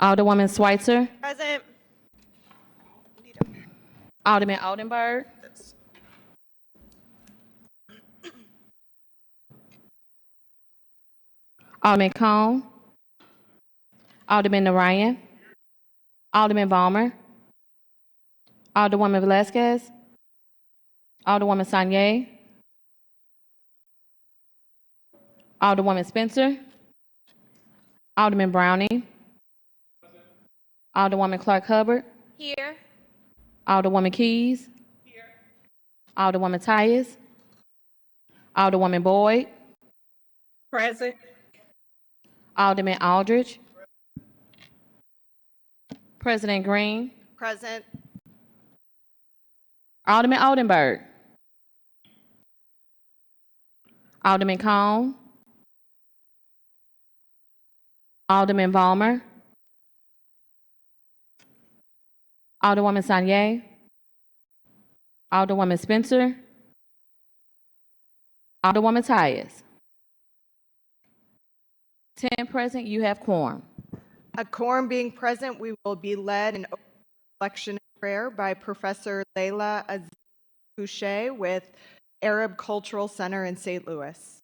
Alderwoman Schweitzer. Present. Alderman Oldenburg. Alderman Cone. Alderman Narayan. Alderman Balmer. Alderwoman Velazquez. Alderwoman Sanye. Alderwoman Spencer. Alderman Browning. Alderwoman Clark Hubbard. Here. Alderwoman Keys. Here. Alderwoman Tyus. Alderwoman Boyd. Present. Alderman Aldridge. President Green. Present. Alderman Oldenburg. Alderman Cone. Alderman Balmer. Alderwoman Sanye. Alderwoman Spencer. Alderwoman Tyus. 10 present, you have quorum. A quorum being present, we will be led in reflection and prayer by Professor Leila Aziz Boucher with Arab Cultural Center in St. Louis.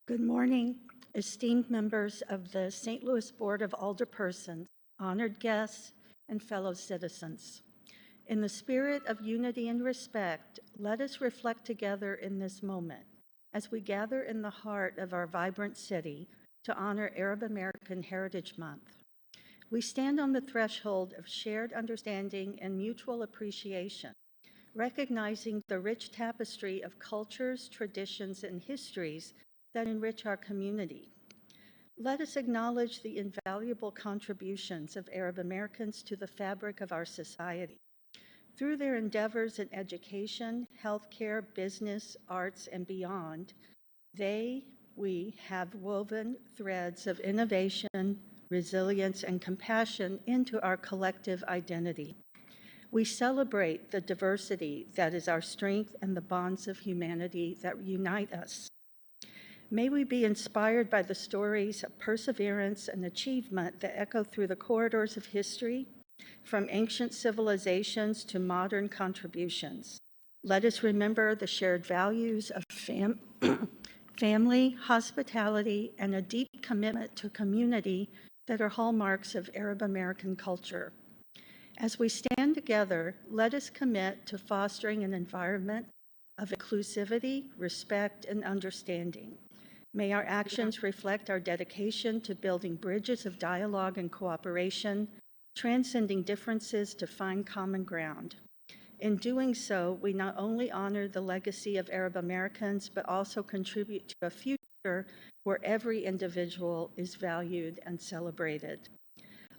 Good morning, esteemed members of the St. Louis Board of Alderpersons, honored guests, and fellow citizens. In the spirit of unity and respect, let us reflect together in this moment as we gather in the heart of our vibrant city to honor Arab American Heritage Month. We stand on the threshold of shared understanding and mutual appreciation, recognizing the rich tapestry of cultures, traditions, and histories that enrich our community. Let us acknowledge the invaluable contributions of Arab Americans to the fabric of our society. Through their endeavors in education, healthcare, business, arts, and beyond, we have woven threads of innovation, resilience, and compassion into our collective identity. We celebrate the diversity that is our strength and the bonds of humanity that unite us. May we be inspired by the stories of perseverance and achievement that echo through the corridors of history, from ancient civilizations to modern contributions. Let us remember the shared values of family, hospitality, and a deep commitment to community that are hallmarks of Arab American culture. As we stand together, let us commit to fostering an environment of inclusivity, respect, and understanding. May our actions reflect our dedication to building bridges of dialogue and cooperation, transcending differences to find common ground. In doing so, we not only honor the legacy of Arab Americans, but also contribute to a future where every individual is valued and celebrated.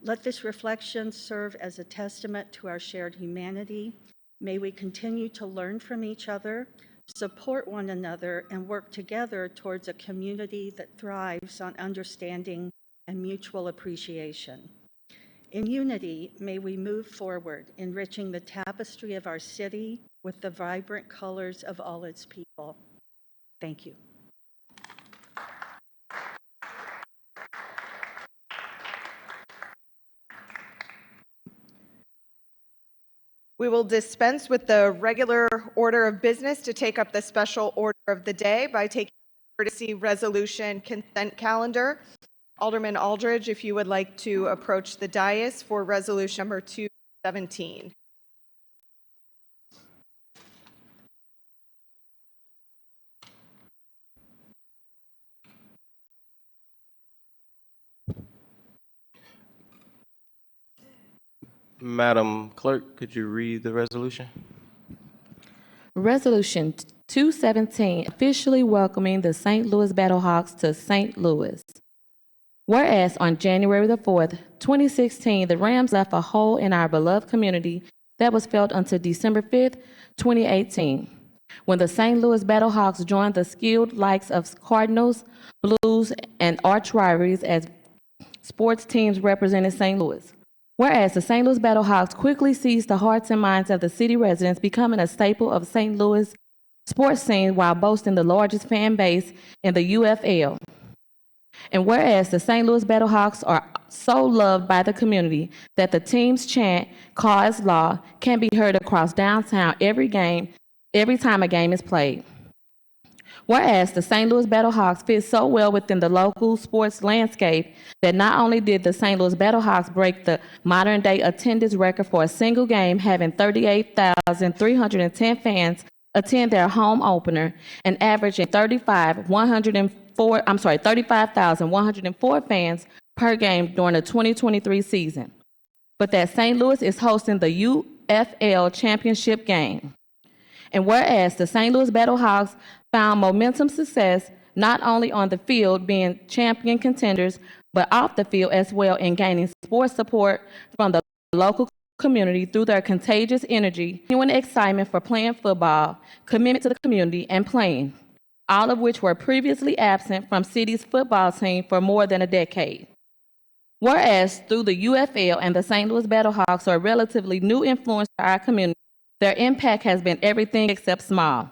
Let this reflection serve as a testament to our shared humanity. May we continue to learn from each other, support one another, and work together towards a community that thrives on understanding and mutual appreciation. In unity, may we move forward, enriching the tapestry of our city with the vibrant colors of all its people. Thank you. We will dispense with the regular order of business to take up the special order of the day by taking the courtesy resolution consent calendar. Alderman Aldridge, if you would like to approach the dais for resolution number 217. Madam Clerk, could you read the resolution? Resolution 217, officially welcoming the St. Louis Battlehawks to St. Louis. Whereas on January the 4th, 2016, the Rams left a hole in our beloved community that was felt until December 5th, 2018, when the St. Louis Battlehawks joined the skilled likes of Cardinals, Blues, and arch rivalries as sports teams representing St. Louis. Whereas the St. Louis Battlehawks quickly seized the hearts and minds of the city residents, becoming a staple of St. Louis sports scene while boasting the largest fan base in the UFL. And whereas the St. Louis Battlehawks are so loved by the community that the team's chant, "Call is law," can be heard across downtown every time a game is played. Whereas the St. Louis Battlehawks fit so well within the local sports landscape that not only did the St. Louis Battlehawks break the modern-day attendance record for a single game, having 38,310 fans attend their home opener and averaging 35,104 fans per game during the 2023 season. But that St. Louis is hosting the UFL championship game. And whereas the St. Louis Battlehawks found momentum success not only on the field being champion contenders, but off the field as well in gaining sports support from the local community through their contagious energy, genuine excitement for playing football, commitment to the community, and playing, all of which were previously absent from city's football team for more than a decade. Whereas through the UFL and the St. Louis Battlehawks are a relatively new influence to our community, their impact has been everything except small.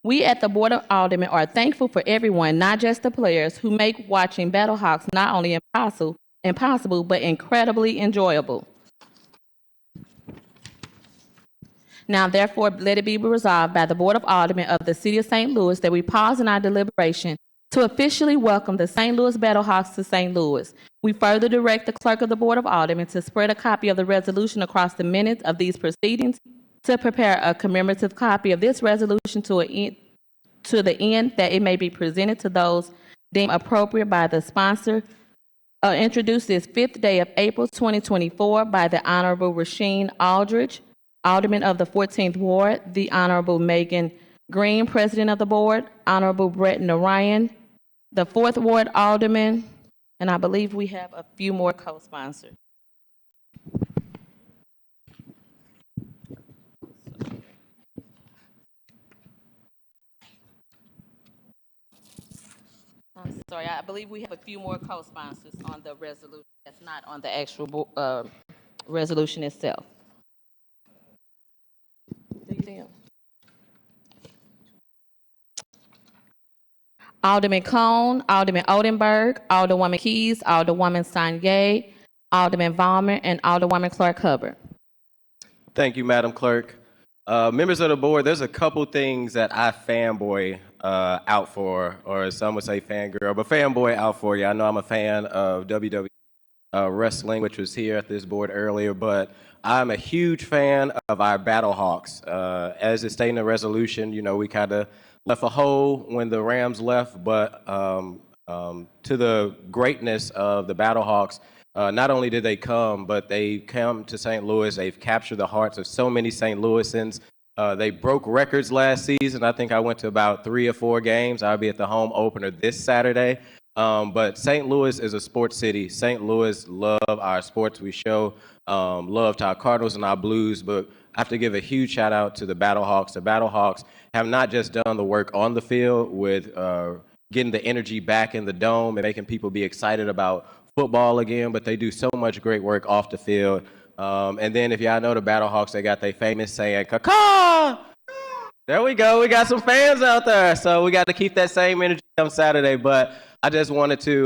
We at the Board of Aldermen are thankful for everyone, not just the players, who make watching Battlehawks not only impossible, but incredibly enjoyable. Now, therefore, let it be resolved by the Board of Aldermen of the City of St. Louis that we pause in our deliberation to officially welcome the St. Louis Battlehawks to St. Louis. We further direct the Clerk of the Board of Aldermen to spread a copy of the resolution across the minutes of these proceedings, to prepare a commemorative copy of this resolution to the end that it may be presented to those deemed appropriate by the sponsor. Introduced this 5th day of April 2024 by the Honorable Rasheen Aldridge, Alderman of the 14th Ward, the Honorable Megan Green, President of the Board, Honorable Brett Narayan, the 4th Ward Alderman, and I believe we have a few more co-sponsors. I'm sorry, I believe we have a few more co-sponsors on the resolution that's not on the actual resolution itself. Do you see them? Alderman Cone, Alderman Odenberg, Alderwoman Keys, Alderwoman Sanye, Alderman Valmer, and Alderwoman Clark Hubbard. Thank you, Madam Clerk. Members of the board, there's a couple things that I fanboy out for, or some would say fangirl, but fanboy out for you. I know I'm a fan of WWE wrestling, which was here at this board earlier, but I'm a huge fan of our Battlehawks. As it's stated in the resolution, you know, we kind of left a hole when the Rams left, but to the greatness of the Battlehawks, not only did they come, but they come to St. Louis. They've captured the hearts of so many St. Louisans. They broke records last season. I think I went to about 3 or 4 games. I'll be at the home opener this Saturday. But St. Louis is a sports city. St. Louis love our sports. We show love to our Cardinals and our Blues, but I have to give a huge shout out to the Battlehawks. The Battlehawks have not just done the work on the field with getting the energy back in the dome and making people be excited about football again, but they do so much great work off the field. And then if y'all know the Battlehawks, they got their famous saying, "Caw-caw!" There we go. We got some fans out there. So we got to keep that same energy on Saturday. But I just wanted to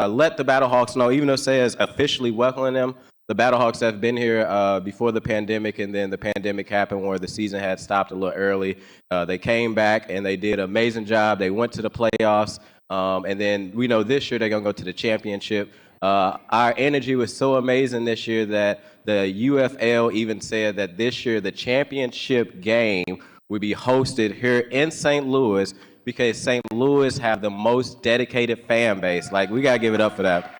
let the Battlehawks know, even though it says officially welcoming them, the Battlehawks have been here before the pandemic, and then the pandemic happened where the season had stopped a little early. They came back, and they did an amazing job. They went to the playoffs, and then we know this year they're going to go to the championship. Our energy was so amazing this year that the UFL even said that this year the championship game would be hosted here in St. Louis because St. Louis have the most dedicated fan base. Like, we got to give it up for that.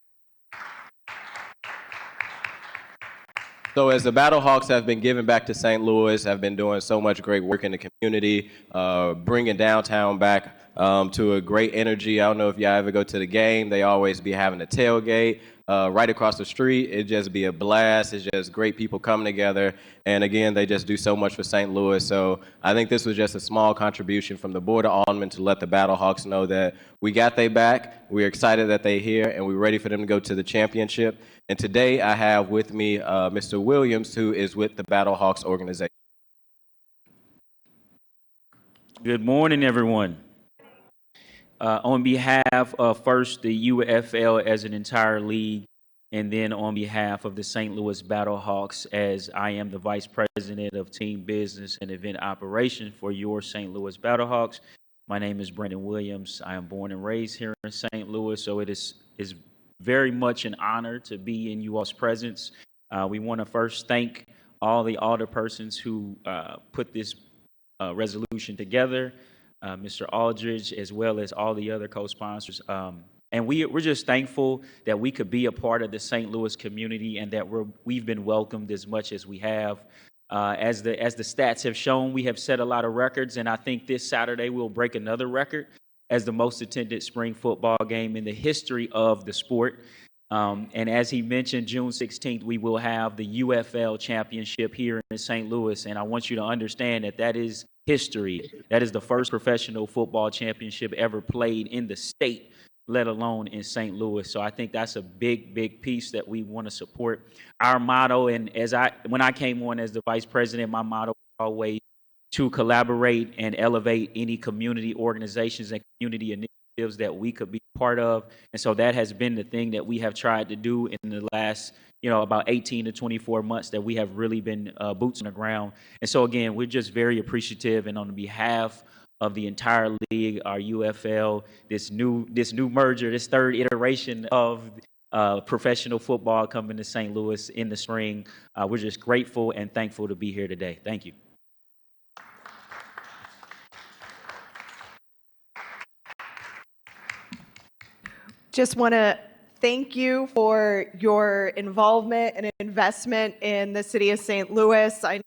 So as the Battlehawks have been giving back to St. Louis, have been doing so much great work in the community, bringing downtown back to a great energy. I don't know if y'all ever go to the game. They always be having a tailgate. right across the street. It'd just be a blast. It's just great people coming together. And again, they just do so much for St. Louis. So I think this was just a small contribution from the Board of Aldermen to let the Battlehawks know that we got their back. We're excited that they're here, and we're ready for them to go to the championship. And today I have with me Mr. Williams, who is with the Battlehawks organization. Good morning, everyone. On behalf of first the UFL as an entire league, and then on behalf of the St. Louis Battlehawks, as I am the Vice President of Team Business and Event Operations for your St. Louis Battlehawks, my name is Brendan Williams. I am born and raised here in St. Louis, so it is very much an honor to be in you all's presence. We want to first thank all the alderpersons who put this resolution together. Mr. Aldridge, as well as all the other co-sponsors. And we're just thankful that we could be a part of the St. Louis community and that we've been welcomed as much as we have. As the stats have shown, we have set a lot of records, and I think this Saturday we'll break another record as the most attended spring football game in the history of the sport. And as he mentioned, June 16th, we will have the UFL championship here in St. Louis. And I want you to understand that that is history. That is the first professional football championship ever played in the state, let alone in St. Louis. So I think that's a big, big piece that we want to support. Our motto, and when I came on as the vice president, my motto was always to collaborate and elevate any community organizations and community initiatives that we could be part of. And so that has been the thing that we have tried to do in the last, about 18 to 24 months that we have really been boots on the ground. And so again, we're just very appreciative, and on behalf of the entire league, our UFL, this new merger, this third iteration of professional football coming to St. Louis in the spring, we're just grateful and thankful to be here today. Thank you. Just want to thank you for your involvement and investment in the city of St. Louis. I know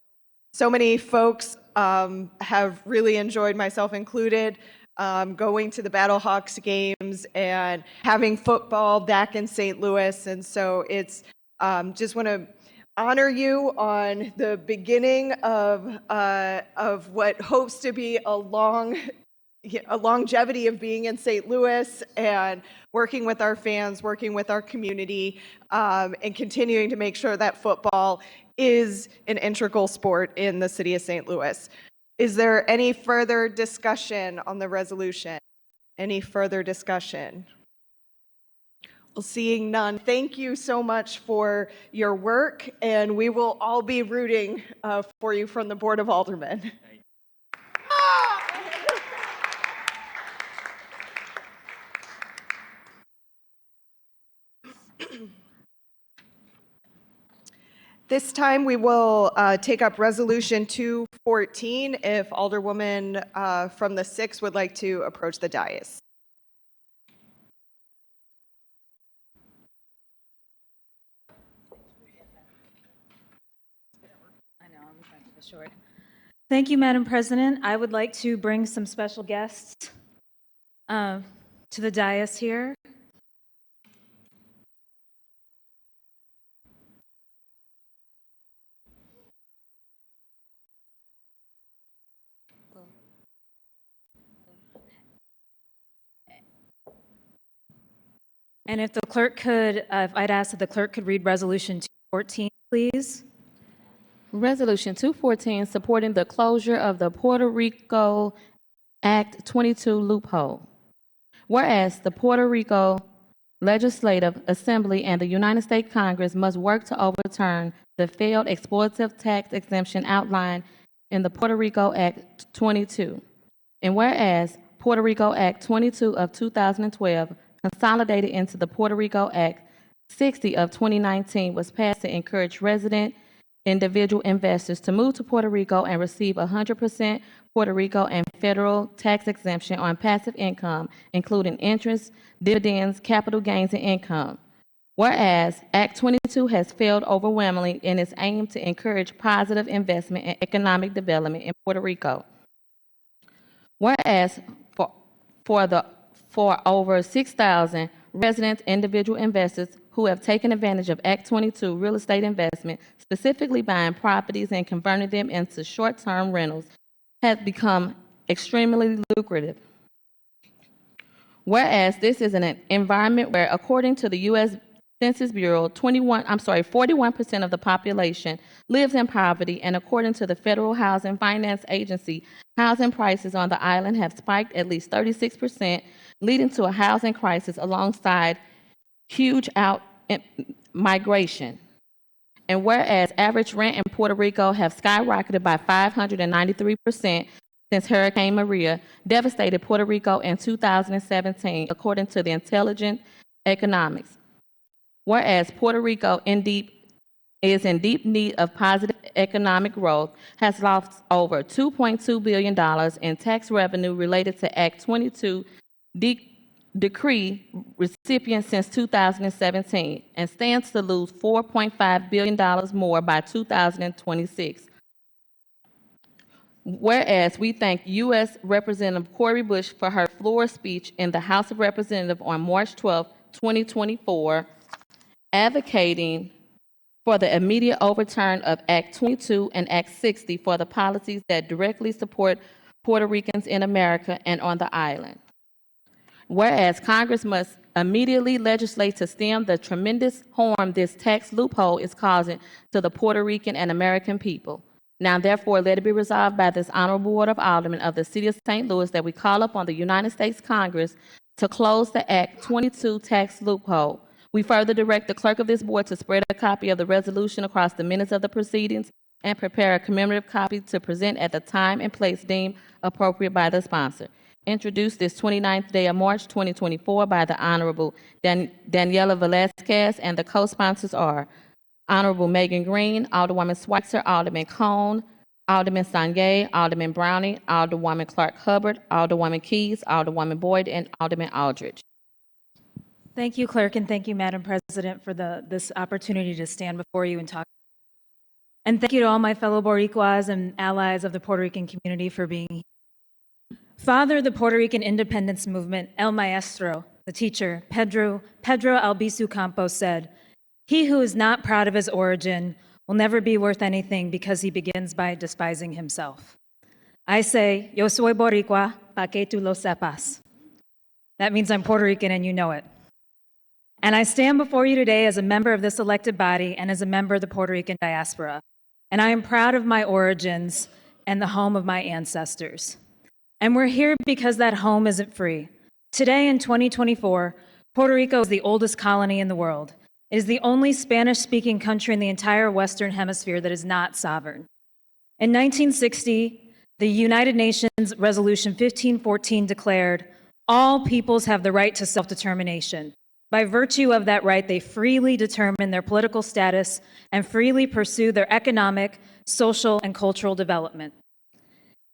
so many folks have really enjoyed, myself included, going to the Battlehawks games and having football back in St. Louis. And so it's just want to honor you on the beginning of what hopes to be a longevity of being in St. Louis and working with our fans, working with our community, and continuing to make sure that football is an integral sport in the city of St. Louis. Is there any further discussion on the resolution? Any further discussion? Well, seeing none, thank you so much for your work, and we will all be rooting for you from the Board of Aldermen. This time we will take up Resolution 214 if Alderwoman from the 6th would like to approach the dais. I know, I'm trying to keep it short. Thank you, Madam President. I would like to bring some special guests to the dais here. And if the clerk could, if I'd ask that the clerk could read Resolution 214, please. Resolution 214, supporting the closure of the Puerto Rico Act 22 loophole. Whereas the Puerto Rico Legislative Assembly and the United States Congress must work to overturn the failed exploitative tax exemption outlined in the Puerto Rico Act 22. And whereas Puerto Rico Act 22 of 2012, consolidated into the Puerto Rico Act 60 of 2019, was passed to encourage resident individual investors to move to Puerto Rico and receive 100% Puerto Rico and federal tax exemption on passive income, including interest, dividends, capital gains, and income. Whereas Act 22 has failed overwhelmingly in its aim to encourage positive investment and economic development in Puerto Rico. Whereas for over 6,000 residents, individual investors who have taken advantage of Act 22 real estate investment, specifically buying properties and converting them into short-term rentals, has become extremely lucrative. Whereas this is an environment where, according to the U.S. Census Bureau, 41% of the population lives in poverty, and according to the Federal Housing Finance Agency, housing prices on the island have spiked at least 36%, leading to a housing crisis alongside huge migration. And whereas average rent in Puerto Rico have skyrocketed by 593% since Hurricane Maria devastated Puerto Rico in 2017, according to the Intelligent Economics. Whereas Puerto Rico is in deep need of positive economic growth, has lost over $2.2 billion in tax revenue related to Act 22 decree recipients since 2017, and stands to lose $4.5 billion more by 2026. Whereas we thank U.S. Representative Cori Bush for her floor speech in the House of Representatives on March 12, 2024, advocating for the immediate overturn of Act 22 and Act 60 for the policies that directly support Puerto Ricans in America and on the island. Whereas Congress must immediately legislate to stem the tremendous harm this tax loophole is causing to the Puerto Rican and American people. Now, therefore, let it be resolved by this Honorable Board of Aldermen of the City of St. Louis that we call upon the United States Congress to close the Act 22 tax loophole. We further direct the clerk of this board to spread a copy of the resolution across the minutes of the proceedings and prepare a commemorative copy to present at the time and place deemed appropriate by the sponsor. Introduced this 29th day of March 2024 by the Honorable Daniela Velazquez, and the co-sponsors are Honorable Megan Green, Alderwoman Schweitzer, Alderman Cone, Alderman Sanye, Alderman Browning, Alderwoman Clark Hubbard, Alderwoman Keys, Alderwoman Boyd, and Alderman Aldridge. Thank you, Clerk, and thank you, Madam President, for this opportunity to stand before you and talk. And thank you to all my fellow Boricuas and allies of the Puerto Rican community for being here. Father of the Puerto Rican independence movement, El Maestro, the teacher, Pedro Albizu Campos, said, "He who is not proud of his origin will never be worth anything because he begins by despising himself." I say, yo soy Boricua, pa que tú lo sepas. That means I'm Puerto Rican and you know it. And I stand before you today as a member of this elected body and as a member of the Puerto Rican diaspora. And I am proud of my origins and the home of my ancestors. And we're here because that home isn't free. Today in 2024, Puerto Rico is the oldest colony in the world. It is the only Spanish-speaking country in the entire Western Hemisphere that is not sovereign. In 1960, the United Nations Resolution 1514 declared, "All peoples have the right to self-determination. By virtue of that right, they freely determine their political status and freely pursue their economic, social, and cultural development."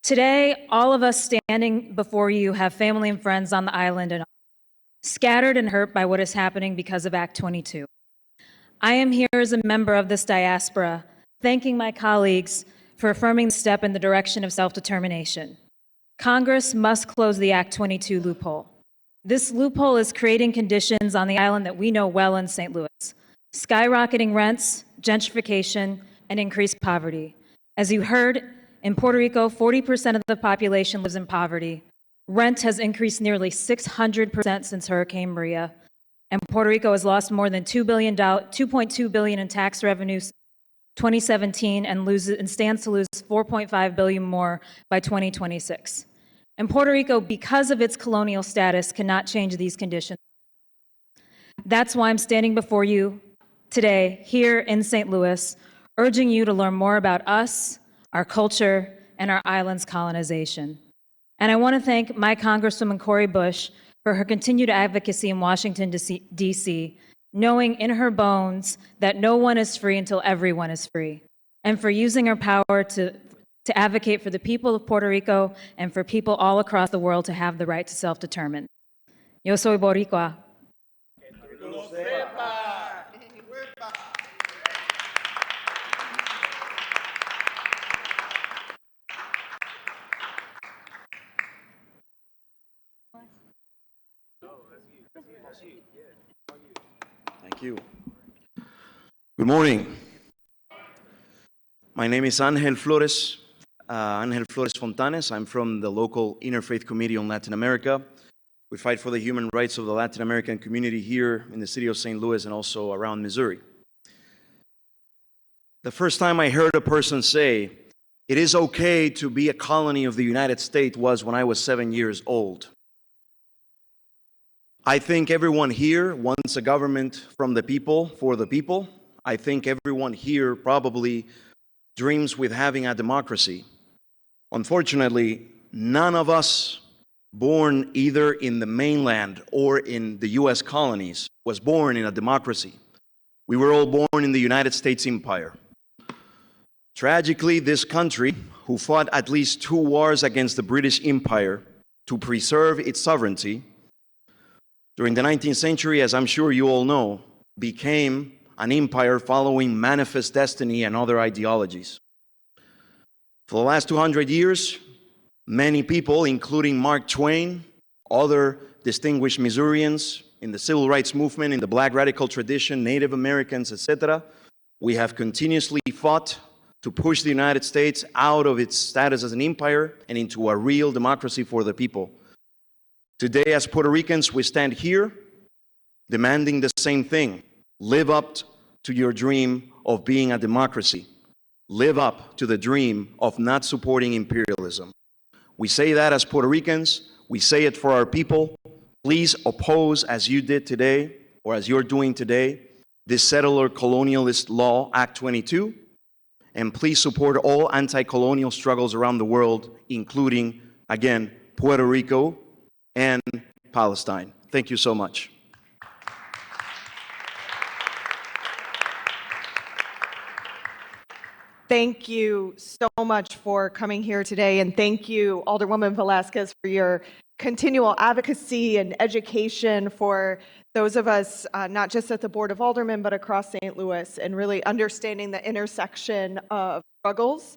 Today, all of us standing before you have family and friends on the island and scattered and hurt by what is happening because of Act 22. I am here as a member of this diaspora, thanking my colleagues for affirming the step in the direction of self-determination. Congress must close the Act 22 loophole. This loophole is creating conditions on the island that we know well in St. Louis: skyrocketing rents, gentrification, and increased poverty. As you heard, in Puerto Rico, 40% of the population lives in poverty. Rent has increased nearly 600% since Hurricane Maria, and Puerto Rico has lost more than $2.2 billion in tax revenues 2017 and stands to lose $4.5 billion more by 2026. And Puerto Rico, because of its colonial status, cannot change these conditions. That's why I'm standing before you today, here in St. Louis, urging you to learn more about us, our culture, and our island's colonization. And I want to thank my Congresswoman Cori Bush for her continued advocacy in Washington, D.C., knowing in her bones that no one is free until everyone is free, and for using her power to advocate for the people of Puerto Rico and for people all across the world to have the right to self-determine. Yo soy Boricua. Thank you. Good morning. My name is Angel Flores Fontanes. I'm from the local Interfaith Committee on Latin America. We fight for the human rights of the Latin American community here in the city of St. Louis and also around Missouri. The first time I heard a person say, "It is okay to be a colony of the United States," was when I was 7 years old. I think everyone here wants a government from the people, for the people. I think everyone here probably dreams with having a democracy. Unfortunately, none of us born either in the mainland or in the US colonies was born in a democracy. We were all born in the United States Empire. Tragically, this country, who fought at least 2 wars against the British Empire to preserve its sovereignty, during the 19th century, as I'm sure you all know, became an empire following manifest destiny and other ideologies. For the last 200 years, many people, including Mark Twain, other distinguished Missourians in the civil rights movement, in the Black radical tradition, Native Americans, etc., we have continuously fought to push the United States out of its status as an empire and into a real democracy for the people. Today, as Puerto Ricans, we stand here demanding the same thing. Live up to your dream of being a democracy. Live up to the dream of not supporting imperialism. We say that as Puerto Ricans. We say it for our people. Please oppose, as you did today, or as you're doing today, this settler colonialist law, Act 22. And please support all anti-colonial struggles around the world, including, again, Puerto Rico and Palestine. Thank you so much. Thank you so much for coming here today, and thank you, Alderwoman Velasquez, for your continual advocacy and education for those of us, not just at the Board of Aldermen, but across St. Louis, and really understanding the intersection of struggles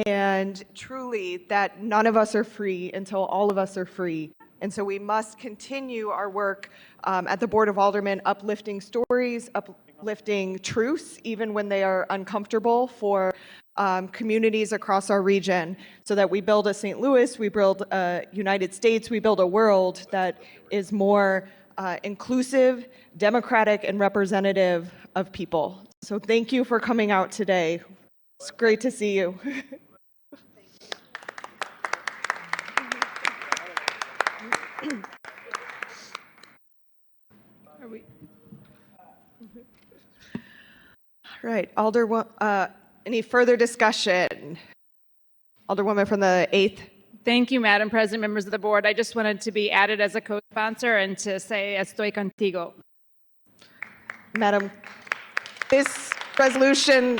and truly that none of us are free until all of us are free. And so we must continue our work at the Board of Aldermen, uplifting stories, uplifting truths, even when they are uncomfortable for communities across our region, so that we build a St. Louis, we build a United States, we build a world that is more inclusive, democratic, and representative of people. So thank you for coming out today. It's great to see you. All right, any further discussion? Alderwoman from the 8th. Thank you, Madam President, members of the board. I just wanted to be added as a co-sponsor and to say estoy contigo. Madam, this resolution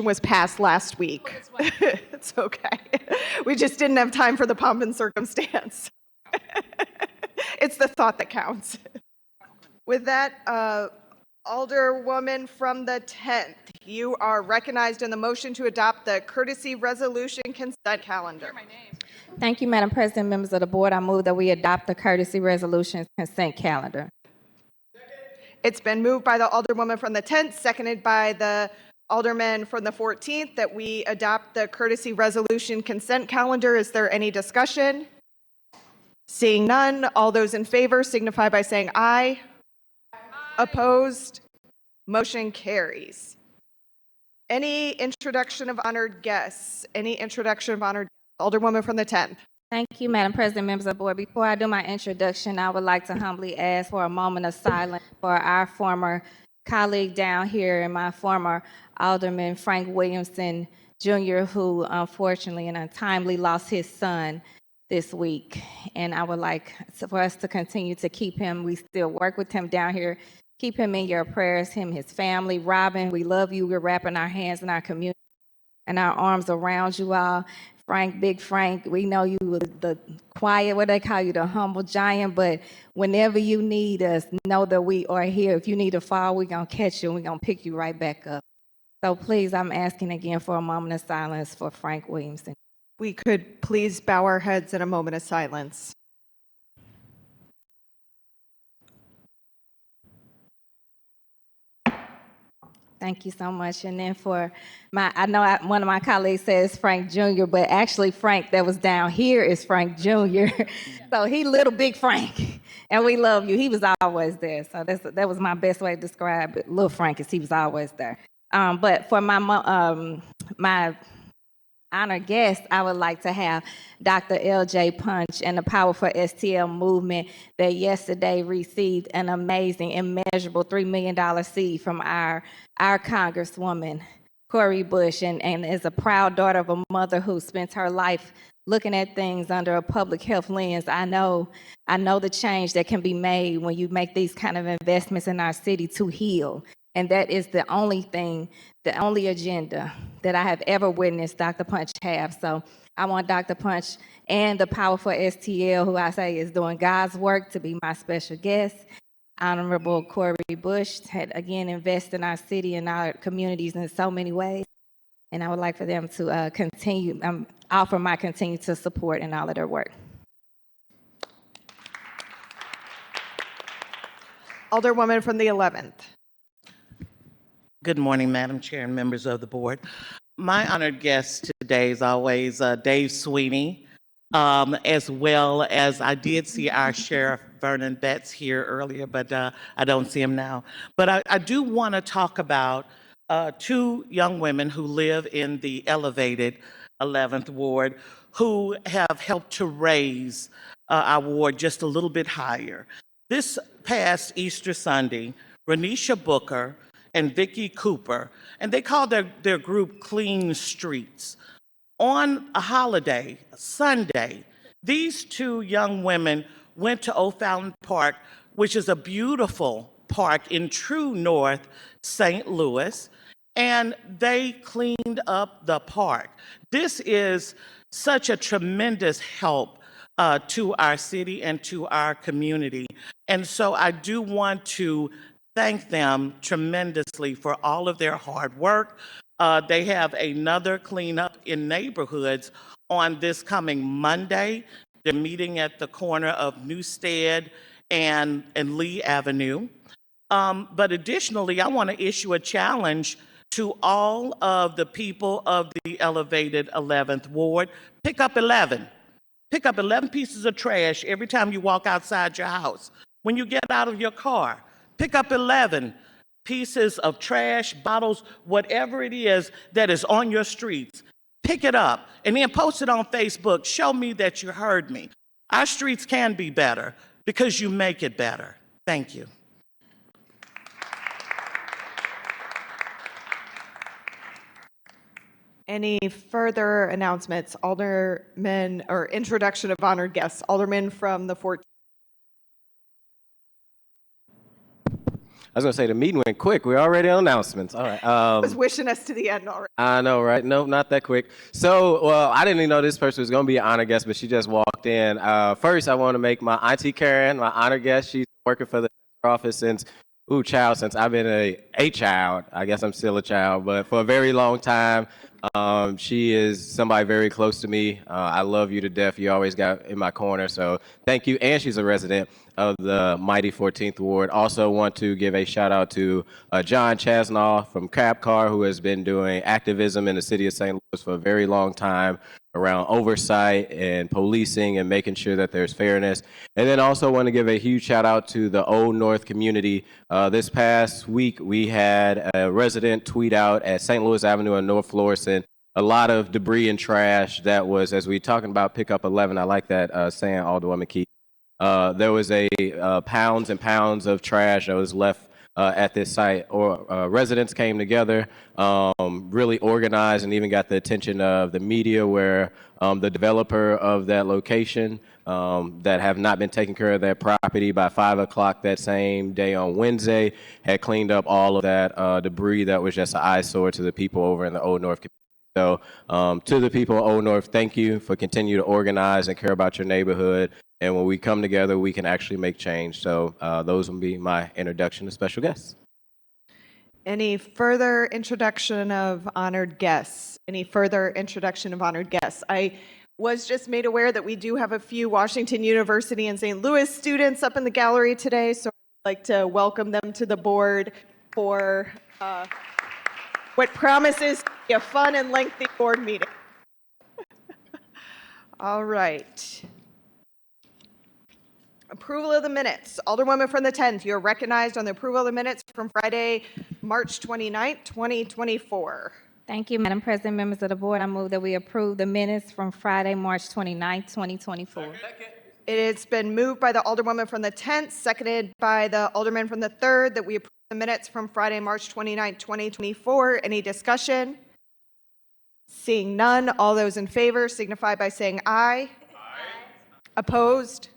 was passed last week. It's okay. We just didn't have time for the pomp and circumstance. It's the thought that counts. With that, Alderwoman from the 10th, you are recognized in the motion to adopt the courtesy resolution consent calendar. Thank you, Madam President, members of the board. I move that we adopt the courtesy resolution consent calendar. It's been moved by the Alderwoman from the 10th, seconded by the Alderman from the 14th, that we adopt the courtesy resolution consent calendar. Is there any discussion? Seeing none, all those in favor signify by saying aye. Opposed? Motion carries. Any introduction of honored guests? Any introduction of honored guests? Alderwoman from the 10th. Thank you, Madam President, members of the board. Before I do my introduction, I would like to humbly ask for a moment of silence for our former colleague down here and my former Alderman Frank Williamson Jr., who unfortunately and untimely lost his son this week. And I would like for us to continue to keep him. We still work with him down here. Keep him in your prayers, him, his family. Robin, we love you. We're wrapping our hands in our community and our arms around you all. Frank, Big Frank, we know you the quiet, what they call you, the humble giant, but whenever you need us, know that we are here. If you need to fall, we're going to catch you and we're going to pick you right back up. So please, I'm asking again for a moment of silence for Frank Williamson. We could please bow our heads in a moment of silence. Thank you so much. And then for one of my colleagues says Frank Jr., but actually Frank that was down here is Frank Jr. So he little big Frank, and we love you. He was always there. So that was my best way to describe it. Little Frank, is he was always there. But for my honored guest, I would like to have Dr. L.J. Punch and the Powerful STL movement that yesterday received an amazing, immeasurable $3 million seed from our Congresswoman, Cori Bush, and is a proud daughter of a mother who spent her life looking at things under a public health lens. I know the change that can be made when you make these kind of investments in our city to heal. And that is the only agenda that I have ever witnessed Dr. Punch have. So I want Dr. Punch and the Powerful STL, who I say is doing God's work, to be my special guest. Honorable Cori Bush had, again, invest in our city and our communities in so many ways. And I would like for them to offer my continued support in all of their work. Alderwoman from the 11th. Good morning, Madam Chair and members of the board. My honored guest today is always Dave Sweeney, as well as I did see our Sheriff Vernon Betts here earlier, but I don't see him now. But I do want to talk about two young women who live in the elevated 11th Ward who have helped to raise our ward just a little bit higher. This past Easter Sunday, Renisha Booker and Vicki Cooper, and they call their group Clean Streets. On a holiday, Sunday, these two young women went to O'Fallon Park, which is a beautiful park in true North St. Louis, and they cleaned up the park. This is such a tremendous help to our city and to our community. And so I do want to thank them tremendously for all of their hard work. They have another cleanup in neighborhoods on this coming Monday. They're meeting at the corner of Newstead and Lee Avenue. But additionally, I want to issue a challenge to all of the people of the elevated 11th Ward. Pick up 11. Pick up 11 pieces of trash every time you walk outside your house. When you get out of your car, pick up 11 pieces of trash, bottles, whatever it is that is on your streets. Pick it up and then post it on Facebook. Show me that you heard me. Our streets can be better because you make it better. Thank you. Any further announcements? Alderman, or introduction of honored guests. Alderman from the 14th. I was going to say the meeting went quick. We're already on announcements. All right. Was wishing us to the end already. I know, right? Nope, not that quick. So, well, I didn't even know this person was going to be an honor guest, but she just walked in. First, I want to make my Auntie Karen my honor guest. She's working for the office since I've been a child. I guess I'm still a child, but for a very long time. She is somebody very close to me. I love you to death. You always got in my corner, so thank you. And she's a resident of the mighty 14th Ward. Also want to give a shout out to John Chasnaw from CAPCAR, who has been doing activism in the city of St. Louis for a very long time around oversight and policing and making sure that there's fairness. And then also want to give a huge shout out to the Old North community. This past week, we had a resident tweet out at St. Louis Avenue and North Florissant a lot of debris and trash that was, as we talking about pick up 11, I like that saying, Alderwoman Key. There was pounds and pounds of trash that was left at this site. Residents came together, really organized, and even got the attention of the media, where the developer of that location that have not been taking care of their property by 5 o'clock that same day on Wednesday had cleaned up all of that debris that was just an eyesore to the people over in the Old North community. So to the people of Old North, thank you for continuing to organize and care about your neighborhood. And when we come together, we can actually make change. So those will be my introduction to special guests. Any further introduction of honored guests? Any further introduction of honored guests? I was just made aware that we do have a few Washington University and St. Louis students up in the gallery today, so I'd like to welcome them to the board for what promises to be a fun and lengthy board meeting. All right. Approval of the minutes. Alderwoman from the 10th, you're recognized on the approval of the minutes from Friday, March 29th, 2024. Thank you, Madam President, members of the board. I move that we approve the minutes from Friday, March 29th, 2024. It has been moved by the Alderwoman from the 10th, seconded by the Alderman from the 3rd, that we approve the minutes from Friday, March 29th, 2024. Any discussion? Seeing none, all those in favor signify by saying aye. Aye. Opposed?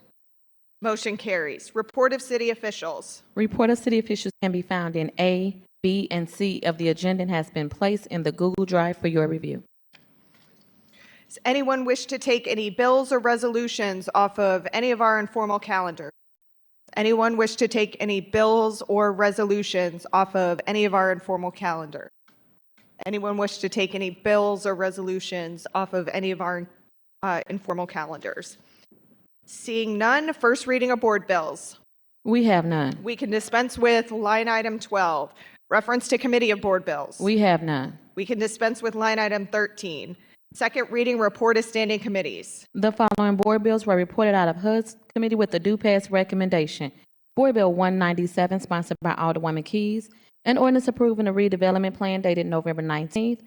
Motion carries. Report of city officials. Report of city officials can be found in A, B, and C of the agenda and has been placed in the Google Drive for your review. Does anyone wish to take any bills or resolutions off of any of our informal calendars? Anyone wish to take any bills or resolutions off of any of our informal calendar? Anyone wish to take any bills or resolutions off of any of our informal calendars? Seeing none, first reading of board bills. We have none. We can dispense with line item 12, reference to committee of board bills. We have none. We can dispense with line item 13, second reading report of standing committees. The following board bills were reported out of HUD's committee with the due pass recommendation. Board Bill 197, sponsored by Alderwoman Keys, an ordinance approving a redevelopment plan dated November 14th,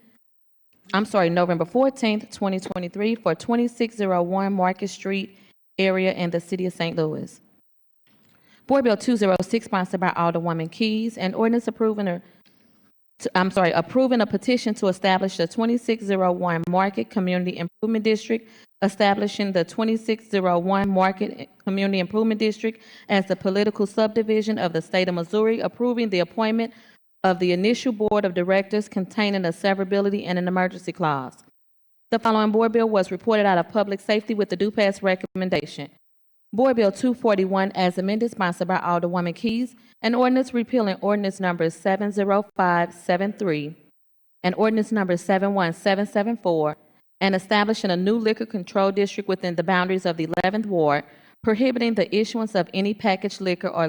2023 for 2601 Market Street area in the city of St. Louis. Board Bill 206, sponsored by Alderwoman Keys, an ordinance approving a petition to establish the 2601 Market Community Improvement District, establishing the 2601 Market Community Improvement District as the political subdivision of the state of Missouri, approving the appointment of the initial board of directors containing a severability and an emergency clause. The following board bill was reported out of public safety with the due pass recommendation. Board Bill 241, as amended, sponsored by Alderwoman Keys, an ordinance repealing ordinance number 70573 and ordinance number 71774, and establishing a new liquor control district within the boundaries of the 11th Ward, prohibiting the issuance of any packaged liquor or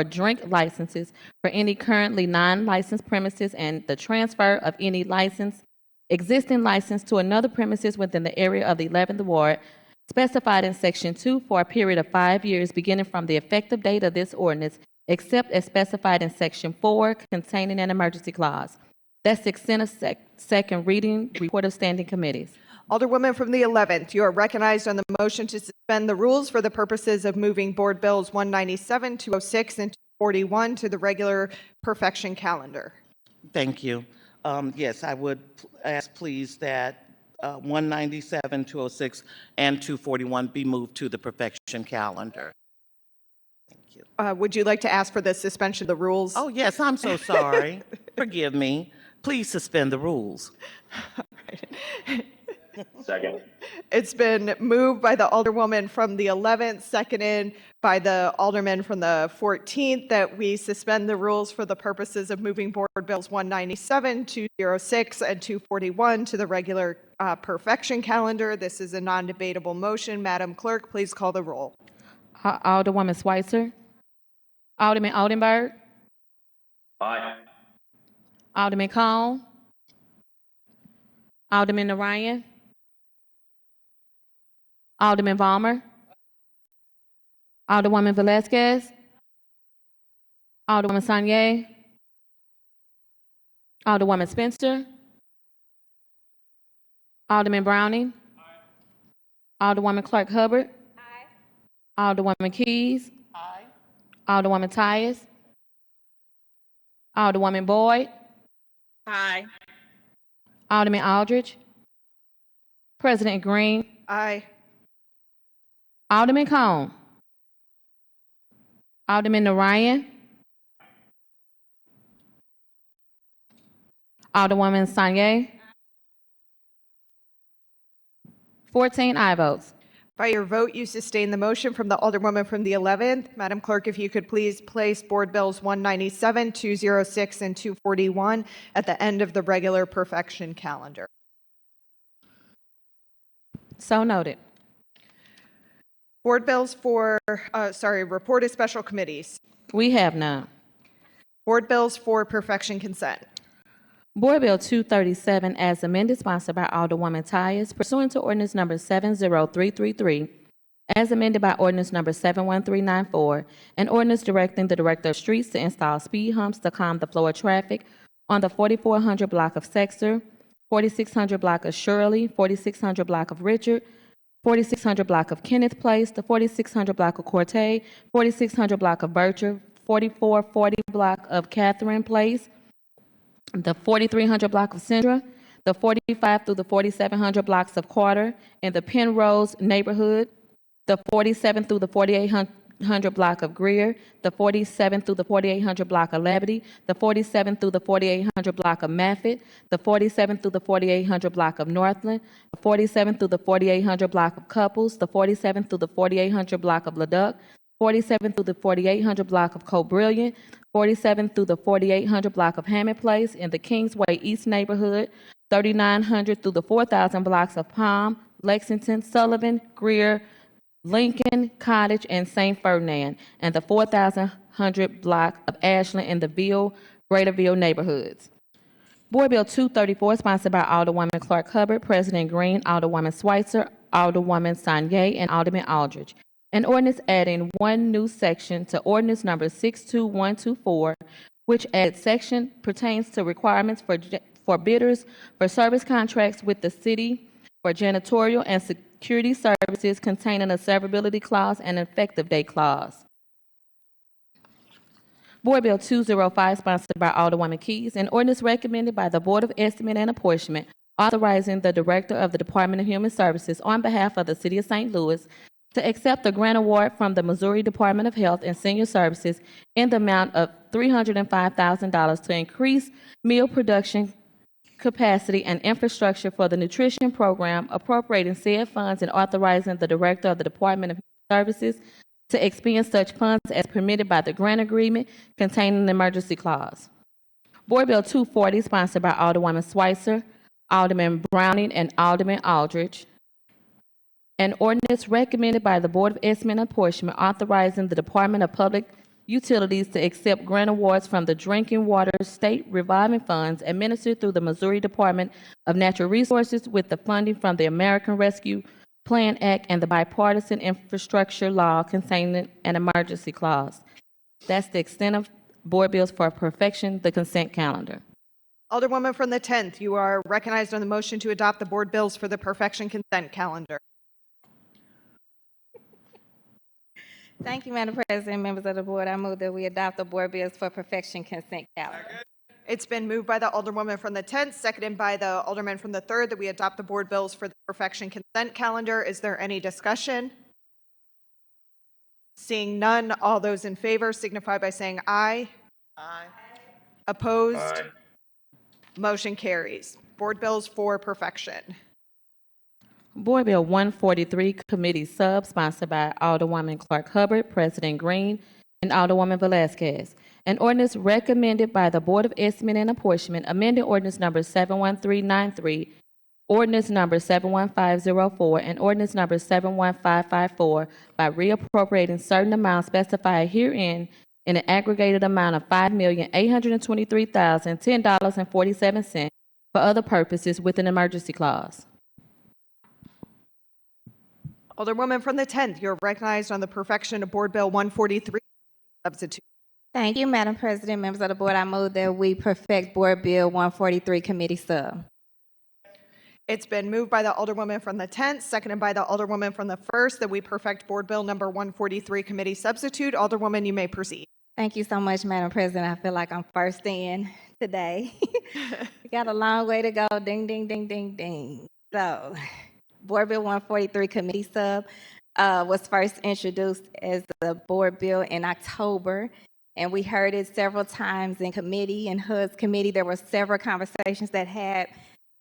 drink licenses for any currently non-licensed premises, and the transfer of any existing license to another premises within the area of the 11th Ward, specified in Section 2 for a period of 5 years beginning from the effective date of this ordinance, except as specified in Section 4 containing an emergency clause. That's the extent of second reading report of standing committees. Alderwoman from the 11th, you are recognized on the motion to suspend the rules for the purposes of moving board bills 197, 206, and 241 to the regular perfection calendar. Thank you. Yes, I would ask, please, that 197, 206, and 241 be moved to the perfection calendar. Thank you. Would you like to ask for the suspension of the rules? Oh, yes, I'm so sorry. Forgive me. Please suspend the rules. Second. It's been moved by the Alderwoman from the 11th, seconded by the Alderman from the 14th, that we suspend the rules for the purposes of moving board bills 197, 206, and 241 to the regular perfection calendar. This is a non-debatable motion. Madam Clerk, please call the roll. Alderwoman Schweitzer. Alderman Oldenburg. Aye. Alderman Cone. Alderman Narayan. Alderman Vollmer. Alderwoman Velazquez. Alderwoman Sanye. Alderwoman Spencer. Alderman Browning. Alderwoman Clark Hubbard. Alderwoman Keys. Alderwoman Tyus. Alderwoman Boyd. Aye. Alderman Aldridge. President Green. Aye. Alderman Cone. Alderman Narayan. Alderwoman Sanye. 14 aye votes. By your vote, you sustain the motion from the Alderwoman from the 11th. Madam Clerk, if you could please place board bills 197, 206, and 241 at the end of the regular perfection calendar. So noted. Board bills for, report of special committees. We have none. Board bills for perfection consent. Board Bill 237 as amended, sponsored by Alderwoman Tyus, pursuant to ordinance number 70333, as amended by ordinance number 71394, an ordinance directing the Director of Streets to install speed humps to calm the flow of traffic on the 4400 block of Sexter, 4600 block of Shirley, 4600 block of Richard, 4600 block of Kenneth Place, the 4600 block of Corte, 4600 block of Bircher, 4440 block of Catherine Place, the 4300 block of Sandra, the 45 through the 4700 blocks of Carter in the Penrose neighborhood, the 47 through the 4800 block of Greer, the 47 through the 4800 block of Labadie, the 47 through the 4800 block of Maffitt, the 47 through the 4800 block of Northland, the 47 through the 4800 block of Couples, the 47 through the 4800 block of Leduc, 47 through the 4800 block of Co-Brilliant, 47 through the 4800 block of Hammond Place in the Kingsway East neighborhood, 3900 through the 4000 blocks of Palm, Lexington, Sullivan, Greer, Lincoln, Cottage, and St. Ferdinand, and the 4100 block of Ashland in the Greaterville neighborhoods. Board Bill 234, sponsored by Alderwoman Clark Hubbard, President Green, Alderwoman Schweitzer, Alderwoman Sanye, and Alderman Aldridge. An ordinance adding one new section to ordinance number 62124, which adds section pertains to requirements for bidders for service contracts with the city for janitorial and security services containing a severability clause and an effective date clause. Board Bill 205, sponsored by Alderwoman Keys, an ordinance recommended by the Board of Estimate and Apportionment, authorizing the Director of the Department of Human Services on behalf of the City of St. Louis to accept a grant award from the Missouri Department of Health and Senior Services in the amount of $305,000 to increase meal production capacity and infrastructure for the nutrition program, appropriating said funds and authorizing the Director of the Department of Human Services to expend such funds as permitted by the grant agreement containing the emergency clause. Board Bill 240, sponsored by Alderwoman Schweitzer, Alderman Browning, and Alderman Aldridge. An ordinance recommended by the Board of Estimate and Apportionment authorizing the Department of Public Utilities to accept grant awards from the Drinking Water State Revolving Funds administered through the Missouri Department of Natural Resources with the funding from the American Rescue Plan Act and the Bipartisan Infrastructure Law containing an emergency clause. That's the extent of board bills for perfection, the consent calendar. Alderwoman from the 10th, you are recognized on the motion to adopt the board bills for the perfection consent calendar. Thank you, Madam President, members of the board. I move that we adopt the board bills for perfection consent calendar. It's been moved by the Alderwoman from the 10th, seconded by the Alderman from the 3rd, that we adopt the board bills for the perfection consent calendar. Is there any discussion? Seeing none, all those in favor signify by saying aye. Aye. Opposed? Aye. Motion carries. Board bills for perfection. Board Bill 143, Committee Sub, sponsored by Alderwoman Clark Hubbard, President Green, and Alderwoman Velazquez. An ordinance recommended by the Board of Estimate and Apportionment, amending ordinance number 71393, ordinance number 71504, and ordinance number 71554 by reappropriating certain amounts specified herein in an aggregated amount of $5,823,010.47 for other purposes with an emergency clause. Alderwoman from the 10th, you're recognized on the perfection of Board Bill 143, substitute. Thank you, Madam President, members of the board. I move that we perfect Board Bill 143 Committee Sub. It's been moved by the Alderwoman from the 10th, seconded by the Alderwoman from the 1st, that we perfect Board Bill number 143 Committee Substitute. Alderwoman, you may proceed. Thank you so much, Madam President. I feel like I'm first in today. We got a long way to go. Ding, ding, ding, ding, ding. So, Board Bill 143 Committee Sub was first introduced as a board bill in October, and we heard it several times in committee and HUD's committee. There were several conversations that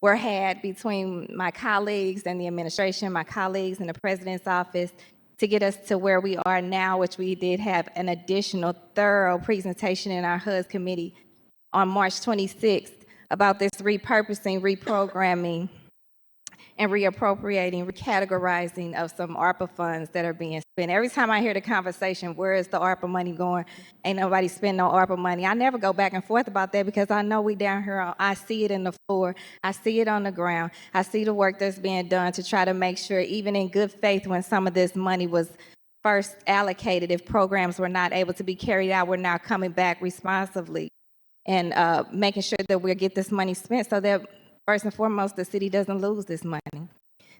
were had between my colleagues and the administration, my colleagues in the president's office, to get us to where we are now, which we did have an additional thorough presentation in our HUD's committee on March 26th about this repurposing, reprogramming, and reappropriating, recategorizing of some ARPA funds that are being spent. Every time I hear the conversation, where is the ARPA money going? Ain't nobody spending no ARPA money. I never go back and forth about that because I know we down here, I see it in the floor, I see it on the ground, I see the work that's being done to try to make sure, even in good faith, when some of this money was first allocated, if programs were not able to be carried out, we're now coming back responsively and making sure that we'll get this money spent so that first and foremost, the city doesn't lose this money.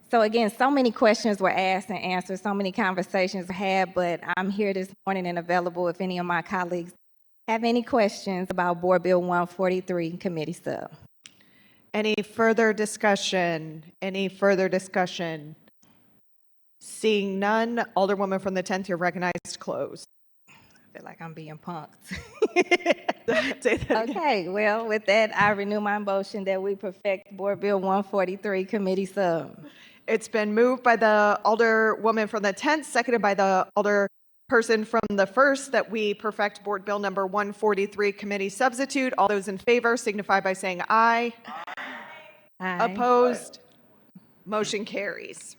So again, so many questions were asked and answered, so many conversations were had, but I'm here this morning and available if any of my colleagues have any questions about Board Bill 143 committee sub. Any further discussion? Any further discussion? Seeing none, Alderwoman from the 10th, you're recognized. Close. I feel like I'm being punked. Say that again. Okay, well, with that, I renew my motion that we perfect Board Bill 143 committee sub. It's been moved by the Alderwoman from the 10th, seconded by the Alderperson from the 1st, that we perfect Board Bill number 143 committee substitute. All those in favor signify by saying aye. Aye. Opposed? Motion carries.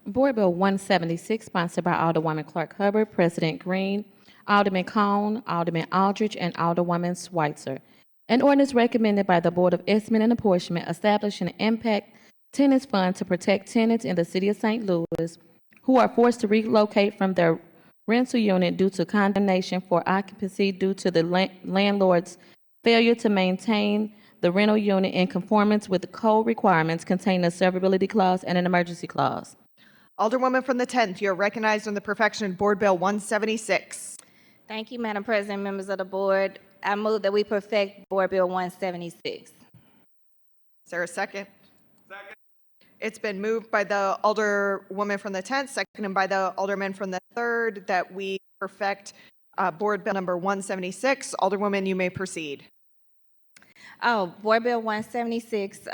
Board Bill 176, sponsored by Alderwoman Clark Hubbard, President Green, Alderman Cone, Alderman Aldridge, and Alderwoman Schweitzer. An ordinance recommended by the Board of Estimate and Apportionment establishing an impact tenants fund to protect tenants in the city of St. Louis who are forced to relocate from their rental unit due to condemnation for occupancy due to the landlord's failure to maintain the rental unit in conformance with the code requirements containing a severability clause and an emergency clause. Alderwoman from the 10th, you're recognized on the perfection of Board Bill 176. Thank you, Madam President, members of the board. I move that we perfect Board Bill 176. Is there a second? Second. It's been moved by the Alderwoman from the 10th, seconded by the Alderman from the 3rd, that we perfect Board Bill number 176. Alderwoman, you may proceed. Oh, Board Bill 176,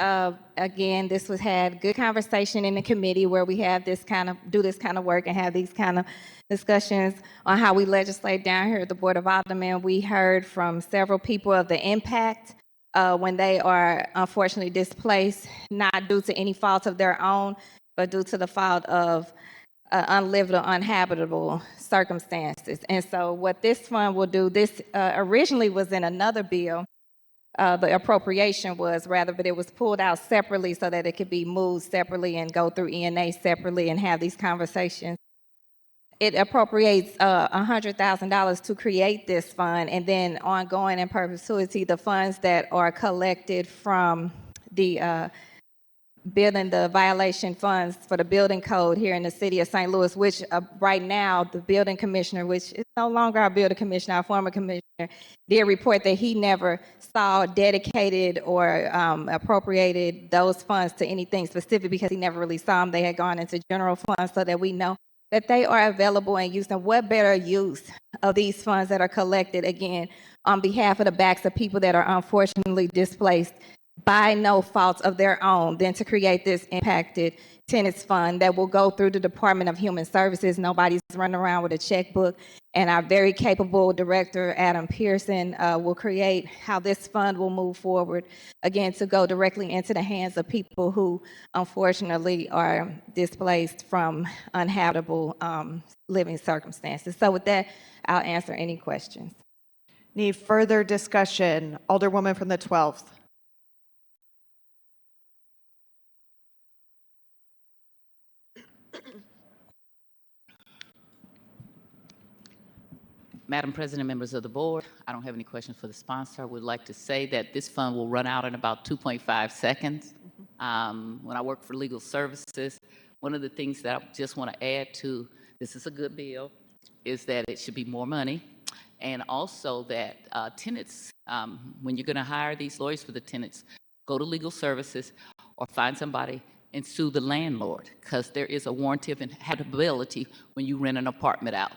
again, this was had good conversation in the committee where we have this kind of, do this kind of work and have these kind of discussions on how we legislate down here at the Board of Aldermen. We heard from several people of the impact when they are unfortunately displaced, not due to any fault of their own, but due to the fault of unlived or uninhabitable circumstances. And so what this fund will do, this originally was in another bill, the appropriation was rather, but it was pulled out separately so that it could be moved separately and go through ENA separately and have these conversations. It appropriates $100,000 to create this fund, and then ongoing in perpetuity, the funds that are collected from the building the violation funds for the building code here in the city of St. Louis, which right now the building commissioner, which is no longer our building commissioner, our former commissioner, did report that he never saw dedicated or appropriated those funds to anything specific because he never really saw them. They had gone into general funds so that we know that they are available and used. And what better use of these funds that are collected, again, on behalf of the backs of people that are unfortunately displaced by no fault of their own than to create this impacted tenants fund that will go through the Department of Human Services. Nobody's running around with a checkbook. And our very capable director, Adam Pearson, will create how this fund will move forward, again, to go directly into the hands of people who unfortunately are displaced from uninhabitable living circumstances. So with that, I'll answer any questions. Need further discussion? Alderwoman from the 12th. Madam President, members of the board, I don't have any questions for the sponsor. I would like to say that this fund will run out in about 2.5 seconds. When I work for legal services, one of the things that I just want to add to, this is a good bill, is that it should be more money. And also that tenants, when you're going to hire these lawyers for the tenants, go to legal services or find somebody and sue the landlord, because there is a warranty of inhabitability when you rent an apartment out.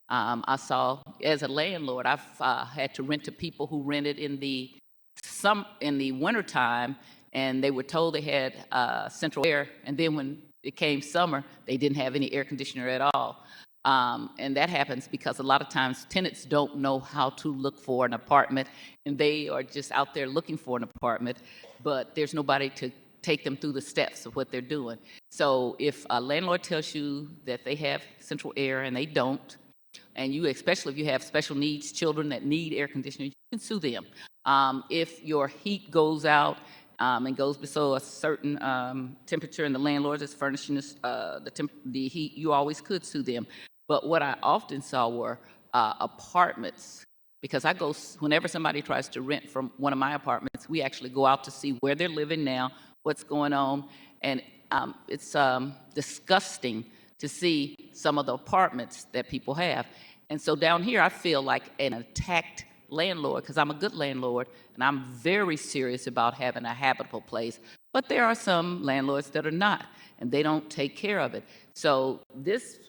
I saw, as a landlord, I've had to rent to people who rented in the wintertime, and they were told they had central air, and then when it came summer, they didn't have any air conditioner at all. And that happens because a lot of times tenants don't know how to look for an apartment, and they are just out there looking for an apartment, but there's nobody to take them through the steps of what they're doing. So if a landlord tells you that they have central air and they don't, and you, especially if you have special needs children that need air conditioning, you can sue them. If your heat goes out and goes below a certain temperature and the landlord is furnishing the heat, you always could sue them. But what I often saw were apartments, because I go, whenever somebody tries to rent from one of my apartments, we actually go out to see where they're living now, what's going on, and it's disgusting to see some of the apartments that people have. And so down here, I feel like an attacked landlord, because I'm a good landlord, and I'm very serious about having a habitable place. But there are some landlords that are not, and they don't take care of it. So this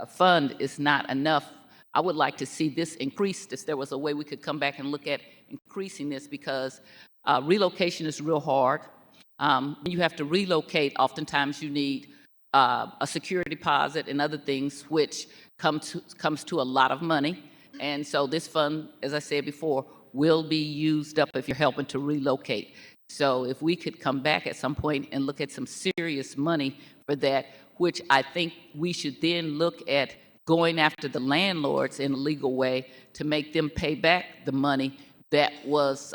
fund is not enough. I would like to see this increased. If there was a way we could come back and look at increasing this, because relocation is real hard. When you have to relocate, oftentimes you need a security deposit and other things, which comes to a lot of money. And so this fund, as I said before, will be used up if you're helping to relocate. So if we could come back at some point and look at some serious money for that, which I think we should then look at going after the landlords in a legal way to make them pay back the money that was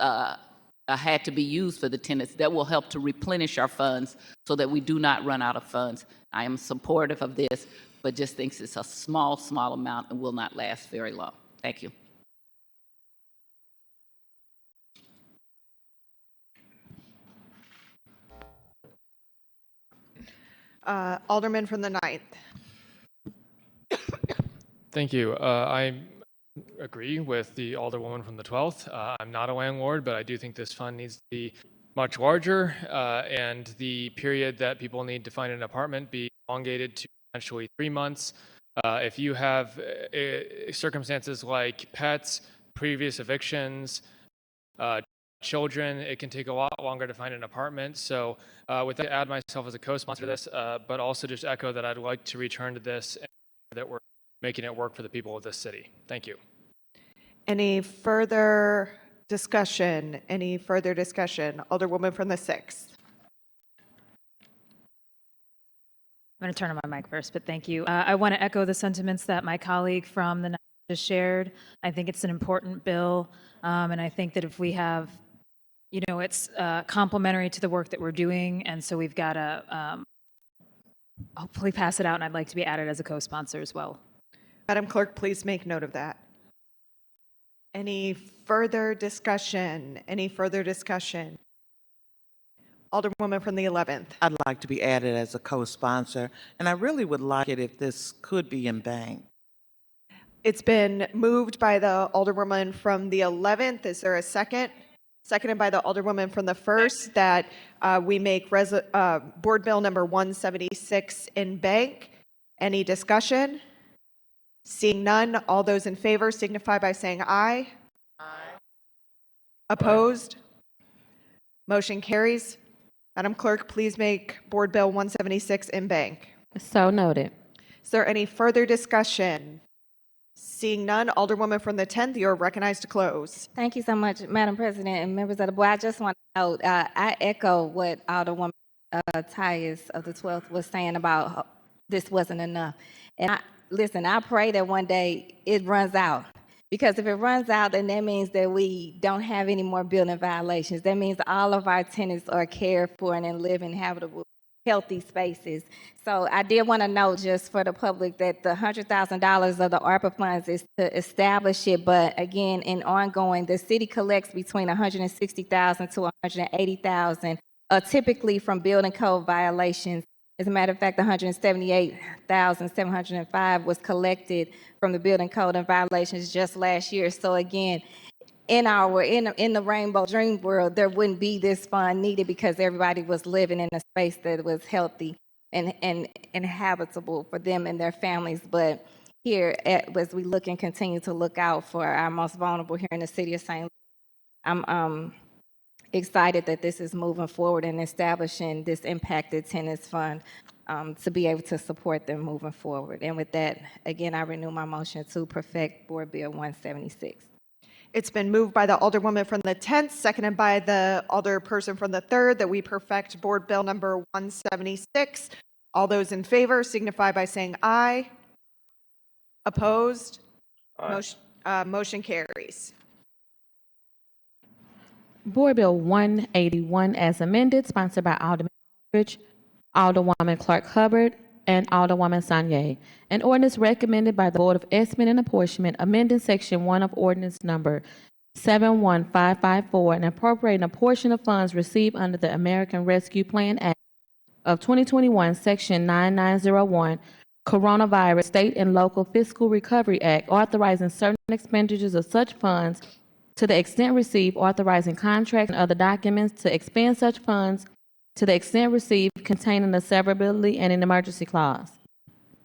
had to be used for the tenants. That will help to replenish our funds so that we do not run out of funds. I am supportive of this, but just thinks it's a small amount and will not last very long. Thank you. Alderman from the 9th. Thank you. I agree with the Alderwoman from the 12th. I'm not a landlord, but I do think this fund needs to be much larger, and the period that people need to find an apartment be elongated to potentially 3 months. If you have circumstances like pets, previous evictions, children, it can take a lot longer to find an apartment. So with that, I add myself as a co-sponsor to this, but also just echo that I'd like to return to this and that we're making it work for the people of this city. Thank you. Any further discussion? Any further discussion? Alderwoman from the 6th. I'm going to turn on my mic first, but thank you. I want to echo the sentiments that my colleague from the 9th just shared. I think it's an important bill, and I think that if we have, it's complementary to the work that we're doing, and so we've got to hopefully pass it out, and I'd like to be added as a co-sponsor as well. Madam Clerk, please make note of that. Any further discussion? Any further discussion? Alderwoman from the 11th. I'd like to be added as a co-sponsor, and I really would like it if this could be in bank. It's been moved by the Alderwoman from the 11th. Is there a second? Seconded by the Alderwoman from the 1st that we make Board Bill number 176 in bank. Any discussion? Seeing none, all those in favor signify by saying aye. Aye. Opposed? Motion carries. Madam Clerk, please make Board Bill 176 in bank. So noted. Is there any further discussion? Seeing none, Alderwoman from the 10th, you're recognized to close. Thank you so much, Madam President and members of the board. I just want to note, I echo what Alderwoman Tyus of the 12th was saying about this wasn't enough. And listen, I pray that one day it runs out. Because if it runs out, then that means that we don't have any more building violations. That means all of our tenants are cared for and live in habitable, healthy spaces. So I did want to note just for the public that the $100,000 of the ARPA funds is to establish it, but again, in ongoing, the city collects between $160,000 to $180,000, typically from building code violations. As a matter of fact, $178,705 was collected from the building code and violations just last year. So again, in the Rainbow Dream world, there wouldn't be this fund needed because everybody was living in a space that was healthy and habitable for them and their families. But here, as we look and continue to look out for our most vulnerable here in the city of St. Louis, I'm excited that this is moving forward and establishing this impacted tenants fund. to be able to support them moving forward. And with that, again, I renew my motion to perfect Board Bill 176. It's been moved by the Alderwoman from the 10th, seconded by the Alderperson from the 3rd, that we perfect Board Bill number 176. All those in favor signify by saying aye. Opposed? Aye. Motion carries. Board Bill 181 as amended, sponsored by Alderman Aldridge, Alderwoman Clark Hubbard, and Alderwoman Sanye. An ordinance recommended by the Board of Estimate and Apportionment, amending Section 1 of Ordinance Number 71554 and appropriating a portion of funds received under the American Rescue Plan Act of 2021, Section 9901, Coronavirus State and Local Fiscal Recovery Act, authorizing certain expenditures of such funds to the extent received, authorizing contracts and other documents to expend such funds to the extent received, containing a severability and an emergency clause.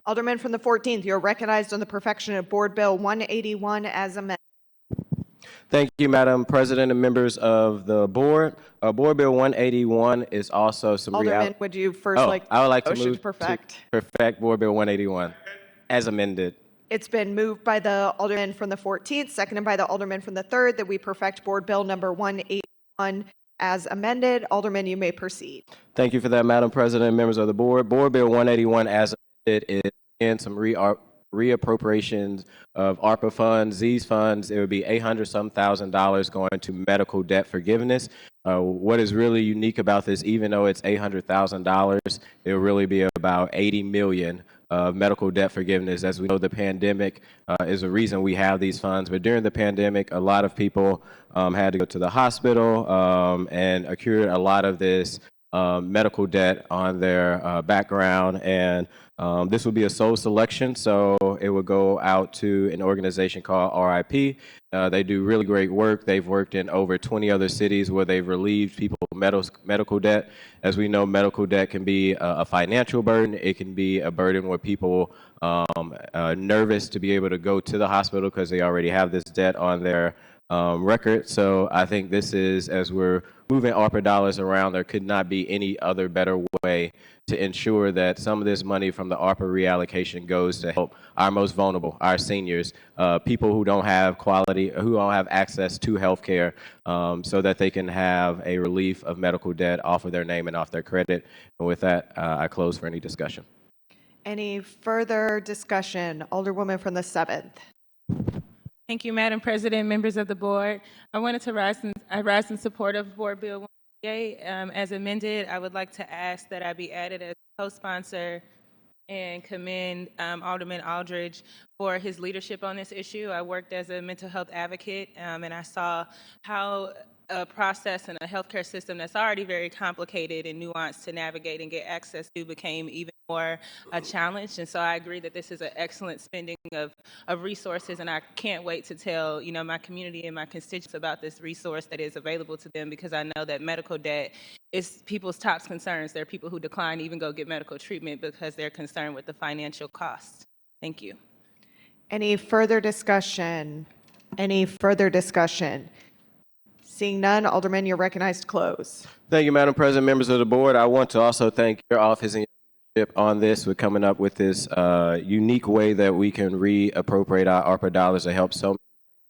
Alderman from the 14th, you're recognized on the perfection of Board Bill 181 as amended. Thank you, Madam President and members of the board. Board Bill 181 is also some Alderman, would you first I would like to motion move to perfect? to perfect Board Bill 181 as amended. It's been moved by the Alderman from the 14th, seconded by the Alderman from the 3rd, that we perfect Board Bill number 181 as amended. Alderman, you may proceed. Thank you for that, Madam President and members of the board. Board Bill 181 as amended is again some reappropriations of ARPA funds. These funds, it would be $800-some-thousand going to medical debt forgiveness. What is really unique about this, even though it's $800,000, it will really be about $80 million of medical debt forgiveness. As we know, the pandemic is a reason we have these funds, but during the pandemic, a lot of people had to go to the hospital and accrued a lot of this medical debt on their background, and this would be a sole selection, so it would go out to an organization called RIP. They do really great work. They've worked in over 20 other cities where they've relieved people of medical debt. As we know, medical debt can be a financial burden. It can be a burden where people are nervous to be able to go to the hospital because they already have this debt on their record. So I think this is, as we're moving ARPA dollars around, there could not be any other better way to ensure that some of this money from the ARPA reallocation goes to help our most vulnerable, our seniors, people who don't have quality, who don't have access to health care, so that they can have a relief of medical debt off of their name and off their credit. And with that, I close for any discussion. Any further discussion? Alderwoman from the 7th. Thank you, Madam President, members of the board. I wanted to rise in support of Board Bill 188 as amended. I would like to ask that I be added as co-sponsor and commend Alderman Aldridge for his leadership on this issue. I worked as a mental health advocate, and I saw how a process and a healthcare system that's already very complicated and nuanced to navigate and get access to became even more a challenge. And so I agree that this is an excellent spending of resources, and I can't wait to tell my community and my constituents about this resource that is available to them, because I know that medical debt is people's top concerns. There are people who decline to even go get medical treatment because they're concerned with the financial costs. Thank you. Any further discussion? Any further discussion? Seeing none, Alderman, you're recognized to close. Thank you, Madam President, members of the board. I want to also thank your office and your leadership on this. We're coming up with this unique way that we can reappropriate our ARPA dollars to help so many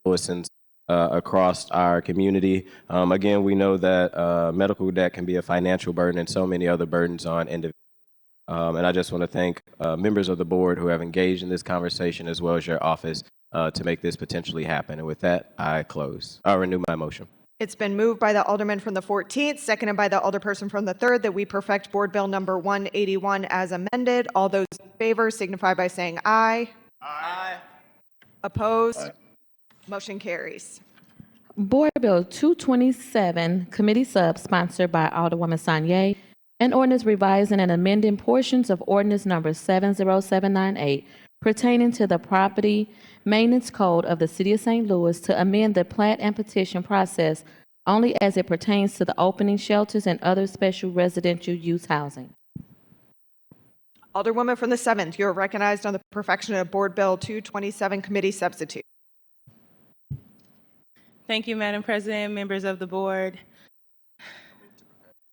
citizens across our community. Again, we know that medical debt can be a financial burden and so many other burdens on individuals. And I just want to thank members of the board who have engaged in this conversation, as well as your office, to make this potentially happen. And with that, I close. I renew my motion. It's been moved by the Alderman from the 14th, seconded by the Alderperson from the 3rd, that we perfect Board Bill number 181 as amended. All those in favor signify by saying aye. Aye. Opposed? Aye. Motion carries. Board Bill 227, Committee Sub, sponsored by Alderwoman Sanye, an ordinance revising and amending portions of Ordinance Number 70798 pertaining to the Property Maintenance Code of the City of St. Louis to amend the plat and petition process only as it pertains to the opening shelters and other special residential use housing. Alderwoman from the 7th, you're recognized on the perfection of Board Bill 227, Committee Substitute. Thank you, Madam President, members of the board.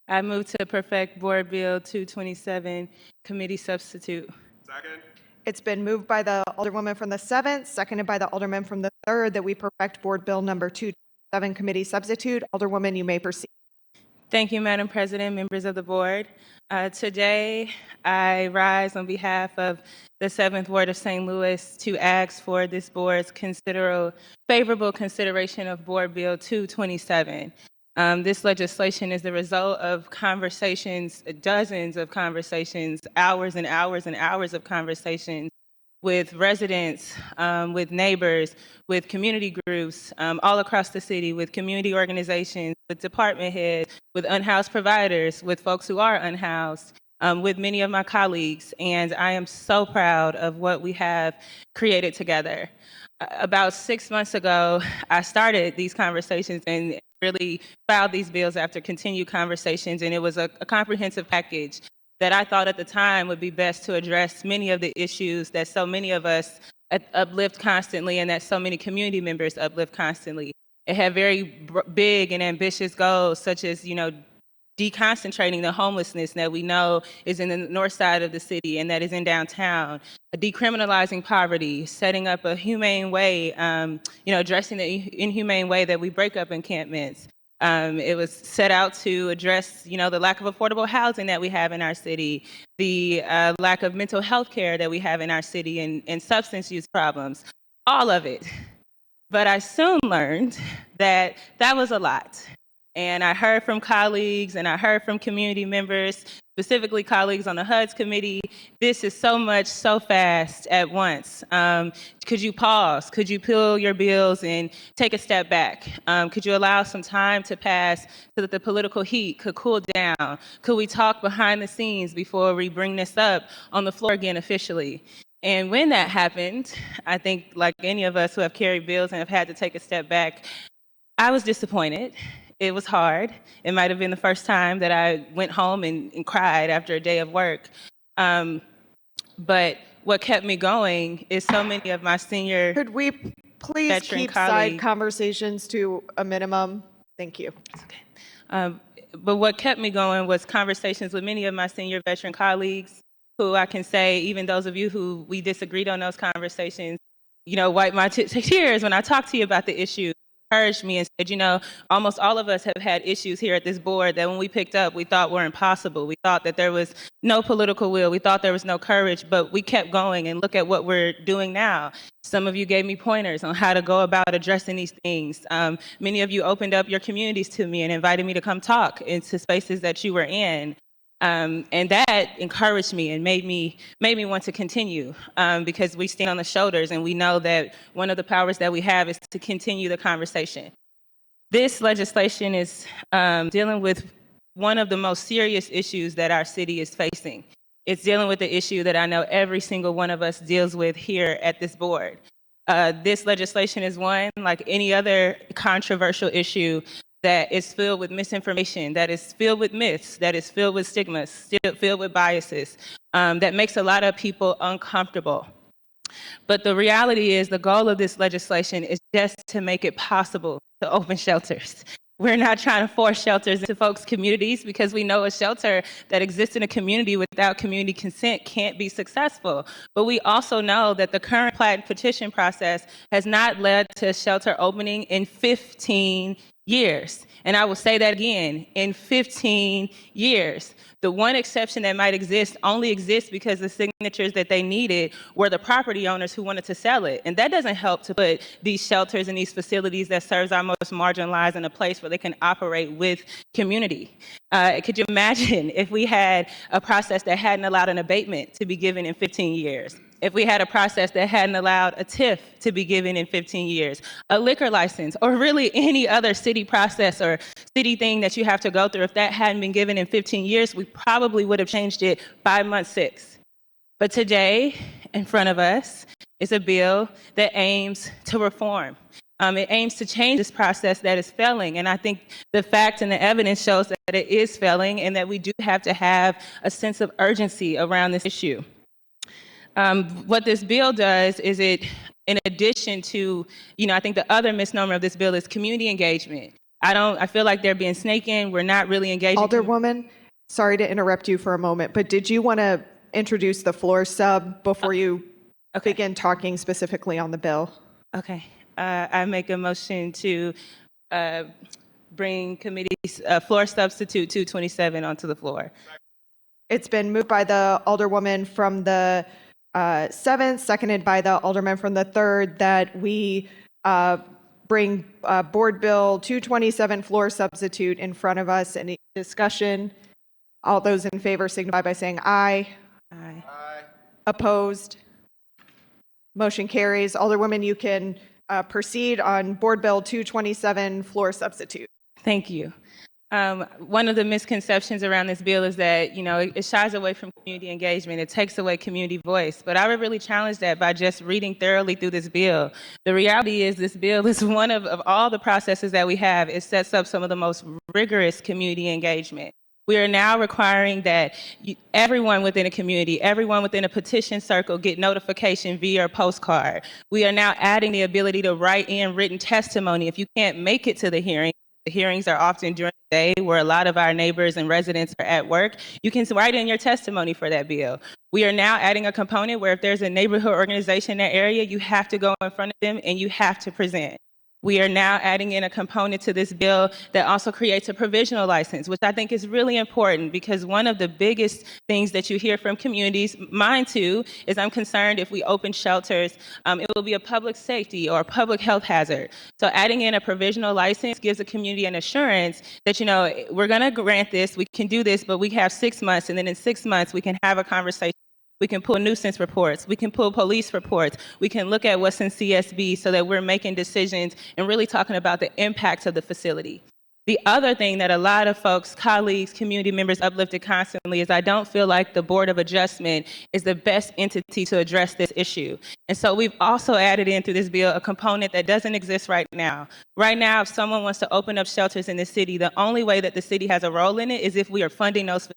I move to perfect Board Bill 227, committee substitute. Second. It's been moved by the Alderwoman from the 7th, seconded by the Alderman from the 3rd, that we perfect Board Bill number 227, committee substitute. Alderwoman, you may proceed. Thank you, Madam President, members of the board. Today, I rise on behalf of the 7th Ward of St. Louis to ask for this board's favorable consideration of Board Bill 227. This legislation is the result of conversations, dozens of conversations, hours and hours and hours of conversations with residents, with neighbors, with community groups all across the city, with community organizations, with department heads, with unhoused providers, with folks who are unhoused, with many of my colleagues. And I am so proud of what we have created together. About 6 months ago, I started these conversations and really filed these bills after continued conversations, and it was a comprehensive package that I thought at the time would be best to address many of the issues that so many of us uplift constantly and that so many community members uplift constantly. It had very big and ambitious goals, such as, deconcentrating the homelessness that we know is in the north side of the city and that is in downtown, decriminalizing poverty, setting up a humane way, addressing the inhumane way that we break up encampments. It was set out to address, the lack of affordable housing that we have in our city, the lack of mental health care that we have in our city, and substance use problems, all of it. But I soon learned that that was a lot. And I heard from colleagues and I heard from community members, specifically colleagues on the HUD's committee, this is so much, so fast at once. Could you pause? Could you peel your bills and take a step back? Could you allow some time to pass so that the political heat could cool down? Could we talk behind the scenes before we bring this up on the floor again officially? And when that happened, I think like any of us who have carried bills and have had to take a step back, I was disappointed. It was hard. It might have been the first time that I went home and cried after a day of work. But what kept me going is so many of my senior Could we please veteran keep colleagues. side conversations to a minimum? Thank you. But what kept me going was conversations with many of my senior veteran colleagues who I can say, even those of you who we disagreed on those conversations, wiped my tears when I talked to you about the issue. Encouraged me and said, almost all of us have had issues here at this board that when we picked up, we thought were impossible. We thought that there was no political will. We thought there was no courage, but we kept going, and look at what we're doing now. Some of you gave me pointers on how to go about addressing these things. Many of you opened up your communities to me and invited me to come talk into spaces that you were in. And that encouraged me and made me want to continue because we stand on the shoulders and we know that one of the powers that we have is to continue the conversation. This legislation is dealing with one of the most serious issues that our city is facing. It's dealing with the issue that I know every single one of us deals with here at this board. This legislation is one, like any other controversial issue, that is filled with misinformation, that is filled with myths, that is filled with stigmas, filled with biases, that makes a lot of people uncomfortable. But the reality is the goal of this legislation is just to make it possible to open shelters. We're not trying to force shelters into folks' communities because we know a shelter that exists in a community without community consent can't be successful. But we also know that the current plat petition process has not led to shelter opening in 15 years. And I will say that again, in 15 years. The one exception that might exist only exists because the signatures that they needed were the property owners who wanted to sell it. And that doesn't help to put these shelters and these facilities that serves our most marginalized in a place where they can operate with community. Could you imagine if we had a process that hadn't allowed an abatement to be given in 15 years? If we had a process that hadn't allowed a TIF to be given in 15 years, a liquor license, or really any other city process or city thing that you have to go through, if that hadn't been given in 15 years, we probably would have changed it by month 6. But today, in front of us, is a bill that aims to reform. It aims to change this process that is failing. And I think the fact and the evidence shows that it is failing and that we do have to have a sense of urgency around this issue. What this bill does is it, in addition to, I think the other misnomer of this bill is community engagement. I feel like they're being snaking. We're not really engaging. Alderwoman, sorry to interrupt you for a moment, but did you want to introduce the floor sub before you begin talking specifically on the bill? Okay. I make a motion to bring committee's floor substitute 227 onto the floor. It's been moved by the Alderwoman from the 7th, seconded by the Alderman from the 3rd, that we bring Board Bill 227 floor substitute in front of us. Any discussion? All those in favor signify by saying aye. Aye. Opposed? Motion carries. Alderwoman, you can proceed on Board Bill 227 floor substitute. Thank you. One of the misconceptions around this bill is that, it shies away from community engagement. It takes away community voice. But I would really challenge that by just reading thoroughly through this bill. The reality is this bill is one of all the processes that we have. It sets up some of the most rigorous community engagement. We are now requiring that everyone within a community, everyone within a petition circle get notification via a postcard. We are now adding the ability to write in written testimony. If you can't make it to the hearing, the hearings are often during the day where a lot of our neighbors and residents are at work. You can write in your testimony for that bill. We are now adding a component where if there's a neighborhood organization in that area, you have to go in front of them and you have to present. We are now adding in a component to this bill that also creates a provisional license, which I think is really important because one of the biggest things that you hear from communities, mine too, is I'm concerned if we open shelters, it will be a public safety or a public health hazard. So adding in a provisional license gives the community an assurance that, we're going to grant this, we can do this, but we have 6 months, and then in 6 months we can have a conversation. We can pull nuisance reports. We can pull police reports. We can look at what's in CSB so that we're making decisions and really talking about the impacts of the facility. The other thing that a lot of folks, colleagues, community members uplifted constantly is I don't feel like the Board of Adjustment is the best entity to address this issue. And so we've also added in through this bill a component that doesn't exist right now. Right now, if someone wants to open up shelters in the city, the only way that the city has a role in it is if we are funding those facilities.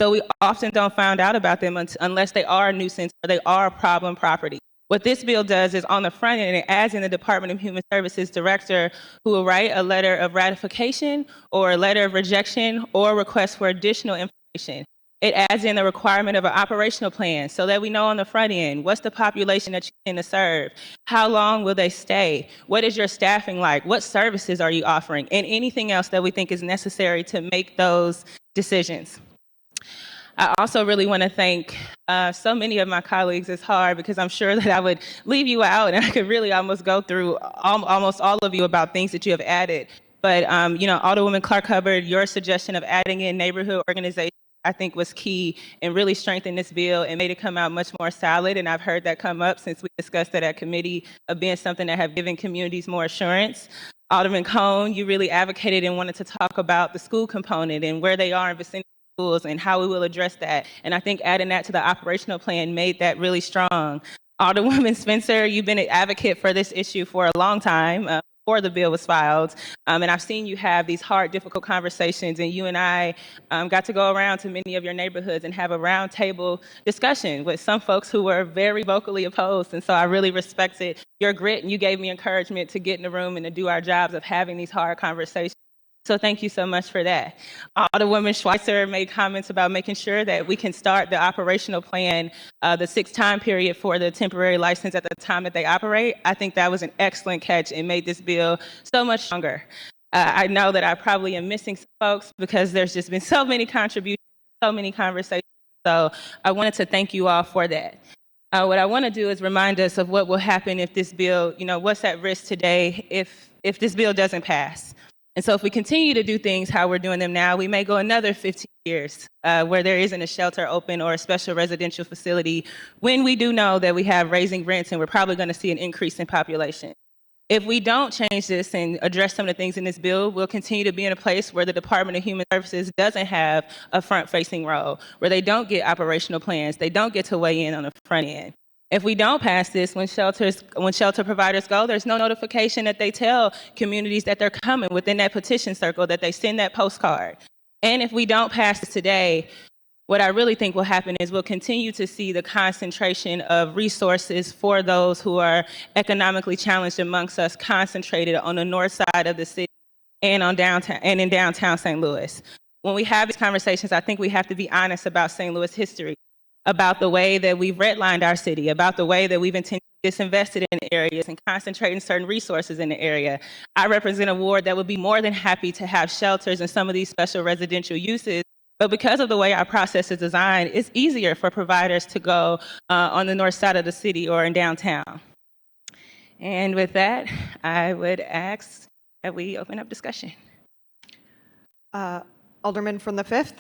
So we often don't find out about them unless they are a nuisance or they are a problem property. What this bill does is on the front end, it adds in the Department of Human Services director who will write a letter of ratification or a letter of rejection or a request for additional information. It adds in the requirement of an operational plan so that we know on the front end, what's the population that you intend to serve? How long will they stay? What is your staffing like? What services are you offering? And anything else that we think is necessary to make those decisions. I also really want to thank so many of my colleagues. It's hard because I'm sure that I would leave you out and I could really almost go through almost all of you about things that you have added. But, Alderwoman Clark Hubbard, your suggestion of adding in neighborhood organizations, I think was key and really strengthened this bill and made it come out much more solid. And I've heard that come up since we discussed it at committee of being something that have given communities more assurance. Alderman Cone, you really advocated and wanted to talk about the school component and where they are in vicinity schools and how we will address that. And I think adding that to the operational plan made that really strong. Alderwoman Spencer, you've been an advocate for this issue for a long time, before the bill was filed. And I've seen you have these hard, difficult conversations, and you and I got to go around to many of your neighborhoods and have a roundtable discussion with some folks who were very vocally opposed. And so I really respected your grit, and you gave me encouragement to get in the room and to do our jobs of having these hard conversations. So thank you so much for that. Alderwoman Schweitzer made comments about making sure that we can start the operational plan, the 6 time period for the temporary license at the time that they operate. I think that was an excellent catch and made this bill so much stronger. I know that I probably am missing some folks because there's just been so many contributions, so many conversations. So I wanted to thank you all for that. What I want to do is remind us of what will happen if this bill, what's at risk today if this bill doesn't pass. And so if we continue to do things how we're doing them now, we may go another 15 years where there isn't a shelter open or a special residential facility when we do know that we have raising rents and we're probably going to see an increase in population. If we don't change this and address some of the things in this bill, we'll continue to be in a place where the Department of Human Services doesn't have a front-facing role, where they don't get operational plans, they don't get to weigh in on the front end. If we don't pass this, when shelter providers go, there's no notification that they tell communities that they're coming within that petition circle, that they send that postcard. And if we don't pass this today, what I really think will happen is we'll continue to see the concentration of resources for those who are economically challenged amongst us concentrated on the north side of the city. and on downtown and in downtown St. Louis. When we have these conversations, I think we have to be honest about St. Louis history, about the way that we've redlined our city, about the way that we've intentionally disinvested in areas and concentrating certain resources in the area. I represent a ward that would be more than happy to have shelters and some of these special residential uses, but because of the way our process is designed, it's easier for providers to go on the north side of the city or in downtown. And with that, I would ask that we open up discussion. Alderman from the 5th.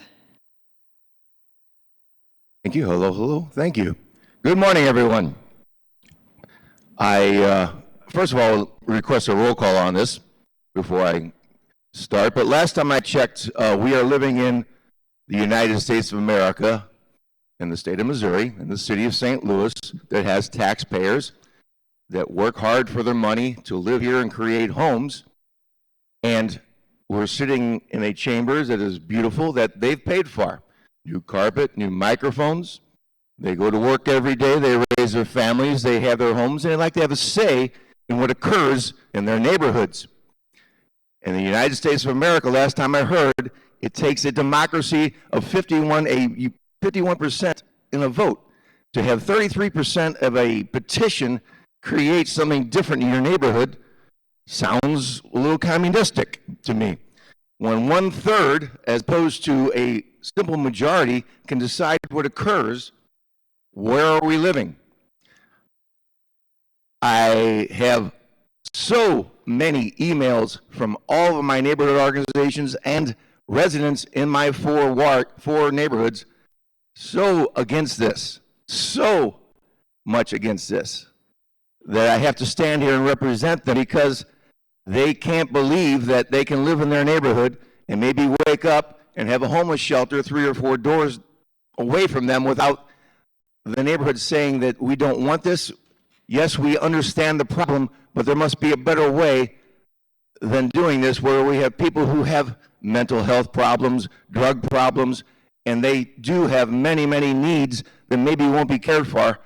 Thank you. Hello, hello. Thank you. Good morning, everyone. I, first of all, request a roll call on this before I start. But last time I checked, we are living in the United States of America, in the state of Missouri, in the city of St. Louis, that has taxpayers that work hard for their money to live here and create homes. And we're sitting in a chamber that is beautiful, that they've paid for. New carpet, new microphones. They go to work every day, they raise their families, they have their homes, and they like to have a say in what occurs in their neighborhoods. In the United States of America, last time I heard, it takes a democracy of 51% in a vote to have 33% of a petition create something different in your neighborhood. Sounds a little communistic to me. When 1/3, as opposed to a simple majority, can decide what occurs, where are we living? I have so many emails from all of my neighborhood organizations and residents in my four neighborhoods so against this, so much against this, that I have to stand here and represent them because they can't believe that they can live in their neighborhood and maybe wake up and have a homeless shelter 3 or 4 doors away from them without the neighborhood saying that we don't want this. Yes, we understand the problem, but there must be a better way than doing this, where we have people who have mental health problems, drug problems, and they do have many, many needs that maybe won't be cared for.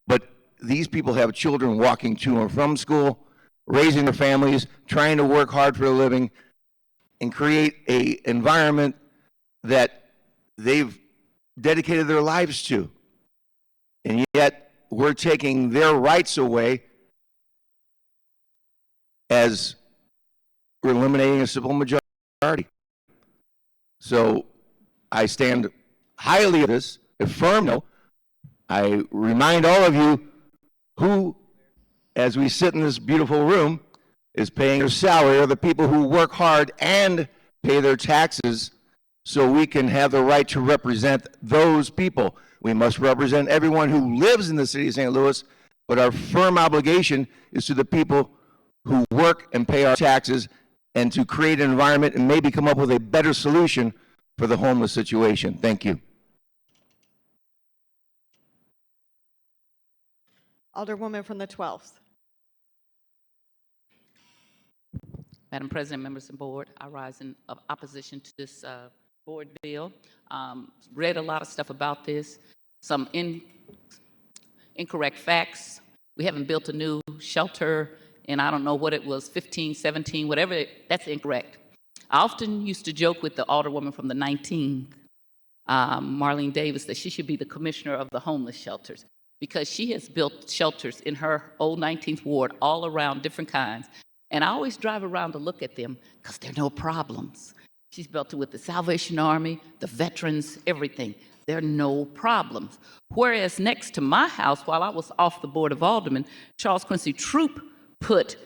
But these people have children walking to and from school, raising their families, trying to work hard for a living, and create an environment that they've dedicated their lives to. And yet we're taking their rights away as we're eliminating a simple majority. So I stand highly of this, a firm no. I remind all of you who, as we sit in this beautiful room, is paying their salary are the people who work hard and pay their taxes, so we can have the right to represent those people. We must represent everyone who lives in the city of St. Louis, but our firm obligation is to the people who work and pay our taxes, and to create an environment and maybe come up with a better solution for the homeless situation. Thank you. Alderwoman from the 12th. Madam President, members of the board, I rise in opposition to this board bill. Read a lot of stuff about this, some incorrect facts. We haven't built a new shelter in, I don't know what it was, 15, 17, whatever, that's incorrect. I often used to joke with the alderwoman from the 19th, Marlene Davis, that she should be the commissioner of the homeless shelters, because she has built shelters in her old 19th ward all around, different kinds. And I always drive around to look at them because there are no problems. She's built it with the Salvation Army, the veterans, everything. There are no problems. Whereas next to my house, while I was off the Board of Aldermen, Charles Quincy Troop put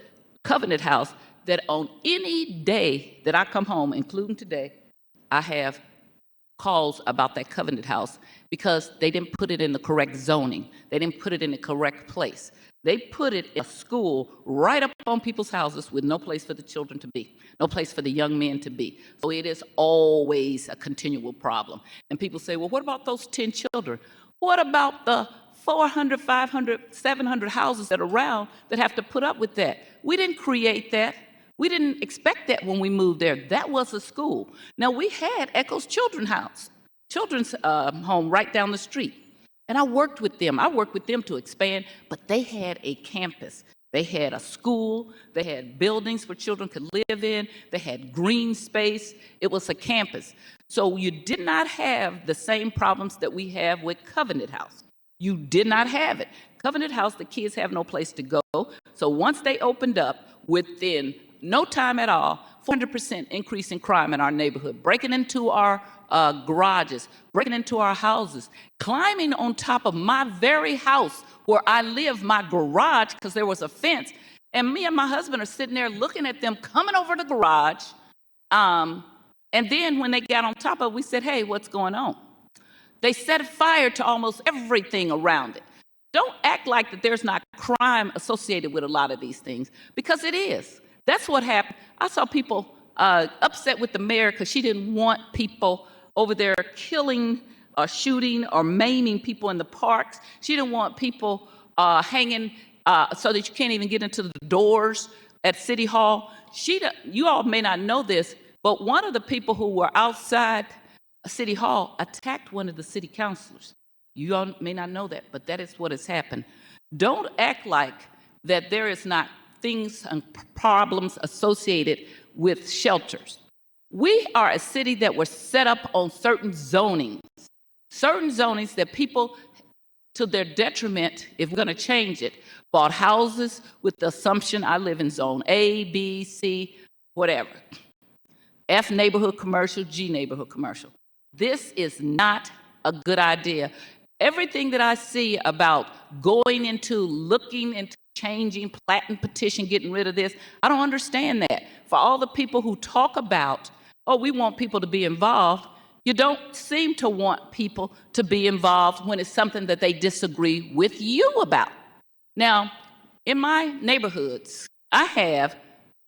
Covenant House, that on any day that I come home, including today, I have calls about that Covenant House because they didn't put it in the correct zoning. They didn't put it in the correct place. They put it in a school right up on people's houses with no place for the children to be, no place for the young men to be. So it is always a continual problem. And people say, well, what about those 10 children? What about the 400, 500, 700 houses that are around that have to put up with that? We didn't create that. We didn't expect that when we moved there. That was a school. Now, we had Echo's Children's home right down the street. And I worked with them. I worked with them to expand, but they had a campus. They had a school, they had buildings where children could live in, they had green space. It was a campus. So you did not have the same problems that we have with Covenant House. You did not have it. Covenant House, the kids have no place to go. So once they opened up, within no time at all, 400% increase in crime in our neighborhood, breaking into our garages, breaking into our houses, climbing on top of my very house where I live, my garage, because there was a fence. And me and my husband are sitting there looking at them coming over the garage. And then when they got on top of it, we said, hey, what's going on? They set fire to almost everything around it. Don't act like that there's not crime associated with a lot of these things, because it is. That's what happened. I saw people upset with the mayor because she didn't want people over there killing or shooting or maiming people in the parks. She didn't want people hanging so that you can't even get into the doors at City Hall. You all may not know this, but one of the people who were outside City Hall attacked one of the city councilors. You all may not know that, but that is what has happened. Don't act like that there is not things and problems associated with shelters. We are a city that was set up on certain zonings that people, to their detriment, if we're going to change it, bought houses with the assumption I live in zone A, B, C, whatever. F neighborhood commercial, G neighborhood commercial. This is not a good idea. Everything that I see about going into, looking into changing, plating petition, getting rid of this, I don't understand that. For all the people who talk about, oh, we want people to be involved, you don't seem to want people to be involved when it's something that they disagree with you about. Now, in my neighborhoods, I have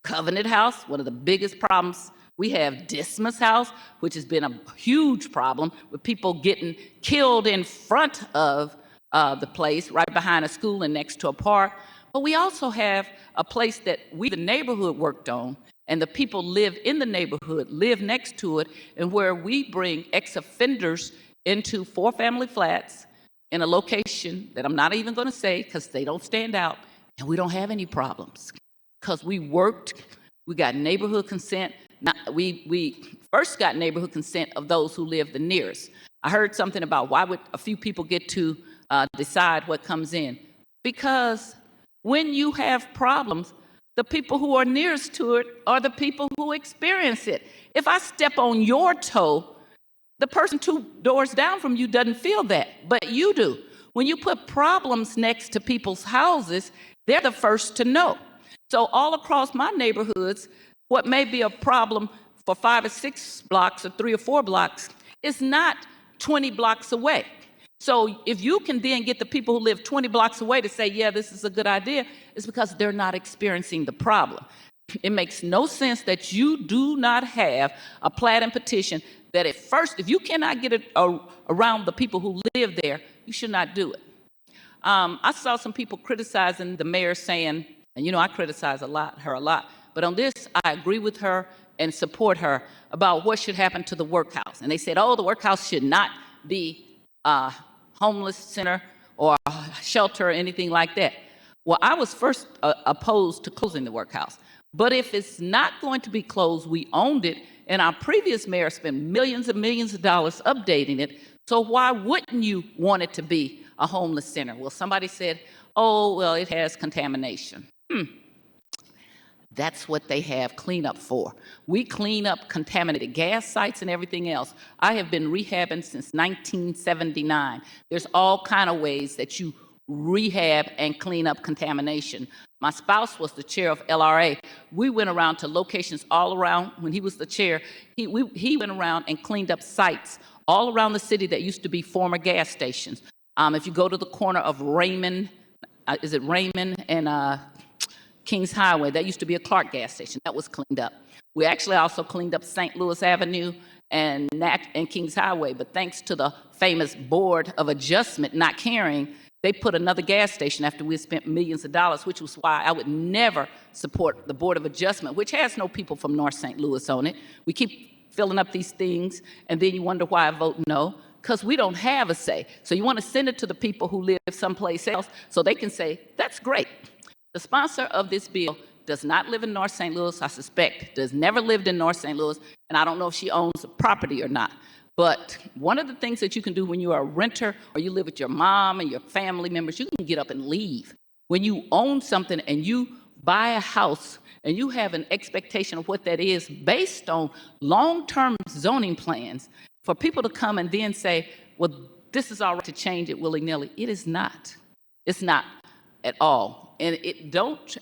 Covenant House, one of the biggest problems. We have Dismas House, which has been a huge problem with people getting killed in front of the place, right behind a school and next to a park. But we also have a place that we, the neighborhood, worked on, and the people live in the neighborhood, live next to it, and where we bring ex-offenders into 4-family flats in a location that I'm not even going to say because they don't stand out, and we don't have any problems because we worked, we got neighborhood consent. We first got neighborhood consent of those who live the nearest. I heard something about why would a few people get to decide what comes in? Because when you have problems, the people who are nearest to it are the people who experience it. If I step on your toe, the person 2 doors down from you doesn't feel that, but you do. When you put problems next to people's houses, they're the first to know. So all across my neighborhoods, what may be a problem for 5 or 6 blocks or 3 or 4 blocks is not 20 blocks away. So if you can then get the people who live 20 blocks away to say, yeah, this is a good idea, it's because they're not experiencing the problem. It makes no sense that you do not have a plat and petition that at first, if you cannot get it around the people who live there, you should not do it. I saw some people criticizing the mayor saying, and you know I criticize her a lot, but on this I agree with her and support her about what should happen to the workhouse. And they said, oh, the workhouse should not be a homeless center or a shelter or anything like that. Well, I was first opposed to closing the workhouse. But if it's not going to be closed, we owned it, and our previous mayor spent millions and millions of dollars updating it, so why wouldn't you want it to be a homeless center? Well, somebody said, oh, well, it has contamination. That's what they have cleanup for. We clean up contaminated gas sites and everything else. I have been rehabbing since 1979. There's all kind of ways that you rehab and clean up contamination. My spouse was the chair of LRA. We went around to locations all around. When he was the chair, he went around and cleaned up sites all around the city that used to be former gas stations. If you go to the corner of Raymond, is it Raymond and Kings Highway, that used to be a Clark gas station. That was cleaned up. We actually also cleaned up St. Louis Avenue and Kings Highway, but thanks to the famous Board of Adjustment not caring, they put another gas station after we spent millions of dollars, which was why I would never support the Board of Adjustment, which has no people from North St. Louis on it. We keep filling up these things, and then you wonder why I vote no, because we don't have a say. So you want to send it to the people who live someplace else so they can say, that's great. The sponsor of this bill does not live in North St. Louis, I suspect, does never lived in North St. Louis, and I don't know if she owns a property or not. But one of the things that you can do when you are a renter or you live with your mom and your family members, you can get up and leave. When you own something and you buy a house and you have an expectation of what that is based on long-term zoning plans, for people to come and then say, well, this is all right to change it willy-nilly, it is not. It's not at all. And it don't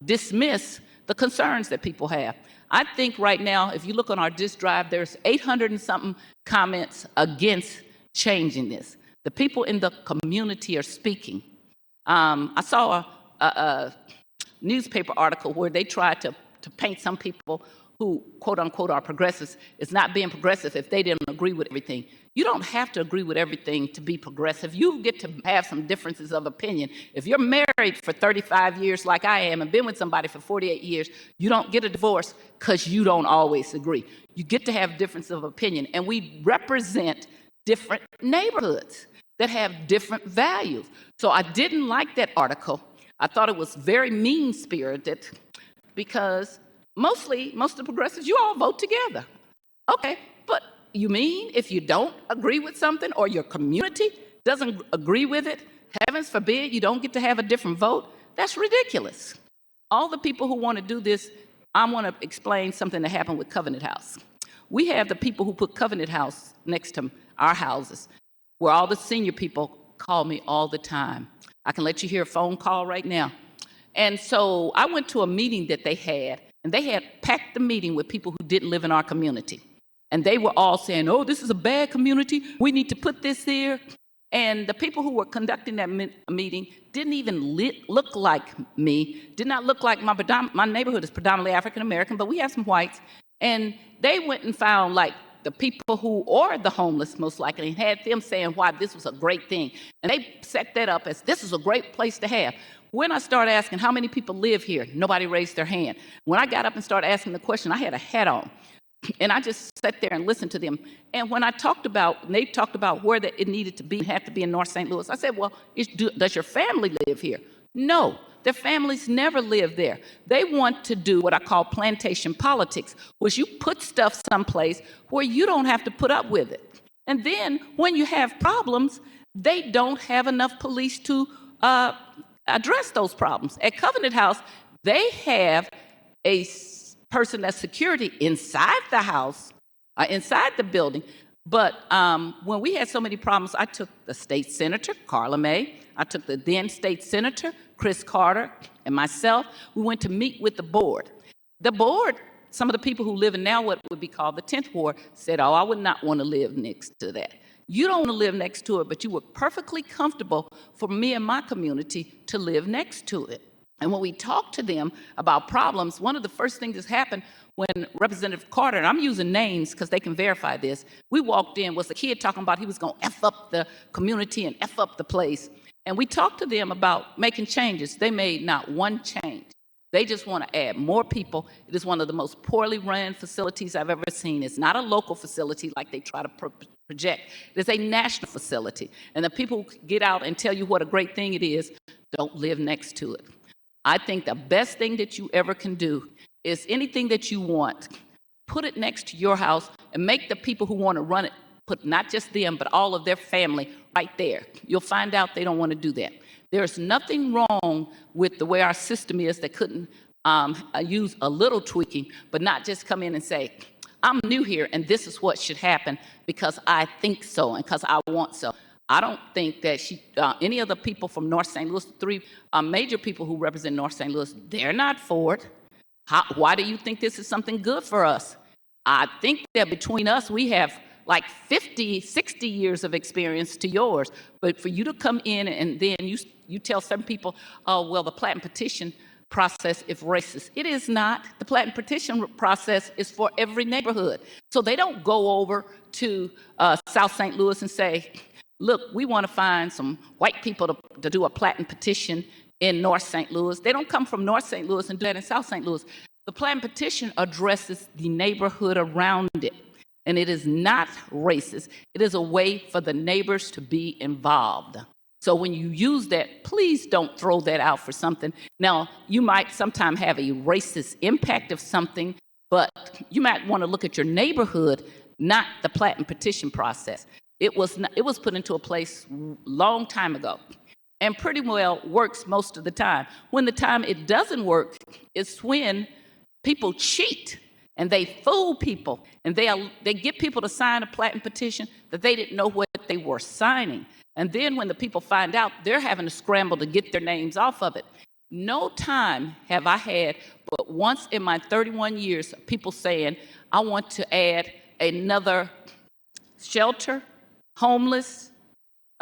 dismiss the concerns that people have. I think right now, if you look on our disk drive, there's 800 and something comments against changing this. The people in the community are speaking. I saw a newspaper article where they tried to paint some people who, quote unquote, are progressives as not being progressive if they didn't agree with everything. You don't have to agree with everything to be progressive. You get to have some differences of opinion. If you're married for 35 years like I am and been with somebody for 48 years, you don't get a divorce because you don't always agree. You get to have difference of opinion. And we represent different neighborhoods that have different values. So I didn't like that article. I thought it was very mean-spirited because most of the progressives, you all vote together. Okay, but you mean if you don't agree with something or your community doesn't agree with it, heavens forbid you don't get to have a different vote? That's ridiculous. All the people who want to do this, I want to explain something that happened with Covenant House. We have the people who put Covenant House next to our houses, where all the senior people call me all the time. I can let you hear a phone call right now. And so I went to a meeting that they had, and they had packed the meeting with people who didn't live in our community. And they were all saying, oh, this is a bad community. We need to put this here. And the people who were conducting that meeting didn't even look like me, did not look like my neighborhood is predominantly African American, but we have some whites. And they went and found like the people who are the homeless most likely and had them saying why this was a great thing. And they set that up as this is a great place to have. When I started asking how many people live here, nobody raised their hand. When I got up and started asking the question, I had a hat on. And I just sat there and listened to them. And when they talked about where it needed to be, it had to be in North St. Louis, I said, well, does your family live here? No, their families never live there. They want to do what I call plantation politics, which you put stuff someplace where you don't have to put up with it. And then when you have problems, they don't have enough police to address those problems. At Covenant House, they have a person that's security inside the house, inside the building. But when we had so many problems, I took the state senator, Carla May, I took the then state senator, Chris Carter, and myself. We went to meet with the board. The board, some of the people who live in now what would be called the 10th Ward, said, oh, I would not want to live next to that. You don't want to live next to it, but you were perfectly comfortable for me and my community to live next to it. And when we talked to them about problems, one of the first things that happened when Representative Carter, and I'm using names because they can verify this, we walked in, was a kid talking about he was going to F up the community and F up the place. And we talked to them about making changes. They made not one change. They just want to add more people. It is one of the most poorly run facilities I've ever seen. It's not a local facility like they try to project. It is a national facility. And the people who get out and tell you what a great thing it is don't live next to it. I think the best thing that you ever can do is anything that you want, put it next to your house and make the people who want to run it, put not just them, but all of their family right there. You'll find out they don't want to do that. There's nothing wrong with the way our system is that couldn't use a little tweaking, but not just come in and say, I'm new here and this is what should happen because I think so and because I want so. I don't think that any of the people from North St. Louis, three major people who represent North St. Louis, they're not for it. Why do you think this is something good for us? I think that between us, we have like 50, 60 years of experience to yours. But for you to come in and then you tell some people, oh, well, the Platinum Petition process is racist. It is not. The Platinum Petition process is for every neighborhood. So they don't go over to South St. Louis and say, look, we want to find some white people to do a Platinum Petition in North St. Louis. They don't come from North St. Louis and do that in South St. Louis. The Platinum Petition addresses the neighborhood around it, and it is not racist. It is a way for the neighbors to be involved. So when you use that, please don't throw that out for something. Now, you might sometime have a racist impact of something, but you might want to look at your neighborhood, not the plat and petition process. It was put into a place long time ago and pretty well works most of the time. When the time it doesn't work is when people cheat and they fool people and they get people to sign a plat and petition that they didn't know what they were signing. And then when the people find out, they're having to scramble to get their names off of it. No time have I had, but once in my 31 years, people saying, I want to add another shelter, homeless,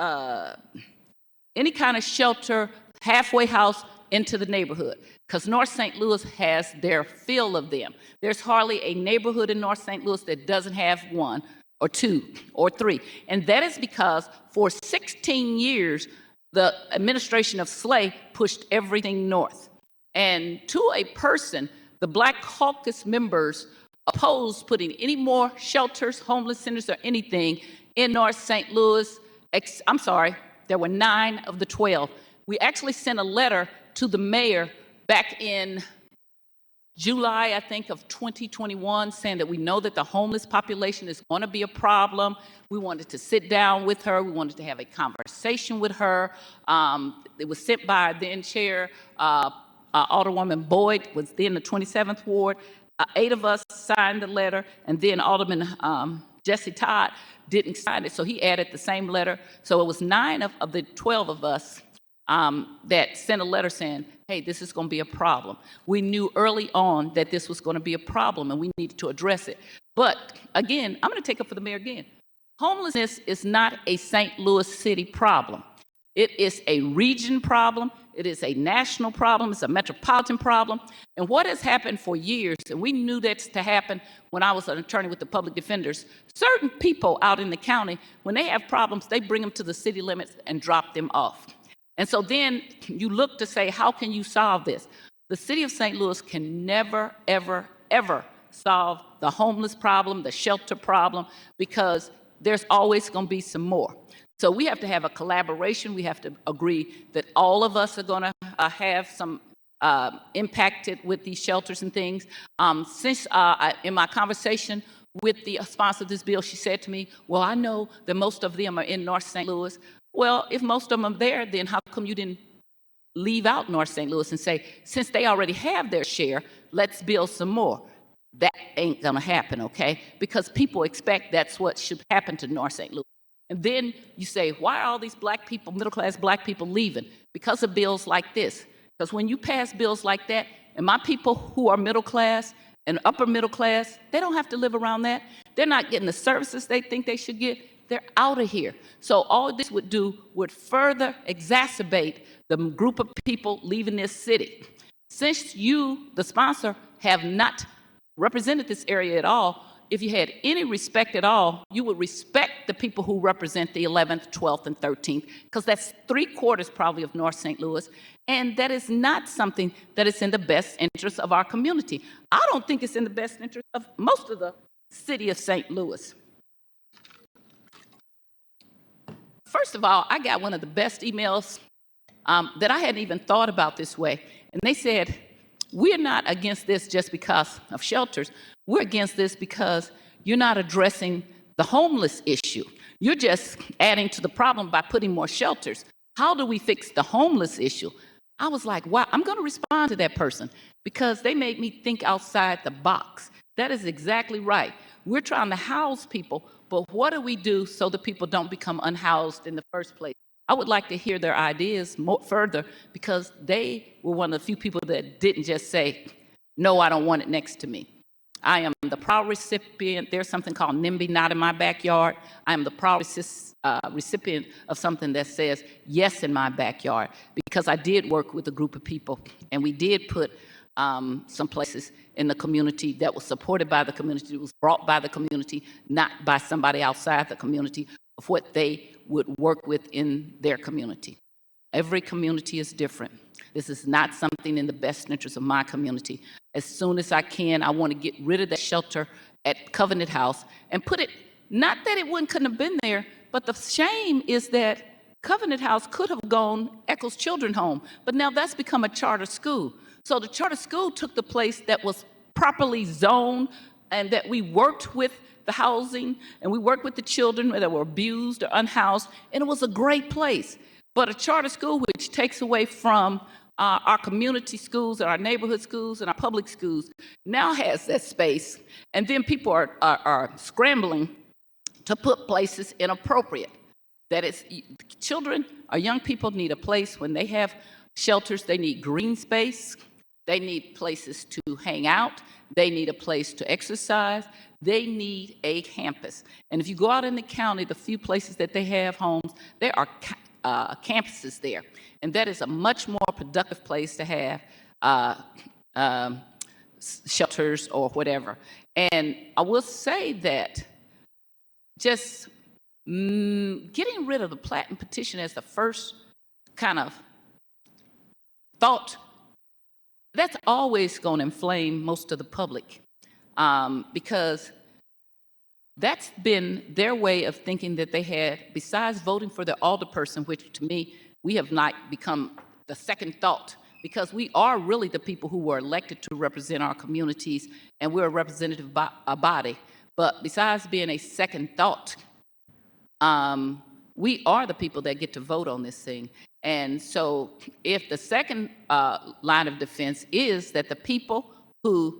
any kind of shelter, halfway house into the neighborhood, because North St. Louis has their fill of them. There's hardly a neighborhood in North St. Louis that doesn't have one or two or three. And that is because for 16 years, the administration of Slay pushed everything north. And to a person, the Black Caucus members opposed putting any more shelters, homeless centers, or anything in North St. Louis. I'm sorry, there were 9 of the 12. We actually sent a letter to the mayor back in July, I think, of 2021, saying that we know that the homeless population is going to be a problem. We wanted to sit down with her. We wanted to have a conversation with her. It was sent by then Chair Alderwoman Boyd, was then the 27th Ward. 8 of us signed the letter, and then Alderman Jesse Todd didn't sign it, so he added the same letter. So it was 9 of the 12 of us that sent a letter saying, hey, this is going to be a problem. We knew early on that this was going to be a problem and we needed to address it. But again, I'm going to take up for the mayor again. Homelessness is not a St. Louis City problem. It is a region problem. It is a national problem. It's a metropolitan problem. And what has happened for years, and we knew that's to happen when I was an attorney with the public defenders, certain people out in the county, when they have problems, they bring them to the city limits and drop them off. And so then you look to say, how can you solve this? The city of St. Louis can never, ever, ever solve the homeless problem, the shelter problem, because there's always going to be some more. So we have to have a collaboration. We have to agree that all of us are going to have some impacted with these shelters and things. Since in my conversation with the sponsor of this bill, she said to me, well, I know that most of them are in North St. Louis. Well, if most of them are there, then how come you didn't leave out North St. Louis and say, since they already have their share, let's build some more? That ain't gonna happen, okay? Because people expect that's what should happen to North St. Louis. And then you say, why are all these black people, middle-class black people leaving? Because of bills like this. Because when you pass bills like that, and my people who are middle class and upper middle class, they don't have to live around that. They're not getting the services they think they should get. They're out of here. So all this would do would further exacerbate the group of people leaving this city. Since you, the sponsor, have not represented this area at all, if you had any respect at all, you would respect the people who represent the 11th, 12th, and 13th, because that's 3/4 probably of North St. Louis, and that is not something that is in the best interest of our community. I don't think it's in the best interest of most of the city of St. Louis. First of all, I got one of the best emails that I hadn't even thought about this way, and they said, we're not against this just because of shelters. We're against this because you're not addressing the homeless issue. You're just adding to the problem by putting more shelters. How do we fix the homeless issue? I was like, wow, I'm going to respond to that person because they made me think outside the box. That is exactly right. We're trying to house people, but what do we do so that people don't become unhoused in the first place? I would like to hear their ideas more further because they were one of the few people that didn't just say, no, I don't want it next to me. I am the proud recipient. There's something called NIMBY, not in my backyard. I am the proud recipient of something that says yes in my backyard because I did work with a group of people and we did put some places in the community that was supported by the community, it was brought by the community, not by somebody outside the community of what they would work with in their community. Every community is different. This is not something in the best interest of my community. As soon as I can, I want to get rid of that shelter at Covenant House and put it, not that it couldn't have been there, but the shame is that Covenant House could have gone Eccles Children's Home, but now that's become a charter school. So the charter school took the place that was properly zoned, and that we worked with the housing, and we worked with the children that were abused or unhoused, and it was a great place. But a charter school, which takes away from our community schools and our neighborhood schools and our public schools, now has that space. And then people are scrambling to put places inappropriate. That is, children or young people need a place when they have shelters. They need green space. They need places to hang out. They need a place to exercise. They need a campus. And if you go out in the county, the few places that they have homes, there are campuses there. And that is a much more productive place to have shelters or whatever. And I will say that just getting rid of the Platinum petition as the first kind of thought, that's always going to inflame most of the public, because that's been their way of thinking that they had, besides voting for their alderperson, which to me, we have not become the second thought, because we are really the people who were elected to represent our communities, and we're a representative body. But besides being a second thought, we are the people that get to vote on this thing. And so if the second line of defense is that the people who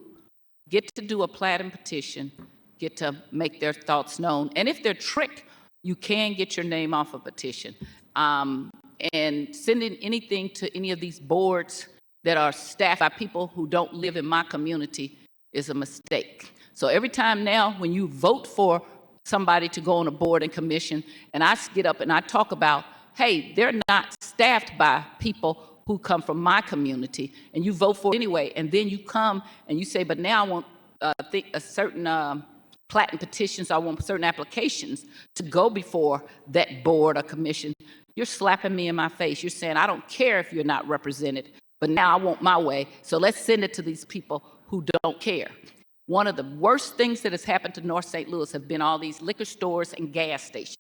get to do a platinum petition get to make their thoughts known, and if they're tricked, you can get your name off a petition. And sending anything to any of these boards that are staffed by people who don't live in my community is a mistake. So every time now when you vote for somebody to go on a board and commission, and I get up and I talk about, hey, they're not staffed by people who come from my community, and you vote for it anyway, and then you come and you say, but now I want a certain platinum petitions, I want certain applications to go before that board or commission. You're slapping me in my face. You're saying, I don't care if you're not represented, but now I want my way, so let's send it to these people who don't care. One of the worst things that has happened to North St. Louis have been all these liquor stores and gas stations.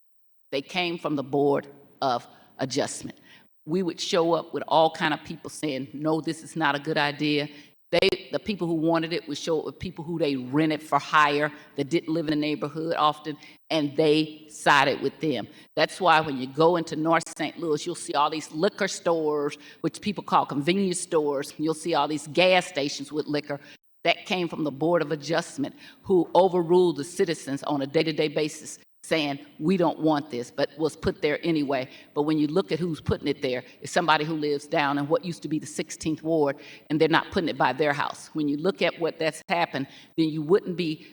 They came from the Board of Adjustment. We would show up with all kind of people saying, no, this is not a good idea. The people who wanted it would show up with people who they rented for hire that didn't live in the neighborhood often, and they sided with them. That's why when you go into North St. Louis, you'll see all these liquor stores, which people call convenience stores. You'll see all these gas stations with liquor. That came from the Board of Adjustment, who overruled the citizens on a day-to-day basis, saying, we don't want this, but was put there anyway. But when you look at who's putting it there, it's somebody who lives down in what used to be the 16th Ward, and they're not putting it by their house. When you look at what that's happened, then you wouldn't be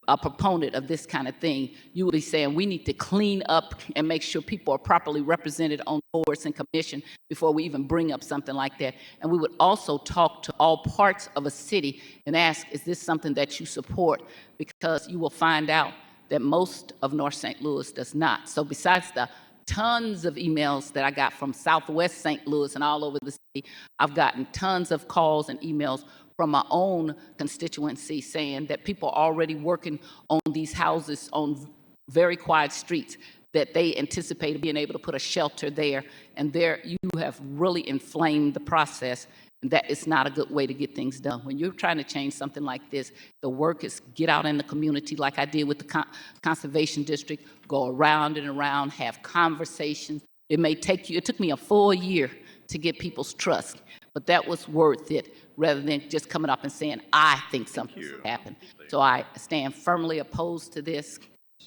a proponent of this kind of thing. You would be saying, we need to clean up and make sure people are properly represented on boards and commission before we even bring up something like that. And we would also talk to all parts of a city and ask, is this something that you support? Because you will find out that most of North St. Louis does not. So besides the tons of emails that I got from Southwest St. Louis and all over the city, I've gotten tons of calls and emails from my own constituency saying that people are already working on these houses on very quiet streets, that they anticipated being able to put a shelter there. And there you have really inflamed the process. That is not a good way to get things done. When you're trying to change something like this, the work is get out in the community like I did with the Conservation District, go around and around, have conversations. It took me a full year to get people's trust, but that was worth it rather than just coming up and saying, I think something should happen. So I stand firmly opposed to this,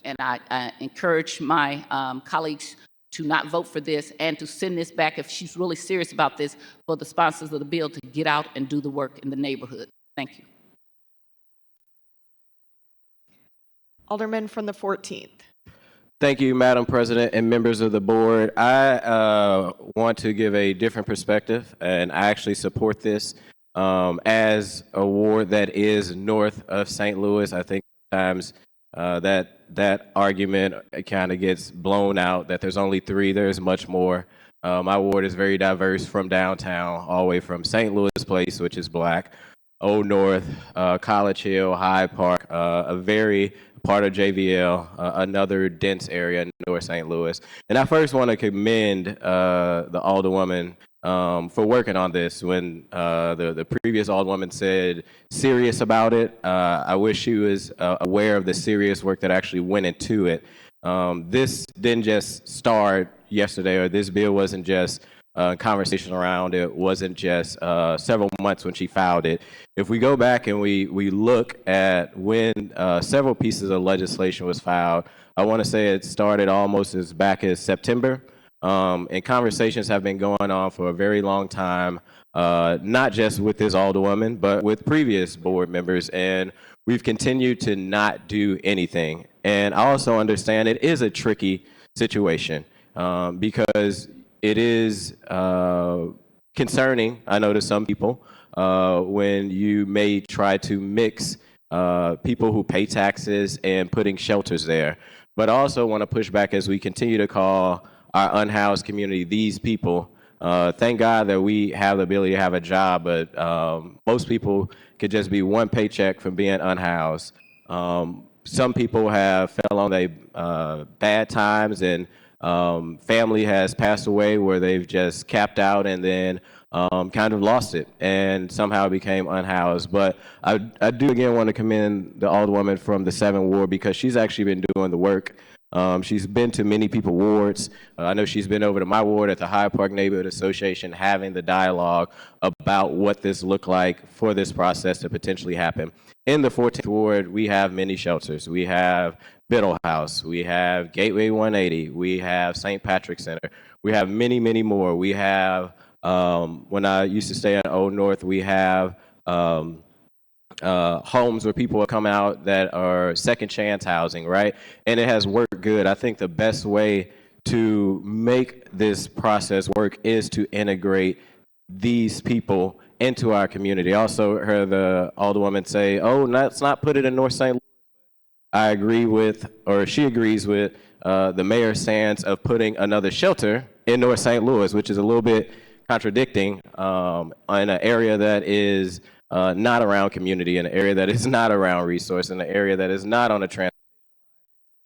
and I encourage my colleagues to not vote for this and to send this back, if she's really serious about this, for the sponsors of the bill to get out and do the work in the neighborhood. Thank you. Alderman from the 14th. Thank you, Madam President and members of the board. I want to give a different perspective, and I actually support this as a ward that is north of St. Louis. I think sometimes that argument kind of gets blown out, that there's only 3, there's much more. My ward is very diverse from downtown, all the way from St. Louis Place, which is black, Old North, College Hill, Hyde Park, a very part of JVL, another dense area in North St. Louis. And I first want to commend the Alderwoman for working on this. When the previous Alderwoman said serious about it, I wish she was aware of the serious work that actually went into it. This didn't just start yesterday, or this bill wasn't just conversation around it, wasn't just several months when she filed it. If we go back and we look at when several pieces of legislation was filed, I want to say it started almost as back as September. And conversations have been going on for a very long time, not just with this Alderwoman, but with previous board members. And we've continued to not do anything. And I also understand it is a tricky situation because it is concerning, I know, to some people when you may try to mix people who pay taxes and putting shelters there. But I also want to push back as we continue to call our unhoused community these people. Thank God that we have the ability to have a job, but most people could just be one paycheck from being unhoused. Some people have fell on bad times, and family has passed away where they've just capped out and then kind of lost it and somehow became unhoused. But I do again want to commend the Alderwoman from the 7th Ward because she's actually been doing the work. She's been to many people's wards. I know she's been over to my ward at the Hyde Park Neighborhood Association having the dialogue about what this looked like for this process to potentially happen. In the 14th Ward, we have many shelters. We have Biddle House. We have Gateway 180. We have St. Patrick's Center. We have many, many more. We have, when I used to stay in Old North, we have homes where people come out that are second chance housing, right? And it has worked good. I think the best way to make this process work is to integrate these people into our community. I also heard the Alderwoman say, oh, let's not put it in North St. Louis. I agree with, or she agrees with, the mayor's stance of putting another shelter in North St. Louis, which is a little bit contradicting in an area that is not around community, in an area that is not around resource, in an area that is not on a transit,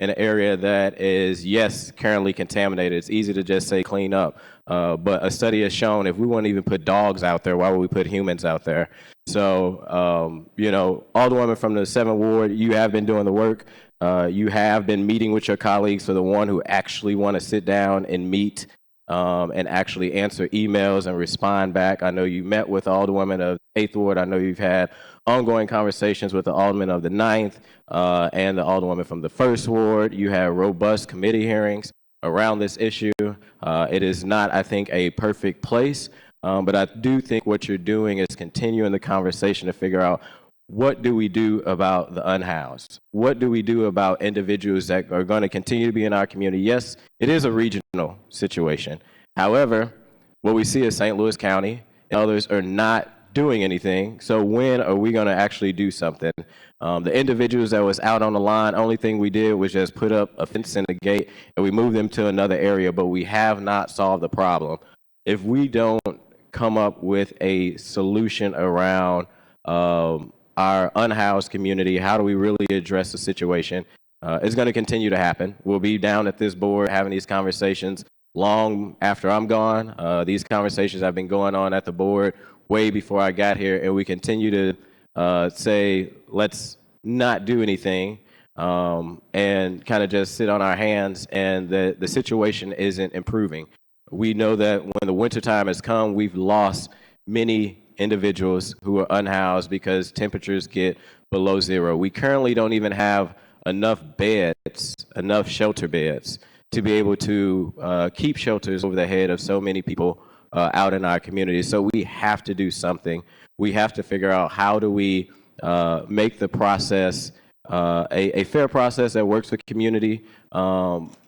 in an area that is, yes, currently contaminated. It's easy to just say clean up. But a study has shown if we won't even put dogs out there, why would we put humans out there? So, you know, Alderwoman from the 7th Ward, you have been doing the work. You have been meeting with your colleagues for the one who actually want to sit down and meet and actually answer emails and respond back. I know you met with the Alderwoman of 8th Ward. I know you've had ongoing conversations with the Alderman of the 9th and the Alderwoman from the 1st Ward. You had robust committee hearings around this issue. It is not, I think, a perfect place, but I do think what you're doing is continuing the conversation to figure out what do we do about the unhoused? What do we do about individuals that are going to continue to be in our community? Yes, it is a regional situation. However, what we see is St. Louis County and others are not doing anything. So when are we going to actually do something? The individuals that was out on the line, only thing we did was just put up a fence and a gate and we moved them to another area, but we have not solved the problem. If we don't come up with a solution around our unhoused community, how do we really address the situation? It's going to continue to happen. We'll be down at this board having these conversations long after I'm gone. These conversations have been going on at the board way before I got here, and we continue to say, let's not do anything and kind of just sit on our hands, and the situation isn't improving. We know that when the wintertime has come, we've lost many individuals who are unhoused because temperatures get below zero. We currently don't even have enough beds, enough shelter beds to be able to keep shelters over the head of so many people out in our community. So we have to do something. We have to figure out how do we make the process a fair process that works for community.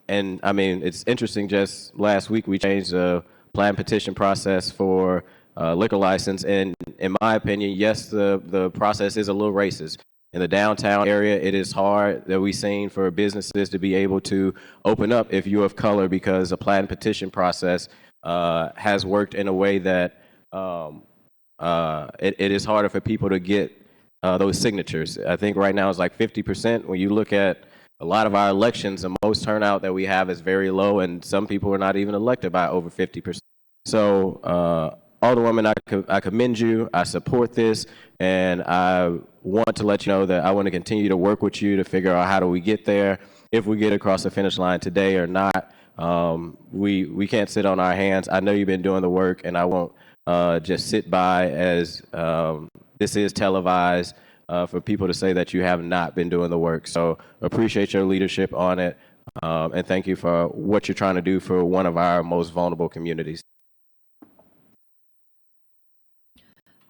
And I mean, it's interesting, just last week we changed the plan petition process for liquor license, and in my opinion, yes, the process is a little racist. In the downtown area, it is hard that we've seen for businesses to be able to open up if you're of color, because the plan petition process has worked in a way that it is harder for people to get those signatures. I think right now it's like 50%. When you look at a lot of our elections, the most turnout that we have is very low, and some people are not even elected by over 50%. So, Alderwoman, I commend you. I support this, and I want to let you know that I want to continue to work with you to figure out how do we get there. If we get across the finish line today or not, we can't sit on our hands. I know you've been doing the work, and I won't just sit by as this is televised for people to say that you have not been doing the work. So appreciate your leadership on it, and thank you for what you're trying to do for one of our most vulnerable communities.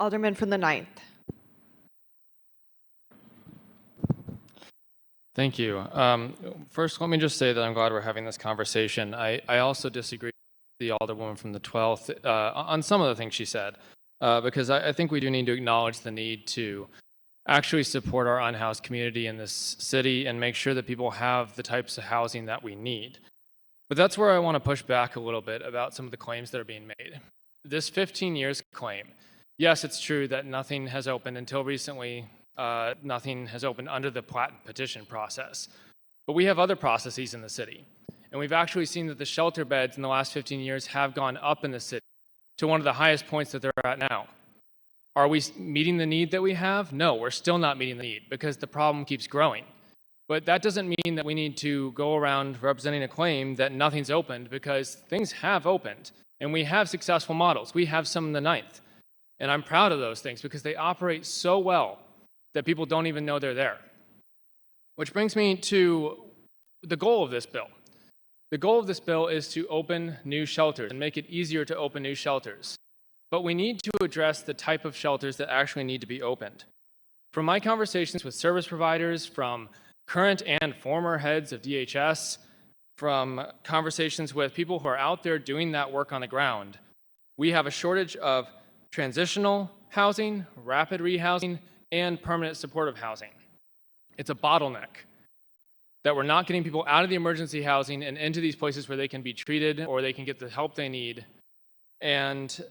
Alderman from the 9th. Thank you. First, let me just say that I'm glad we're having this conversation. I also disagree with the Alderwoman from the 12th on some of the things she said, because I think we do need to acknowledge the need to actually support our unhoused community in this city and make sure that people have the types of housing that we need. But that's where I want to push back a little bit about some of the claims that are being made. This 15 years claim, yes, it's true that nothing has opened until recently. Nothing has opened under the plat and petition process. But we have other processes in the city. And we've actually seen that the shelter beds in the last 15 years have gone up in the city to one of the highest points that they're at now. Are we meeting the need that we have? No, we're still not meeting the need because the problem keeps growing. But that doesn't mean that we need to go around representing a claim that nothing's opened, because things have opened. And we have successful models. We have some in the 9th. And I'm proud of those things because they operate so well that people don't even know they're there. Which brings me to the goal of this bill. The goal of this bill is to open new shelters and make it easier to open new shelters. But we need to address the type of shelters that actually need to be opened. From my conversations with service providers, from current and former heads of DHS, from conversations with people who are out there doing that work on the ground, we have a shortage of transitional housing, rapid rehousing, and permanent supportive housing. It's a bottleneck that we're not getting people out of the emergency housing and into these places where they can be treated or they can get the help they need. And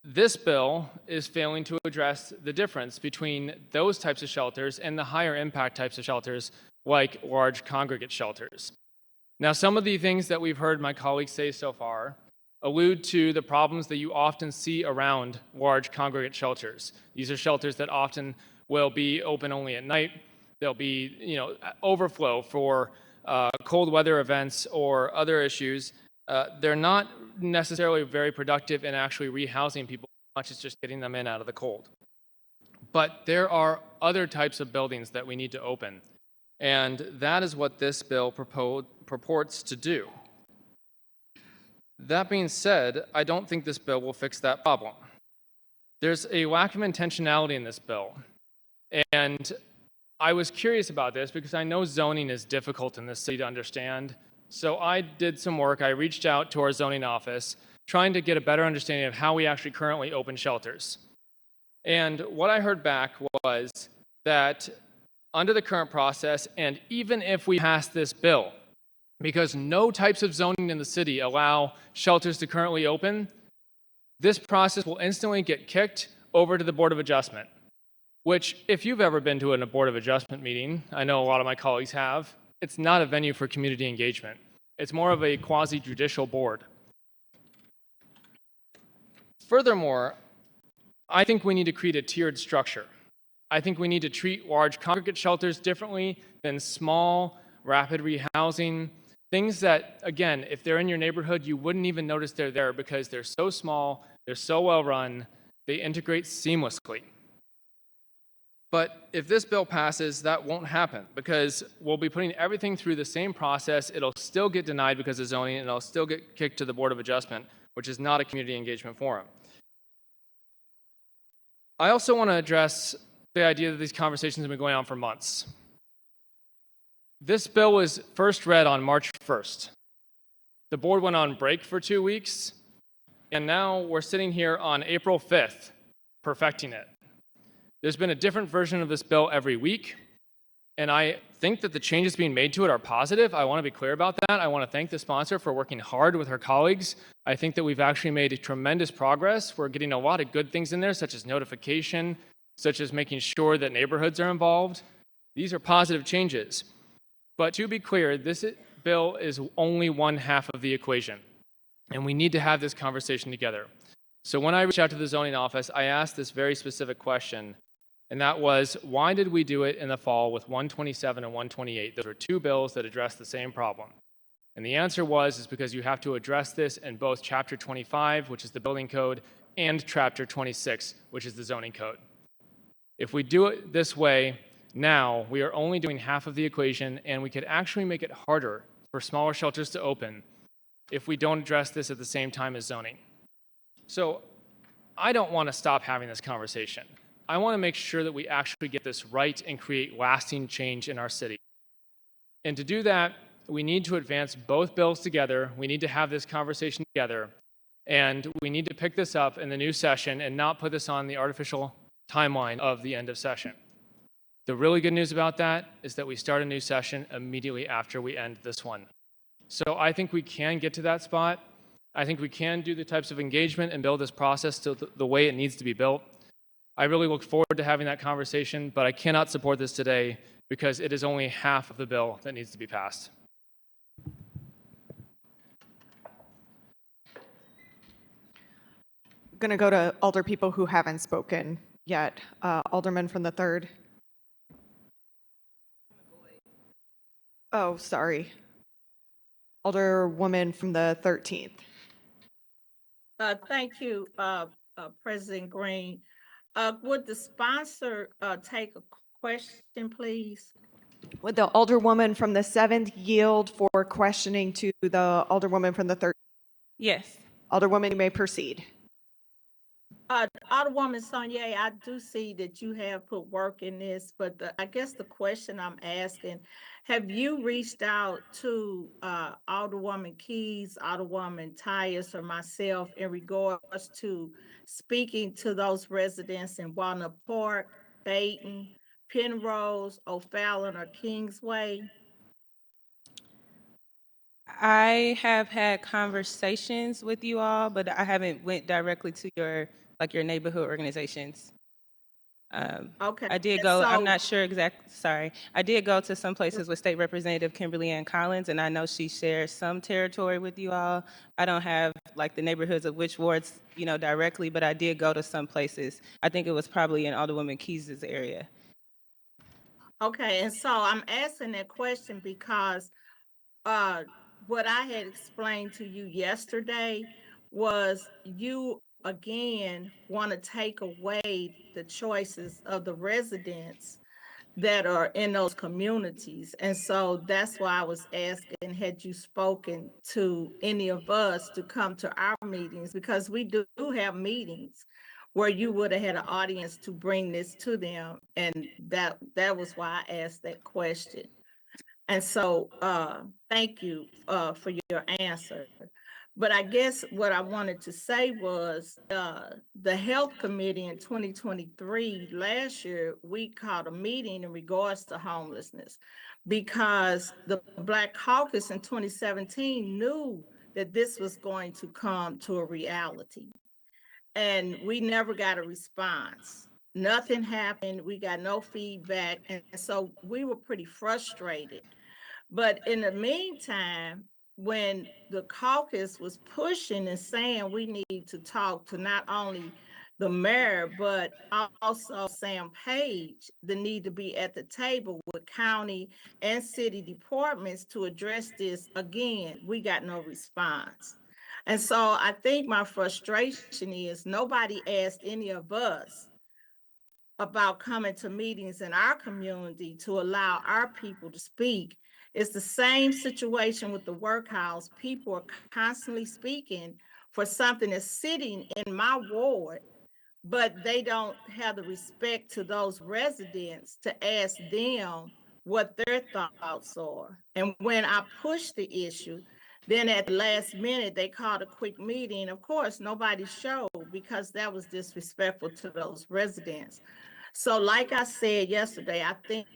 this bill is failing to address the difference between those types of shelters and the higher impact types of shelters, like large congregate shelters. Now, some of the things that we've heard my colleagues say so far allude to the problems that you often see around large congregate shelters. These are shelters that often will be open only at night. There'll be, overflow for cold weather events or other issues. They're not necessarily very productive in actually rehousing people as much as just getting them in out of the cold. But there are other types of buildings that we need to open, and that is what this bill purports to do. That being said, I don't think this bill will fix that problem. There's a lack of intentionality in this bill, and I was curious about this because I know zoning is difficult in this city to understand. So I did some work. I reached out to our zoning office, trying to get a better understanding of how we actually currently open shelters. And what I heard back was that under the current process, and even if we pass this bill, because no types of zoning in the city allow shelters to currently open, this process will instantly get kicked over to the Board of Adjustment, which, if you've ever been to a Board of Adjustment meeting, I know a lot of my colleagues have, it's not a venue for community engagement. It's more of a quasi-judicial board. Furthermore, I think we need to create a tiered structure. I think we need to treat large congregate shelters differently than small, rapid rehousing. Things that, again, if they're in your neighborhood, you wouldn't even notice they're there because they're so small, they're so well run, they integrate seamlessly. But if this bill passes, that won't happen because we'll be putting everything through the same process. It'll still get denied because of zoning, and it'll still get kicked to the Board of Adjustment, which is not a community engagement forum. I also want to address the idea that these conversations have been going on for months. This bill was first read on March 1st. The board went on break for 2 weeks, and now we're sitting here on April 5th, perfecting it. There's been a different version of this bill every week, and I think that the changes being made to it are positive. I want to be clear about that. I want to thank the sponsor for working hard with her colleagues. I think that we've actually made tremendous progress. We're getting a lot of good things in there, such as notification, such as making sure that neighborhoods are involved. These are positive changes. But to be clear, this bill is only one half of the equation, and we need to have this conversation together. So when I reached out to the zoning office, I asked this very specific question, and that was, why did we do it in the fall with 127 and 128? Those are two bills that address the same problem. And the answer is because you have to address this in both Chapter 25, which is the building code, and Chapter 26, which is the zoning code. If we do it this way, now we are only doing half of the equation, and we could actually make it harder for smaller shelters to open if we don't address this at the same time as zoning. So I don't want to stop having this conversation. I want to make sure that we actually get this right and create lasting change in our city. And to do that, we need to advance both bills together. We need to have this conversation together. And we need to pick this up in the new session and not put this on the artificial timeline of the end of session. The really good news about that is that we start a new session immediately after we end this one. So I think we can get to that spot. I think we can do the types of engagement and build this process to the way it needs to be built. I really look forward to having that conversation, but I cannot support this today because it is only half of the bill that needs to be passed. I'm going to go to alder people who haven't spoken yet. Alderman from the 3rd. Oh, sorry. Alderwoman from the 13th. Thank you, President Green. Would the sponsor take a question, please? Would the alderwoman from the 7th yield for questioning to the alderwoman from the 13th? Yes. Alderwoman, you may proceed. Alderwoman Sonia, I do see that you have put work in this, but I guess the question I'm asking, have you reached out to Alderwoman Keys, Alderwoman Tyus, or myself in regards to speaking to those residents in Walnut Park, Dayton, Penrose, O'Fallon, or Kingsway? I have had conversations with you all, but I haven't went directly to your neighborhood organizations. Okay. I did go, I'm not sure exactly, sorry. I did go to some places with State Representative Kimberly Ann Collins, and I know she shares some territory with you all. I don't have like the neighborhoods of which wards, directly, but I did go to some places. I think it was probably in Alderwoman Keys' area. Okay, and so I'm asking that question because what I had explained to you yesterday was you again want to take away the choices of the residents that are in those communities. And so that's why I was asking, had you spoken to any of us to come to our meetings? Because we do have meetings where you would have had an audience to bring this to them. And that was why I asked that question. And so thank you for your answer. But I guess what I wanted to say was the Health Committee in 2023, last year, we called a meeting in regards to homelessness because the Black Caucus in 2017 knew that this was going to come to a reality. And we never got a response. Nothing happened. We got no feedback. And so we were pretty frustrated. But in the meantime, when the caucus was pushing and saying we need to talk to not only the mayor, but also Sam Page, the need to be at the table with county and city departments to address this, again, we got no response. And so I think my frustration is nobody asked any of us about coming to meetings in our community to allow our people to speak. It's the same situation with the workhouse. People are constantly speaking for something that's sitting in my ward, but they don't have the respect to those residents to ask them what their thoughts are. And when I push the issue, then at the last minute, they called a quick meeting. Of course, nobody showed because that was disrespectful to those residents. So like I said yesterday, I think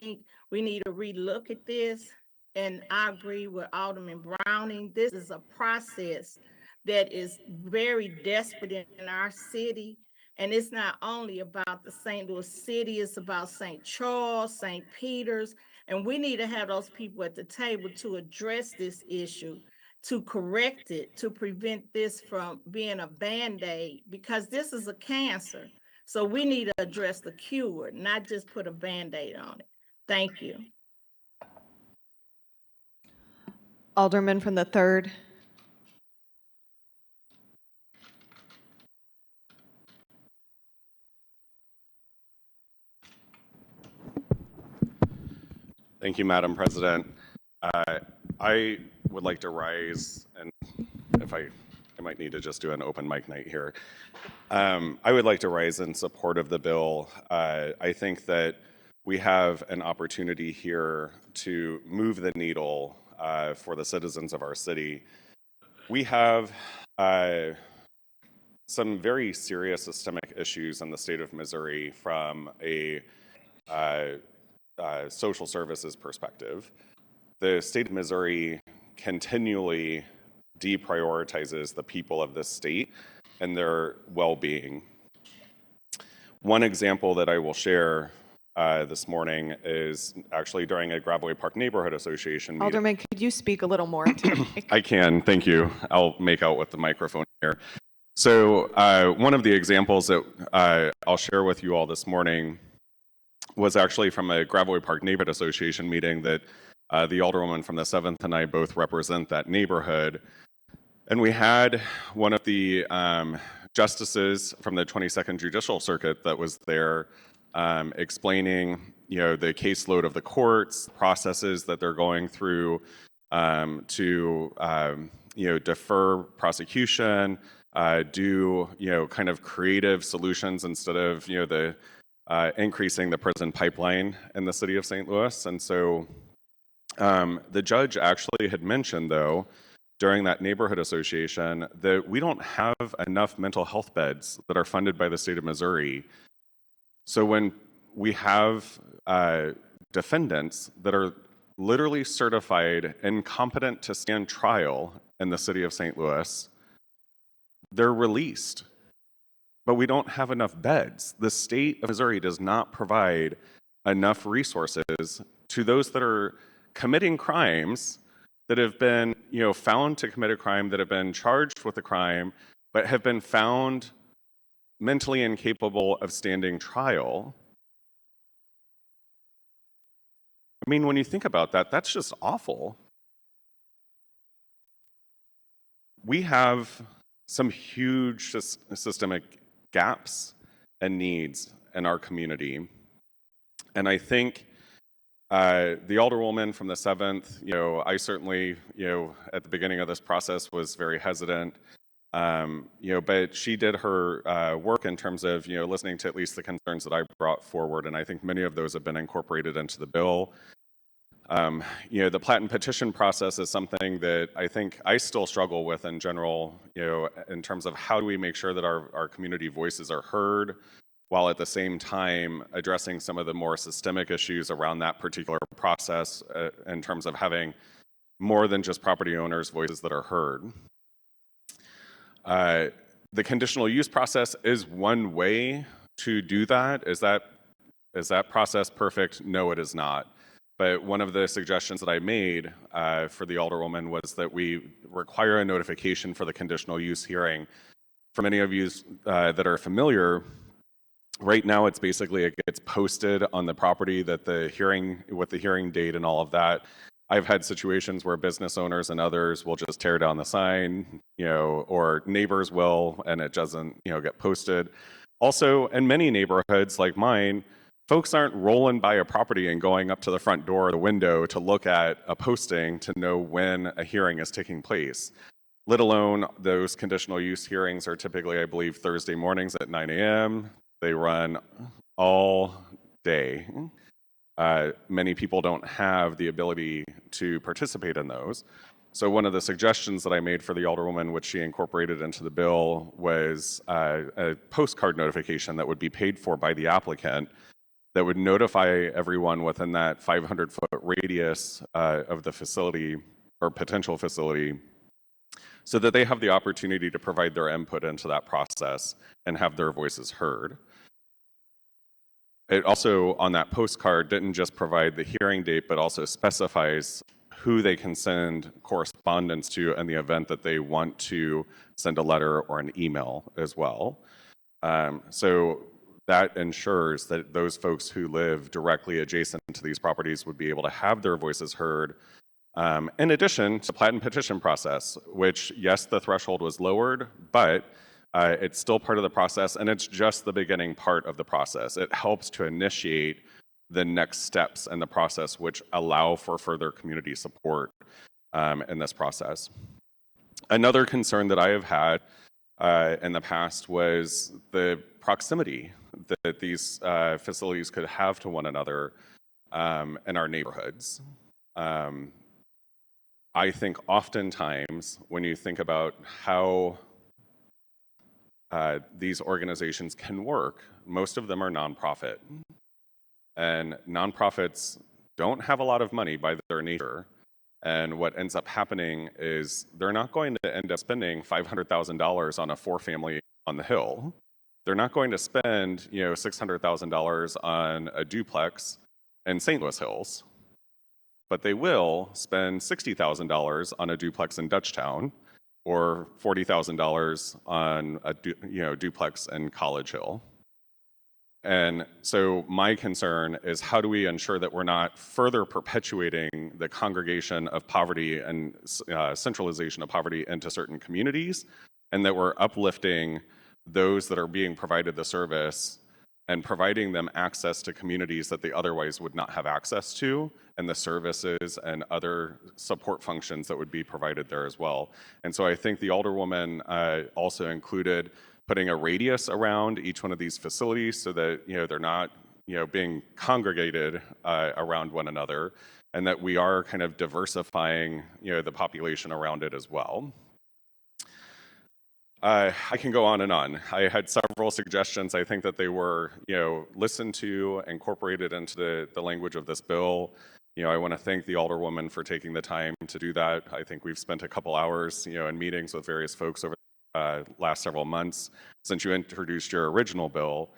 we need to relook at this. And I agree with Alderman Browning. This is a process that is very desperate in our city. And it's not only about the St. Louis City, it's about St. Charles, St. Peter's, and we need to have those people at the table to address this issue, to correct it, to prevent this from being a Band-Aid, because this is a cancer. So we need to address the cure, not just put a Band-Aid on it. Thank you. Alderman from the 3rd. Thank you, Madam President. I would like to rise, and if I might need to just do an open mic night here. I would like to rise in support of the bill. I think that we have an opportunity here to move the needle for the citizens of our city. We have some very serious systemic issues in the state of Missouri from a social services perspective. The state of Missouri continually deprioritizes the people of this state and their well-being. One example that I will share this morning is actually during a Gravois Park Neighborhood Association meeting. Alderman, could you speak a little more into the mic? I can, thank you. I'll make out with the microphone here. So one of the examples that I'll share with you all this morning was actually from a Gravois Park Neighborhood Association meeting that the Alderwoman from the 7th and I both represent that neighborhood. And we had one of the justices from the 22nd Judicial Circuit that was there explaining, the caseload of the courts, processes that they're going through to, defer prosecution, do, kind of creative solutions instead of, the increasing the prison pipeline in the city of St. Louis. And so the judge actually had mentioned, though, during that neighborhood association, that we don't have enough mental health beds that are funded by the state of Missouri. So when we have defendants that are literally certified incompetent to stand trial in the city of St. Louis, they're released. But we don't have enough beds. The state of Missouri does not provide enough resources to those that are committing crimes, that have been, found to commit a crime, that have been charged with a crime, but have been found mentally incapable of standing trial. I mean, when you think about that, that's just awful. We have some huge systemic gaps and needs in our community. And I think the Alderwoman from the 7th, I certainly, at the beginning of this process was very hesitant, but she did her work in terms of, listening to at least the concerns that I brought forward, and I think many of those have been incorporated into the bill. The plat and petition process is something that I think I still struggle with in general, in terms of how do we make sure that our community voices are heard, while at the same time addressing some of the more systemic issues around that particular process in terms of having more than just property owners' voices that are heard. The conditional use process is one way to do that. Is that process perfect? No, it is not. But one of the suggestions that I made for the Alderwoman was that we require a notification for the conditional use hearing. For many of you that are familiar, right now it's basically, it gets posted on the property that with the hearing date and all of that. I've had situations where business owners and others will just tear down the sign, or neighbors will, and it doesn't, get posted. Also, in many neighborhoods like mine, folks aren't rolling by a property and going up to the front door or the window to look at a posting to know when a hearing is taking place. Let alone those conditional use hearings are typically, I believe, Thursday mornings at 9 a.m. They run all day. Many people don't have the ability to participate in those. So one of the suggestions that I made for the Alderwoman, which she incorporated into the bill, was a postcard notification that would be paid for by the applicant that would notify everyone within that 500-foot radius of the facility or potential facility so that they have the opportunity to provide their input into that process and have their voices heard. It also, on that postcard, didn't just provide the hearing date, but also specifies who they can send correspondence to in the event that they want to send a letter or an email as well. So that ensures that those folks who live directly adjacent to these properties would be able to have their voices heard. In addition to the plat and petition process, which, yes, the threshold was lowered, but it's still part of the process, and it's just the beginning part of the process. It helps to initiate the next steps in the process, which allow for further community support in this process. Another concern that I have had in the past was the proximity that these facilities could have to one another in our neighborhoods. I think oftentimes when you think about how these organizations can work, most of them are nonprofit. And nonprofits don't have a lot of money by their nature. And what ends up happening is they're not going to end up spending $500,000 on a 4-family on the hill. They're not going to spend, $600,000 on a duplex in St. Louis Hills. But they will spend $60,000 on a duplex in Dutchtown or $40,000 on a duplex in College Hill. And so my concern is, how do we ensure that we're not further perpetuating the congregation of poverty and centralization of poverty into certain communities, and that we're uplifting those that are being provided the service and providing them access to communities that they otherwise would not have access to, and the services and other support functions that would be provided there as well. And so I think the Alderwoman also included putting a radius around each one of these facilities so that they're not being congregated around one another, and that we are kind of diversifying the population around it as well. I can go on and on. I had several suggestions. I think that they were listened to, incorporated into the language of this bill. I want to thank the Alderwoman for taking the time to do that. I think we've spent a couple hours in meetings with various folks over last several months since you introduced your original bill.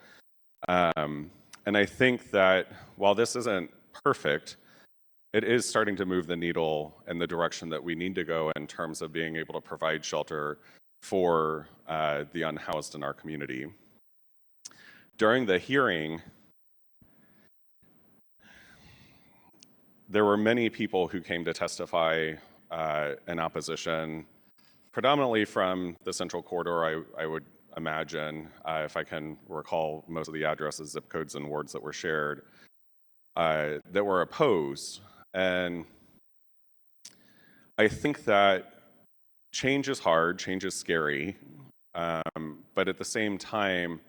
And I think that while this isn't perfect, it is starting to move the needle in the direction that we need to go in terms of being able to provide shelter for the unhoused in our community. During the hearing, there were many people who came to testify in opposition, predominantly from the Central Corridor, I would imagine, if I can recall most of the addresses, zip codes, and wards that were shared, that were opposed. And I think that change is hard, change is scary, but at the same time,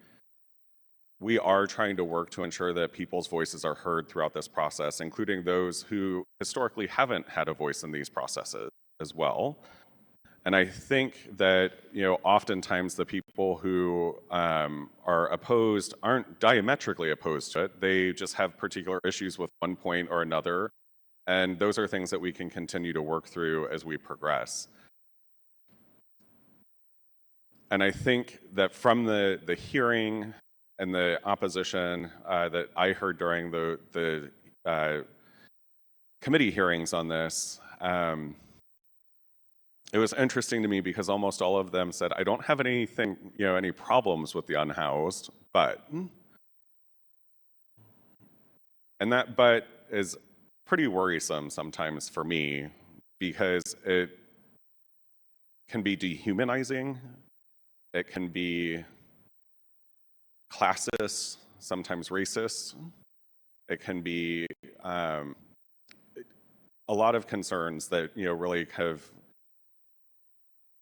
we are trying to work to ensure that people's voices are heard throughout this process, including those who historically haven't had a voice in these processes as well. And I think that oftentimes the people who are opposed aren't diametrically opposed to it. They just have particular issues with one point or another, and those are things that we can continue to work through as we progress. And I think that from the hearing and the opposition that I heard during the committee hearings on this, it was interesting to me because almost all of them said, I don't have anything, any problems with the unhoused, but. And that but is pretty worrisome sometimes for me because it can be dehumanizing. It can be classist, sometimes racist. It can be a lot of concerns that really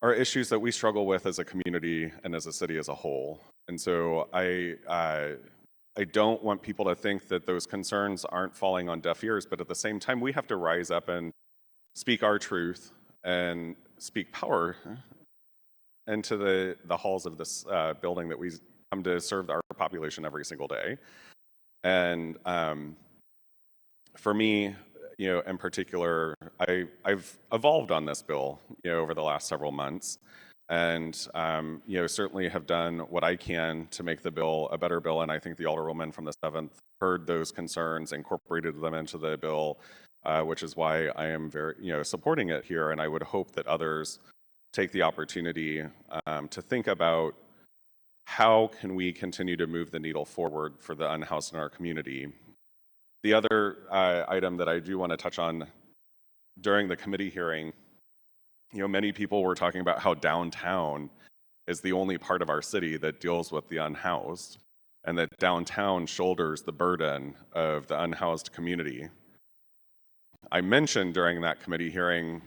are issues that we struggle with as a community and as a city as a whole. And so I don't want people to think that those concerns aren't falling on deaf ears, but at the same time, we have to rise up and speak our truth and speak power into the halls of this building that we come to serve our population every single day. And for me, in particular, I've evolved on this bill, over the last several months, and certainly have done what I can to make the bill a better bill. And I think the Alderwoman from the 7th heard those concerns, incorporated them into the bill, which is why I am very, supporting it here. And I would hope that others take the opportunity to think about how can we continue to move the needle forward for the unhoused in our community. The other item that I do want to touch on during the committee hearing, many people were talking about how downtown is the only part of our city that deals with the unhoused, and that downtown shoulders the burden of the unhoused community. I mentioned during that committee hearing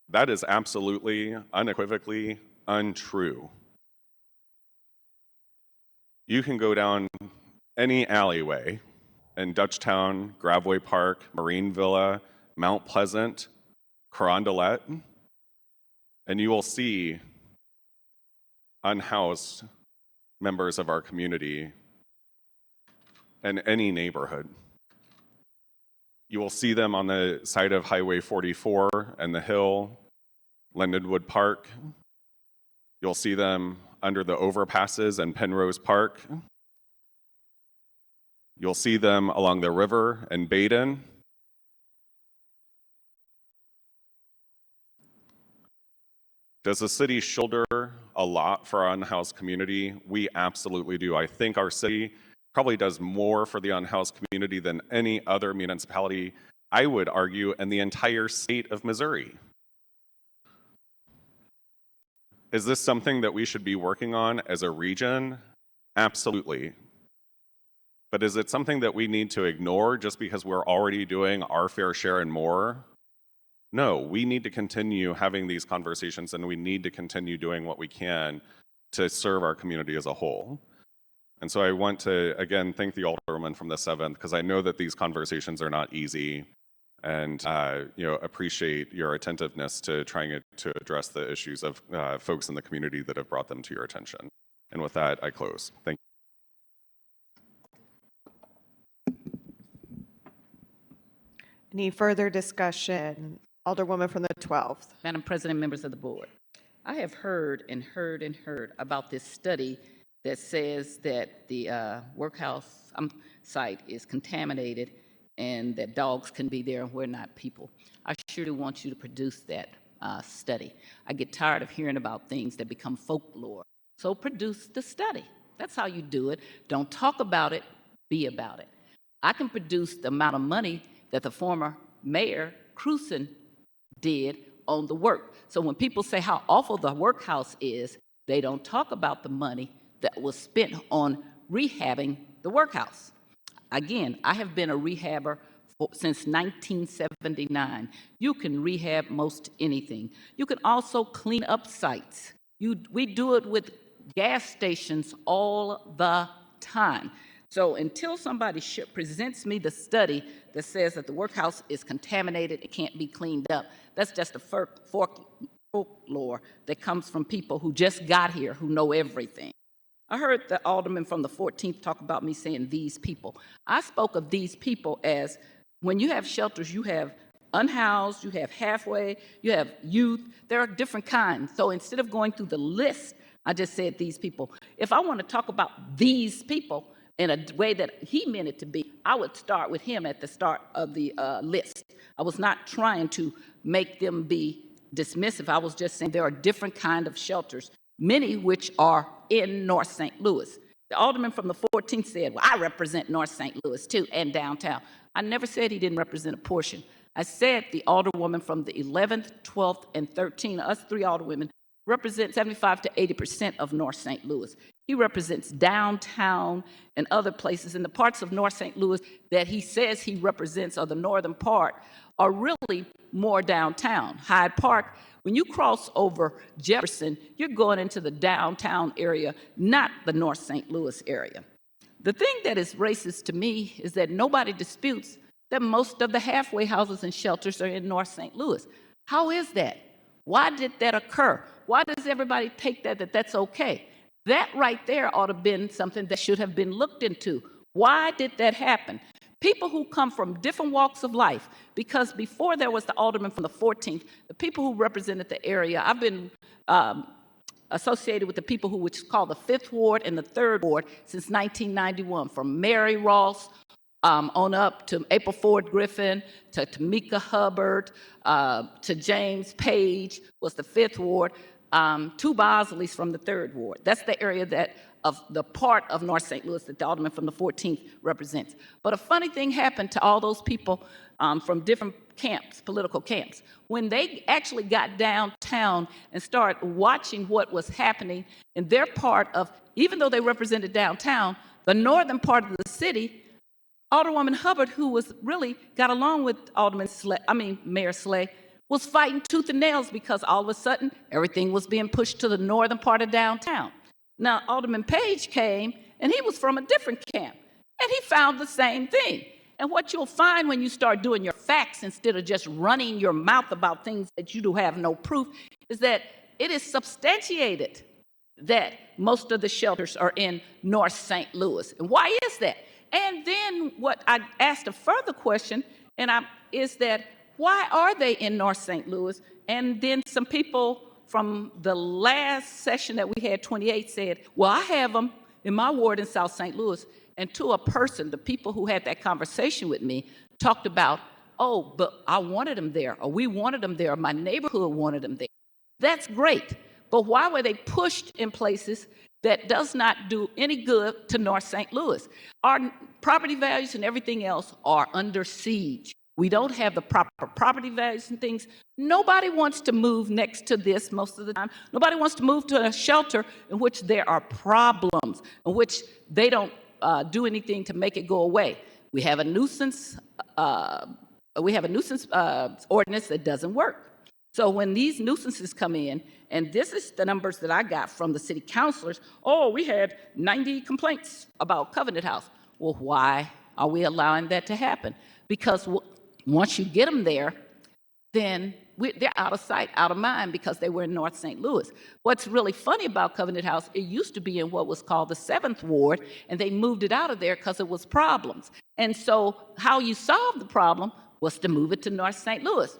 that is absolutely, unequivocally untrue. You can go down any alleyway in Dutchtown, Graveway Park, Marine Villa, Mount Pleasant, Carondelet, and you will see unhoused members of our community in any neighborhood. You will see them on the side of Highway 44 and the Hill, Lindenwood Park. You'll see them under the overpasses in Penrose Park. You'll see them along the river in Baden. Does the city shoulder a lot for our unhoused community? We absolutely do. I think our city probably does more for the unhoused community than any other municipality, I would argue, in the entire state of Missouri. Is this something that we should be working on as a region? Absolutely. But is it something that we need to ignore just because we're already doing our fair share and more? No, we need to continue having these conversations, and we need to continue doing what we can to serve our community as a whole. And so I want to, again, thank the Alderman from the 7th, because I know that these conversations are not easy, and appreciate your attentiveness to trying to address the issues of folks in the community that have brought them to your attention. And with that, I close. Thank you. Any further discussion? Alderwoman from the 12th. Madam President, members of the board, I have heard and heard and heard about this study that says that the workhouse site is contaminated and that dogs can be there and we're not people. I surely want you to produce that study. I get tired of hearing about things that become folklore. So produce the study. That's how you do it. Don't talk about it, be about it. I can produce the amount of money that the former mayor, Cruson, did on the work. So when people say how awful the workhouse is, they don't talk about the money that was spent on rehabbing the workhouse. Again, I have been a rehabber since 1979. You can rehab most anything. You can also clean up sites. We do it with gas stations all the time. So until somebody presents me the study that says that the workhouse is contaminated, it can't be cleaned up, that's just a folklore that comes from people who just got here, who know everything. I heard the Alderman from the 14th talk about me saying these people. I spoke of these people as when you have shelters, you have unhoused, you have halfway, you have youth. There are different kinds. So instead of going through the list, I just said these people. If I want to talk about these people in a way that he meant it to be, I would start with him at the start of the list. I was not trying to make them be dismissive. I was just saying there are different kinds of shelters, many which are in North St. Louis. The Alderman from the 14th said, well, I represent North St. Louis too, and downtown. I never said he didn't represent a portion. I said the Alderwoman from the 11th, 12th, and 13th, us three Alderwomen, represent 75 to 80% of North St. Louis. He represents downtown and other places. And the parts of North St. Louis that he says he represents, or the northern part, are really more downtown. Hyde Park, when you cross over Jefferson, you're going into the downtown area, not the North St. Louis area. The thing that is racist to me is that nobody disputes that most of the halfway houses and shelters are in North St. Louis. How is that? Why did that occur? Why does everybody take that that's okay? That right there ought to have been something that should have been looked into. Why did that happen? people who come from different walks of life, because before there was the alderman from the 14th, the people who represented the area, I've been associated with the people who which is called the 5th Ward and the 3rd Ward since 1991, from Mary Ross on up to April Ford Griffin, to Tamika Hubbard, to James Page was the 5th Ward, to Bosleys from the 3rd Ward. That's the area that of the part of North St. Louis that the alderman from the 14th represents. But a funny thing happened to all those people from different camps, political camps. When they actually got downtown and started watching what was happening in their part of, even though they represented downtown, the northern part of the city, Alderwoman Hubbard, who was really got along with Mayor Slay, was fighting tooth and nails because all of a sudden everything was being pushed to the northern part of downtown. Now, Alderman Page came, and he was from a different camp, and he found the same thing. And what you'll find when you start doing your facts instead of just running your mouth about things that you do have no proof is that it is substantiated that most of the shelters are in North St. Louis. And why is that? And then what I asked a further question, is that why are they in North St. Louis? And then some people from the last session that we had, 28, said, well, I have them in my ward in South St. Louis. And to a person, the people who had that conversation with me talked about, oh, but I wanted them there, or we wanted them there, or my neighborhood wanted them there. That's great. But why were they pushed in places that does not do any good to North St. Louis? Our property values and everything else are under siege. We don't have the proper property values and things. Nobody wants to move next to this most of the time. Nobody wants to move to a shelter in which there are problems, in which they don't do anything to make it go away. We have a nuisance ordinance that doesn't work. So when these nuisances come in, and this is the numbers that I got from the city councilors, oh, we had 90 complaints about Covenant House. Well, why are we allowing that to happen? Because once you get them there, then they're out of sight, out of mind, because they were in North St. Louis. What's really funny about Covenant House, it used to be in what was called the 7th Ward, and they moved it out of there because it was problems. And so how you solved the problem was to move it to North St. Louis.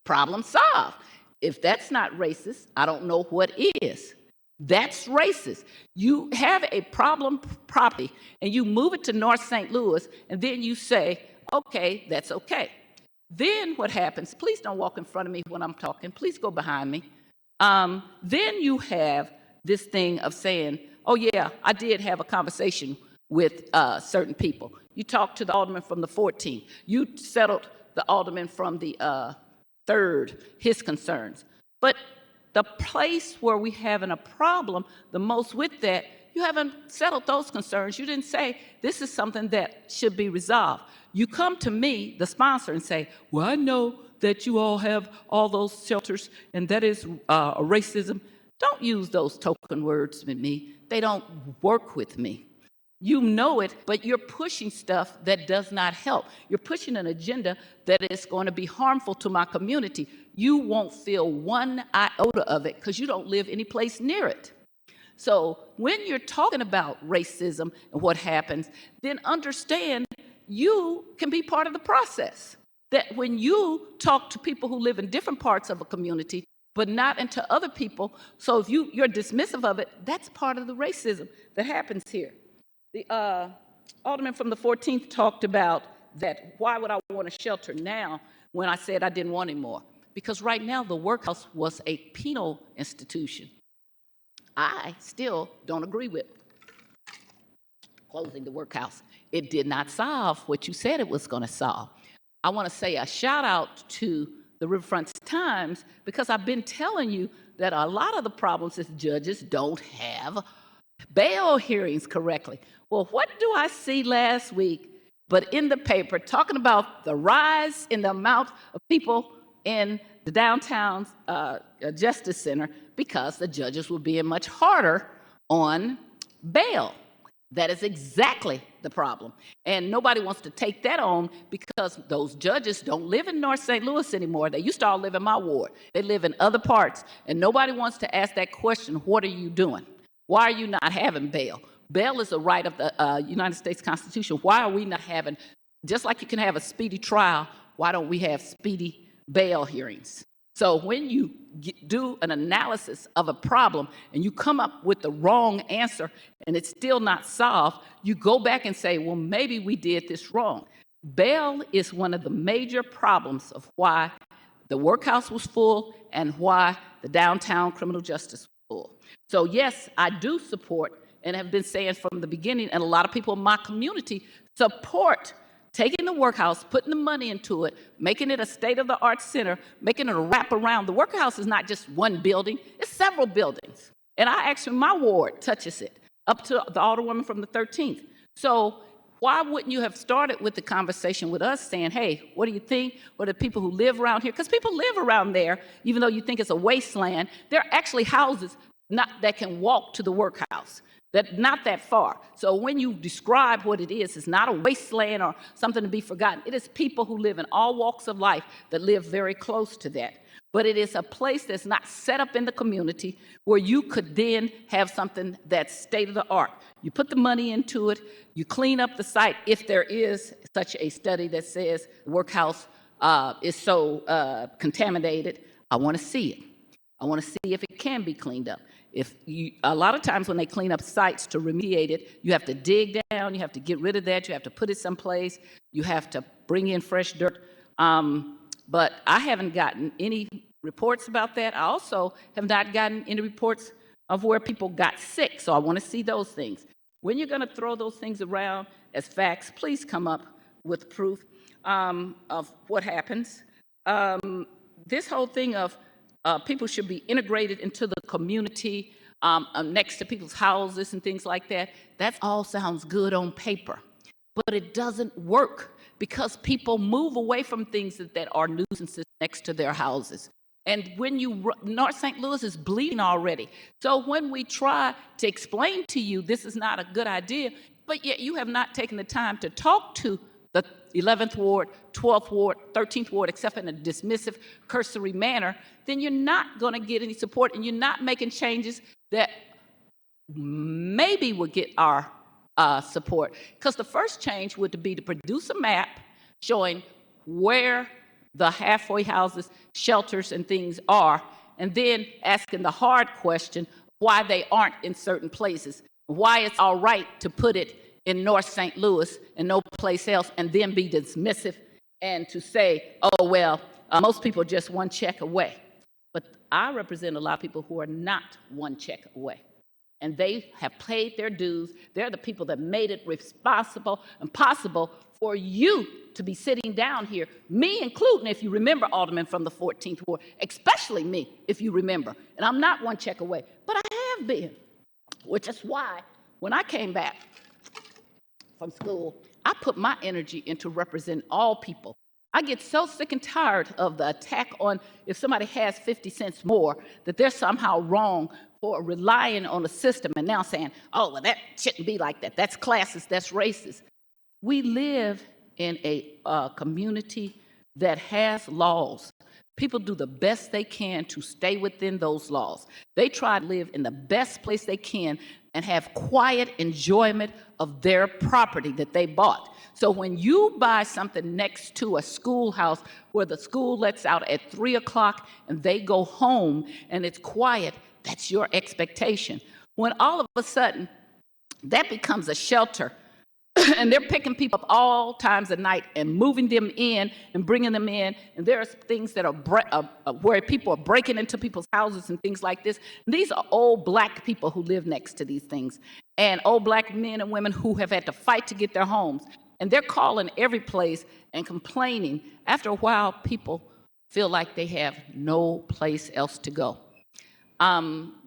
Problem solved. If that's not racist, I don't know what is. That's racist. You have a problem property, and you move it to North St. Louis, and then you say, okay, that's okay. Then what happens, please don't walk in front of me when I'm talking, please go behind me. Then you have this thing of saying, oh yeah, I did have a conversation with certain people. You talked to the alderman from the 14th. You settled the alderman from the 3rd, his concerns. But the place where we having a problem the most with that, you haven't settled those concerns. You didn't say, this is something that should be resolved. You come to me, the sponsor, and say, well, I know that you all have all those shelters, and that is racism. Don't use those token words with me. They don't work with me. You know it, but you're pushing stuff that does not help. You're pushing an agenda that is going to be harmful to my community. You won't feel one iota of it because you don't live any place near it. So when you're talking about racism and what happens, then understand you can be part of the process. That when you talk to people who live in different parts of a community, but not into other people, so if you're dismissive of it, that's part of the racism that happens here. The alderman from the 14th talked about that, why would I want a shelter now when I said I didn't want any more? Because right now the workhouse was a penal institution. I still don't agree with closing the workhouse. It did not solve what you said it was going to solve. I want to say a shout out to the Riverfront Times, because I've been telling you that a lot of the problems is judges don't have bail hearings correctly. Well, what do I see last week but in the paper talking about the rise in the amount of people in the downtown Justice Center because the judges were being much harder on bail. That is exactly the problem. And nobody wants to take that on because those judges don't live in North St. Louis anymore. They used to all live in my ward. They live in other parts. And nobody wants to ask that question, what are you doing? Why are you not having bail? Bail is a right of the United States Constitution. Why are we not having Just like you can have a speedy trial, why don't we have speedy bail hearings? So when you do an analysis of a problem and you come up with the wrong answer and it's still not solved, you go back and say, well, maybe we did this wrong. Bail is one of the major problems of why the workhouse was full and why the downtown criminal justice was full. So yes, I do support and have been saying from the beginning, and a lot of people in my community support taking the workhouse, putting the money into it, making it a state-of-the-art center, making it a wrap-around. The workhouse is not just one building, it's several buildings. And I actually, my ward touches it, up to the Alderwoman from the 13th. So why wouldn't you have started with the conversation with us saying, hey, what do you think? What are the people who live around here? Because people live around there, even though you think it's a wasteland. There are actually houses that can walk to the workhouse. Not that far. So when you describe what it is, it's not a wasteland or something to be forgotten. It is people who live in all walks of life that live very close to that. But it is a place that's not set up in the community where you could then have something that's state of the art. You put the money into it, you clean up the site if there is such a study that says the workhouse is so contaminated. I want to see it. I want to see if it can be cleaned up. A lot of times when they clean up sites to remediate it, you have to dig down, you have to get rid of that, you have to put it someplace, you have to bring in fresh dirt. But I haven't gotten any reports about that. I also have not gotten any reports of where people got sick, so I want to see those things. When you're going to throw those things around as facts, please come up with proof of what happens. This whole thing of people should be integrated into the community next to people's houses and things like that. That all sounds good on paper, but it doesn't work because people move away from things that are nuisances next to their houses. And when North St. Louis is bleeding already. So when we try to explain to you this is not a good idea, but yet you have not taken the time to talk to the 11th Ward, 12th Ward, 13th Ward, except in a dismissive, cursory manner, then you're not going to get any support and you're not making changes that maybe would get our support. Because the first change would be to produce a map showing where the halfway houses, shelters, and things are, and then asking the hard question, why they aren't in certain places, why it's all right to put it in North St. Louis and no place else, and then be dismissive and to say, oh, well, most people are just one check away. But I represent a lot of people who are not one check away. And they have paid their dues. They're the people that made it responsible and possible for you to be sitting down here, me including, if you remember, Alderman from the 14th Ward, especially me, if you remember. And I'm not one check away, but I have been, which is why when I came back from school, I put my energy into representing all people. I get so sick and tired of the attack on if somebody has 50 cents more, that they're somehow wrong for relying on a system and now saying, oh, well, that shouldn't be like that. That's classist, that's racist. We live in a community that has laws. People do the best they can to stay within those laws. They try to live in the best place they can and have quiet enjoyment of their property that they bought. So when you buy something next to a schoolhouse where the school lets out at 3 o'clock and they go home and it's quiet, that's your expectation. When all of a sudden that becomes a shelter and they're picking people up all times of night and moving them in and bringing them in. And there are things that are where people are breaking into people's houses and things like this. These are old black people who live next to these things, and old black men and women who have had to fight to get their homes. And they're calling every place and complaining. After a while, people feel like they have no place else to go.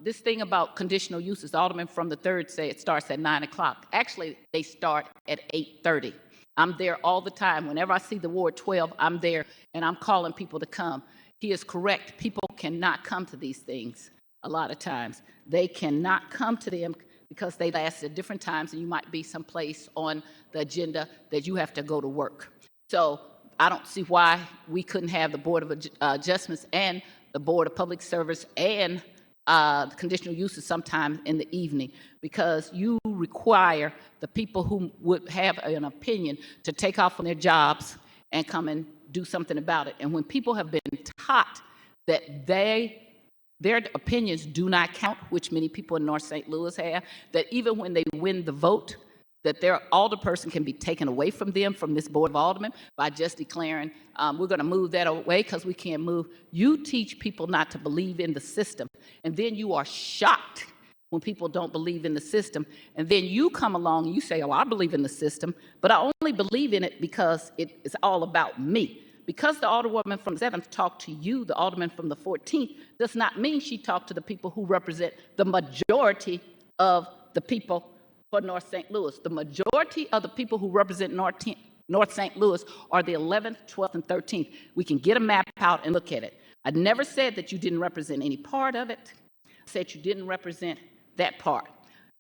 This thing about conditional uses, Alderman from the 3rd say it starts at 9 o'clock. Actually, they start at 8:30. I'm there all the time. Whenever I see the Ward 12, I'm there, and I'm calling people to come. He is correct. People cannot come to these things a lot of times. They cannot come to them because they last at different times, and you might be someplace on the agenda that you have to go to work. So I don't see why we couldn't have the Board of Adjustments and the Board of Public Service and conditional uses sometime in the evening, because you require the people who would have an opinion to take off from their jobs and come and do something about it. And when people have been taught that their opinions do not count, which many people in North St. Louis have, that even when they win the vote, that their alderperson can be taken away from them, from this Board of Aldermen, by just declaring, we're going to move that away because we can't move. You teach people not to believe in the system, and then you are shocked when people don't believe in the system. And then you come along and you say, oh, I believe in the system, but I only believe in it because it is all about me. Because the alderwoman from the 7th talked to you, the alderman from the 14th, does not mean she talked to the people who represent the majority of the people for North St. Louis. The majority of the people who represent North St. Louis are the 11th, 12th, and 13th. We can get a map out and look at it. I never said that you didn't represent any part of it. I said you didn't represent that part.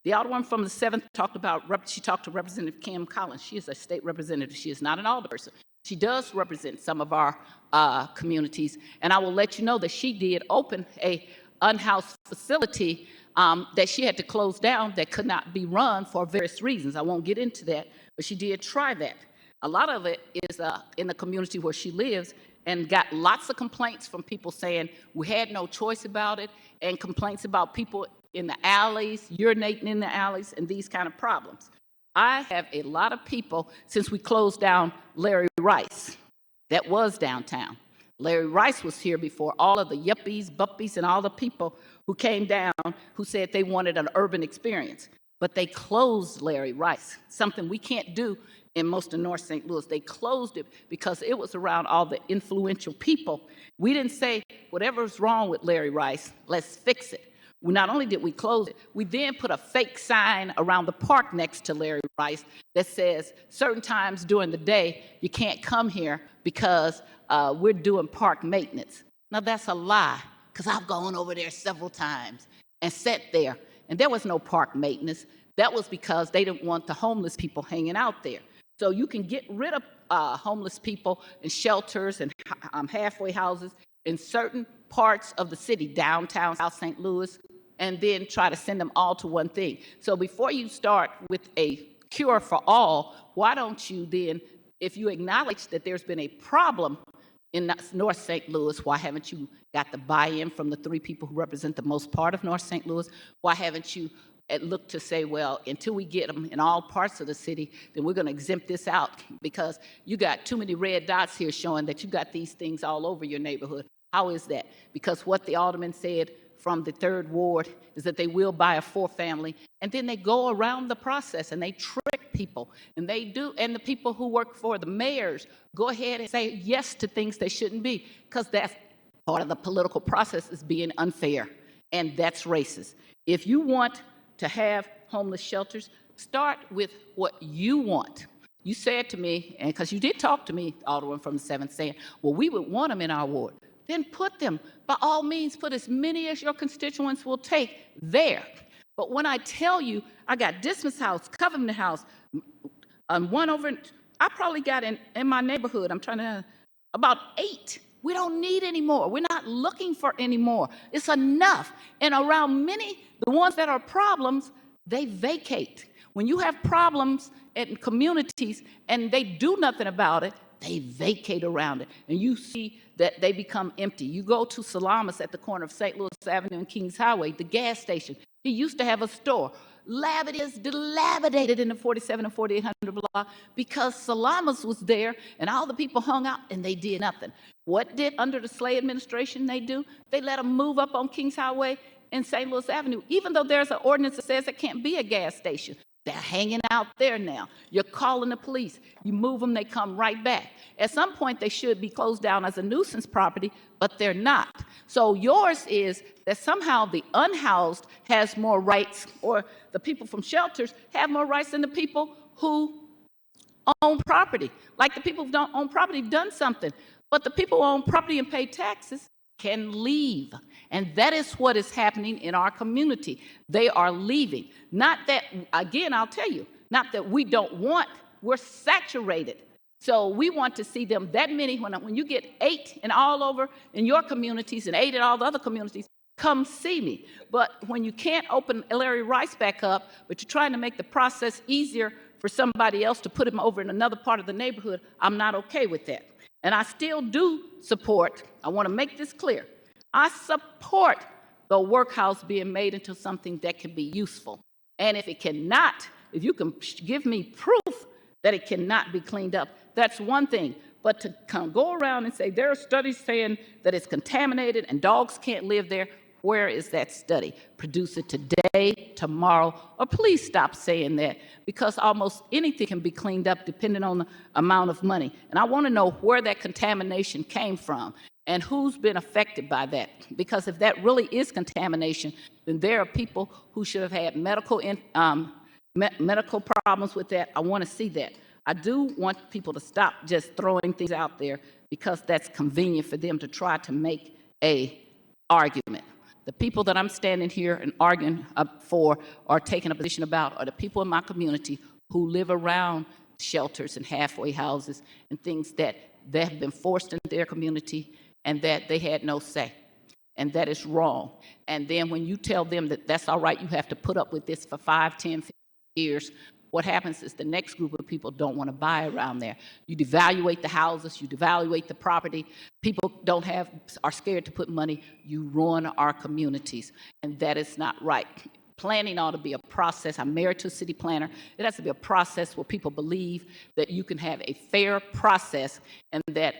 The alderwoman from the 7th talked to Representative Kim Collins. She is a state representative. She is not an alderperson. She does represent some of our communities, and I will let you know that she did open a unhoused facility that she had to close down that could not be run for various reasons. I won't get into that, but she did try that. A lot of it is in the community where she lives, and got lots of complaints from people saying we had no choice about it, and complaints about people in the alleys, urinating in the alleys, and these kind of problems. I have a lot of people, since we closed down Larry Rice, that was downtown. Larry Rice was here before all of the yuppies, buppies, and all the people who came down who said they wanted an urban experience. But they closed Larry Rice, something we can't do in most of North St. Louis. They closed it because it was around all the influential people. We didn't say, whatever's wrong with Larry Rice, let's fix it. Not only did we close it, we then put a fake sign around the park next to Larry Rice that says, certain times during the day, you can't come here because we're doing park maintenance. Now that's a lie, because I've gone over there several times and sat there, and there was no park maintenance. That was because they didn't want the homeless people hanging out there. So you can get rid of homeless people in shelters and halfway houses in certain parts of the city, downtown South St. Louis, and then try to send them all to one thing. So before you start with a cure for all, why don't you then, if you acknowledge that there's been a problem in North St. Louis, why haven't you got the buy-in from the 3 people who represent the most part of North St. Louis? Why haven't you looked to say, well, until we get them in all parts of the city, then we're going to exempt this out, because you got too many red dots here showing that you got these things all over your neighborhood. How is that? Because what the alderman said from the 3rd Ward is that they will buy a 4-family, and then they go around the process and they trick people, and they do, and the people who work for the mayors go ahead and say yes to things they shouldn't be, because that's part of the political process, is being unfair, and that's racist. If you want to have homeless shelters, start with what you want. You said to me, and because you did talk to me, Alderman from the 7th, saying, well, we would want them in our ward. Then put them, by all means, put as many as your constituents will take there. But when I tell you, I got Dismas House, Covenant House, one over, I probably got in my neighborhood, about 8. We don't need any more. We're not looking for any more. It's enough. And around many, the ones that are problems, they vacate. When you have problems in communities and they do nothing about it, they vacate around it. And you see that they become empty. You go to Salamas at the corner of St. Louis Avenue and Kings Highway, the gas station. He used to have a store. It is dilapidated in the 47 and 4800 block because Salamas was there and all the people hung out and they did nothing. What did, under the Slay administration, they do? They let them move up on Kings Highway and St. Louis Avenue, even though there's an ordinance that says it can't be a gas station. They're hanging out there now. You're calling the police. You move them, they come right back. At some point, they should be closed down as a nuisance property, but they're not. So yours is that somehow the unhoused has more rights, or the people from shelters have more rights than the people who own property. Like the people who don't own property have done something, but the people who own property and pay taxes can leave. And that is what is happening in our community. They are leaving. Not that, again, I'll tell you, not that we don't want, we're saturated. So we want to see them that many, when you get 8 and all over in your communities and 8 in all the other communities, come see me. But when you can't open Larry Rice back up, but you're trying to make the process easier for somebody else to put him over in another part of the neighborhood, I'm not okay with that. And I still do support, I want to make this clear, I support the workhouse being made into something that can be useful. And if it cannot, if you can give me proof that it cannot be cleaned up, that's one thing. But to go around and say there are studies saying that it's contaminated and dogs can't live there, where is that study? Produce it today, tomorrow, or please stop saying that, because almost anything can be cleaned up depending on the amount of money. And I want to know where that contamination came from and who's been affected by that. Because if that really is contamination, then there are people who should have had medical problems with that. I want to see that. I do want people to stop just throwing things out there because that's convenient for them to try to make an argument. The people that I'm standing here and arguing for or taking a position about are the people in my community who live around shelters and halfway houses and things that they have been forced into their community and that they had no say. And that is wrong. And then when you tell them that that's all right, you have to put up with this for 5, 10, 15 years, what happens is the next group of people don't want to buy around there. You devaluate the houses, you devaluate the property. People are scared to put money. You ruin our communities, and that is not right. Planning ought to be a process. I'm married to a city planner. It has to be a process where people believe that you can have a fair process and that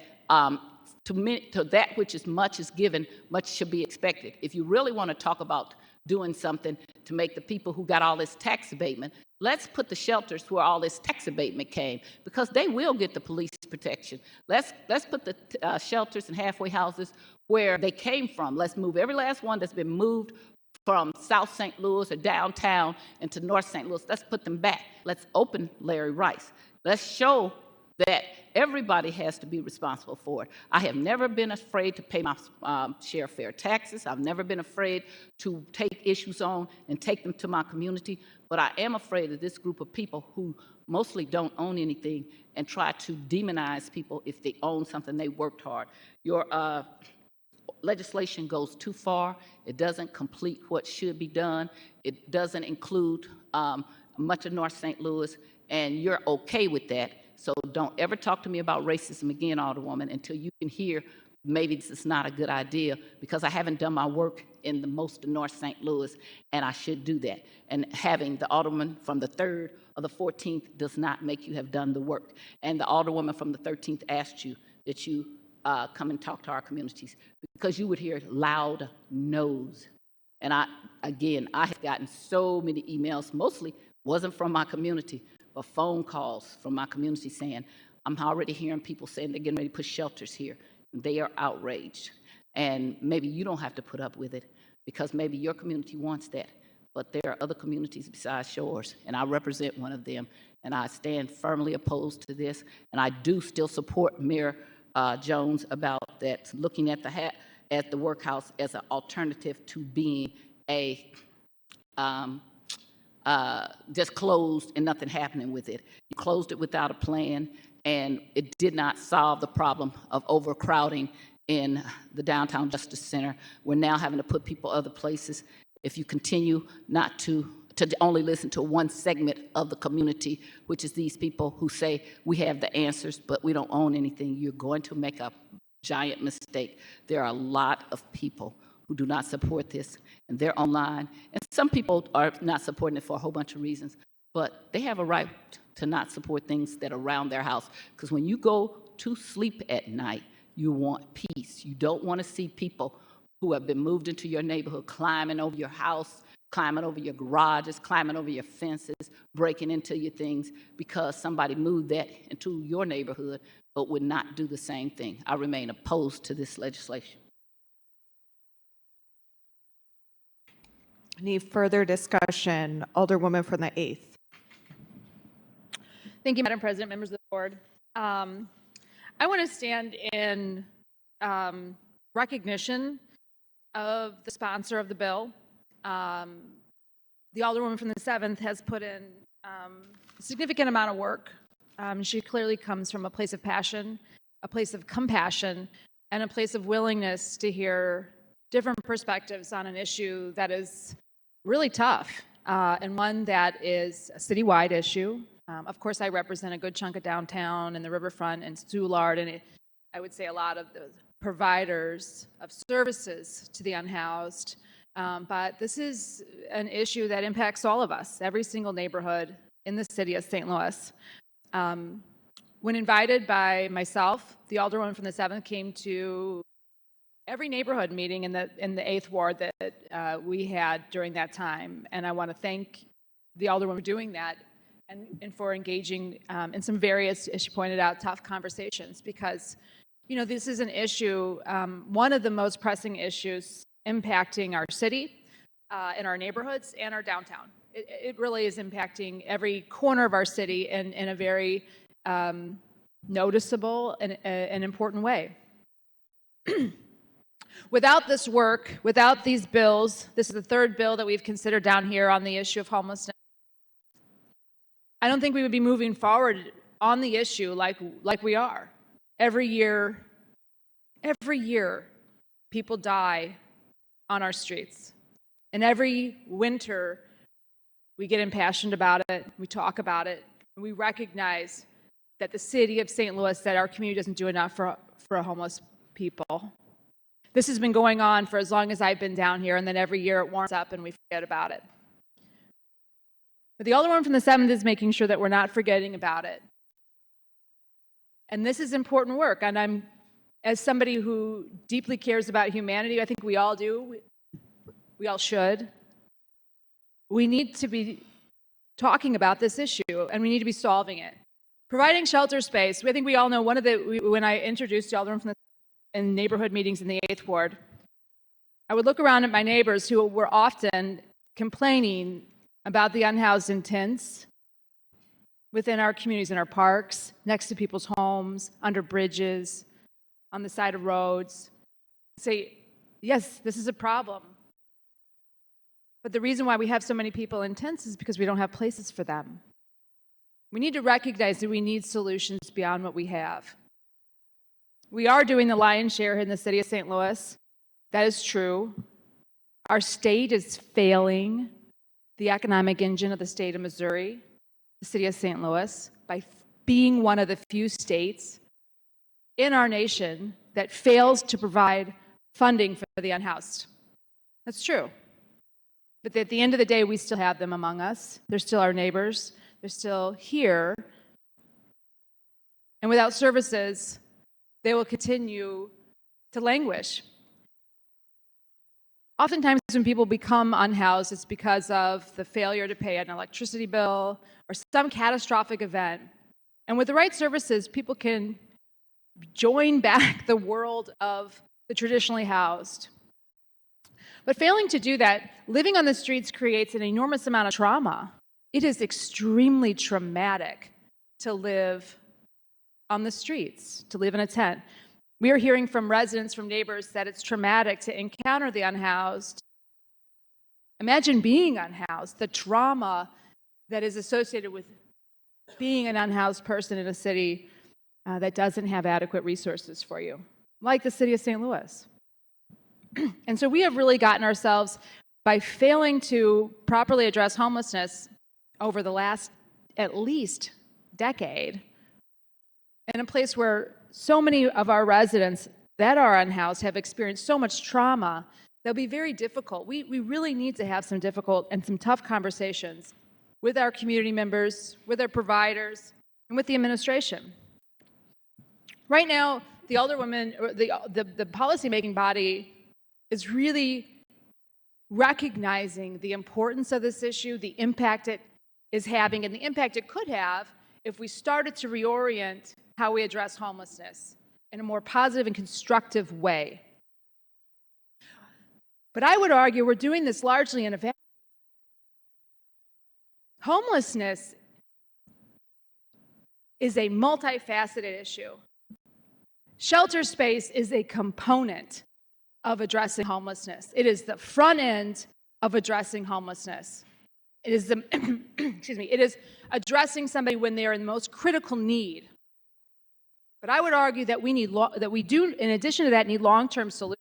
to that which is much is given, much should be expected. If you really want to talk about doing something to make the people who got all this tax abatement, let's put the shelters where all this tax abatement came, because they will get the police protection. Let's put the shelters and halfway houses where they came from. Let's move every last one that's been moved from South St. Louis or downtown into North St. Louis. Let's put them back. Let's open Larry Rice. Let's show that everybody has to be responsible for it. I have never been afraid to pay my share of fair taxes. I've never been afraid to take issues on and take them to my community. But I am afraid of this group of people who mostly don't own anything and try to demonize people if they own something they worked hard. Your legislation goes too far. It doesn't complete what should be done. It doesn't include much of North St. Louis, and you're okay with that. So don't ever talk to me about racism again, Alderwoman, until you can hear maybe this is not a good idea, because I haven't done my work in the most of North St. Louis, and I should do that. And having the Alderman from the 3rd or the 14th does not make you have done the work. And the Alderwoman from the 13th asked you that you come and talk to our communities, because you would hear loud no's. And I have gotten so many emails, mostly wasn't from my community, but phone calls from my community saying, I'm already hearing people saying they're getting ready to put shelters here. They are outraged. And maybe you don't have to put up with it because maybe your community wants that. But there are other communities besides yours, and I represent one of them. And I stand firmly opposed to this. And I do still support Mayor Jones about that, looking at the workhouse as an alternative to being a just closed and nothing happening with it. You closed it without a plan, and it did not solve the problem of overcrowding in the Downtown Justice Center. We're now having to put people other places. If you continue not to only listen to one segment of the community, which is these people who say we have the answers, but we don't own anything, you're going to make a giant mistake. There are a lot of people who do not support this, and they're online. And some people are not supporting it for a whole bunch of reasons, but they have a right to not support things that are around their house. Because when you go to sleep at night, you want peace. You don't want to see people who have been moved into your neighborhood climbing over your house, climbing over your garages, climbing over your fences, breaking into your things because somebody moved that into your neighborhood but would not do the same thing. I remain opposed to this legislation. Any further discussion? Alderwoman from the 8th. Thank you, Madam President, members of the board. I want to stand in recognition of the sponsor of the bill. The Alderwoman from the 7th has put in a significant amount of work. She clearly comes from a place of passion, a place of compassion, and a place of willingness to hear different perspectives on an issue that is really tough and one that is a citywide issue. Of course, I represent a good chunk of downtown and the riverfront and Soulard, and I would say a lot of the providers of services to the unhoused. But this is an issue that impacts all of us, every single neighborhood in the city of St. Louis. When invited by myself, the Alderwoman from the 7th came to every neighborhood meeting in the 8th Ward that we had during that time. And I want to thank the Alderwoman for doing that and for engaging in some various, as she pointed out, tough conversations, because, you know, this is an issue, one of the most pressing issues impacting our city and our neighborhoods and our downtown. It really is impacting every corner of our city in a very noticeable and an important way. Without this work, without these bills, this is the third bill that we've considered down here on the issue of homelessness. I don't think we would be moving forward on the issue like we are. Every year, people die on our streets. And every winter, we get impassioned about it, we talk about it, and we recognize that the city of St. Louis, that our community doesn't do enough for homeless people. This has been going on for as long as I've been down here, and then every year it warms up and we forget about it. But the Alderwoman from the 7th is making sure that we're not forgetting about it. And this is important work, and I'm, as somebody who deeply cares about humanity, I think we all do, we all should, we need to be talking about this issue, and we need to be solving it. Providing shelter space, I think we all know when I introduced the Alderman from the in neighborhood meetings in the 8th Ward, I would look around at my neighbors who were often complaining about the unhoused in tents within our communities, in our parks, next to people's homes, under bridges, on the side of roads. Say, yes, this is a problem. But the reason why we have so many people in tents is because we don't have places for them. We need to recognize that we need solutions beyond what we have. We are doing the lion's share in the city of St. Louis. That is true. Our state is failing the economic engine of the state of Missouri, the city of St. Louis, by being one of the few states in our nation that fails to provide funding for the unhoused. That's true. But at the end of the day, we still have them among us. They're still our neighbors. They're still here. And without services, they will continue to languish. Oftentimes when people become unhoused, it's because of the failure to pay an electricity bill or some catastrophic event. And with the right services, people can join back the world of the traditionally housed. But failing to do that, living on the streets creates an enormous amount of trauma. It is extremely traumatic to live on the streets, to live in a tent. We are hearing from residents, from neighbors, that it's traumatic to encounter the unhoused. Imagine being unhoused, the trauma that is associated with being an unhoused person in a city that doesn't have adequate resources for you, like the city of St. Louis. And so we have really gotten ourselves, by failing to properly address homelessness over the last at least decade, in a place where so many of our residents that are unhoused have experienced so much trauma, that'll be very difficult. We really need to have some difficult and some tough conversations with our community members, with our providers, and with the administration. Right now, the Alderwoman, or the policymaking body, is really recognizing the importance of this issue, the impact it is having, and the impact it could have if we started to reorient how we address homelessness in a more positive and constructive way. But I would argue we're doing this largely in a vacuum. Homelessness is a multifaceted issue. Shelter space is a component of addressing homelessness. It is the front end of addressing homelessness. It is the, it is addressing somebody when they are in the most critical need. But I would argue that we do, in addition to that, need long-term solutions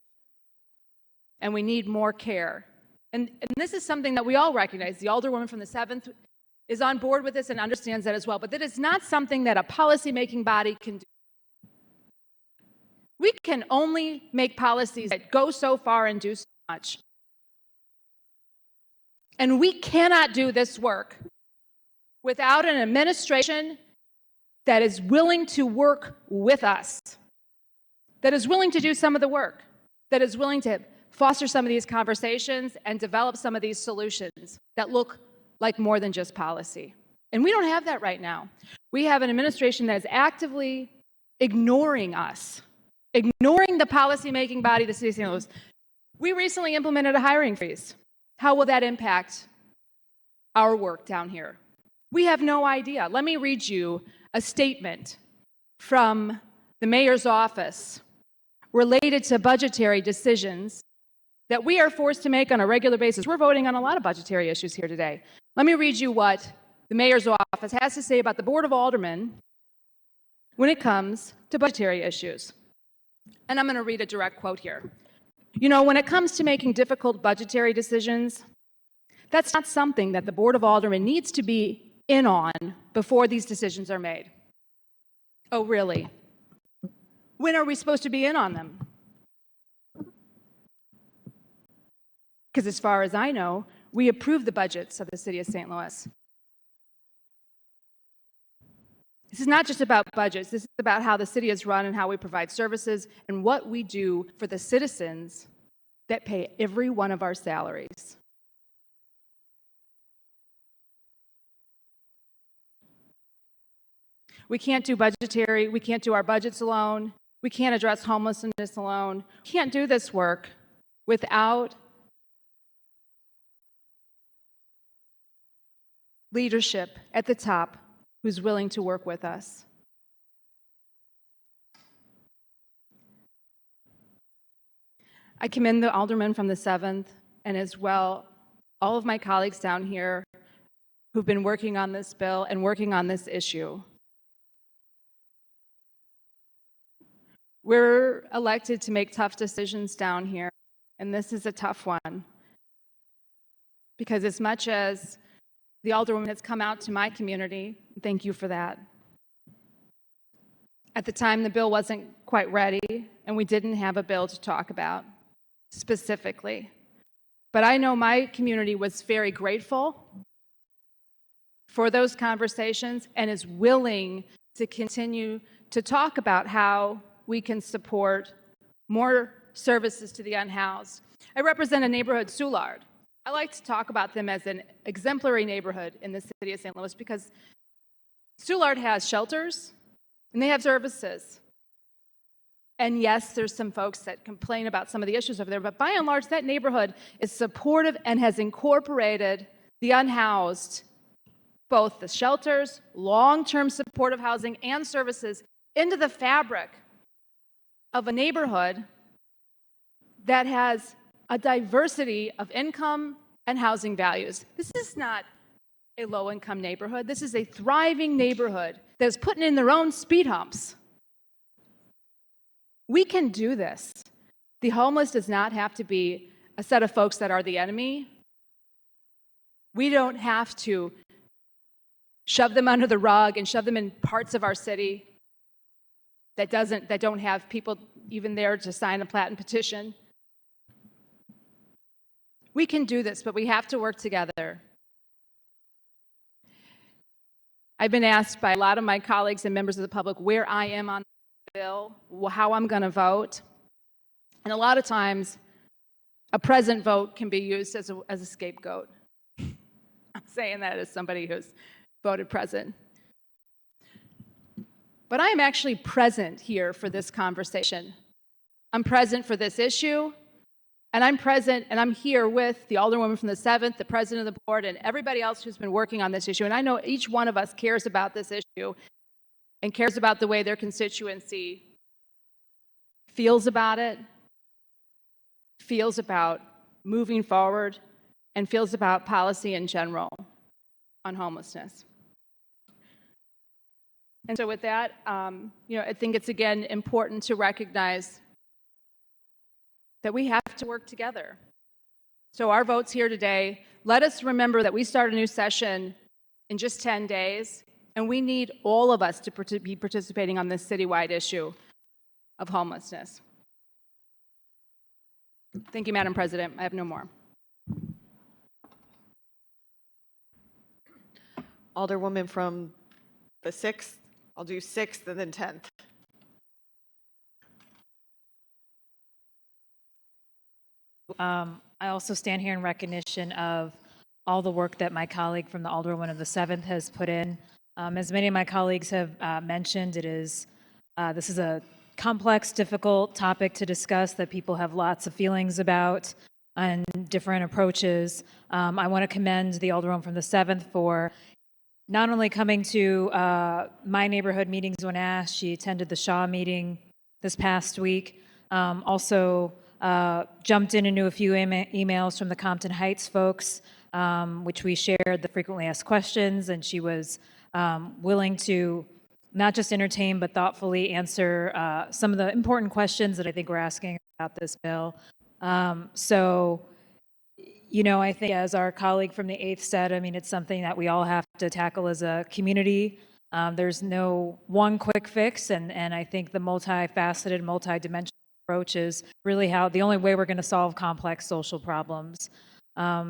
and we need more care. And this is something that we all recognize. The Alderwoman from the 7th is on board with this and understands that as well, but that is not something that a policy-making body can do. We can only make policies that go so far and do so much. And we cannot do this work without an administration that is willing to work with us, that is willing to do some of the work, that is willing to foster some of these conversations and develop some of these solutions that look like more than just policy. And we don't have that right now. We have an administration that is actively ignoring us, ignoring the policy-making body, the City of St. Louis. We recently implemented a hiring freeze. How will that impact our work down here? We have no idea. Let me read you a statement from the mayor's office related to budgetary decisions that we are forced to make on a regular basis. We're voting on a lot of budgetary issues here today. Let me read you what the mayor's office has to say about the Board of Aldermen when it comes to budgetary issues. And I'm going to read a direct quote here. You know, when it comes to making difficult budgetary decisions, that's not something that the Board of Aldermen needs to be in on before these decisions are made. Oh, really? When are we supposed to be in on them? Because as far as I know, we approve the budgets of the City of St. Louis. This is not just about budgets. This is about how the city is run and how we provide services and what we do for the citizens that pay every one of our salaries. We can't do our budgets alone. We can't address homelessness alone. We can't do this work without leadership at the top who's willing to work with us. I commend the aldermen from the 7th and as well all of my colleagues down here who've been working on this bill and working on this issue. We're elected to make tough decisions down here, and this is a tough one. Because as much as the Alderwoman has come out to my community, thank you for that. At the time, the bill wasn't quite ready, and we didn't have a bill to talk about specifically. But I know my community was very grateful for those conversations and is willing to continue to talk about how we can support more services to the unhoused. I represent a neighborhood, Soulard. I like to talk about them as an exemplary neighborhood in the City of St. Louis because Soulard has shelters and they have services. And yes, there's some folks that complain about some of the issues over there, but by and large, that neighborhood is supportive and has incorporated the unhoused, both the shelters, long-term supportive housing, and services into the fabric of a neighborhood that has a diversity of income and housing values. This is not a low-income neighborhood. This is a thriving neighborhood that is putting in their own speed humps. We can do this. The homeless does not have to be a set of folks that are the enemy. We don't have to shove them under the rug and shove them in parts of our city that don't have people even there to sign a Platten petition. We can do this, but we have to work together. I've been asked by a lot of my colleagues and members of the public where I am on the bill, how I'm going to vote. And a lot of times, a present vote can be used as a scapegoat. I'm saying that as somebody who's voted present. But I am actually present here for this conversation. I'm present for this issue, and I'm present, and I'm here with the Alderwoman from the 7th, the President of the Board, and everybody else who's been working on this issue. And I know each one of us cares about this issue and cares about the way their constituency feels about it, feels about moving forward, and feels about policy in general on homelessness. And so with that, I think it's, again, important to recognize that we have to work together. So our votes here today, let us remember that we start a new session in just 10 days, and we need all of us to be participating on this citywide issue of homelessness. Thank you, Madam President. I have no more. Alderwoman from the 6th. I'll do 6th and then 10th. I also stand here in recognition of all the work that my colleague from the Alderwoman of the 7th has put in. As many of my colleagues have mentioned, this is a complex, difficult topic to discuss that people have lots of feelings about and different approaches. I want to commend the Alderwoman from the 7th for not only coming to my neighborhood meetings when asked, she attended the Shaw meeting this past week, also jumped in and knew a few emails from the Compton Heights folks, which we shared the frequently asked questions, and she was willing to not just entertain but thoughtfully answer some of the important questions that I think we're asking about this bill. So, you know, I think as our colleague from the 8th said, I mean, it's something that we all have to tackle as a community. There's no one quick fix, and I think the multifaceted, multidimensional approach is really the only way we're going to solve complex social problems.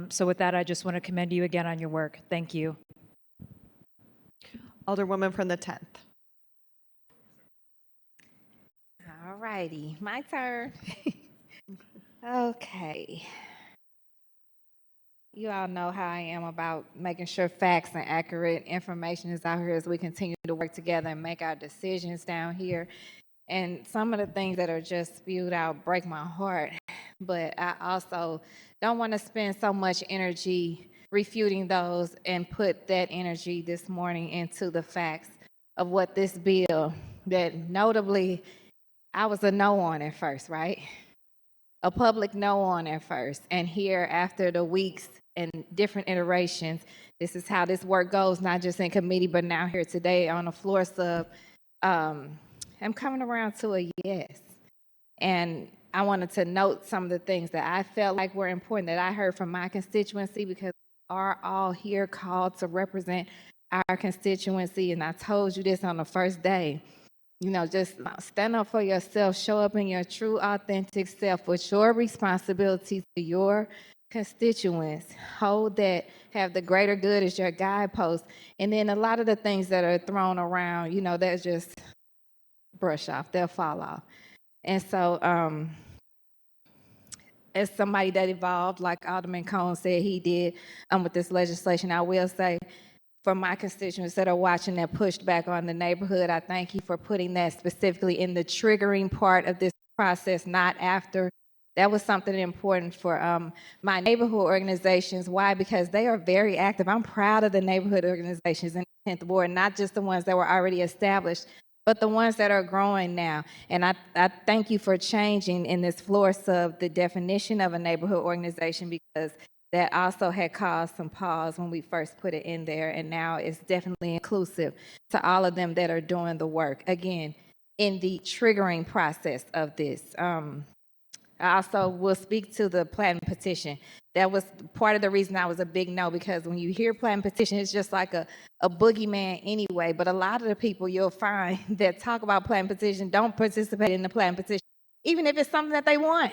So with that, I just want to commend you again on your work. Thank you. Alderwoman from the 10th. All righty, my turn. Okay. You all know how I am about making sure facts and accurate information is out here as we continue to work together and make our decisions down here. And some of the things that are just spewed out break my heart, but I also don't want to spend so much energy refuting those and put that energy this morning into the facts of what this bill, that notably I was a no on at first, right? A public no on at first. And here, after the weeks and different iterations, this is how this work goes, not just in committee, but now here today on the floor sub. I'm coming around to a yes. And I wanted to note some of the things that I felt like were important that I heard from my constituency, because we are all here called to represent our constituency. And I told you this on the first day. You know, just stand up for yourself, show up in your true, authentic self with your responsibility to your constituents. Hold that, have the greater good as your guidepost. And then a lot of the things that are thrown around, you know, that's just brush off, they'll fall off. And so, as somebody that evolved, like Alderman Cone said he did with this legislation, I will say, for my constituents that are watching that pushed back on the neighborhood, I thank you for putting that specifically in the triggering part of this process, not after. That was something important for my neighborhood organizations. Why? Because they are very active. I'm proud of the neighborhood organizations in the 10th Ward, not just the ones that were already established, but the ones that are growing now. And I thank you for changing in this floor sub the definition of a neighborhood organization, because that also had caused some pause when we first put it in there, and now it's definitely inclusive to all of them that are doing the work, again, in the triggering process of this. I also will speak to the plan petition. That was part of the reason I was a big no, because when you hear plan petition, it's just like a boogeyman anyway, but a lot of the people you'll find that talk about plan petition don't participate in the plan petition, even if it's something that they want.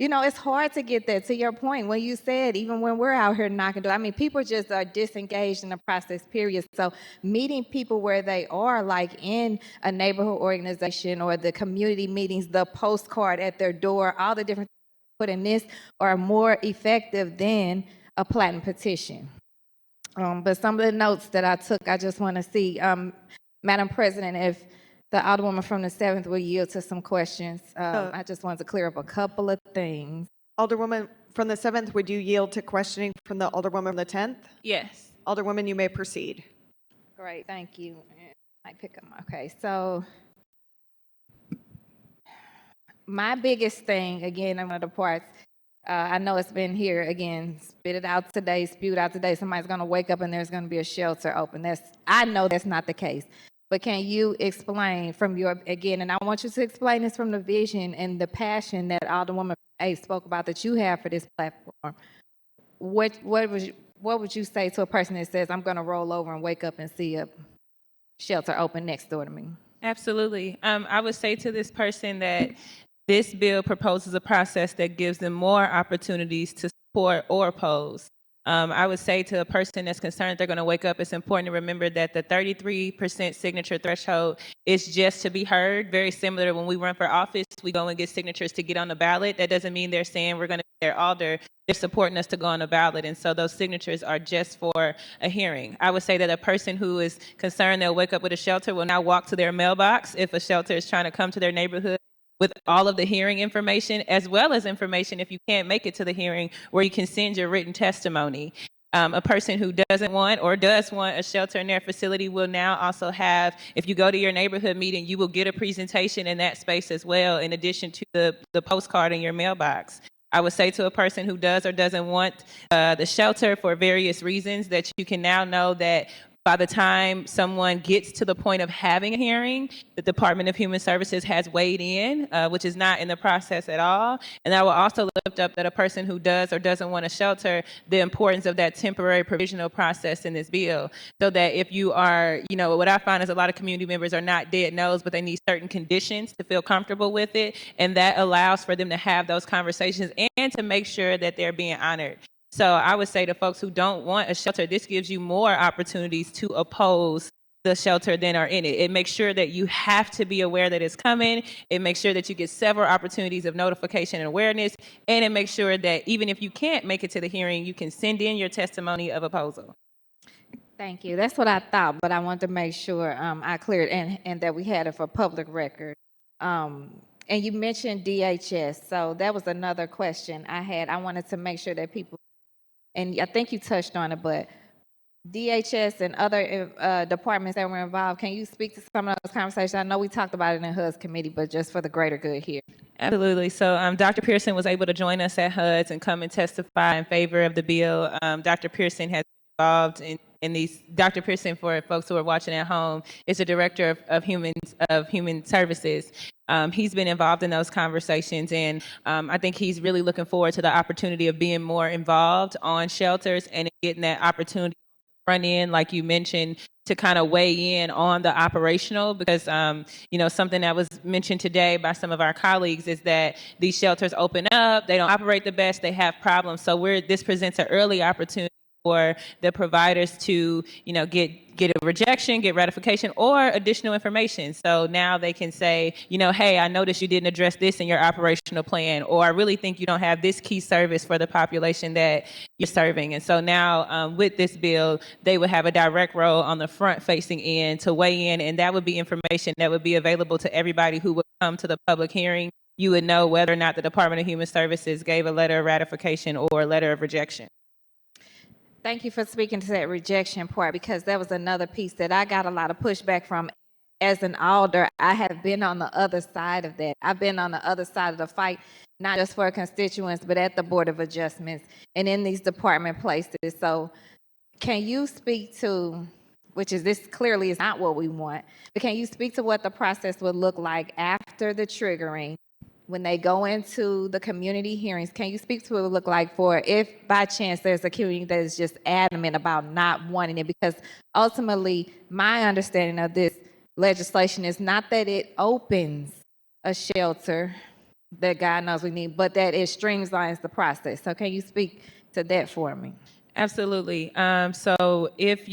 You know, it's hard to get there, to your point, when you said, even when we're out here knocking doors, I mean, people just are disengaged in the process, period. So meeting people where they are, like in a neighborhood organization or the community meetings, the postcard at their door, all the different things put in this are more effective than a platinum petition. But some of the notes that I took, I just want to see, Madam President, if the Alderwoman from the 7th will yield to some questions. I just wanted to clear up a couple of things. Alderwoman from the 7th, would you yield to questioning from the Alderwoman from the 10th? Yes. Alderwoman, you may proceed. Great, thank you. I pick up. Okay, so my biggest thing, again, one of the parts, I know it's been here again, spit it out today, spewed out today. Somebody's going to wake up and there's going to be a shelter open. I know that's not the case. But can you explain from your, again, and I want you to explain this from the vision and the passion that Alderwoman A spoke about that you have for this platform. What would you say to a person that says, I'm going to roll over and wake up and see a shelter open next door to me? Absolutely. I would say to this person that this bill proposes a process that gives them more opportunities to support or oppose. I would say to a person that's concerned they're going to wake up, it's important to remember that the 33% signature threshold is just to be heard. Very similar to when we run for office, we go and get signatures to get on the ballot. That doesn't mean they're saying we're going to be their alder. They're supporting us to go on the ballot. And so those signatures are just for a hearing. I would say that a person who is concerned they'll wake up with a shelter will now walk to their mailbox if a shelter is trying to come to their neighborhood with all of the hearing information, as well as information if you can't make it to the hearing, where you can send your written testimony. A person who doesn't want or does want a shelter in their facility will now also have, if you go to your neighborhood meeting, you will get a presentation in that space as well, in addition to the postcard in your mailbox. I would say to a person who does or doesn't want the shelter for various reasons that you can now know that by the time someone gets to the point of having a hearing, the Department of Human Services has weighed in, which is not in the process at all. And I will also lift up that a person who does or doesn't want a shelter, the importance of that temporary provisional process in this bill. So that if you are, what I find is a lot of community members are not dead no's, but they need certain conditions to feel comfortable with it. And that allows for them to have those conversations and to make sure that they're being honored. So I would say to folks who don't want a shelter, this gives you more opportunities to oppose the shelter than are in it. It makes sure that you have to be aware that it's coming. It makes sure that you get several opportunities of notification and awareness. And it makes sure that even if you can't make it to the hearing, you can send in your testimony of opposal. Thank you. That's what I thought, but I wanted to make sure I cleared and that we had it for public record. And you mentioned DHS, so that was another question I had. I wanted to make sure that people, and I think you touched on it, but DHS and other departments that were involved, can you speak to some of those conversations? I know we talked about it in HUD's committee, but just for the greater good here. Absolutely. So Dr. Pearson was able to join us at HUD's and come and testify in favor of the bill. Dr. Pearson has been involved in these. Dr. Pearson, for folks who are watching at home, is the director of human services. He's been involved in those conversations, and I think he's really looking forward to the opportunity of being more involved on shelters and getting that opportunity front end, like you mentioned, to kind of weigh in on the operational, because something that was mentioned today by some of our colleagues is that these shelters open up, they don't operate the best, they have problems. So this presents an early opportunity for the providers to get a rejection, get ratification, or additional information. So now they can say, hey, I noticed you didn't address this in your operational plan, or I really think you don't have this key service for the population that you're serving. And so now with this bill, they would have a direct role on the front-facing end to weigh in, and that would be information that would be available to everybody who would come to the public hearing. You would know whether or not the Department of Human Services gave a letter of ratification or a letter of rejection. Thank you for speaking to that rejection part, because that was another piece that I got a lot of pushback from. As an alder, I have been on the other side of that. I've been on the other side of the fight, not just for constituents, but at the Board of Adjustments and in these department places. So can you speak to, this clearly is not what we want, but can you speak to what the process would look like after the triggering, when they go into the community hearings? Can you speak to what it would look like for if by chance there's a community that is just adamant about not wanting it? Because ultimately, my understanding of this legislation is not that it opens a shelter that God knows we need, but that it streamlines the process. So can you speak to that for me? Absolutely. So if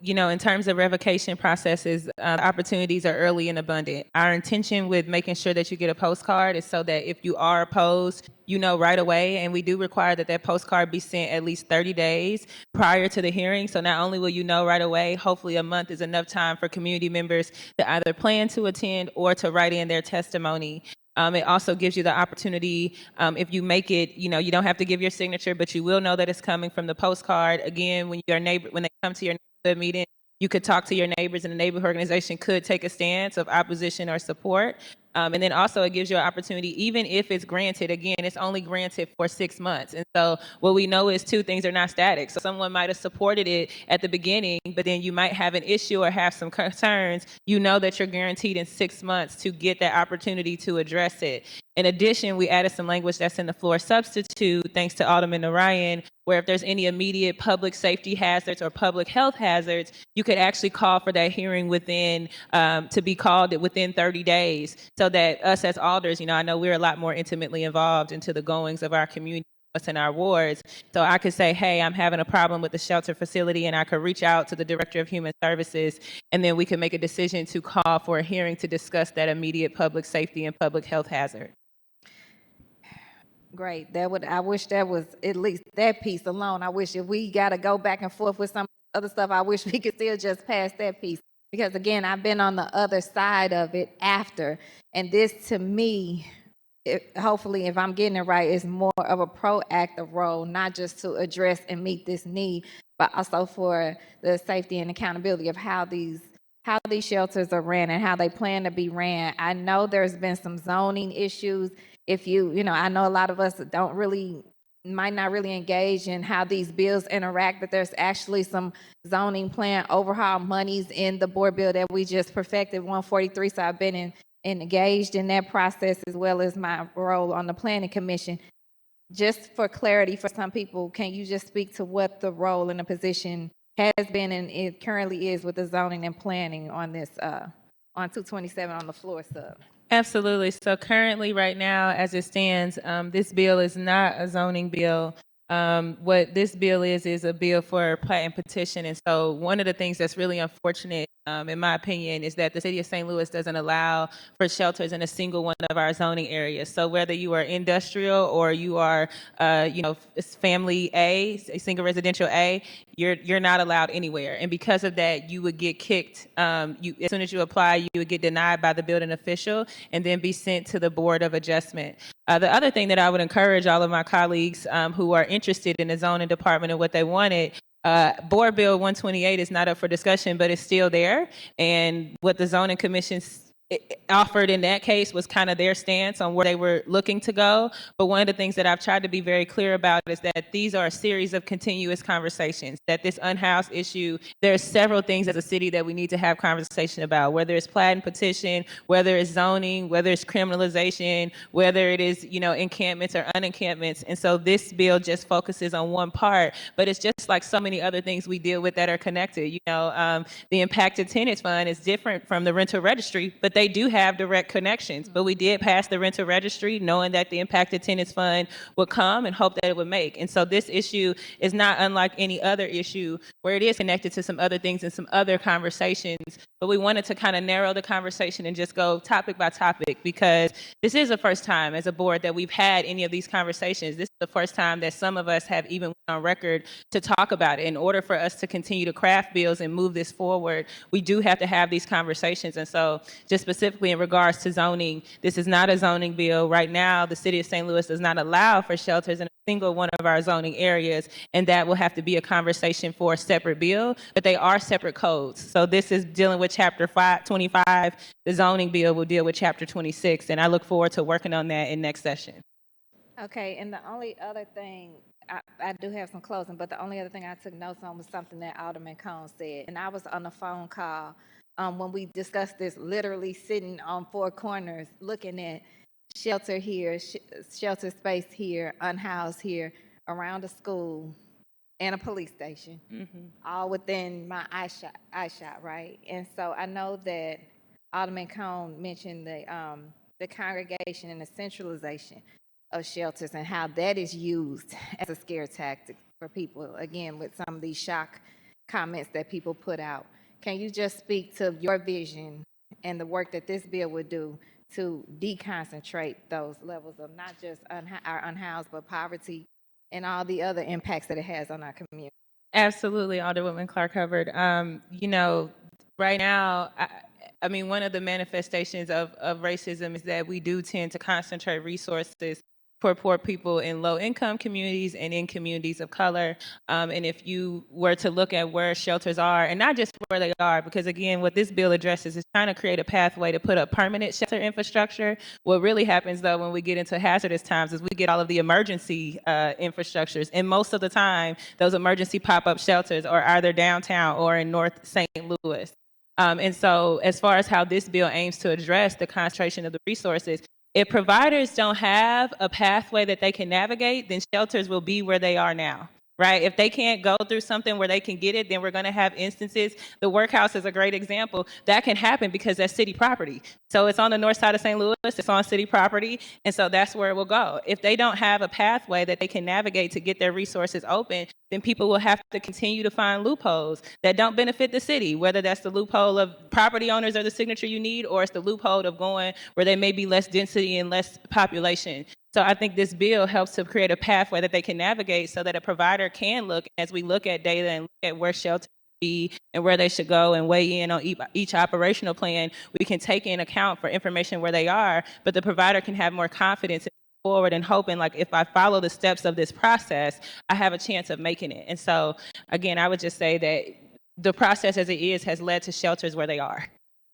in terms of revocation processes, opportunities are early and abundant. Our intention with making sure that you get a postcard is so that if you are opposed, right away. And we do require that postcard be sent at least 30 days prior to the hearing. So not only will you know right away, hopefully a month is enough time for community members to either plan to attend or to write in their testimony. It also gives you the opportunity, if you make it, you don't have to give your signature, but you will know that it's coming from the postcard. Again, when they come to your neighborhood meeting, you could talk to your neighbors, and the neighborhood organization could take a stance of opposition or support. And then also it gives you an opportunity, even if it's granted, again, it's only granted for 6 months. And so what we know is two things are not static. So someone might have supported it at the beginning, but then you might have an issue or have some concerns. You know that you're guaranteed in 6 months to get that opportunity to address it. In addition, we added some language that's in the floor substitute, thanks to Alderman Narayan, where if there's any immediate public safety hazards or public health hazards, you could actually call for that hearing within, to be called within 30 days, so that us as alders, I know we're a lot more intimately involved into the goings of our community, what's in our wards. So I could say, hey, I'm having a problem with the shelter facility, and I could reach out to the Director of Human Services, and then we could make a decision to call for a hearing to discuss that immediate public safety and public health hazard. Great. I wish that was at least that piece alone. I wish if we got to go back and forth with some other stuff, I wish we could still just pass that piece. Because again, I've been on the other side of it after. And this to me, hopefully, if I'm getting it right, is more of a proactive role, not just to address and meet this need, but also for the safety and accountability of how these shelters are ran and how they plan to be ran. I know there's been some zoning issues. If I know a lot of us might not really engage in how these bills interact, but there's actually some zoning plan overhaul monies in the board bill that we just perfected, 143. So I've been engaged in that process, as well as my role on the planning commission. Just for clarity for some people, can you just speak to what the role and the position has been and it currently is with the zoning and planning on this, on 227 on the floor sub? Absolutely. So currently, right now, as it stands, this bill is not a zoning bill. What this bill is a bill for plat and petition. And so one of the things that's really unfortunate, in my opinion, is that the city of St. Louis doesn't allow for shelters in a single one of our zoning areas. So whether you are industrial or you are, family A, single residential A, you're not allowed anywhere. And because of that, you would get kicked. As soon as you apply, you would get denied by the building official and then be sent to the Board of Adjustment. The other thing that I would encourage all of my colleagues who are interested in the zoning department and what they wanted, Board Bill 128 is not up for discussion, but it's still there. And what the zoning commission offered in that case was kind of their stance on where they were looking to go. But one of the things that I've tried to be very clear about is that these are a series of continuous conversations, that this unhoused issue, there are several things as a city that we need to have conversation about, whether it's plat and petition, whether it's zoning, whether it's criminalization, whether it is, encampments or unencampments. And so this bill just focuses on one part, but it's just like so many other things we deal with that are connected. The impacted tenants fund is different from the rental registry, but they do have direct connections. But we did pass the rental registry knowing that the impacted tenants fund would come and hope that it would make. And so this issue is not unlike any other issue where it is connected to some other things and some other conversations. But we wanted to kind of narrow the conversation and just go topic by topic, because this is the first time as a board that we've had any of these conversations. This is the first time that some of us have even went on record to talk about it. In order for us to continue to craft bills and move this forward, we do have to have these conversations. And so just specifically in regards to zoning, this is not a zoning bill. Right now, the city of St. Louis does not allow for shelters in a single one of our zoning areas, and that will have to be a conversation for a separate bill, but they are separate codes. So this is dealing with Chapter 25. The zoning bill will deal with Chapter 26, and I look forward to working on that in next session. Okay, and the only other thing, I do have some closing, but the only other thing I took notes on was something that Alderman Cone said, and I was on a phone call when we discussed this, literally sitting on four corners, looking at shelter here, shelter space here, unhoused here, around a school, and a police station, all within my eye shot, right? And so I know that Alderman Cone mentioned the congregation and the centralization of shelters and how that is used as a scare tactic for people, again, with some of these shock comments that people put out. Can you just speak to your vision and the work that this bill would do to deconcentrate those levels of not just our unhoused, but poverty and all the other impacts that it has on our community? Absolutely, Alderwoman Clark Hubbard. Right now, I mean, one of the manifestations of racism is that we do tend to concentrate resources for poor people in low-income communities and in communities of color. And if you were to look at where shelters are, and not just where they are, because again, what this bill addresses is trying to create a pathway to put up permanent shelter infrastructure. What really happens, though, when we get into hazardous times is we get all of the emergency infrastructures. And most of the time, those emergency pop-up shelters are either downtown or in North St. Louis. And so as far as how this bill aims to address the concentration of the resources, if providers don't have a pathway that they can navigate, then shelters will be where they are now, right? If they can't go through something where they can get it, then we're going to have instances. The workhouse is a great example. That can happen because that's city property. So it's on the north side of St. Louis, it's on city property, and so that's where it will go. If they don't have a pathway that they can navigate to get their resources open, then people will have to continue to find loopholes that don't benefit the city, whether that's the loophole of property owners or the signature you need, or it's the loophole of going where there may be less density and less population. So I think this bill helps to create a pathway that they can navigate so that a provider can look, as we look at data and look at where shelters should be and where they should go and weigh in on each operational plan, we can take in account for information where they are, but the provider can have more confidence forward and hoping, like, if I follow the steps of this process, I have a chance of making it. And so, again, I would just say that the process as it is has led to shelters where they are.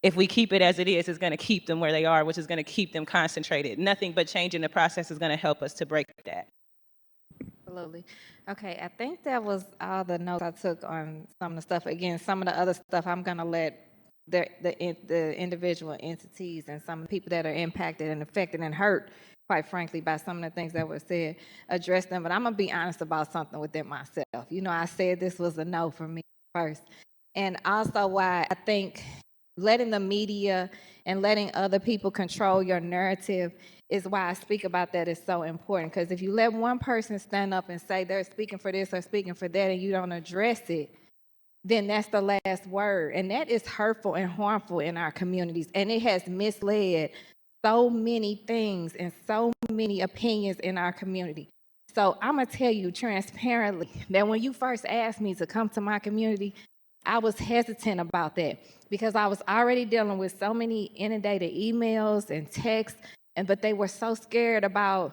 If we keep it as it is, it's going to keep them where they are, which is going to keep them concentrated. Nothing but changing the process is going to help us to break that. Absolutely. Okay, I think that was all the notes I took on some of the stuff. Again, some of the other stuff I'm going to let the individual entities and some of the people that are impacted and affected and hurt, quite frankly, by some of the things that were said, address them. But I'm going to be honest about something within myself. You know, I said this was a no for me first. And also why I think letting the media and letting other people control your narrative is why I speak about that is so important. Because if you let one person stand up and say they're speaking for this or speaking for that and you don't address it, then that's the last word. And that is hurtful and harmful in our communities. And it has misled so many things and so many opinions in our community. So I'm going to tell you transparently that when you first asked me to come to my community, I was hesitant about that because I was already dealing with so many inundated emails and texts, but they were so scared about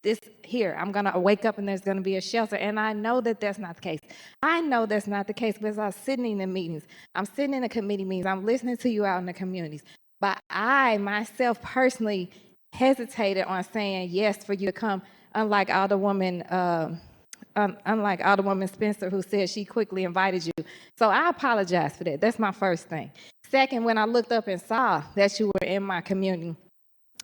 this here. I'm going to wake up and there's going to be a shelter. And I know that that's not the case. I know that's not the case because I'm sitting in the meetings. I'm sitting in the committee meetings. I'm listening to you out in the communities. But I, myself, personally hesitated on saying yes for you to come, unlike Alderwoman Spencer, who said she quickly invited you. So I apologize for that. That's my first thing. Second, when I looked up and saw that you were in my community,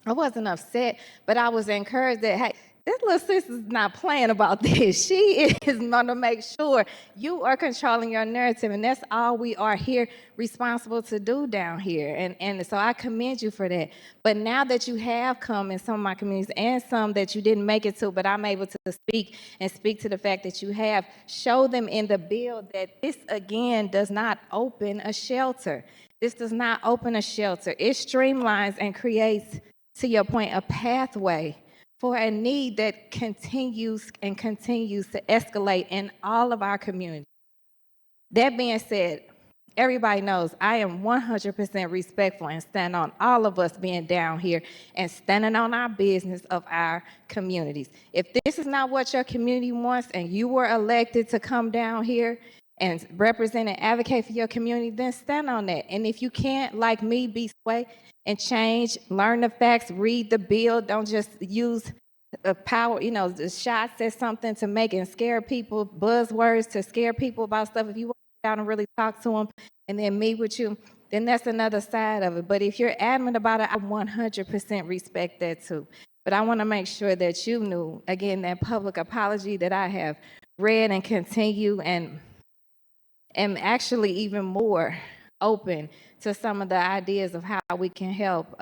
I wasn't upset, but I was encouraged that, hey, this little sister's not playing about this. She is going to make sure you are controlling your narrative, and that's all we are here responsible to do down here. And so I commend you for that. But now that you have come in some of my communities and some that you didn't make it to, but I'm able to speak to the fact that you have, show them in the bill that this, again, does not open a shelter. This does not open a shelter. It streamlines and creates, to your point, a pathway for a need that continues to escalate in all of our communities. That being said, everybody knows I am 100% respectful and stand on all of us being down here and standing on our business of our communities. If this is not what your community wants and you were elected to come down here and represent and advocate for your community, then stand on that. And if you can't, like me, be swayed and change, learn the facts, read the bill, don't just use power, the shots at something to make and scare people, buzzwords to scare people about stuff. If you want to get out and really talk to them and then meet with you, then that's another side of it. But if you're adamant about it, I 100% respect that too. But I want to make sure that you knew, again, that public apology that I have read and continue and am actually even more open to some of the ideas of how we can help,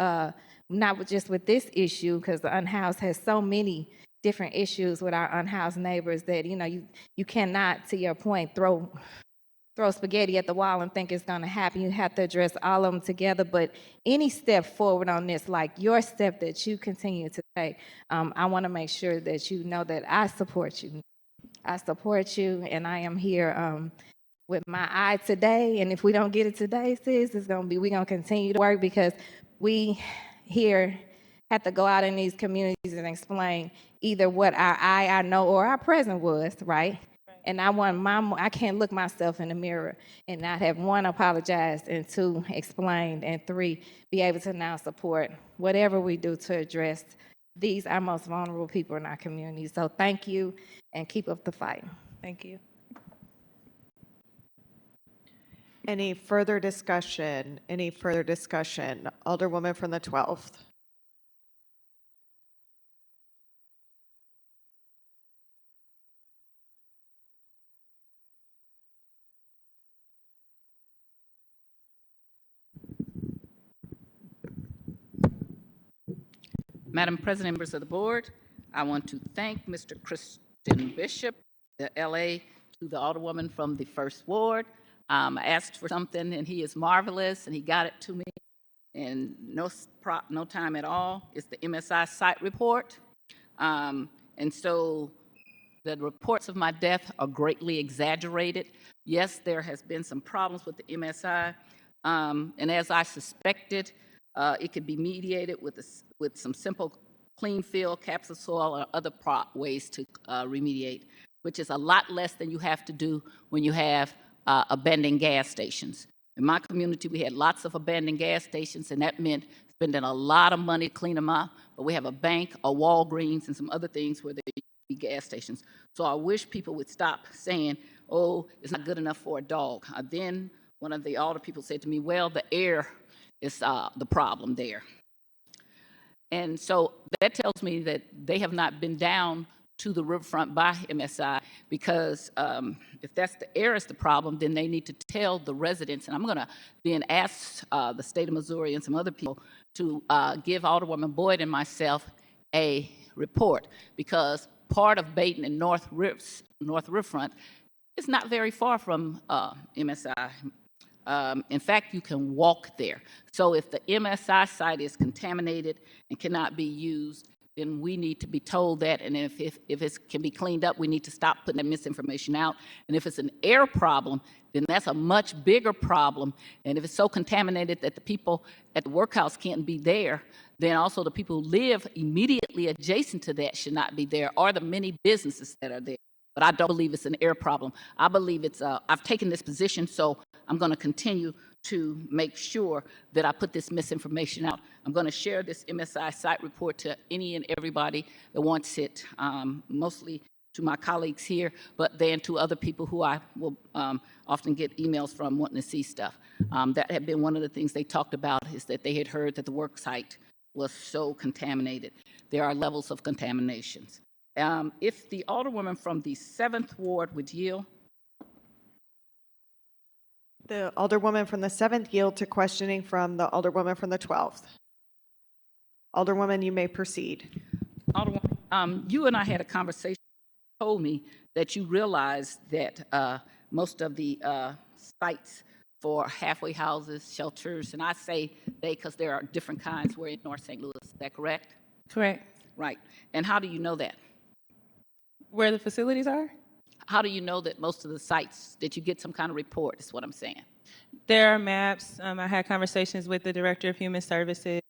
not just with this issue, because the unhoused has so many different issues with our unhoused neighbors that, you cannot, to your point, throw spaghetti at the wall and think it's going to happen. You have to address all of them together. But any step forward on this, like your step that you continue to take, I want to make sure that you know that I support you. I support you, and I am here with my eye today. And if we don't get it today, sis, we're going to continue to work because we here have to go out in these communities and explain either what our know, or our present was, right? And I can't look myself in the mirror and not have, one, apologized, and two, explained, and three, be able to now support whatever we do to address these, our most vulnerable people in our community. So thank you, and keep up the fight. Thank you. Any further discussion? Any further discussion? Alderwoman from the 12th. Madam President, members of the board, I want to thank Mr. Christian Bishop, the LA, to the Alderwoman from the First Ward. I asked for something, and he is marvelous, and he got it to me in no time at all. It's the MSI site report. And so the reports of my death are greatly exaggerated. Yes, there has been some problems with the MSI, and as I suspected, it could be mediated with some simple clean fill, capsule soil, or other ways to remediate, which is a lot less than you have to do when you have abandoned gas stations. In my community, we had lots of abandoned gas stations, and that meant spending a lot of money to clean them up. But we have a bank, a Walgreens, and some other things where there be gas stations. So I wish people would stop saying, oh, it's not good enough for a dog. Then one of the older people said to me, well, the air is the problem there. And so that tells me that they have not been down to the riverfront by MSI, because if that's the air is the problem, then they need to tell the residents. And I'm going to then ask the state of Missouri and some other people to give Alderwoman Boyd and myself a report, because part of Baton and North Riverfront is not very far from MSI. In fact, you can walk there. So if the MSI site is contaminated and cannot be used, then we need to be told that. And if it can be cleaned up, we need to stop putting that misinformation out. And if it's an air problem, then that's a much bigger problem. And if it's so contaminated that the people at the workhouse can't be there, then also the people who live immediately adjacent to that should not be there, or the many businesses that are there. But I don't believe it's an air problem. I believe it's, I've taken this position, so I'm going to continue to make sure that I put this misinformation out. I'm going to share this MSI site report to any and everybody that wants it, mostly to my colleagues here, but then to other people who I will often get emails from wanting to see stuff. That had been one of the things they talked about, is that they had heard that the work site was so contaminated. There are levels of contaminations. If the Alderwoman from the 7th Ward would yield. The Alderwoman from the 7th yield to questioning from the Alderwoman from the 12th. Alderwoman, you may proceed. Alderwoman, you and I had a conversation. You told me that you realized that most of the sites for halfway houses, shelters, and I say they because there are different kinds, were in North St. Louis. Is that correct? Correct. Right. And how do you know that? Where the facilities are? How do you know that most of the sites, that you get some kind of report, is what I'm saying? There are maps. I had conversations with the Director of Human Services.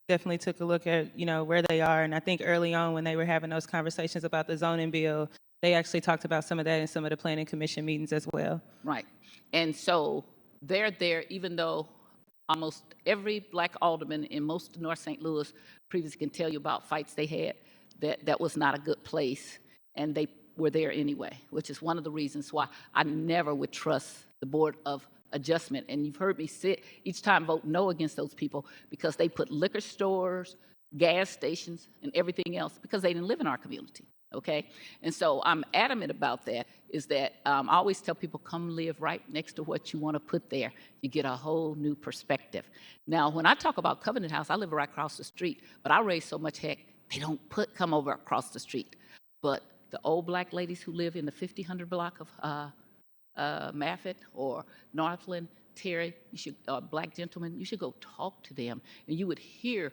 Definitely took a look at, where they are. And I think early on when they were having those conversations about the zoning bill, they actually talked about some of that in some of the Planning Commission meetings as well. Right. And so they're there, even though almost every black alderman in most of North St. Louis previously can tell you about fights they had, that was not a good place. And they were there anyway, which is one of the reasons why I never would trust the Board of Adjustment. And you've heard me each time vote no against those people, because they put liquor stores, gas stations, and everything else because they didn't live in our community, okay? And so I'm adamant about that, is that I always tell people, come live right next to what you want to put there. You get a whole new perspective. Now, when I talk about Covenant House, I live right across the street, but I raise so much heck, they don't come over across the street. But the old black ladies who live in the 5000 block of Maffitt or Northland, Terry, black gentlemen, you should go talk to them, and you would hear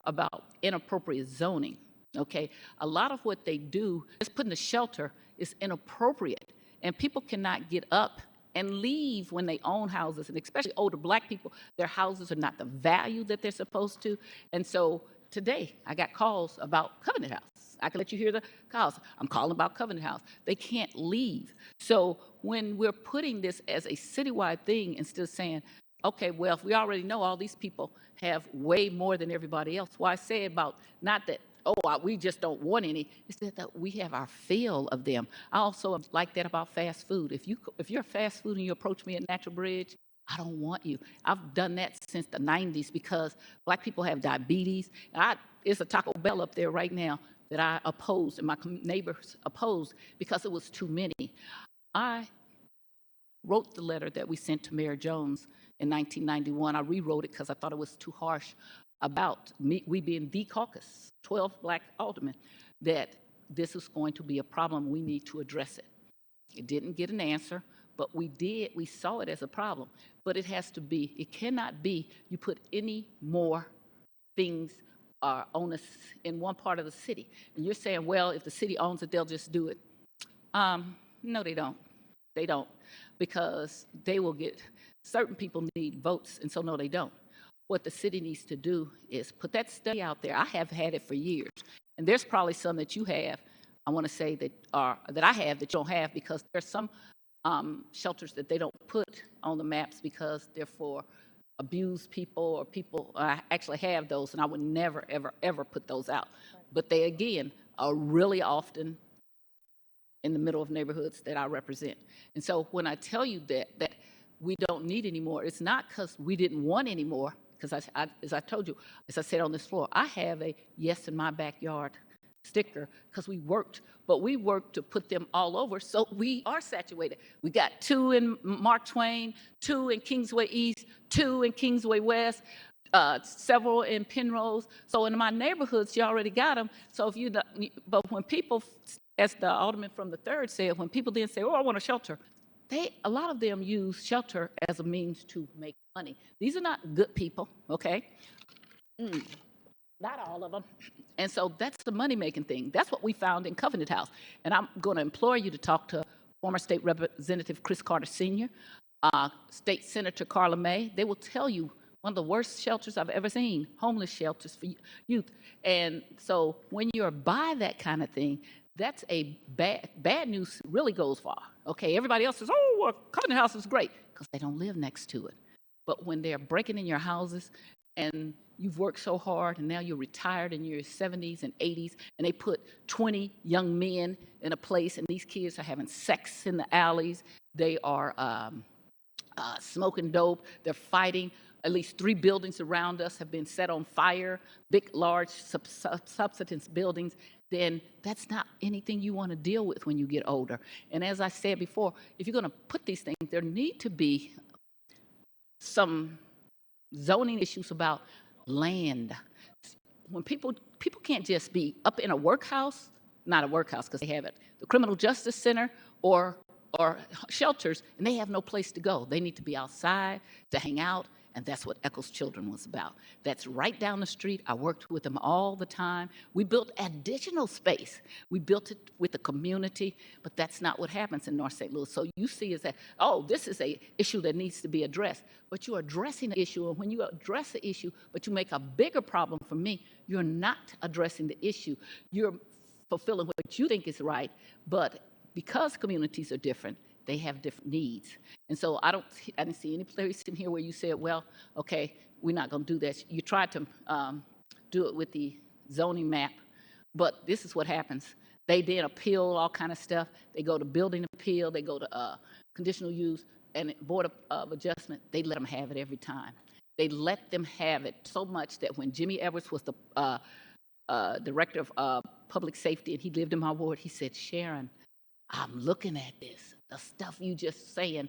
about inappropriate zoning, okay? A lot of what they do, just putting a shelter, is inappropriate, and people cannot get up and leave when they own houses, and especially older black people, their houses are not the value that they're supposed to, and so today I got calls about Covenant House. I can let you hear the calls. I'm calling about Covenant House. They can't leave. So when we're putting this as a citywide thing, instead of saying, okay, well, if we already know all these people have way more than everybody else, why say about not that, oh, we just don't want any, it's that we have our fill of them. I also like that about fast food. If you're fast food and you approach me at Natural Bridge, I don't want you. I've done that since the 90s because Black people have diabetes. It's a Taco Bell up there right now that I opposed and my neighbors opposed because it was too many. I wrote the letter that we sent to Mayor Jones in 1991. I rewrote it because I thought it was too harsh about we being the caucus, 12 Black aldermen, that this is going to be a problem. We need to address it. It didn't get an answer, but we saw it as a problem. But it cannot be you put any more things on us in one part of the city. And you're saying, well, if the city owns it, they'll just do it. No, they don't. They don't, because they will certain people need votes, and so no, they don't. What the city needs to do is put that study out there. I have had it for years, and there's probably some that you have, I want to say that I have that you don't have, because there's some shelters that they don't put on the maps because they're for abused people or people. I actually have those, and I would never, ever, ever put those out. But they, again, are really often in the middle of neighborhoods that I represent. And so when I tell you that we don't need any more, it's not because we didn't want any more, because as I told you, as I said on this floor, I have a Yes in My Backyard sticker because we worked to put them all over, so we are saturated. We got 2 in Mark Twain, 2 in Kingsway East, 2 in Kingsway West, several in Penrose. So in my neighborhoods, you already got them. So but when people, as the alderman from the 3rd said, when people then say, oh, I want a shelter, a lot of them use shelter as a means to make money. These are not good people, okay? Not all of them. And so that's the money-making thing. That's what we found in Covenant House. And I'm going to implore you to talk to former State Representative Chris Carter Sr., State Senator Carla May. They will tell you one of the worst shelters I've ever seen, homeless shelters for youth. And so when you're by that kind of thing, that's a bad news really goes far. Okay, everybody else says, oh, well, Covenant House is great, because they don't live next to it. But when they're breaking in your houses and you've worked so hard and now you're retired in your 70s and 80s, and they put 20 young men in a place, and these kids are having sex in the alleys, they are smoking dope, they're fighting. At least 3 buildings around us have been set on fire, big, large subsistence buildings. Then that's not anything you want to deal with when you get older. And as I said before, if you're going to put these things, there need to be some zoning issues about land. When people can't just be up in a workhouse, not a workhouse because they have it, the criminal justice center or shelters, and they have no place to go. They need to be outside to hang out. And that's what Echoes Children was about. That's right down the street. I worked with them all the time. We built additional space. We built it with the community, but that's not what happens in North St. Louis. So you see is that, oh, this is an issue that needs to be addressed. But you're addressing the issue, and when you address the issue, but you make a bigger problem for me, you're not addressing the issue. You're fulfilling what you think is right, but because communities are different, they have different needs. And so I didn't see any place in here where you said, well, okay, we're not going to do that. You tried to do it with the zoning map, but this is what happens. They then appeal all kind of stuff. They go to building appeal, they go to conditional use, and Board of Adjustment, they let them have it every time. They let them have it so much that when Jimmy Edwards was the director of public safety, and he lived in my ward, he said, Sharon, I'm looking at this. The stuff you just saying,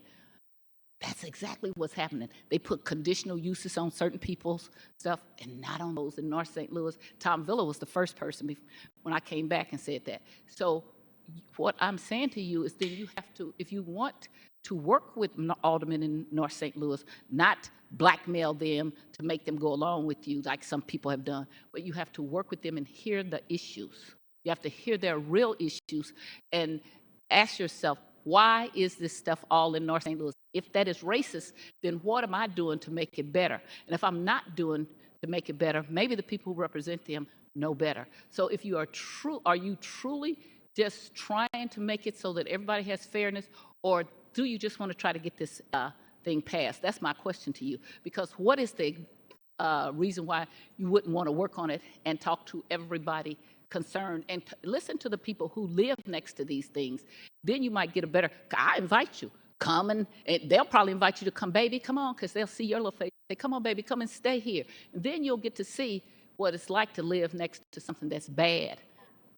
that's exactly what's happening. They put conditional uses on certain people's stuff and not on those in North St. Louis. Tom Villa was the first person when I came back and said that. So what I'm saying to you is that you have to, if you want to work with aldermen in North St. Louis, not blackmail them to make them go along with you like some people have done, but you have to work with them and hear the issues. You have to hear their real issues and ask yourself, why is this stuff all in North St. Louis? If that is racist, then what am I doing to make it better? And if I'm not doing to make it better. Maybe the people who represent them know better. So if you are are you truly just trying to make it so that everybody has fairness, or do you just want to try to get this thing passed? That's my question to you. Because what is the reason why you wouldn't want to work on it and talk to everybody concerned and listen to the people who live next to these things? Then you might get a better. I invite you. Come and they'll probably invite you to come, baby, come on, because they'll see your little face. Say, come on, baby, come and stay here. And then you'll get to see what it's like to live next to something that's bad.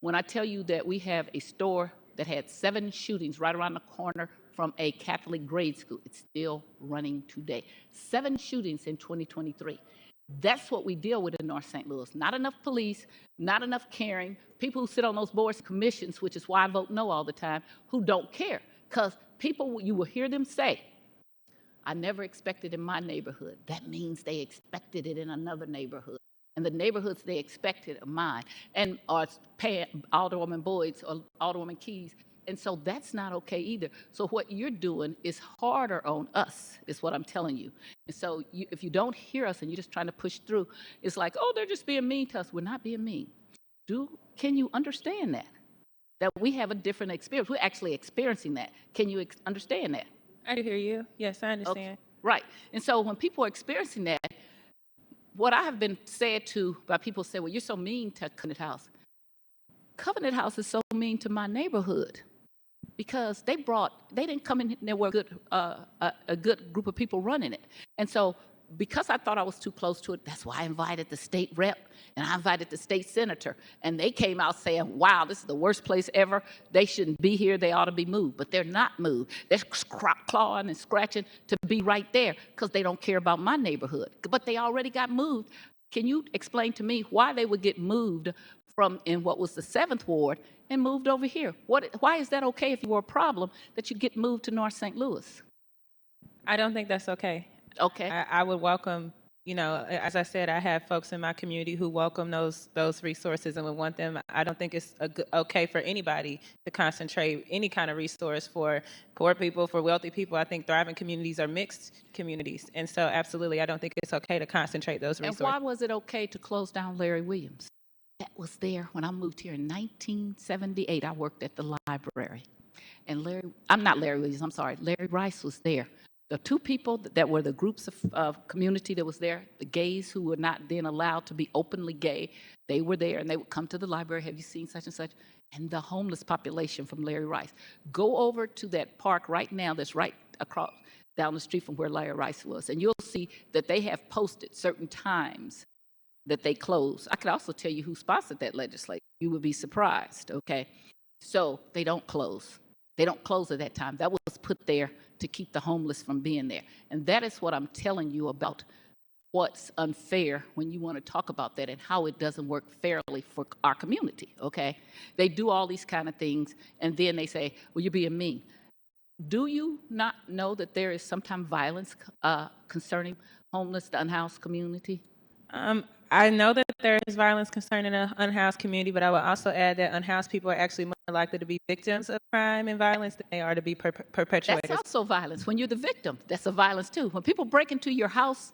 When I tell you that we have a store that had 7 shootings right around the corner from a Catholic grade school, it's still running today. 7 shootings in 2023. That's what we deal with in North St. Louis. Not enough police, not enough caring, people who sit on those boards and commissions, which is why I vote no all the time, who don't care. Because people, you will hear them say, I never expected in my neighborhood. That means they expected it in another neighborhood. And the neighborhoods they expected are mine. And are Alderwoman Boyd's or Alderwoman Keys. And so that's not okay either. So what you're doing is harder on us, is what I'm telling you. And so if you don't hear us and you're just trying to push through, it's like, oh, they're just being mean to us. We're not being mean. Can you understand that? That we have a different experience. We're actually experiencing that. Can you understand that? I do hear you. Yes, I understand. Okay. Right. And so when people are experiencing that, what I have been said to by people say, well, you're so mean to Covenant House. Covenant House is so mean to my neighborhood because they didn't come in there were a good group of people running it. And so because I thought I was too close to it, that's why I invited the state rep and I invited the state senator. And they came out saying, wow, this is the worst place ever. They shouldn't be here. They ought to be moved. But they're not moved. They're clawing and scratching to be right there because they don't care about my neighborhood. But they already got moved. Can you explain to me why they would get moved from in what was the 7th Ward and moved over here? Why is that okay if you were a problem that you get moved to North St. Louis? I don't think that's okay. Okay. I would welcome, as I said, I have folks in my community who welcome those resources and would want them. I don't think it's okay for anybody to concentrate any kind of resource for poor people, for wealthy people. I think thriving communities are mixed communities. And so absolutely, I don't think it's okay to concentrate those resources. And why was it okay to close down Larry Williams? That was there when I moved here in 1978. I worked at the library. And Larry Rice was there. The 2 people that were the groups of community that was there, the gays who were not then allowed to be openly gay, they were there and they would come to the library, have you seen such and such? And the homeless population from Larry Rice. Go over to that park right now that's right across down the street from where Larry Rice was, and you'll see that they have posted certain times that they close. I could also tell you who sponsored that legislation. You would be surprised, okay? So they don't close. They don't close at that time. That was put there to keep the homeless from being there. And that is what I'm telling you about what's unfair when you want to talk about that and how it doesn't work fairly for our community, okay? They do all these kind of things, and then they say, well, you're being mean. Do you not know that there is sometimes violence concerning homeless, the unhoused community? I know that there is violence concerning an unhoused community, but I would also add that unhoused people are actually more likely to be victims of crime and violence than they are to be perpetrators. That's also violence. When you're the victim, that's a violence too. When people break into your house,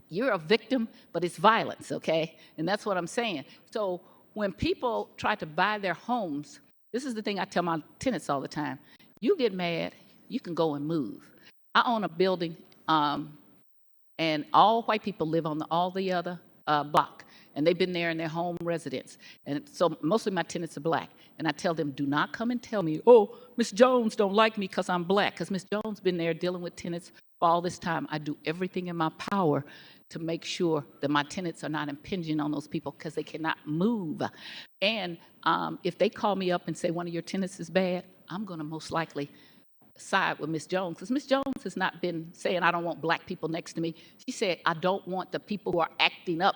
you're a victim, but it's violence, okay? And that's what I'm saying. So when people try to buy their homes, this is the thing I tell my tenants all the time. You get mad, you can go and move. I own a building, and all white people live on all the other block, and they've been there in their home residence. And so mostly my tenants are black. And I tell them, do not come and tell me, oh, Miss Jones don't like me because I'm black, because Miss Jones been there dealing with tenants for all this time. I do everything in my power to make sure that my tenants are not impinging on those people because they cannot move. And if they call me up and say one of your tenants is bad, I'm going to most likely side with Miss Jones, because Miss Jones has not been saying I don't want black people next to me. She said I don't want the people who are acting up,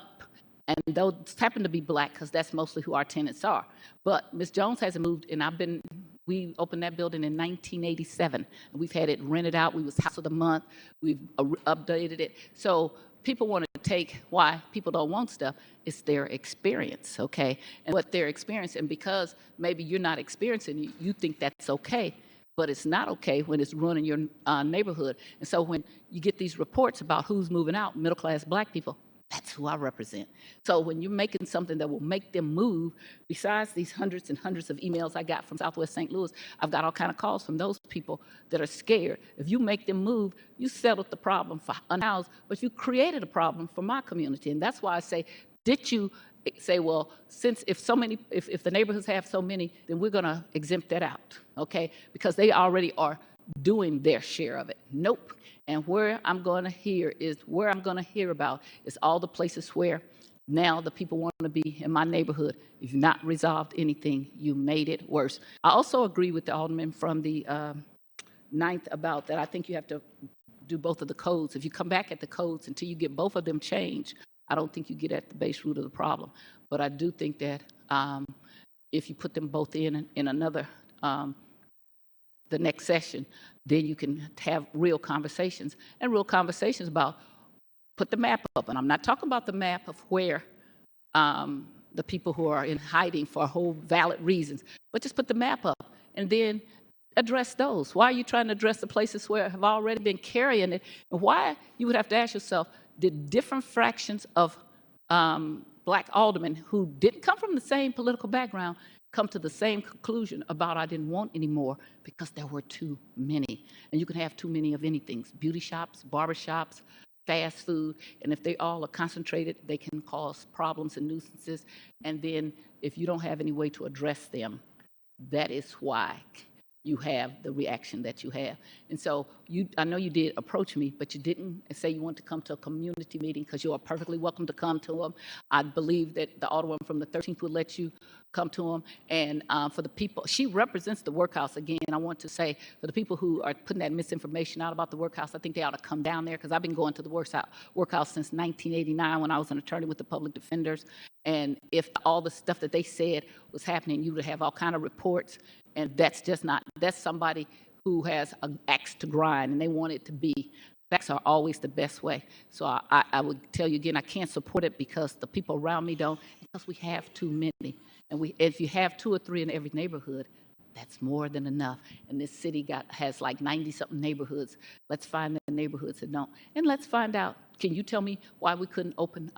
and those happen to be black because that's mostly who our tenants are. But Miss Jones hasn't moved, and we opened that building in 1987. And we've had it rented out. We was House of the Month. We've updated it. So people want to take why people don't want stuff. It's their experience, okay? And what they're experiencing, because maybe you're not experiencing it, you think that's okay. But it's not okay when it's running your neighborhood. And so when you get these reports about who's moving out, middle-class black people, That's who I represent. So when you're making something that will make them move, besides these hundreds and hundreds of emails I got from Southwest St. Louis, I've got all kind of calls from those people that are scared. If you make them move, you settled the problem for unhoused, but you created a problem for my community. And that's why I say, did you say, well, since if the neighborhoods have so many, then we're gonna exempt that out, okay? Because they already are doing their share of it. Nope. And where I'm going to hear about is all the places where now the people want to be in my neighborhood. If you've not resolved anything, you made it worse. I also agree with the alderman from the 9th about that. I think you have to do both of the codes. If you come back at the codes until you get both of them changed, I don't think you get at the base root of the problem. But I do think that if you put them both in another the next session, then you can have real conversations about put the map up. And I'm not talking about the map of where the people who are in hiding for whole valid reasons, but just put the map up and then address those. Why are you trying to address the places where have already been carrying it? And why, you would have to ask yourself, did different fractions of black aldermen who didn't come from the same political background come to the same conclusion about I didn't want anymore? Because there were too many. And you can have too many of anything, beauty shops, barber shops, fast food, and if they all are concentrated, they can cause problems and nuisances. And then if you don't have any way to address them, that is why you have the reaction that you have. And so I know you did approach me, but you didn't say you want to come to a community meeting, because you are perfectly welcome to come to them. I believe that the Alderwoman from the 13th would let you come to them. And for the people, she represents the workhouse. Again, I want to say, for the people who are putting that misinformation out about the workhouse, I think they ought to come down there, because I've been going to the workhouse since 1989 when I was an attorney with the public defenders. And if all the stuff that they said was happening, you would have all kind of reports. And that's just not, that's somebody who has an axe to grind and they want it to be. Facts are always the best way. So I would tell you again, I can't support it because the people around me don't, because we have too many. And if you have 2 or 3 in every neighborhood, that's more than enough. And this city has like 90-something neighborhoods. Let's find the neighborhoods that don't. And let's find out, can you tell me why we couldn't open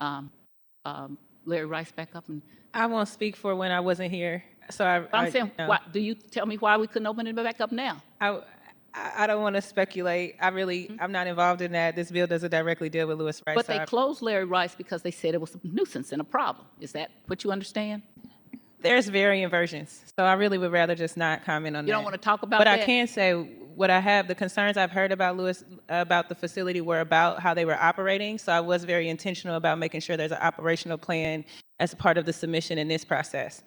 Larry Rice back up? And I won't speak for when I wasn't here. So I'm saying, why, do you tell me why we couldn't open it back up now? I don't want to speculate. I'm not involved in that. This bill doesn't directly deal with Lewis Rice. But they closed Larry Rice because they said it was a nuisance and a problem. Is that what you understand? There's varying versions. So I really would rather just not comment on that. You don't want to talk about that? that? But I can say the concerns I've heard about about the facility were about how they were operating. So I was very intentional about making sure there's an operational plan as a part of the submission in this process.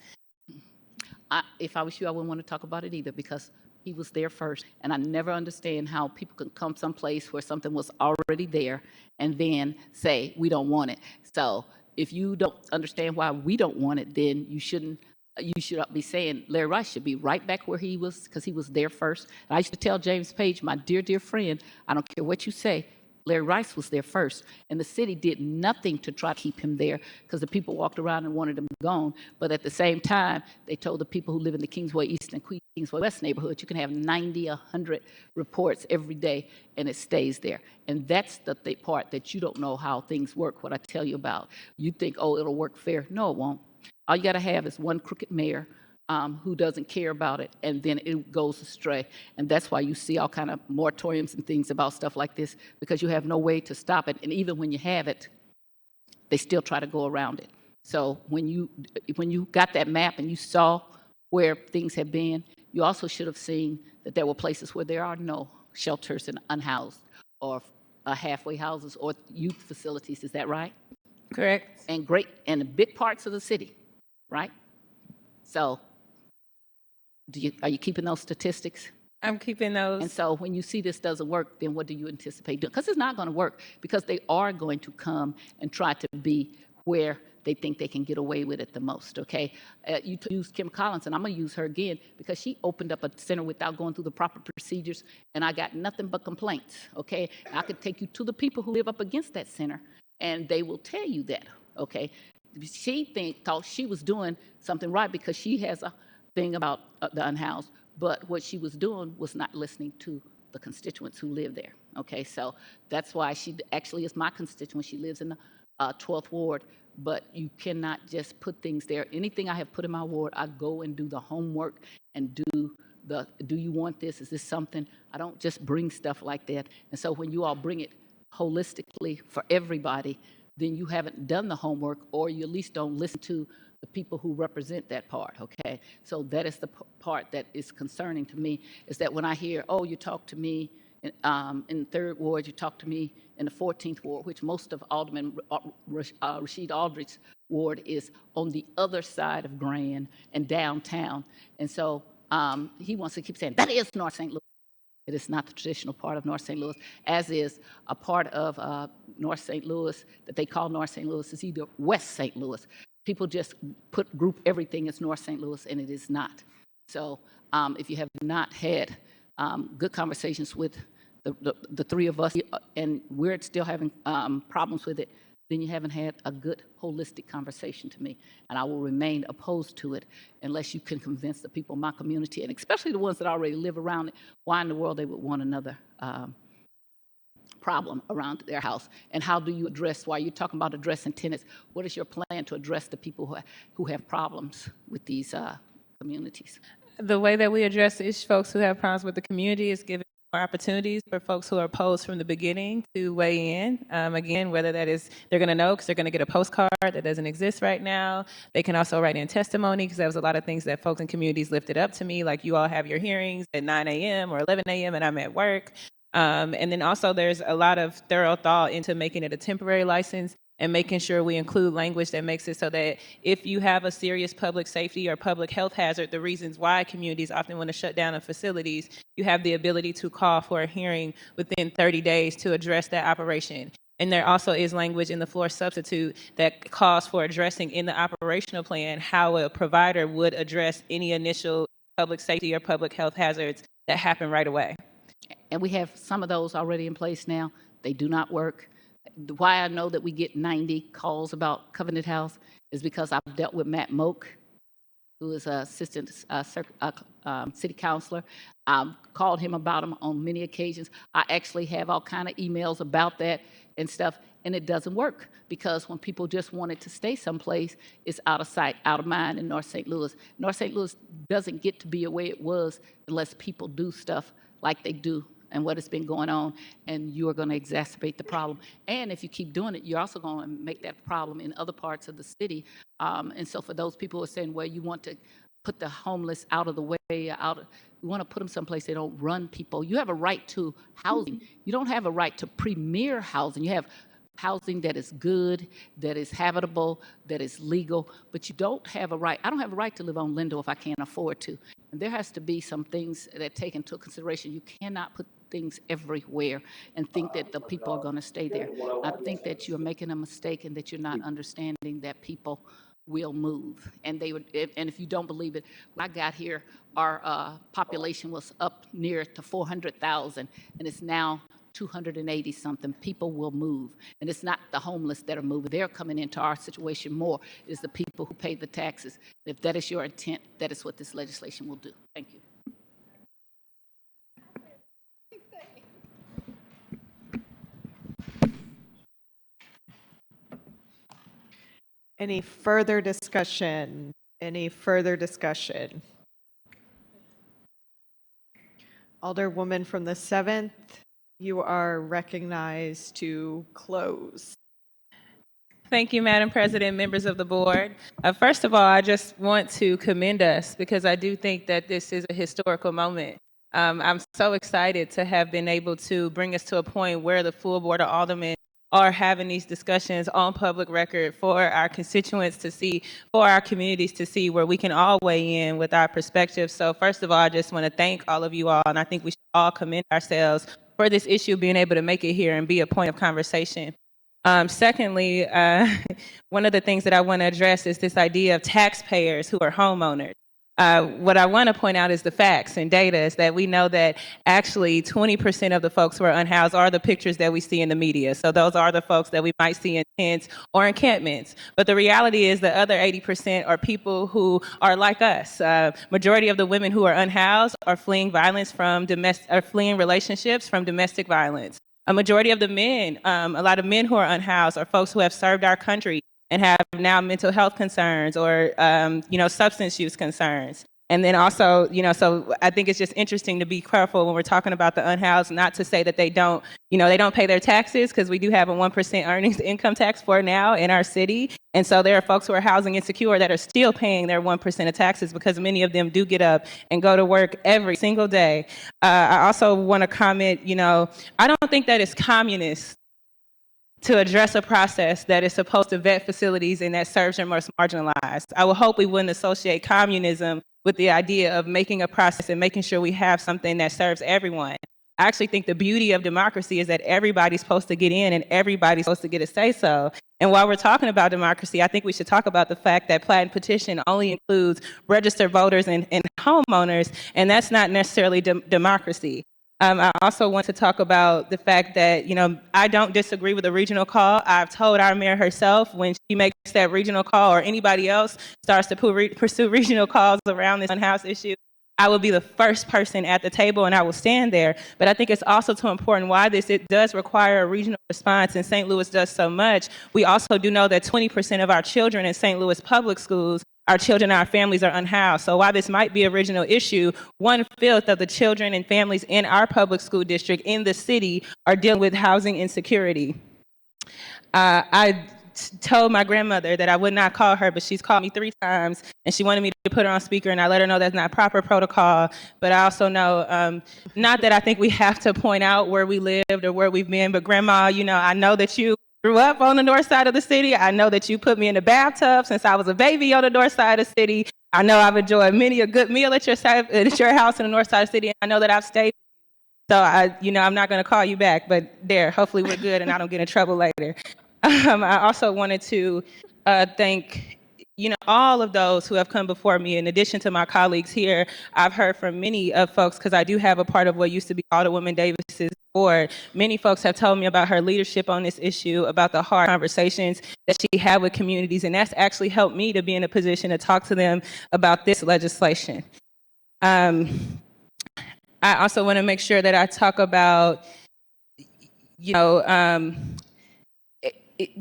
If I was you, I wouldn't want to talk about it either, because he was there first. And I never understand how people can come someplace where something was already there and then say, we don't want it. So if you don't understand why we don't want it, then you should be saying Larry Rice should be right back where he was, because he was there first. And I used to tell James Page, my dear, dear friend, I don't care what you say, Larry Rice was there first, and the city did nothing to try to keep him there, because the people walked around and wanted him gone. But at the same time, they told the people who live in the Kingsway East and Kingsway West neighborhood, you can have 90, 100 reports every day, and it stays there. And that's the part that you don't know how things work, what I tell you about. You think, oh, it'll work fair. No, it won't. All you got to have is one crooked mayor who doesn't care about it, and then it goes astray. And that's why you see all kind of moratoriums and things about stuff like this, because you have no way to stop it. And even when you have it, they still try to go around it. So when you got that map and you saw where things have been, you also should have seen that there were places where there are no shelters and unhoused or halfway houses or youth facilities. Is that right? Correct. And big parts of the city, right? So are you keeping those statistics? I'm keeping those. And so when you see this doesn't work, then what do you anticipate doing? Because it's not going to work, because they are going to come and try to be where they think they can get away with it the most, okay? You used Kim Collins, and I'm going to use her again, because she opened up a center without going through the proper procedures, and I got nothing but complaints, okay? I could take you to the people who live up against that center, and they will tell you that, okay? She thought she was doing something right because she has a thing about the unhoused, but what she was doing was not listening to the constituents who live there, okay? So that's why she actually is my constituent. She lives in the 12th Ward, but you cannot just put things there. Anything I have put in my ward, I go and do the homework and do you want this? Is this something? I don't just bring stuff like that. And so when you all bring it holistically for everybody, then you haven't done the homework, or you at least don't listen to the people who represent that part, okay? So that is the part that is concerning to me, is that when I hear, oh, you talk to me in the 3rd Ward, you talk to me in the 14th Ward, which most of Alderman Rashid Aldridge's ward is on the other side of Grand and downtown. And so he wants to keep saying, that is North St. Louis. It is not the traditional part of North St. Louis, as is a part of North St. Louis that they call North St. Louis is either West St. Louis. People just group everything as North St. Louis, and it is not. So if you have not had good conversations with the three of us, and we're still having problems with it, then you haven't had a good holistic conversation to me. And I will remain opposed to it unless you can convince the people in my community, and especially the ones that already live around it, why in the world they would want another problem around their house. And how do you address, while you're talking about addressing tenants, what is your plan to address the people who have problems with these communities? The way that we address folks who have problems with the community is giving more opportunities for folks who are opposed from the beginning to weigh in. Again, whether that is, they're going to know because they're going to get a postcard that doesn't exist right now. They can also write in testimony, because there was a lot of things that folks in communities lifted up to me, like you all have your hearings at 9 a.m. or 11 a.m. and I'm at work. And then also there's a lot of thorough thought into making it a temporary license and making sure we include language that makes it so that if you have a serious public safety or public health hazard, the reasons why communities often want to shut down facilities, you have the ability to call for a hearing within 30 days to address that operation. And there also is language in the floor substitute that calls for addressing in the operational plan how a provider would address any initial public safety or public health hazards that happen right away. And we have some of those already in place now. They do not work. Why I know that we get 90 calls about Covenant House is because I've dealt with Matt Moak, who is an assistant city councilor. I've called him about them on many occasions. I actually have all kind of emails about that and stuff, and it doesn't work, because when people just wanted to stay someplace, it's out of sight, out of mind in North St. Louis. North St. Louis doesn't get to be the way it was unless people do stuff like they do and what has been going on, and you are going to exacerbate the problem. And if you keep doing it, you're also going to make that problem in other parts of the city. And so for those people who are saying, well, you want to put the homeless out of the way, we want to put them someplace they don't run people. You have a right to housing. You don't have a right to premier housing. You have housing that is good, that is habitable, that is legal, but you don't have a right. I don't have a right to live on Lindo if I can't afford to. And there has to be some things that take into consideration. You cannot put things everywhere and think that the people are going to stay there. I think that you're making a mistake and that you're not understanding that people will move. And they would, and if you don't believe it, when I got here, our population was up near to 400,000, and it's now 280 something. People will move. And it's not the homeless that are moving. They're coming into our situation more. It's the people who pay the taxes. If that is your intent, that is what this legislation will do. Thank you. Any further discussion? Any further discussion? Alderwoman from the 7th, you are recognized to close. Thank you, Madam President, members of the board. First of all, I just want to commend us, because I do think that this is a historical moment. I'm so excited to have been able to bring us to a point where the full board of aldermen are having these discussions on public record for our constituents to see, for our communities to see, where we can all weigh in with our perspectives. So first of all, I just want to thank all of you all, and I think we should all commend ourselves for this issue being able to make it here and be a point of conversation. Secondly, one of the things that I want to address is this idea of taxpayers who are homeowners. What I want to point out is the facts and data is that we know that actually 20% of the folks who are unhoused are the pictures that we see in the media. So those are the folks that we might see in tents or encampments. But the reality is the other 80% are people who are like us. Majority of the women who are unhoused are fleeing violence from fleeing relationships from domestic violence. A majority of the men, a lot of men who are unhoused are folks who have served our country and have now mental health concerns or, substance use concerns. And then also, so I think it's just interesting to be careful when we're talking about the unhoused, not to say that they don't pay their taxes, because we do have a 1% earnings income tax for now in our city. And so there are folks who are housing insecure that are still paying their 1% of taxes, because many of them do get up and go to work every single day. I also want to comment, I don't think that it's communist to address a process that is supposed to vet facilities and that serves your most marginalized. I would hope we wouldn't associate communism with the idea of making a process and making sure we have something that serves everyone. I actually think the beauty of democracy is that everybody's supposed to get in and everybody's supposed to get a say-so. And while we're talking about democracy, I think we should talk about the fact that Plaid and Petition only includes registered voters and homeowners, and that's not necessarily democracy. I also want to talk about the fact that, I don't disagree with the regional call. I've told our mayor herself, when she makes that regional call or anybody else starts to pursue regional calls around this unhoused issue, I will be the first person at the table and I will stand there. But I think it's also too important why it does require a regional response, and St. Louis does so much. We also do know that 20% of our children in St. Louis public schools, our children and our families are unhoused. So while this might be a regional issue, 1/5 of the children and families in our public school district in the city are dealing with housing insecurity. I told my grandmother that I would not call her, but she's called me 3 times, and she wanted me to put her on speaker, and I let her know that's not proper protocol. But I also know, not that I think we have to point out where we lived or where we've been, but Grandma, I know that you grew up on the north side of the city. I know that you put me in the bathtub since I was a baby on the north side of the city. I know I've enjoyed many a good meal at your house in the north side of the city, and I know that I've stayed. So I'm not going to call you back, but hopefully we're good and I don't get in trouble later. I also wanted to thank, all of those who have come before me. In addition to my colleagues here, I've heard from many of folks, because I do have a part of what used to be Alderwoman Davis's board. Many folks have told me about her leadership on this issue, about the hard conversations that she had with communities, and that's actually helped me to be in a position to talk to them about this legislation. I also want to make sure that I talk about,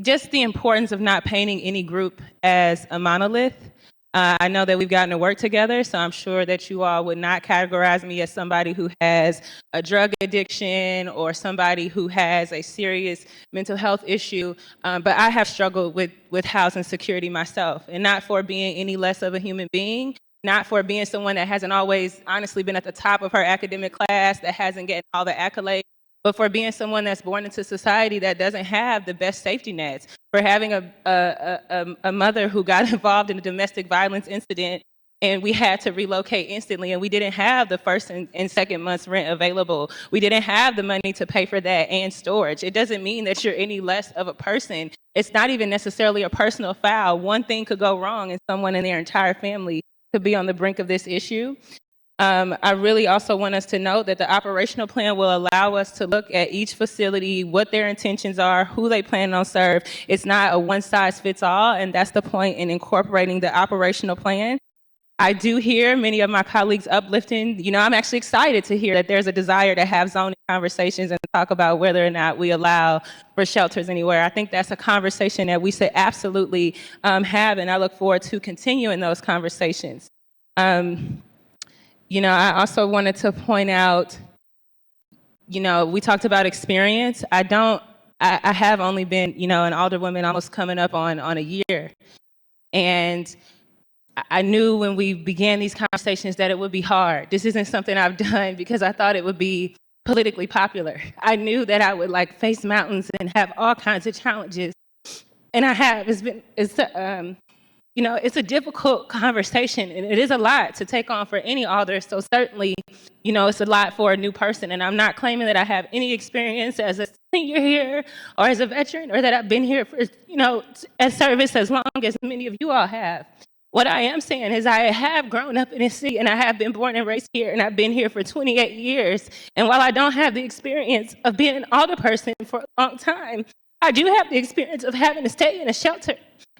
just the importance of not painting any group as a monolith. I know that we've gotten to work together, so I'm sure that you all would not categorize me as somebody who has a drug addiction or somebody who has a serious mental health issue, but I have struggled with housing security myself, and not for being any less of a human being, not for being someone that hasn't always honestly been at the top of her academic class, that hasn't gotten all the accolades, but for being someone that's born into society that doesn't have the best safety nets, for having a mother who got involved in a domestic violence incident and we had to relocate instantly, and we didn't have the first and second month's rent available. We didn't have the money to pay for that and storage. It doesn't mean that you're any less of a person. It's not even necessarily a personal foul. One thing could go wrong and someone in their entire family could be on the brink of this issue. I really also want us to know that the operational plan will allow us to look at each facility, what their intentions are, who they plan on serve. It's not a one-size-fits-all, and that's the point in incorporating the operational plan. I do hear many of my colleagues uplifting. I'm actually excited to hear that there's a desire to have zoning conversations and talk about whether or not we allow for shelters anywhere. I think that's a conversation that we should absolutely have, and I look forward to continuing those conversations. I also wanted to point out, we talked about experience. I have only been, an alderwoman almost coming up on a year. And I knew when we began these conversations that it would be hard. This isn't something I've done because I thought it would be politically popular. I knew that I would face mountains and have all kinds of challenges. And I have. It's a difficult conversation, and it is a lot to take on for any alder. So certainly, it's a lot for a new person. And I'm not claiming that I have any experience as a senior here or as a veteran, or that I've been here for, as service as long as many of you all have. What I am saying is I have grown up in this city, and I have been born and raised here, and I've been here for 28 years. And while I don't have the experience of being an alder person for a long time, I do have the experience of having to stay in a shelter.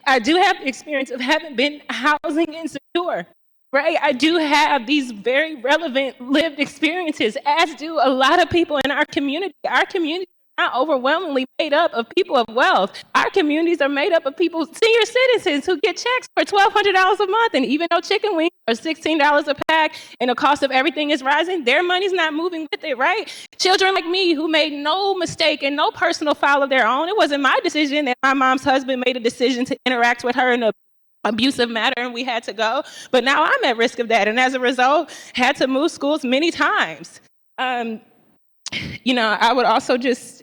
I do have the experience of having been housing insecure, right? I do have these very relevant lived experiences, as do a lot of people in our community. Our community not overwhelmingly made up of people of wealth. Our communities are made up of people, senior citizens, who get checks for $1,200 a month. And even though chicken wings are $16 a pack and the cost of everything is rising, their money's not moving with it, right? Children like me who made no mistake and no personal foul of their own. It wasn't my decision that my mom's husband made a decision to interact with her in a abusive matter and we had to go. But now I'm at risk of that. And as a result, had to move schools many times. I would also just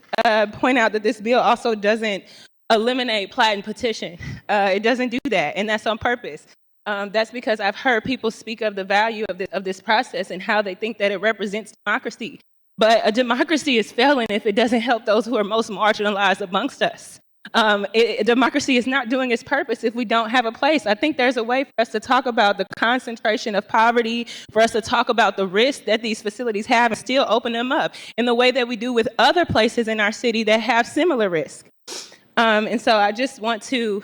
point out that this bill also doesn't eliminate plat and petition. It doesn't do that, and that's on purpose. That's because I've heard people speak of the value of this process and how they think that it represents democracy. But a democracy is failing if it doesn't help those who are most marginalized amongst us. Democracy is not doing its purpose if we don't have a place. I think there's a way for us to talk about the concentration of poverty, for us to talk about the risk that these facilities have and still open them up in the way that we do with other places in our city that have similar risk. And so I just want to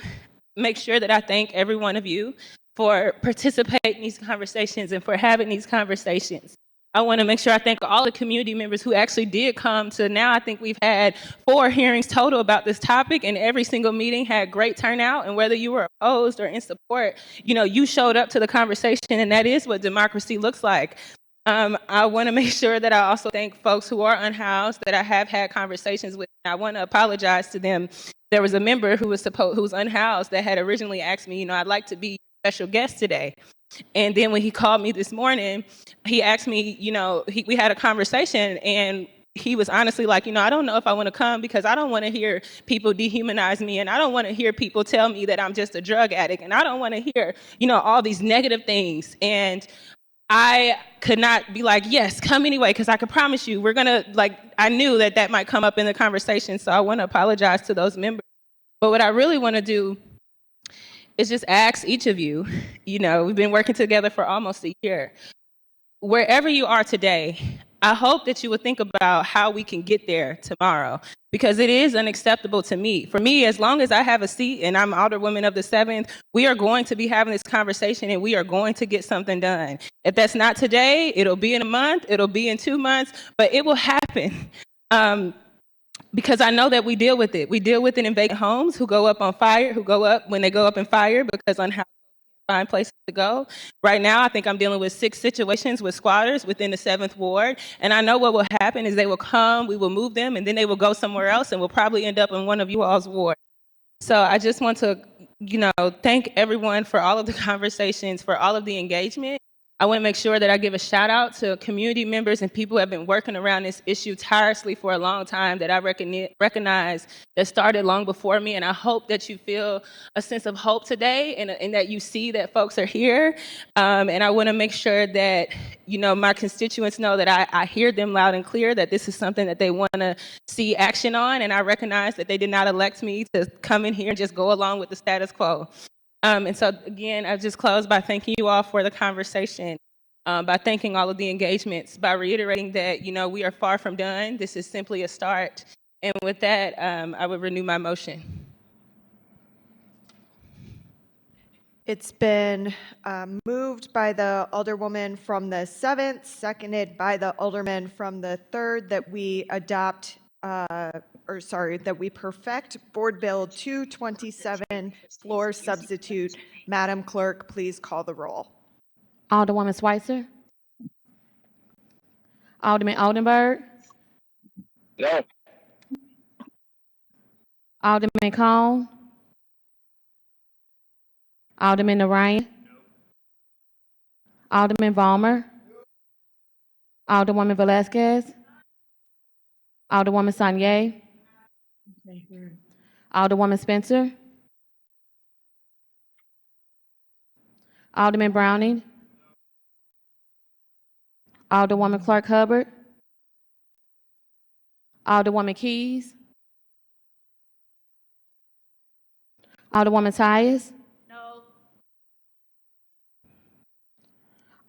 make sure that I thank every one of you for participating in these conversations and for having these conversations. I want to make sure I thank all the community members who actually did come to now. I think we've had 4 hearings total about this topic, and every single meeting had great turnout. And whether you were opposed or in support, you showed up to the conversation, and that is what democracy looks like. I want to make sure that I also thank folks who are unhoused that I have had conversations with. I want to apologize to them. There was a member who was unhoused that had originally asked me, I'd like to be a special guest today. And then when he called me this morning, he asked me, we had a conversation, and he was honestly like, I don't know if I want to come because I don't want to hear people dehumanize me, and I don't want to hear people tell me that I'm just a drug addict, and I don't want to hear, all these negative things. And I could not be like, yes, come anyway, because I could promise you, I knew that might come up in the conversation, so I want to apologize to those members. But what I really want to do is just ask each of you, we've been working together for almost a year. Wherever you are today, I hope that you would think about how we can get there tomorrow, because it is unacceptable to me. For me, as long as I have a seat and I'm Alderwoman of the 7th, we are going to be having this conversation and we are going to get something done. If that's not today, it'll be in a month, it'll be in 2 months, but it will happen. Because I know that we deal with it. We deal with it in vacant homes who go up on fire, when they go up in fire because unhoused can't find places to go. Right now, I think I'm dealing with 6 situations with squatters within the 7th Ward. And I know what will happen is they will come, we will move them, and then they will go somewhere else and will probably end up in one of you all's wards. So I just want to, thank everyone for all of the conversations, for all of the engagement. I want to make sure that I give a shout out to community members and people who have been working around this issue tirelessly for a long time that I recognize that started long before me. And I hope that you feel a sense of hope today and that you see that folks are here. And I want to make sure that, my constituents know that I hear them loud and clear, that this is something that they want to see action on. And I recognize that they did not elect me to come in here and just go along with the status quo. And so, again, I just close by thanking you all for the conversation, by thanking all of the engagements, by reiterating that, we are far from done. This is simply a start. And with that, I would renew my motion. It's been moved by the Alderwoman from the 7th, seconded by the Alderman from the 3rd, that we that we perfect Board Bill 227, floor substitute. Madam Clerk, please call the roll. Alderwoman Schweitzer. Alderman Oldenburg. No. Alderman Cone. Alderman Narayan. Alderman Vollmer. Alderwoman Velazquez. Alderwoman Sanye. Alderwoman Spencer. Alderman Browning. Alderwoman Clark Hubbard. Alderwoman Keys. Alderwoman Tyus. No.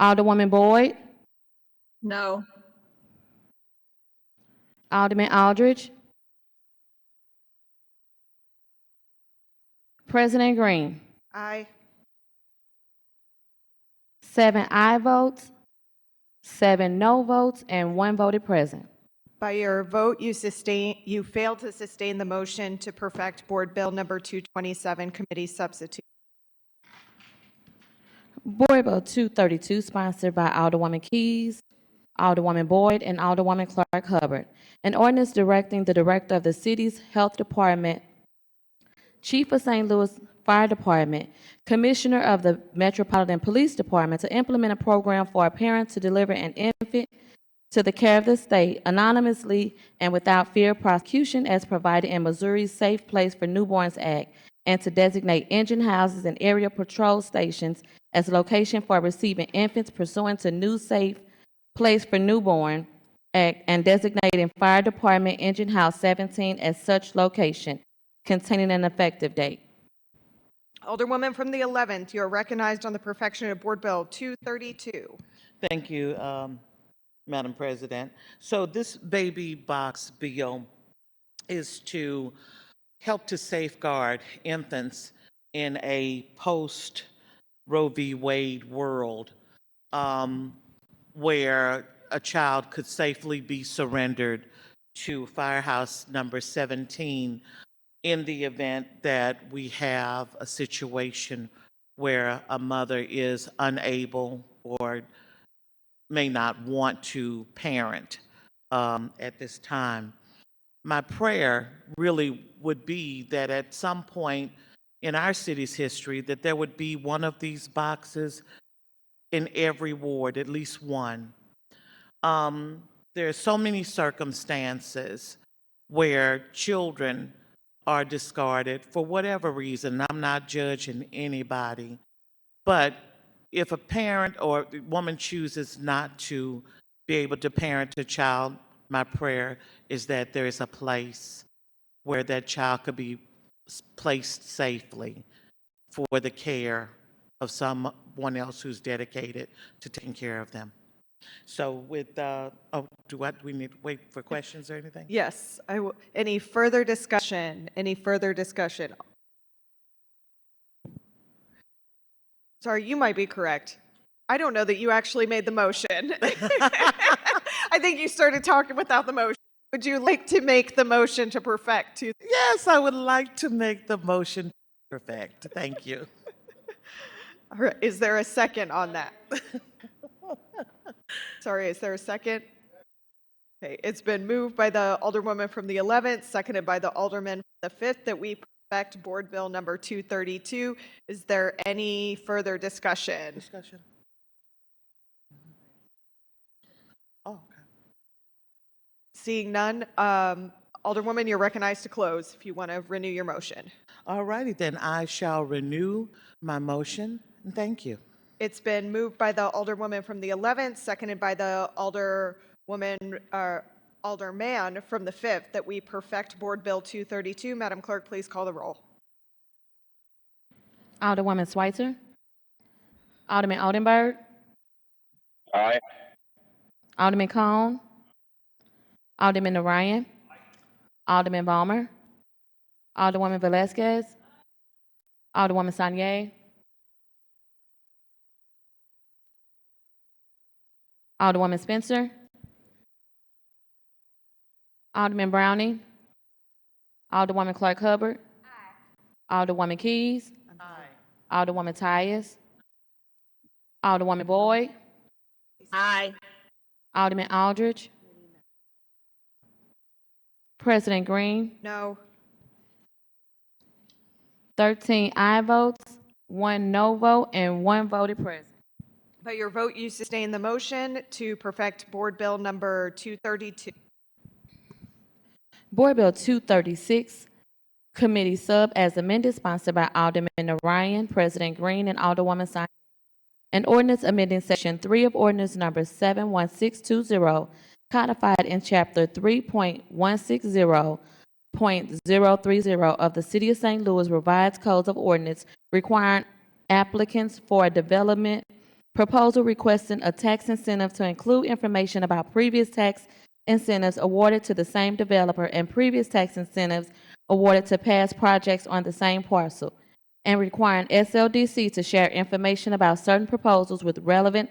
Alderwoman Boyd. No. Alderman Aldridge. President Green. Aye. 7 aye votes, 7 no votes, and 1 voted present. By your vote, you failed to sustain the motion to perfect Board Bill number 227, committee substitute. Board Bill 232, sponsored by Alderwoman Keys, Alderwoman Boyd, and Alderwoman Clark Hubbard. An ordinance directing the director of the city's health department, chief of St. Louis Fire Department, commissioner of the Metropolitan Police Department to implement a program for a parent to deliver an infant to the care of the state anonymously and without fear of prosecution as provided in Missouri's Safe Place for Newborns Act, and to designate engine houses and area patrol stations as location for receiving infants pursuant to new Safe Place for Newborn Act, and designating Fire Department Engine House 17 as such location, containing an effective date. Alderwoman from the 11th, you are recognized on the perfection of Board Bill 232. Thank you, Madam President. So this baby box bill is to help to safeguard infants in a post Roe v. Wade world, where a child could safely be surrendered to Firehouse number 17 in the event that we have a situation where a mother is unable or may not want to parent at this time. My prayer really would be that at some point in our city's history that there would be one of these boxes in every ward, at least one. There are so many circumstances where children are discarded for whatever reason. I'm not judging anybody, but if a parent or a woman chooses not to be able to parent a child, my prayer is that there is a place where that child could be placed safely for the care of someone else who's dedicated to taking care of them. So with, do we need to wait for questions or anything? Yes. Any further discussion? Any further discussion? Sorry, you might be correct. I don't know that you actually made the motion. I think you started talking without the motion. Would you like to make the motion to perfect? Yes, I would like to make the motion to perfect. Thank you. All right. Is there a second on that? Sorry, is there a second? Okay, it's been moved by the Alderwoman from the 11th, seconded by the Alderman from the 5th, that we perfect Board Bill number 232. Is there any further discussion? Oh, okay. Seeing none, Alderwoman, you're recognized to close if you want to renew your motion. All righty, then I shall renew my motion, and thank you. It's been moved by the Alderwoman from the 11th, seconded by the Alderman from the 5th, that we perfect Board Bill 232. Madam Clerk, please call the roll. Alderwoman Schweitzer. Alderman Oldenburg. Aye. Alderman Cone. Alderman Orion. Alderman Balmer. Alderwoman Velazquez. Alderwoman Sanier. Alderwoman Spencer. Alderman Browning. Alderwoman Clark Hubbard. Alderwoman Keys. Alderwoman Tyus. Alderwoman Boyd. Aye. Alderman Aldridge. President Green. No. 13 aye votes, 1 no vote, and 1 voted present. By your vote, you sustain the motion to perfect Board Bill number 232. Board Bill 236, Committee Sub as amended, sponsored by Alderman Orion, President Green, and Alderwoman Simon. An ordinance amending Section 3 of Ordinance Number 71620, codified in Chapter 3.160.030 of the City of St. Louis Revised Codes of Ordinance, requiring applicants for a development proposal requesting a tax incentive to include information about previous tax incentives awarded to the same developer and previous tax incentives awarded to past projects on the same parcel, and requiring SLDC to share information about certain proposals with relevant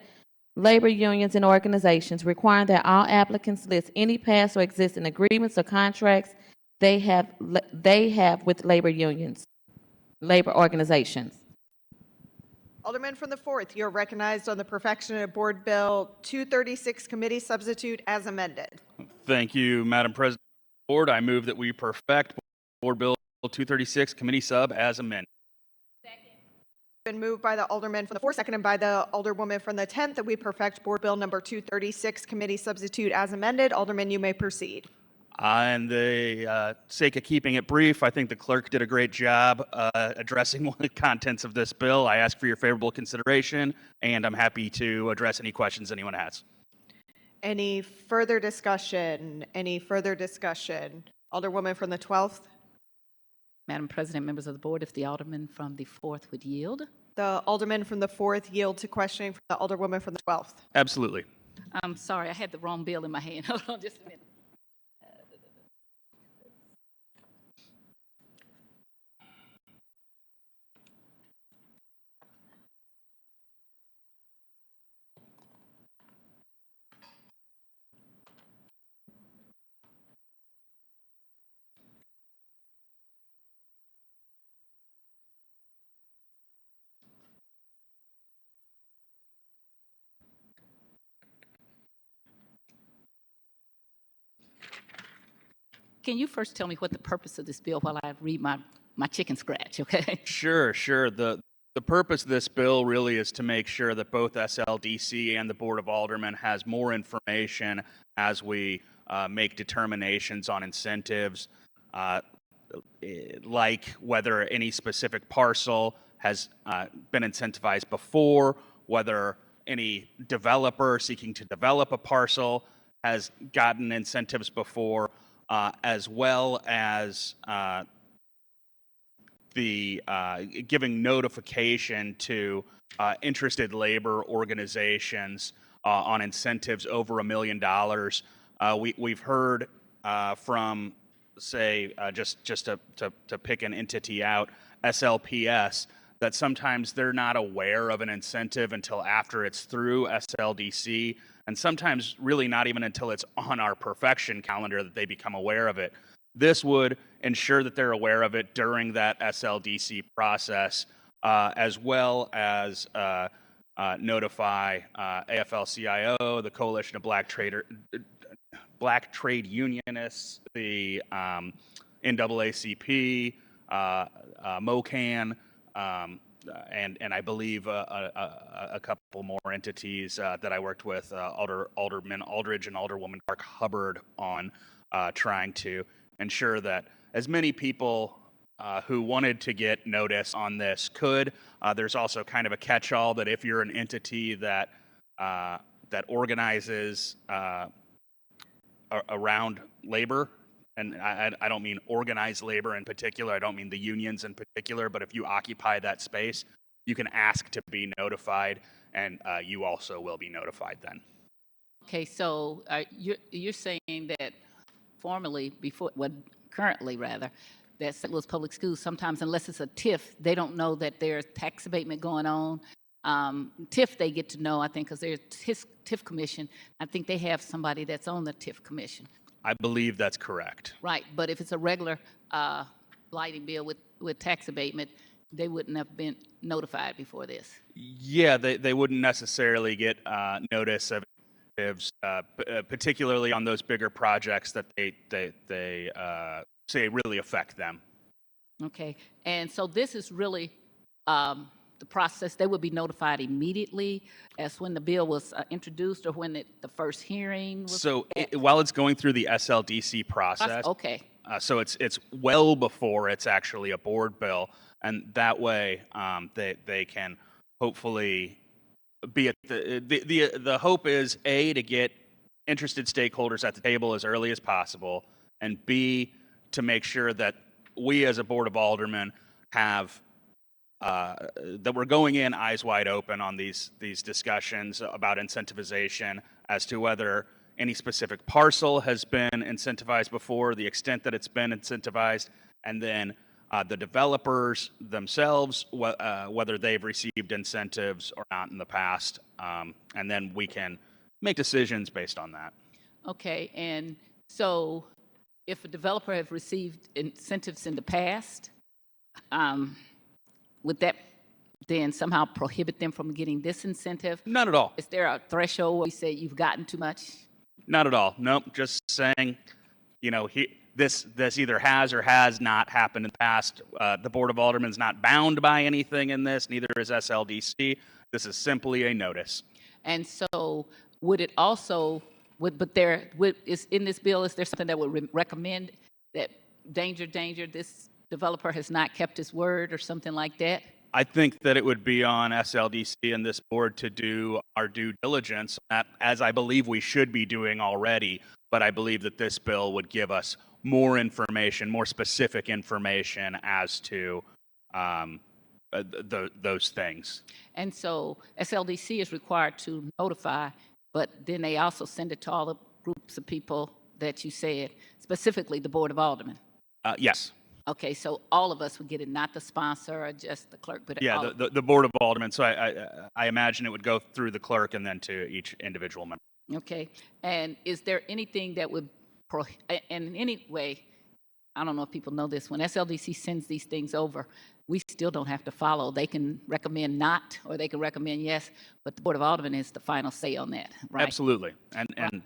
labor unions and organizations, requiring that all applicants list any past or existing agreements or contracts they have with labor organizations. Alderman from the 4th, you're recognized on the Perfection of Board Bill 236 Committee Substitute as amended. Thank you, Madam President. Board, I move that we perfect Board Bill 236 Committee Sub as amended. Been moved by the Alderman from the 4th, seconded by the Alderwoman from the 10th, that we perfect Board Bill number 236 Committee Substitute as amended. Alderman, you may proceed. And the sake of keeping it brief, I think the clerk did a great job addressing one of the contents of this bill. I ask for your favorable consideration, and I'm happy to address any questions anyone has. Any further discussion? Any further discussion? Alderwoman from the 12th. Madam President, members of the board, if the alderman from the 4th would yield. The Alderman from the 4th yield to questioning from the Alderwoman from the 12th. Absolutely. I'm sorry, I had the wrong bill in my hand. Hold on just a minute. Can you first tell me what the purpose of this bill while I read my chicken scratch, okay? Sure. The purpose of this bill really is to make sure that both SLDC and the Board of Aldermen has more information as we make determinations on incentives, like whether any specific parcel has been incentivized before, whether any developer seeking to develop a parcel has gotten incentives before, as well as the giving notification to interested labor organizations on incentives over $1 million. We've heard from, say, just to pick an entity out, SLPS, that sometimes they're not aware of an incentive until after it's through SLDC, and sometimes really not even until it's on our perfection calendar that they become aware of it. This would ensure that they're aware of it during that SLDC process, as well as notify AFL-CIO, the Coalition of Black Trade Unionists, the NAACP, MOCAN, and I believe a couple more entities that I worked with, Alderman Aldridge and Alderwoman Clark Hubbard, on trying to ensure that as many people who wanted to get notice on this could. There's also kind of a catch-all that if you're an entity that that organizes around labor, and I don't mean organized labor in particular, I don't mean the unions in particular, but if you occupy that space, you can ask to be notified, and you also will be notified then. Okay, so you're saying that formerly, before, well, currently rather, that St. Louis Public Schools, sometimes unless it's a TIF, they don't know that there's tax abatement going on. TIF they get to know, I think, because there's TIF commission. I think they have somebody that's on the TIF commission. I believe that's correct. Right, but if it's a regular lighting bill with tax abatement, they wouldn't have been notified before this. Yeah, they wouldn't necessarily get notice of incentives, particularly on those bigger projects that they say really affect them. Okay, and so this is really the process. They would be notified immediately as when the bill was introduced or when the first hearing was. So while it's going through the SLDC process, okay. So it's well before it's actually a board bill, and that way they can hopefully be at the hope is A, to get interested stakeholders at the table as early as possible, and B, to make sure that we as a Board of Aldermen have that we're going in eyes wide open on these discussions about incentivization as to whether any specific parcel has been incentivized before, the extent that it's been incentivized, and then the developers themselves, whether they've received incentives or not in the past, and then we can make decisions based on that. Okay, and so if a developer has received incentives in the past, would that then somehow prohibit them from getting this incentive? Not at all. Is there a threshold where we say you've gotten too much? Not at all. Nope. Just saying, this either has or has not happened in the past. The Board of Aldermen is not bound by anything in this. Neither is SLDC. This is simply a notice. And so would it also, is in this bill, is there something that would recommend that danger, this developer has not kept his word or something like that? I think that it would be on SLDC and this board to do our due diligence, as I believe we should be doing already. But I believe that this bill would give us more information, more specific information as to those things. And so SLDC is required to notify, but then they also send it to all the groups of people that you said, specifically the Board of Aldermen. Yes. Okay, so all of us would get it, not the sponsor or just the clerk, but Yeah, the Board of Aldermen. So I imagine it would go through the clerk and then to each individual member. Okay, and is there anything that would, in any way, I don't know if people know this, when SLDC sends these things over, we still don't have to follow. They can recommend not, or they can recommend yes, but the Board of Aldermen is the final say on that, right? Absolutely, and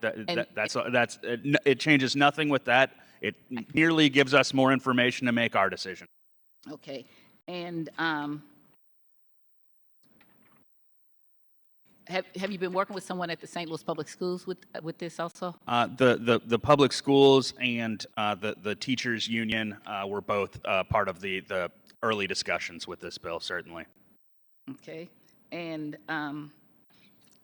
it changes nothing with that. It merely gives us more information to make our decision. Okay, and have you been working with someone at the St. Louis Public Schools with this also? The public schools and the teachers union were both part of the early discussions with this bill, certainly. Okay, and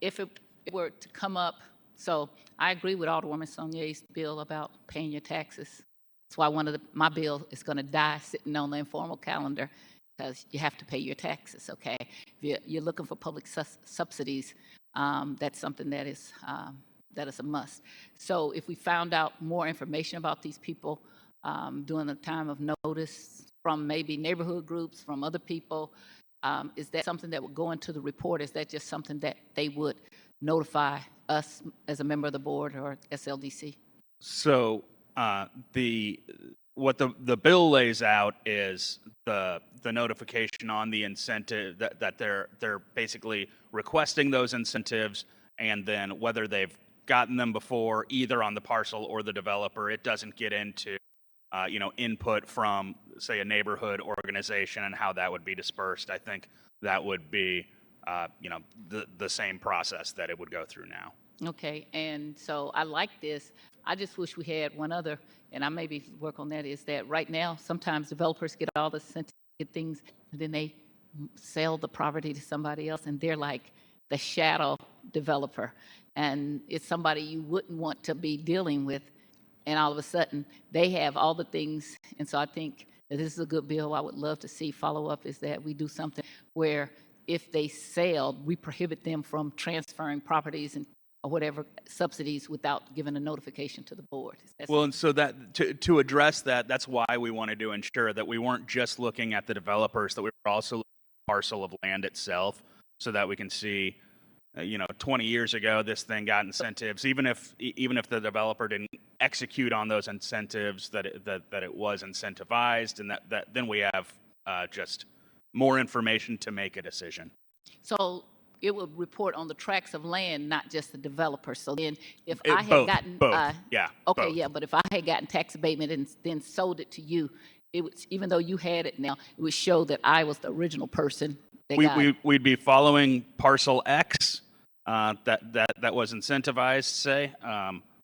if it were to come up, so I agree with Alderwoman Saulnier's bill about paying your taxes. That's why my bill is going to die sitting on the informal calendar, because you have to pay your taxes, okay? If you're looking for public subsidies, that's something that is a must. So if we found out more information about these people during the time of notice from maybe neighborhood groups, from other people, is that something that would go into the report? Is that just something that they would notify us as a member of the board or SLDC? So what the bill lays out is the notification on the incentive that they're basically requesting those incentives, and then whether they've gotten them before, either on the parcel or the developer. It doesn't get into input from, say, a neighborhood organization and how that would be dispersed. I think that would be the same process that it would go through now. Okay, and so I like this. I just wish we had one other, and I maybe work on that, is that right now, sometimes developers get all the incentives, get things, and then they sell the property to somebody else, and they're like the shadow developer. And it's somebody you wouldn't want to be dealing with, and all of a sudden, they have all the things. And so I think that this is a good bill. I would love to see follow-up, is that we do something where if they sell, we prohibit them from transferring properties and or whatever subsidies without giving a notification to the board. Well, and so that to address that, that's why we wanted to ensure that we weren't just looking at the developers, that we were also looking at the parcel of land itself, so that we can see, 20 years ago this thing got incentives, even if the developer didn't execute on those incentives, that it was incentivized, and that then we have just more information to make a decision. So it would report on the tracts of land, not just the developer. So then if I had gotten... both. Yeah. Okay, both. yeah, but if I had gotten tax abatement and then sold it to you, it would, even though you had it now, it would show that I was the original person that got it. We'd be following parcel X that was incentivized, say,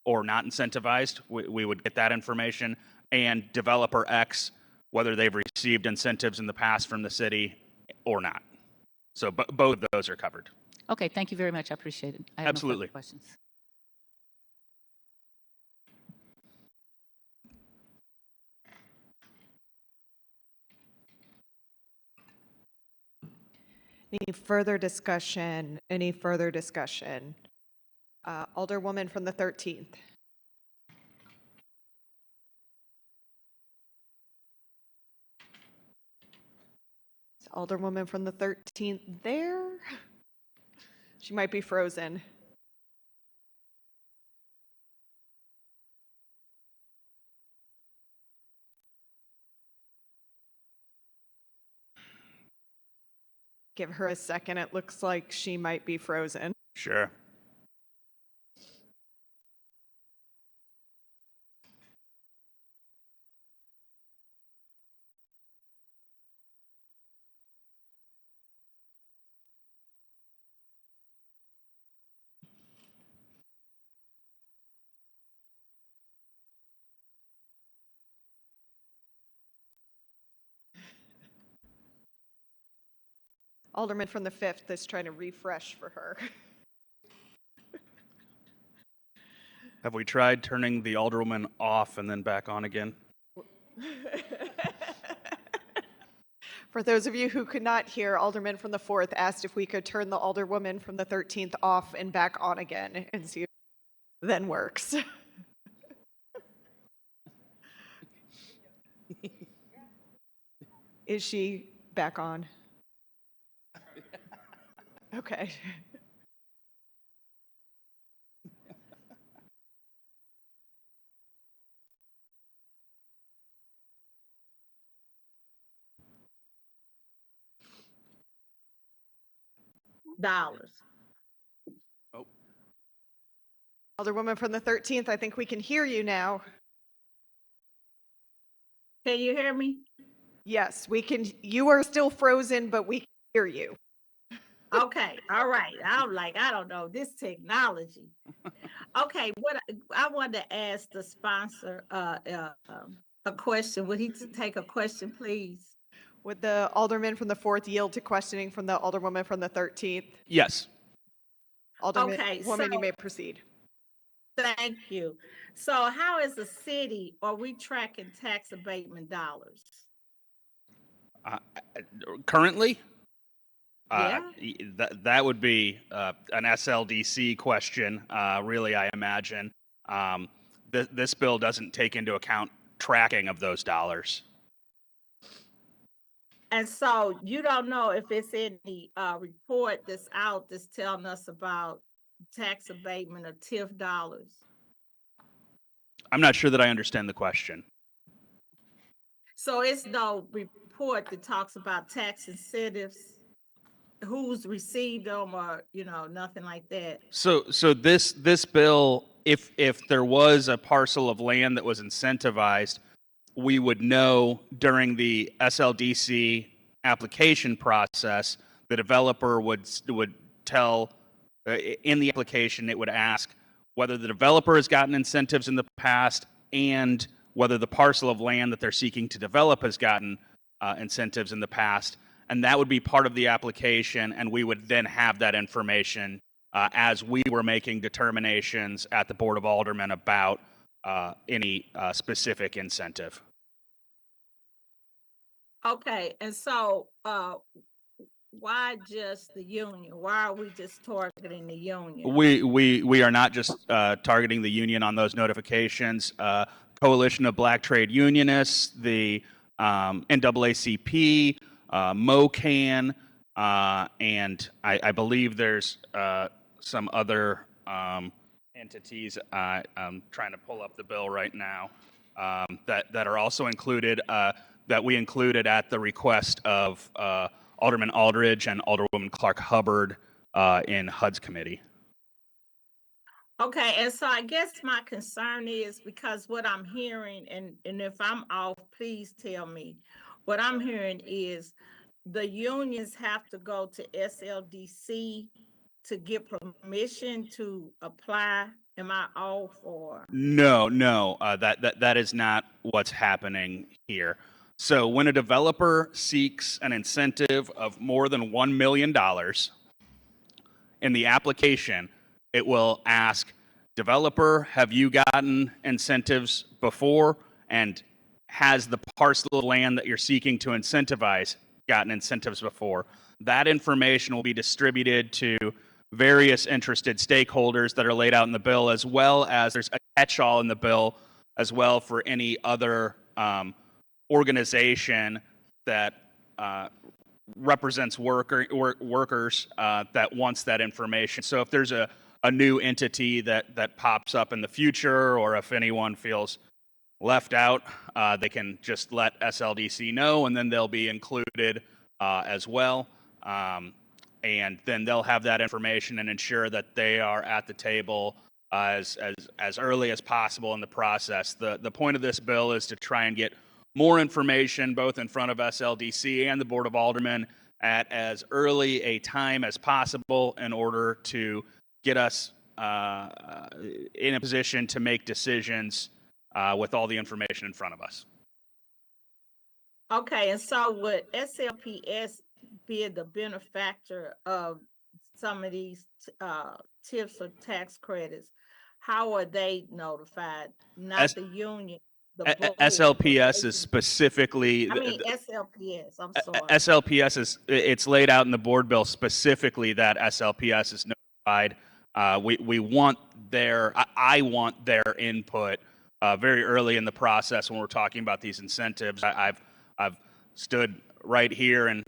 or not incentivized. We would get that information, and developer X, whether they've received incentives in the past from the city or not. So both of those are covered. Okay, thank you very much. I appreciate it. I have Absolutely. No further questions. Any further discussion? Any further discussion? Alderwoman from the 13th. Is Alderwoman from the 13th there? She might be frozen. Give her a second. It looks like she might be frozen. Sure. Alderman from the 5th is trying to refresh for her. Have we tried turning the alderwoman off and then back on again? For those of you who could not hear, Alderman from the 4th asked if we could turn the Alderwoman from the 13th off and back on again and see if it then works. Is she back on? Okay. Dollars. Alderwoman from the 13th, I think we can hear you now. Can you hear me? Yes, we can. You are still frozen, but we can hear you. Okay, all right. I'm like, I don't know, this technology. Okay, what I wanted to ask the sponsor a question. Would he take a question, please? Would the Alderman from the 4th yield to questioning from the Alderwoman from the 13th? Yes. Alderman, Okay, woman, you so- may proceed. Thank you. So how as a city are we tracking tax abatement dollars? Currently? Yeah. That would be an SLDC question, really, I imagine. This bill doesn't take into account tracking of those dollars. And so you don't know if it's in the report that's out that's telling us about tax abatement of TIF dollars. I'm not sure that I understand the question. So it's no report that talks about tax incentives, who's received them, or nothing like that. So this bill, if there was a parcel of land that was incentivized, we would know during the SLDC application process. The developer would tell in the application, it would ask whether the developer has gotten incentives in the past and whether the parcel of land that they're seeking to develop has gotten incentives in the past. And that would be part of the application, and we would then have that information as we were making determinations at the Board of Aldermen about any specific incentive. Okay, and so why just the union? Why are we just targeting the union? We are not just targeting the union on those notifications. Coalition of Black Trade Unionists, the NAACP, MOCAN, and I believe there's some other entities. I'm trying to pull up the bill right now that are also included, that we included at the request of Alderman Aldridge and Alderwoman Clark Hubbard in HUD's committee. Okay, and so I guess my concern is because what I'm hearing, and if I'm off, please tell me. What I'm hearing is the unions have to go to SLDC to get permission to apply. Am I off or? No, that is not what's happening here. So when a developer seeks an incentive of more than $1 million in the application, it will ask, developer, have you gotten incentives before? And has the parcel of land that you're seeking to incentivize gotten incentives before? That information will be distributed to various interested stakeholders that are laid out in the bill, as well as there's a catch-all in the bill as well for any other organization that represents workers that wants that information. So if there's a new entity that pops up in the future, or if anyone feels left out, they can just let SLDC know, and then they'll be included as well. And then they'll have that information and ensure that they are at the table as early as possible in the process. The point of this bill is to try and get more information both in front of SLDC and the Board of Aldermen at as early a time as possible in order to get us in a position to make decisions with all the information in front of us. Okay, and so would SLPS be the benefactor of some of these tips or tax credits? How are they notified? Not the union, the board. SLPS is specifically. I mean SLPS. I'm sorry. SLPS is, it's laid out in the board bill specifically that SLPS is notified. We want I want their input very early in the process when we're talking about these incentives. I've stood right here and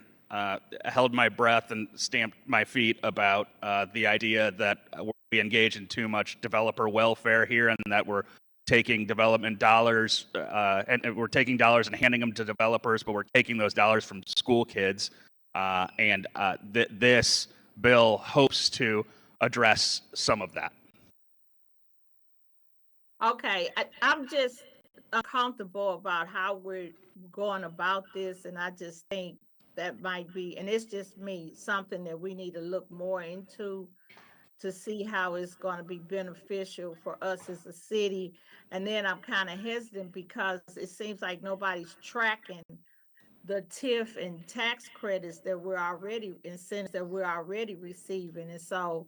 held my breath and stamped my feet about the idea that we engage in too much developer welfare here, and that we're taking development dollars and we're taking dollars and handing them to developers, but we're taking those dollars from school kids. This bill hopes to address some of that. Okay, I'm just uncomfortable about how we're going about this, and I just think that might be, and it's just me, something that we need to look more into to see how it's going to be beneficial for us as a city. And then I'm kind of hesitant because it seems like nobody's tracking the TIF and tax credits that we're already, incentives that we're already receiving. And so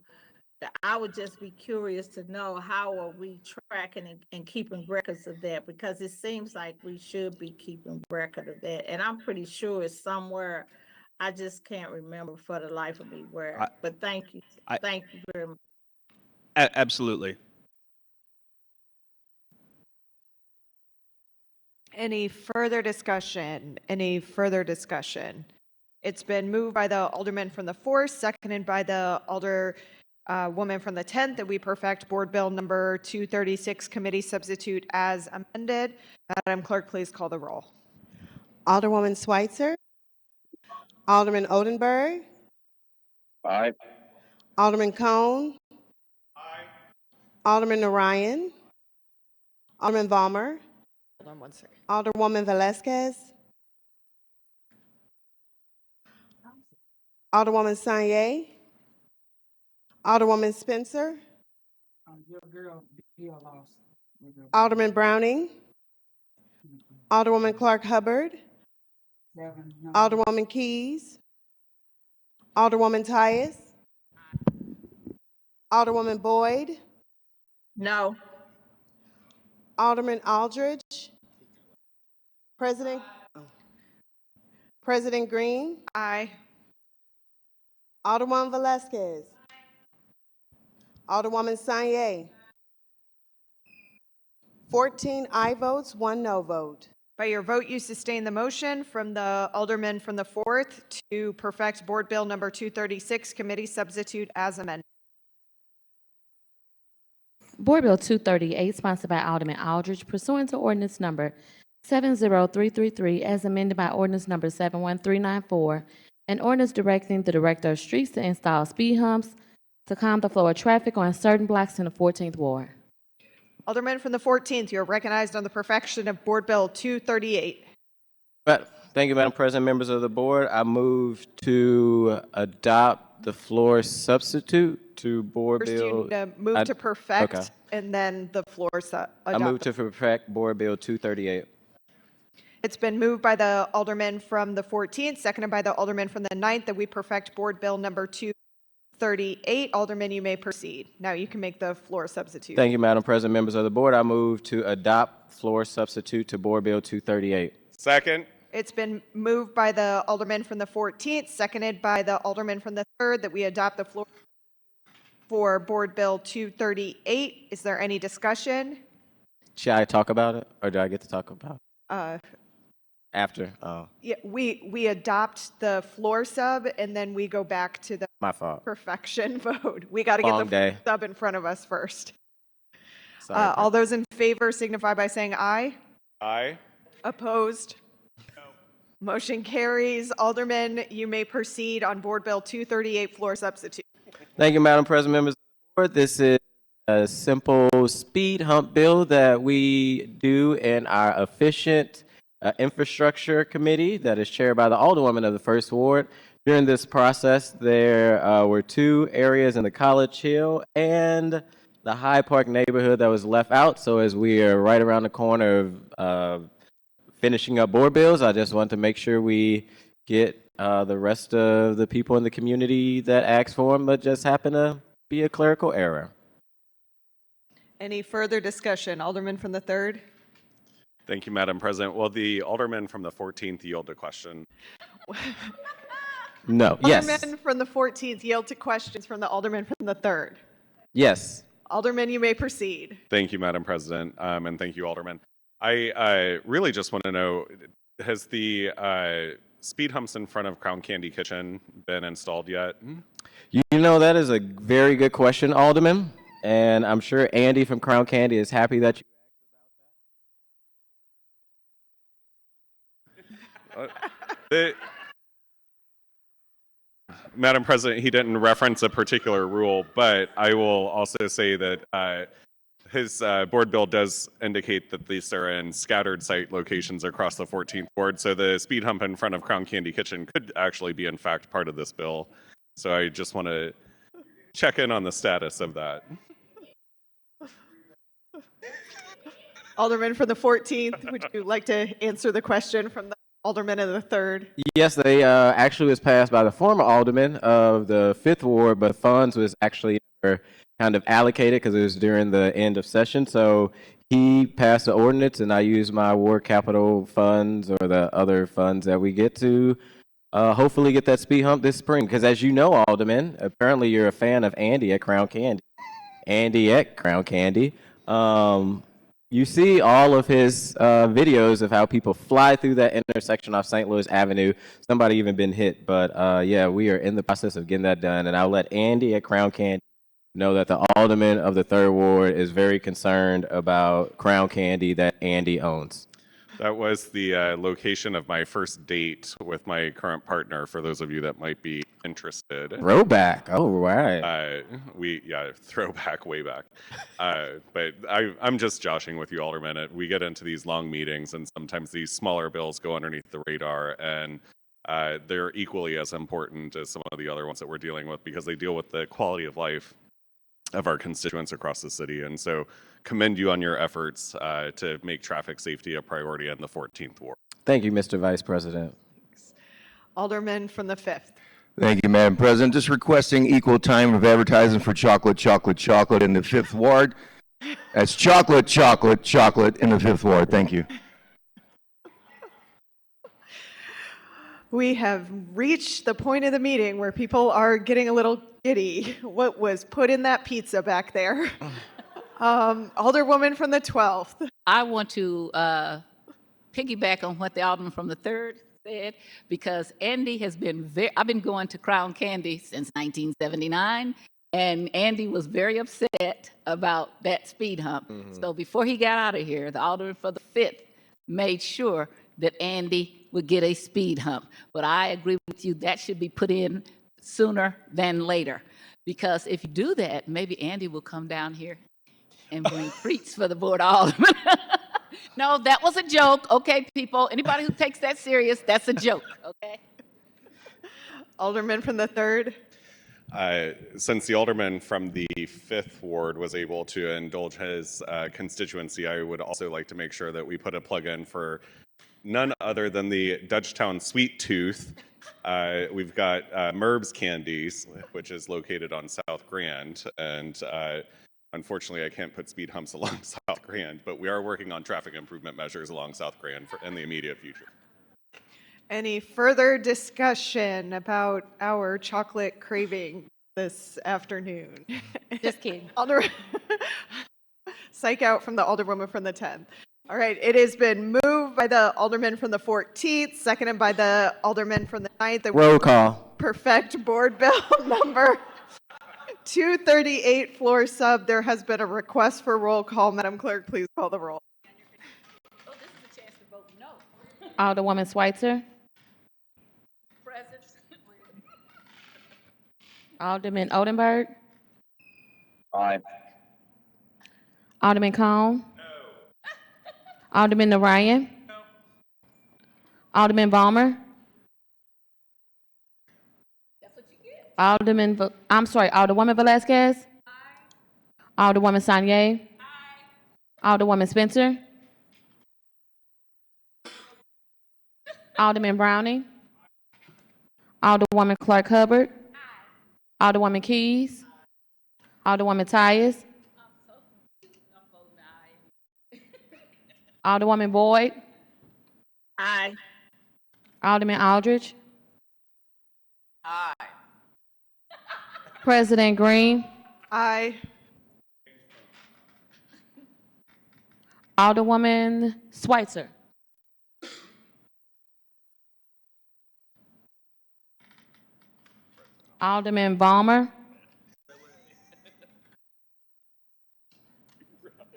I would just be curious to know how are we tracking and keeping records of that, because it seems like we should be keeping record of that. And I'm pretty sure it's somewhere. I just can't remember for the life of me where. But thank you. Thank you very much. Absolutely. Any further discussion? Any further discussion? It's been moved by the alderman from the 4th, seconded by the woman from the 10th, that we perfect Board Bill number 236, committee substitute as amended. Madam Clerk, please call the roll. Alderwoman Schweitzer. Alderman Odenberg. Aye. Alderman Cone. Aye. Alderman Narayan. Alderman Valmer. Hold on one second. Alderwoman Velasquez. Alderwoman Sanye. Alderwoman Spencer. Alderman Browning. Alderwoman Clark Hubbard. Alderwoman Keys. Alderwoman Tyus. Alderwoman Boyd. No. Alderman Aldridge. President Green. Aye. Alderwoman Velasquez. Alderwoman Sanye. 14 aye votes, 1 no vote. By your vote, you sustain the motion from the alderman from the 4th to perfect Board Bill number 236, committee substitute as amended. Board Bill 238, sponsored by Alderman Aldridge, pursuant to ordinance number 70333, as amended by ordinance number 71394, an ordinance directing the Director of Streets to install speed humps to calm the flow of traffic on certain blocks in the 14th Ward. Alderman from the 14th, you are recognized on the perfection of Board Bill 238. Thank you, Madam President, members of the board. I move to adopt the floor substitute to Board First, Bill. you need to move to perfect, okay. and then the floor adopt. I move to perfect Board Bill 238. It's been moved by the alderman from the 14th, seconded by the alderman from the 9th, that we perfect Board Bill number 238. Alderman, you may proceed. Now you can make the floor substitute. Thank you, Madam President, members of the board. I move to adopt floor substitute to Board Bill 238. Second. It's been moved by the alderman from the 14th, seconded by the alderman from the 3rd, that we adopt the floor for Board Bill 238. Is there any discussion? Should I talk about it, or do I get to talk about it? After. Yeah, we adopt the floor sub and then we go back to the My fault. perfection vote. We got to get the Long day. floor sub in front of us first. Sorry. All those in favor signify by saying aye. Aye. Opposed? Motion carries. Alderman, you may proceed on Board Bill 238, floor substitute. Thank you, Madam President, members of the board. This is a simple speed hump bill that we do in our efficient infrastructure committee that is chaired by the Alderwoman of the First Ward. During this process, there were 2 areas in the College Hill and the Hyde Park neighborhood that was left out. So as we are right around the corner of finishing up board bills, I just want to make sure we get the rest of the people in the community that asked for them, but just happen to be a clerical error. Any further discussion? Alderman from the 3rd. Thank you, Madam President. Will the Alderman from the 14th yield to question? No. Yes. Alderman from the 14th yield to questions from the Alderman from the 3rd. Yes. Alderman, you may proceed. Thank you, Madam President, and thank you, Alderman. I really just want to know, has the speed humps in front of Crown Candy Kitchen been installed yet? You know, that is a very good question, Alderman, and I'm sure Andy from Crown Candy is happy that you Madam President, he didn't reference a particular rule, but I will also say that his board bill does indicate that these are in scattered site locations across the 14th ward. So the speed hump in front of Crown Candy Kitchen could actually be, in fact, part of this bill. So I just want to check in on the status of that. Alderman from the 14th, would you like to answer the question from the Alderman of the 3rd? Yes, they actually was passed by the former alderman of the 5th ward, but funds was actually never kind of allocated because it was during the end of session. So he passed the ordinance, and I used my ward capital funds or the other funds that we get to hopefully get that speed hump this spring. Because as you know, Alderman, apparently you're a fan of Andy at Crown Candy. Andy at Crown Candy. You see all of his videos of how people fly through that intersection off St. Louis Avenue. Somebody even been hit, but yeah, we are in the process of getting that done. And I'll let Andy at Crown Candy know that the Alderman of the 3rd Ward is very concerned about Crown Candy that Andy owns. That was the location of my first date with my current partner, for those of you that might be interested. Throwback. Oh, right. Throwback way back. But I'm just joshing with you, Alderman. We get into these long meetings, and sometimes these smaller bills go underneath the radar, and they're equally as important as some of the other ones that we're dealing with because they deal with the quality of life of our constituents across the city. And so commend you on your efforts to make traffic safety a priority in the 14th ward. Thank you, Mr. Vice President. Alderman from the 5th. Thank you, Madam President. Just requesting equal time of advertising for chocolate, chocolate, chocolate in the 5th ward. That's chocolate, chocolate, chocolate in the 5th ward. Thank you. We have reached the point of the meeting where people are getting a little giddy. What was put in that pizza back there? Alderwoman from the 12th. I want to piggyback on what the Alderman from the 3rd said, because Andy has been I've been going to Crown Candy since 1979, and Andy was very upset about that speed hump. So before he got out of here, the Alderman for the 5th made sure that Andy would get a speed hump. But I agree with you, that should be put in sooner than later. Because if you do that, maybe Andy will come down here and bring treats for the Board of Aldermen. No, that was a joke. Okay, people, anybody who takes that serious, that's a joke, okay? Alderman from the 3rd. Since the Alderman from the 5th ward was able to indulge his constituency, I would also like to make sure that we put a plug in for none other than the Dutchtown Sweet Tooth. We've got Merb's Candies, which is located on South Grand, and unfortunately I can't put speed humps along South Grand, but we are working on traffic improvement measures along South Grand in the immediate future. Any further discussion about our chocolate craving this afternoon? Just kidding. Psych out from the Alderwoman from the 10th. All right, it has been moved by the Alderman from the 14th, seconded by the Alderman from the 9th. That we Roll call. perfect Board Bill number 238 floor sub. There has been a request for roll call. Madam Clerk, please call the roll. Alderwoman Schweitzer. Alderman Odenberg. Aye. Alderman Cone. Alderman Narayan. Alderman Balmer. Alderwoman Velazquez. Alderwoman Sanye. Alderwoman Spencer. Alderman Browning. Alderwoman Clark Hubbard. Alderwoman Keys. Alderwoman Tyus. Alderwoman Boyd. Aye. Alderman Aldridge. Aye. President Green. Aye. Alderwoman Schweitzer. Alderman Balmer.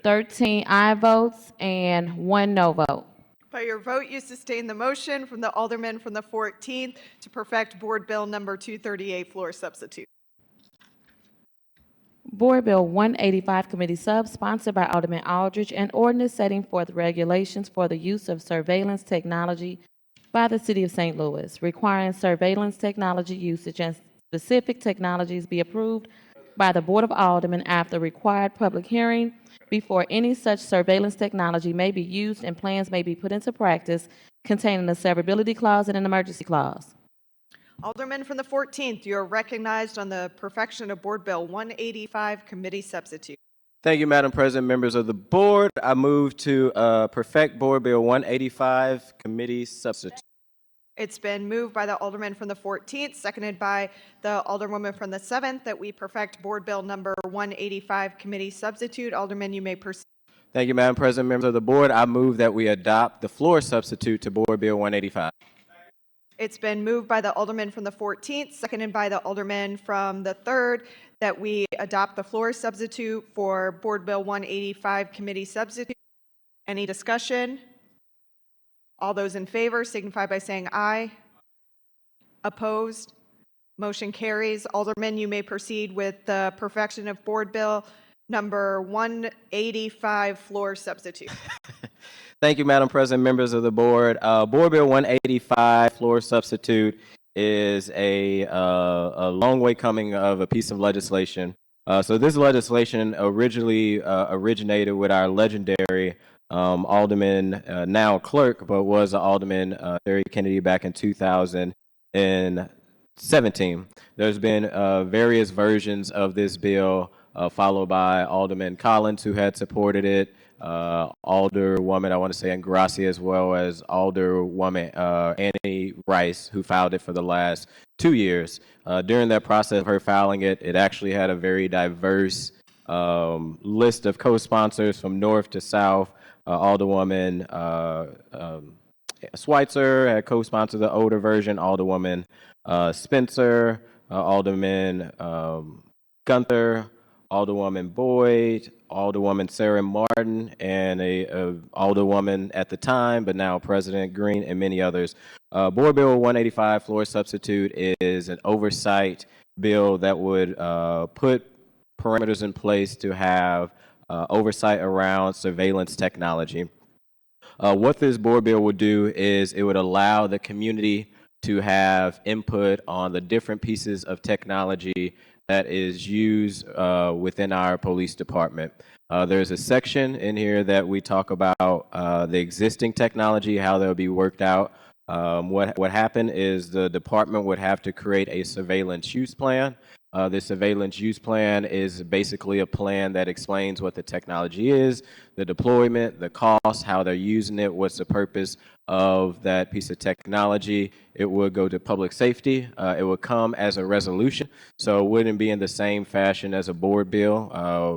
13 aye votes and 1 no vote. By your vote, you sustain the motion from the Alderman from the 14th to perfect Board Bill number 238 floor substitute. Board Bill 185 Committee Sub, sponsored by Alderman Aldridge, an ordinance setting forth regulations for the use of surveillance technology by the City of St. Louis, requiring surveillance technology usage and specific technologies be approved by the Board of Aldermen after required public hearing before any such surveillance technology may be used and plans may be put into practice, containing a severability clause and an emergency clause. Alderman from the 14th, you are recognized on the perfection of Board Bill 185 committee substitute. Thank you, Madam President, members of the board. I move to perfect Board Bill 185 committee substitute. It's been moved by the Alderman from the 14th, seconded by the Alderwoman from the 7th, that we perfect Board Bill number 185 committee substitute. Alderman, you may proceed. Thank you, Madam President, members of the board. I move that we adopt the floor substitute to Board Bill 185. It's been moved by the Alderman from the 14th, seconded by the Alderman from the 3rd, that we adopt the floor substitute for Board Bill 185 committee substitute. Any discussion? All those in favor signify by saying aye. Opposed? Motion carries. Alderman, you may proceed with the perfection of Board Bill number 185 floor substitute. Thank you, Madam President, members of the board. Board Bill 185 floor substitute is a long way coming of a piece of legislation. So this legislation originally originated with our legendary Alderman, now clerk, but was Alderman Terry Kennedy back in 2017. There's been various versions of this bill, followed by Alderman Collins, who had supported it, Alderwoman, I want to say Ingrassia, as well as Alderwoman Annie Rice, who filed it for the last 2 years. During that process of her filing it, it actually had a very diverse list of co-sponsors from north to south. Alderwoman Schweitzer had co-sponsored the older version, Alderwoman Spencer, Alderman Gunther, Alderwoman Boyd, Alderwoman Sarah Martin, and a Alderwoman at the time, but now President Green, and many others. Board Bill 185 floor substitute is an oversight bill that would put parameters in place to have oversight around surveillance technology. What this board bill would do is it would allow the community to have input on the different pieces of technology that is used within our police department. There's a section in here that we talk about the existing technology, how they'll be worked out. What happened is the department would have to create a surveillance use plan. The surveillance use plan is basically a plan that explains what the technology is, the deployment, the cost, how they're using it, what's the purpose of that piece of technology, it would go to public safety. It would come as a resolution, so it wouldn't be in the same fashion as a board bill.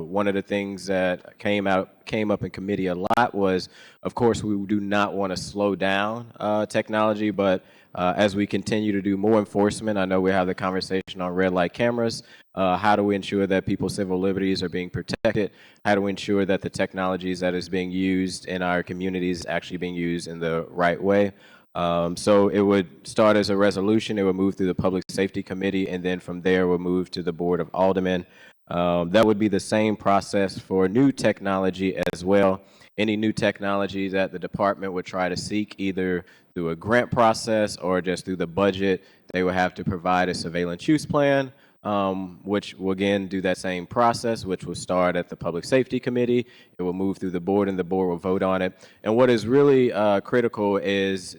One of the things that came up in committee a lot was, of course, we do not want to slow down technology, but as we continue to do more enforcement, I know we have the conversation on red light cameras. How do we ensure that people's civil liberties are being protected? How do we ensure that the technologies that is being used in our communities is actually being used in the right way? So it would start as a resolution, it would move through the Public Safety Committee, and then from there would move to the Board of Aldermen. That would be the same process for new technology as well. Any new technology that the department would try to seek either through a grant process or just through the budget, they would have to provide a surveillance use plan, which will again do that same process, which will start at the Public Safety Committee. It will move through the board, and the board will vote on it. And what is really critical is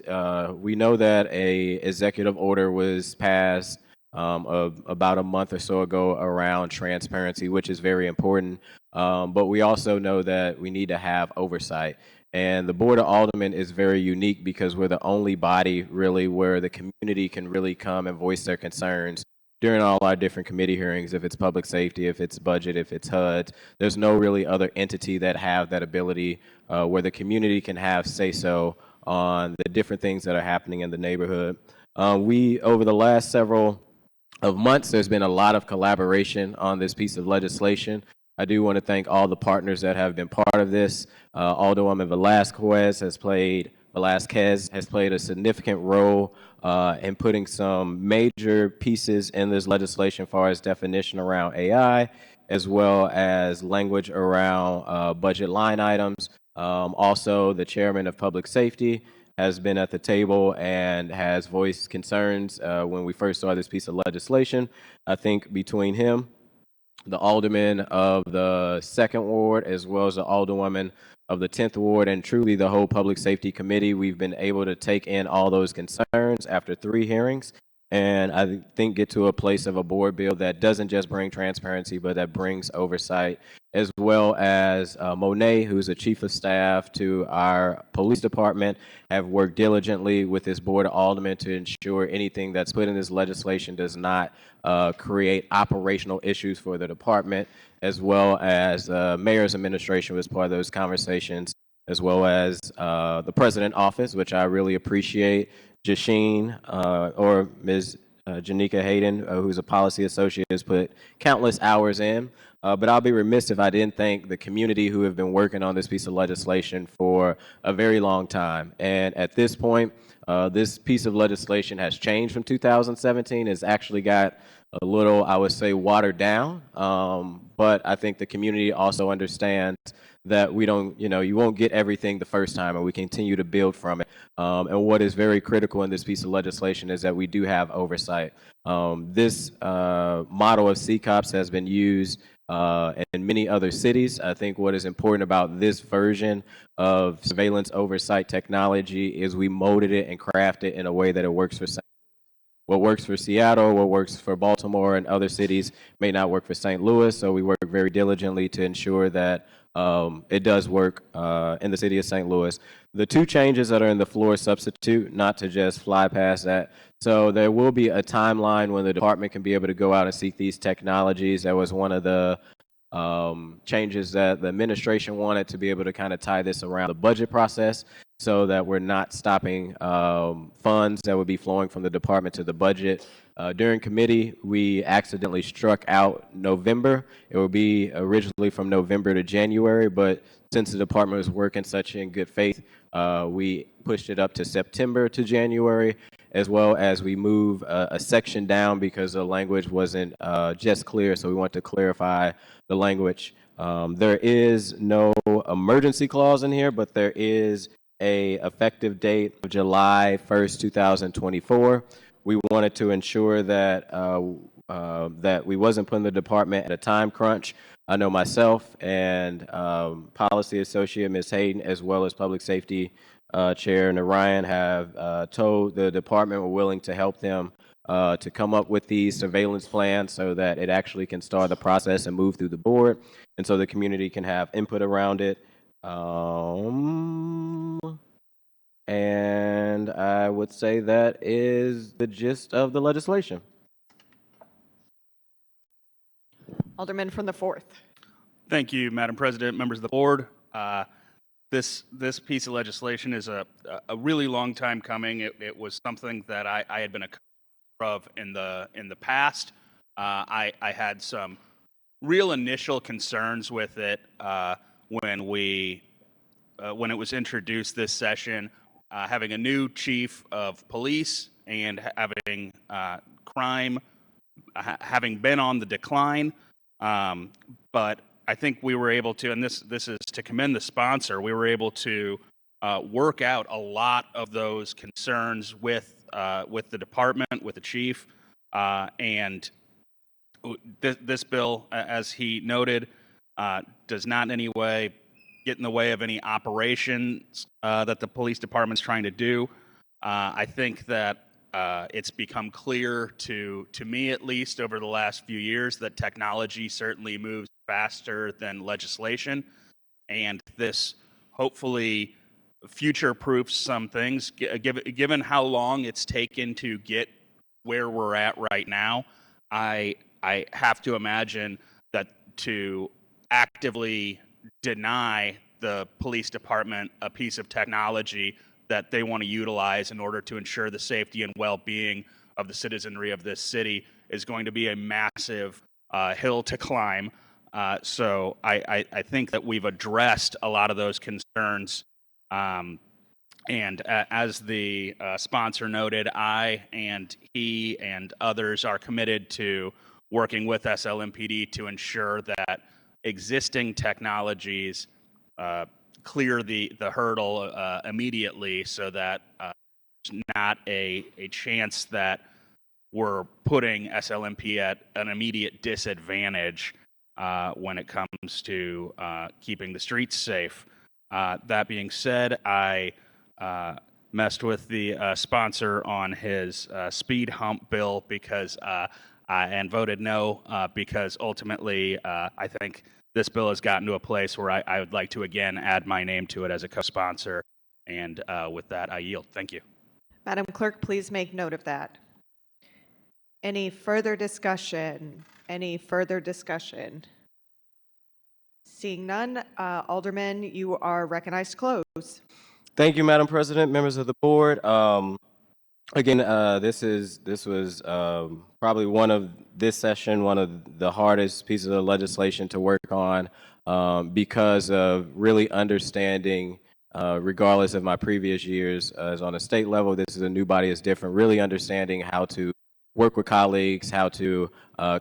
we know that a executive order was passed about a month or so ago around transparency, which is very important. But we also know that we need to have oversight. And the Board of Aldermen is very unique because we're the only body really where the community can really come and voice their concerns during all our different committee hearings, if it's public safety, if it's budget, if it's HUD. There's no really other entity that have that ability where the community can have say-so on the different things that are happening in the neighborhood. We, over the last several of months, there's been a lot of collaboration on this piece of legislation. I do want to thank all the partners that have been part of this. Alderwoman Velasquez has played a significant role in putting some major pieces in this legislation as far as definition around AI, as well as language around budget line items. Also, the chairman of public safety has been at the table and has voiced concerns when we first saw this piece of legislation. I think between him, the alderman of the 2nd Ward, as well as the alderwoman of the 10th Ward, and truly the whole Public Safety Committee, we've been able to take in all those concerns after 3 hearings, and I think get to a place of a board bill that doesn't just bring transparency, but that brings oversight, as well as Monet, who's the chief of staff to our police department, have worked diligently with this Board of Aldermen to ensure anything that's put in this legislation does not create operational issues for the department, as well as mayor's administration was part of those conversations, as well as the president office, which I really appreciate. Jasheen or Ms. Janika Hayden, who's a policy associate, has put countless hours in. But I'll be remiss if I didn't thank the community who have been working on this piece of legislation for a very long time. And at this point, this piece of legislation has changed from 2017. It's actually got a little, I would say, watered down. But I think the community also understands that we don't, you won't get everything the first time, and we continue to build from it. And what is very critical in this piece of legislation is that we do have oversight. This model of CCOPS has been used in many other cities. I think what is important about this version of surveillance oversight technology is we molded it and crafted it in a way that it works for what works for Seattle, what works for Baltimore and other cities may not work for St. Louis. So we work very diligently to ensure that it does work in the city of St. Louis. The 2 changes that are in the floor substitute, not to just fly past that. So there will be a timeline when the department can be able to go out and seek these technologies. That was one of the changes that the administration wanted, to be able to kind of tie this around the budget process so that we're not stopping funds that would be flowing from the department to the budget. During committee, we accidentally struck out November. It would be originally from November to January, but since the department was working such in good faith, we pushed it up to September to January, as well as we move a section down because the language wasn't just clear, so we want to clarify the language. There is no emergency clause in here, but there is a effective date of July 1st, 2024. We wanted to ensure that that we wasn't putting the department at a time crunch. I know myself and policy associate Ms. Hayden, as well as public safety chair Narayan, have told the department we're willing to help them to come up with these surveillance plans so that it actually can start the process and move through the board, and so the community can have input around it. And I would say that is the gist of the legislation. Alderman from the 4th. Thank you, Madam President, members of the board. This piece of legislation is a really long time coming. It was something that I had been a co-sponsor of in the past. I had some real initial concerns with it when it was introduced this session. Having a new chief of police and having crime having been on the decline, but I think we were able to, and this is to commend the sponsor, we were able to work out a lot of those concerns with the department, with the chief, and this bill, as he noted, does not in any way get in the way of any operations that the police department's trying to do. I think that it's become clear to me, at least over the last few years, that technology certainly moves faster than legislation, and this hopefully future-proofs some things. Given how long it's taken to get where we're at right now, I have to imagine that to actively deny the police department a piece of technology that they want to utilize in order to ensure the safety and well-being of the citizenry of this city is going to be a massive hill to climb. So I think that we've addressed a lot of those concerns. And as the sponsor noted, I and he and others are committed to working with SLMPD to ensure that existing technologies clear the hurdle immediately, so that there's not a chance that we're putting SLMP at an immediate disadvantage when it comes to keeping the streets safe. That being said, I messed with the sponsor on his speed hump bill because and voted no because ultimately I think this bill has gotten to a place where I would like to again add my name to it as a co-sponsor. And with that, I yield. Thank you. Madam Clerk, please make note of that. Any further discussion? Any further discussion? Seeing none, Alderman, you are recognized to close. Thank you, Madam President, members of the board. Again, this was probably one of the hardest pieces of legislation to work on because of really understanding, regardless of my previous years, as on a state level, this is a new body, it's different, really understanding how to work with colleagues, how to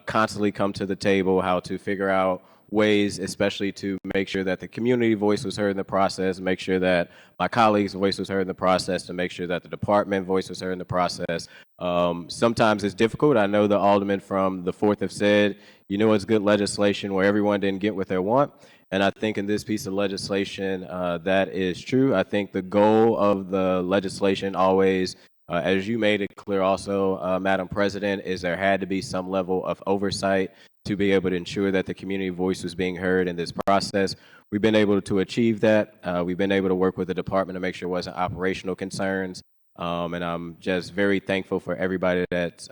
constantly come to the table, how to figure out ways, especially to make sure that the community voice was heard in the process, make sure that my colleagues' voice was heard in the process, to make sure that the department voice was heard in the process. Sometimes it's difficult. I know the aldermen from the 4th have said, it's good legislation where everyone didn't get what they want. And I think in this piece of legislation, that is true. I think the goal of the legislation always, as you made it clear also, Madam President, is there had to be some level of oversight to be able to ensure that the community voice was being heard in this process. We've been able to achieve that. We've been able to work with the department to make sure it wasn't operational concerns. And I'm just very thankful for everybody that's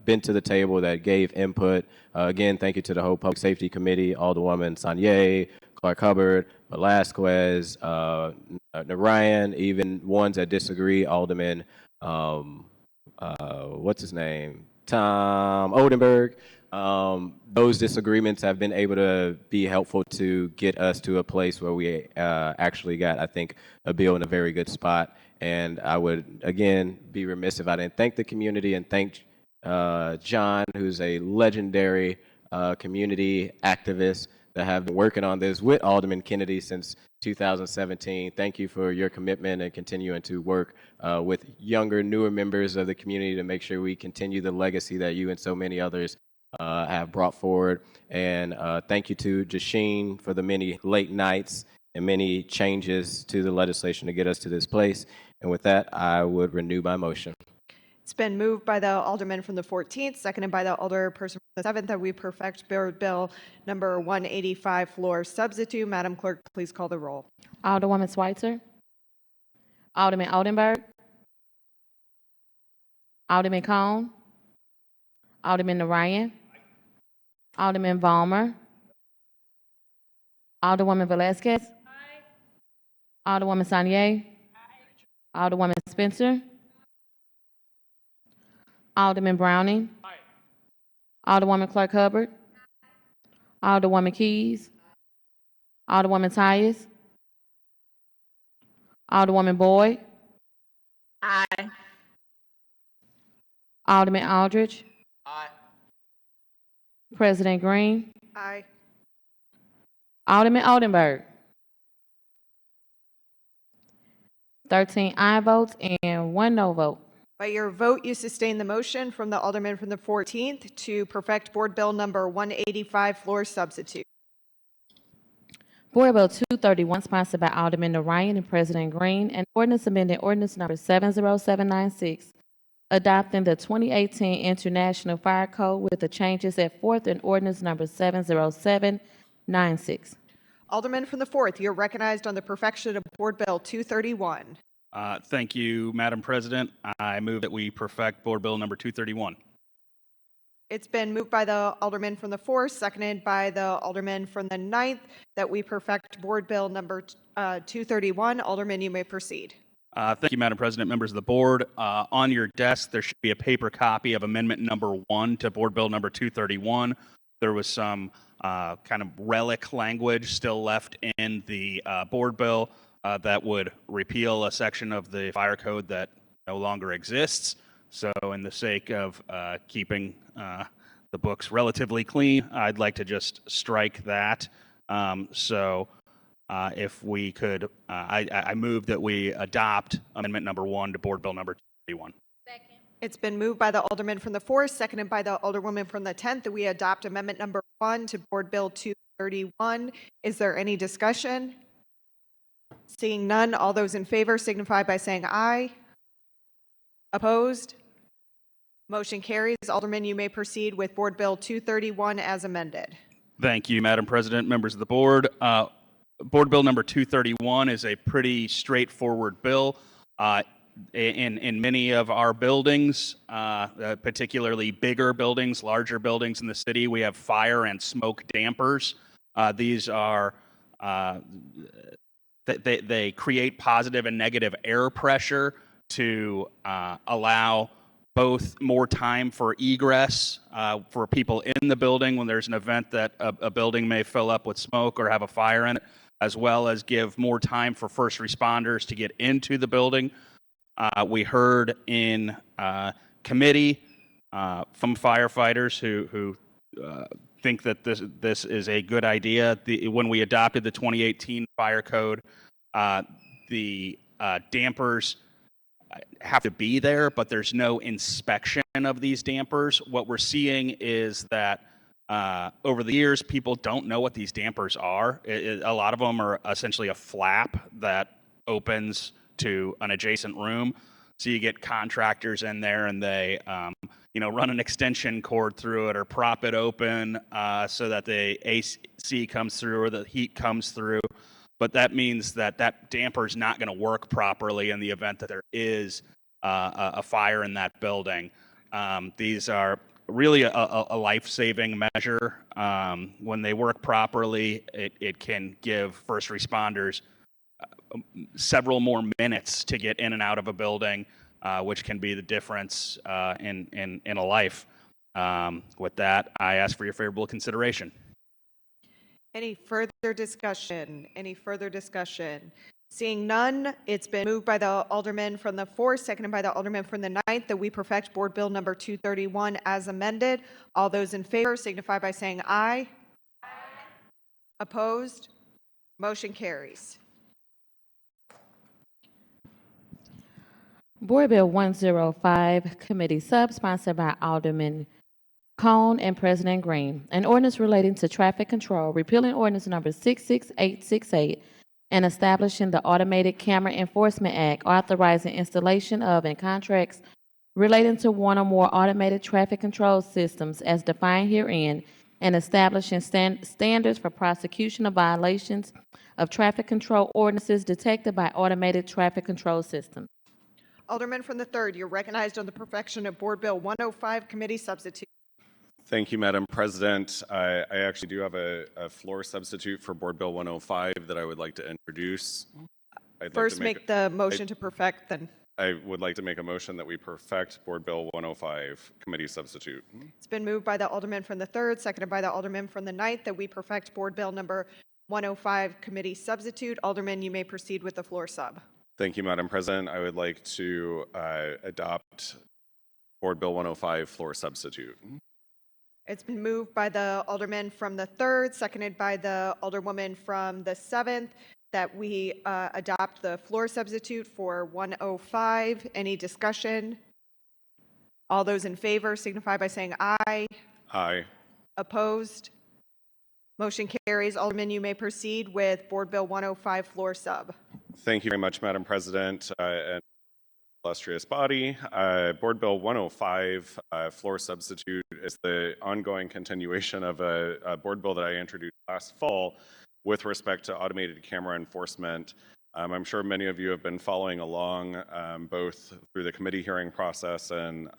been to the table, that gave input. Again, thank you to the whole Public Safety Committee, Alderwoman Sanye, Clark Hubbard, Velasquez, Narayan, even ones that disagree, Alderman, what's his name? Tom Oldenburg. Those disagreements have been able to be helpful to get us to a place where we actually got, I think, a bill in a very good spot. And I would, again, be remiss if I didn't thank the community and thank John, who's a legendary community activist that have been working on this with Alderman Kennedy since 2017. Thank you for your commitment and continuing to work with younger, newer members of the community to make sure we continue the legacy that you and so many others have brought forward. And thank you to Jasheen for the many late nights and many changes to the legislation to get us to this place. And with that, I would renew my motion. It's been moved by the Alderman from the 14th, seconded by the Alderperson from the 7th, that we perfect Bill number 185, floor substitute. Madam Clerk, please call the roll. Alderwoman Schweitzer. Alderman Oldenburg, Alderman Cone, Alderman Narayan, Alderman Valmer, Alderwoman Velazquez, Alderwoman Sanier, Alderwoman Spencer, Alderman Browning, Alderwoman Clark Hubbard, Alderwoman Keys, Alderwoman Tyus, Alderwoman Boyd, Aye. Alderman Aldridge, President Green, Aye. Alderman Oldenburg. 13 aye votes and 1 no vote. By your vote, you sustain the motion from the Alderman from the 14th to perfect Board Bill number 185, floor substitute. Board Bill 231, sponsored by Alderman Narayan and President Green, and ordinance amending ordinance number 70796, adopting the 2018 International Fire Code with the changes set forth in ordinance number 70796. Alderman from the 4th, you're recognized on the perfection of Board Bill 231. Thank you, Madam President. I move that we perfect Board Bill number 231. It's been moved by the Alderman from the 4th, seconded by the Alderman from the 9th, that we perfect Board Bill number 231. Alderman, you may proceed. Thank you, Madam President, members of the board. On your desk, there should be a paper copy of amendment number 1 to Board Bill number 231. There was some kind of relic language still left in the board bill that would repeal a section of the fire code that no longer exists. So in the sake of keeping the books relatively clean, I'd like to just strike that. If we could, I move that we adopt amendment number 1 to Board Bill number 231. It's been moved by the Alderman from the 4th, seconded by the Alderwoman from the 10th, that we adopt amendment number 1 to Board Bill 231. Is there any discussion? Seeing none, all those in favor signify by saying aye. Opposed? Motion carries. Alderman, you may proceed with Board Bill 231 as amended. Thank you, Madam President, members of the board. Board Bill number 231 is a pretty straightforward bill. In many of our buildings, particularly bigger buildings, larger buildings in the city, we have fire and smoke dampers. These are they create positive and negative air pressure to allow both more time for egress for people in the building when there's an event that a building may fill up with smoke or have a fire in it, as well as give more time for first responders to get into the building. We heard in committee from firefighters who think that this is a good idea. When we adopted the 2018 fire code, the dampers have to be there, but there's no inspection of these dampers. What we're seeing is that over the years, people don't know what these dampers are. A lot of them are essentially a flap that opens to an adjacent room. So you get contractors in there and they run an extension cord through it or prop it open so that the AC comes through or the heat comes through. But that means that damper is not going to work properly in the event that there is a fire in that building. These are really a life-saving measure. When they work properly, it can give first responders several more minutes to get in and out of a building, which can be the difference in a life. With that, I ask for your favorable consideration. Any further discussion? Any further discussion? Seeing none, it's been moved by the Alderman from the 4th, seconded by the Alderman from the 9th, that we perfect Board Bill number 231 as amended. All those in favor signify by saying aye. Aye. Opposed? Motion carries. Board Bill 105, Committee Sub, sponsored by Alderman Cone and President Green. An ordinance relating to traffic control, repealing ordinance number 66868, and establishing the Automated Camera Enforcement Act, authorizing installation of and contracts relating to one or more automated traffic control systems as defined herein, and establishing standards for prosecution of violations of traffic control ordinances detected by automated traffic control systems. Alderman from the 3rd, you're recognized on the perfection of Board Bill 105 committee substitute. Thank you, Madam President. I actually do have a floor substitute for Board Bill 105 that I would like to introduce. First, make the motion to perfect, then. I would like to make a motion that we perfect Board Bill 105 committee substitute. It's been moved by the Alderman from the 3rd, seconded by the Alderman from the 9th, that we perfect Board Bill number 105 committee substitute. Alderman, you may proceed with the floor sub. Thank you, Madam President. I would like to adopt Board Bill 105 floor substitute. It's been moved by the Alderman from the 3rd, seconded by the Alderwoman from the 7th, that we adopt the floor substitute for 105. Any discussion? All those in favor signify by saying aye. Aye. Opposed? Motion carries. Alderman, you may proceed with Board Bill 105 floor sub. Thank you very much, Madam President and illustrious body. Board Bill 105 floor substitute is the ongoing continuation of a board bill that I introduced last fall with respect to automated camera enforcement. I'm sure many of you have been following along both through the committee hearing process and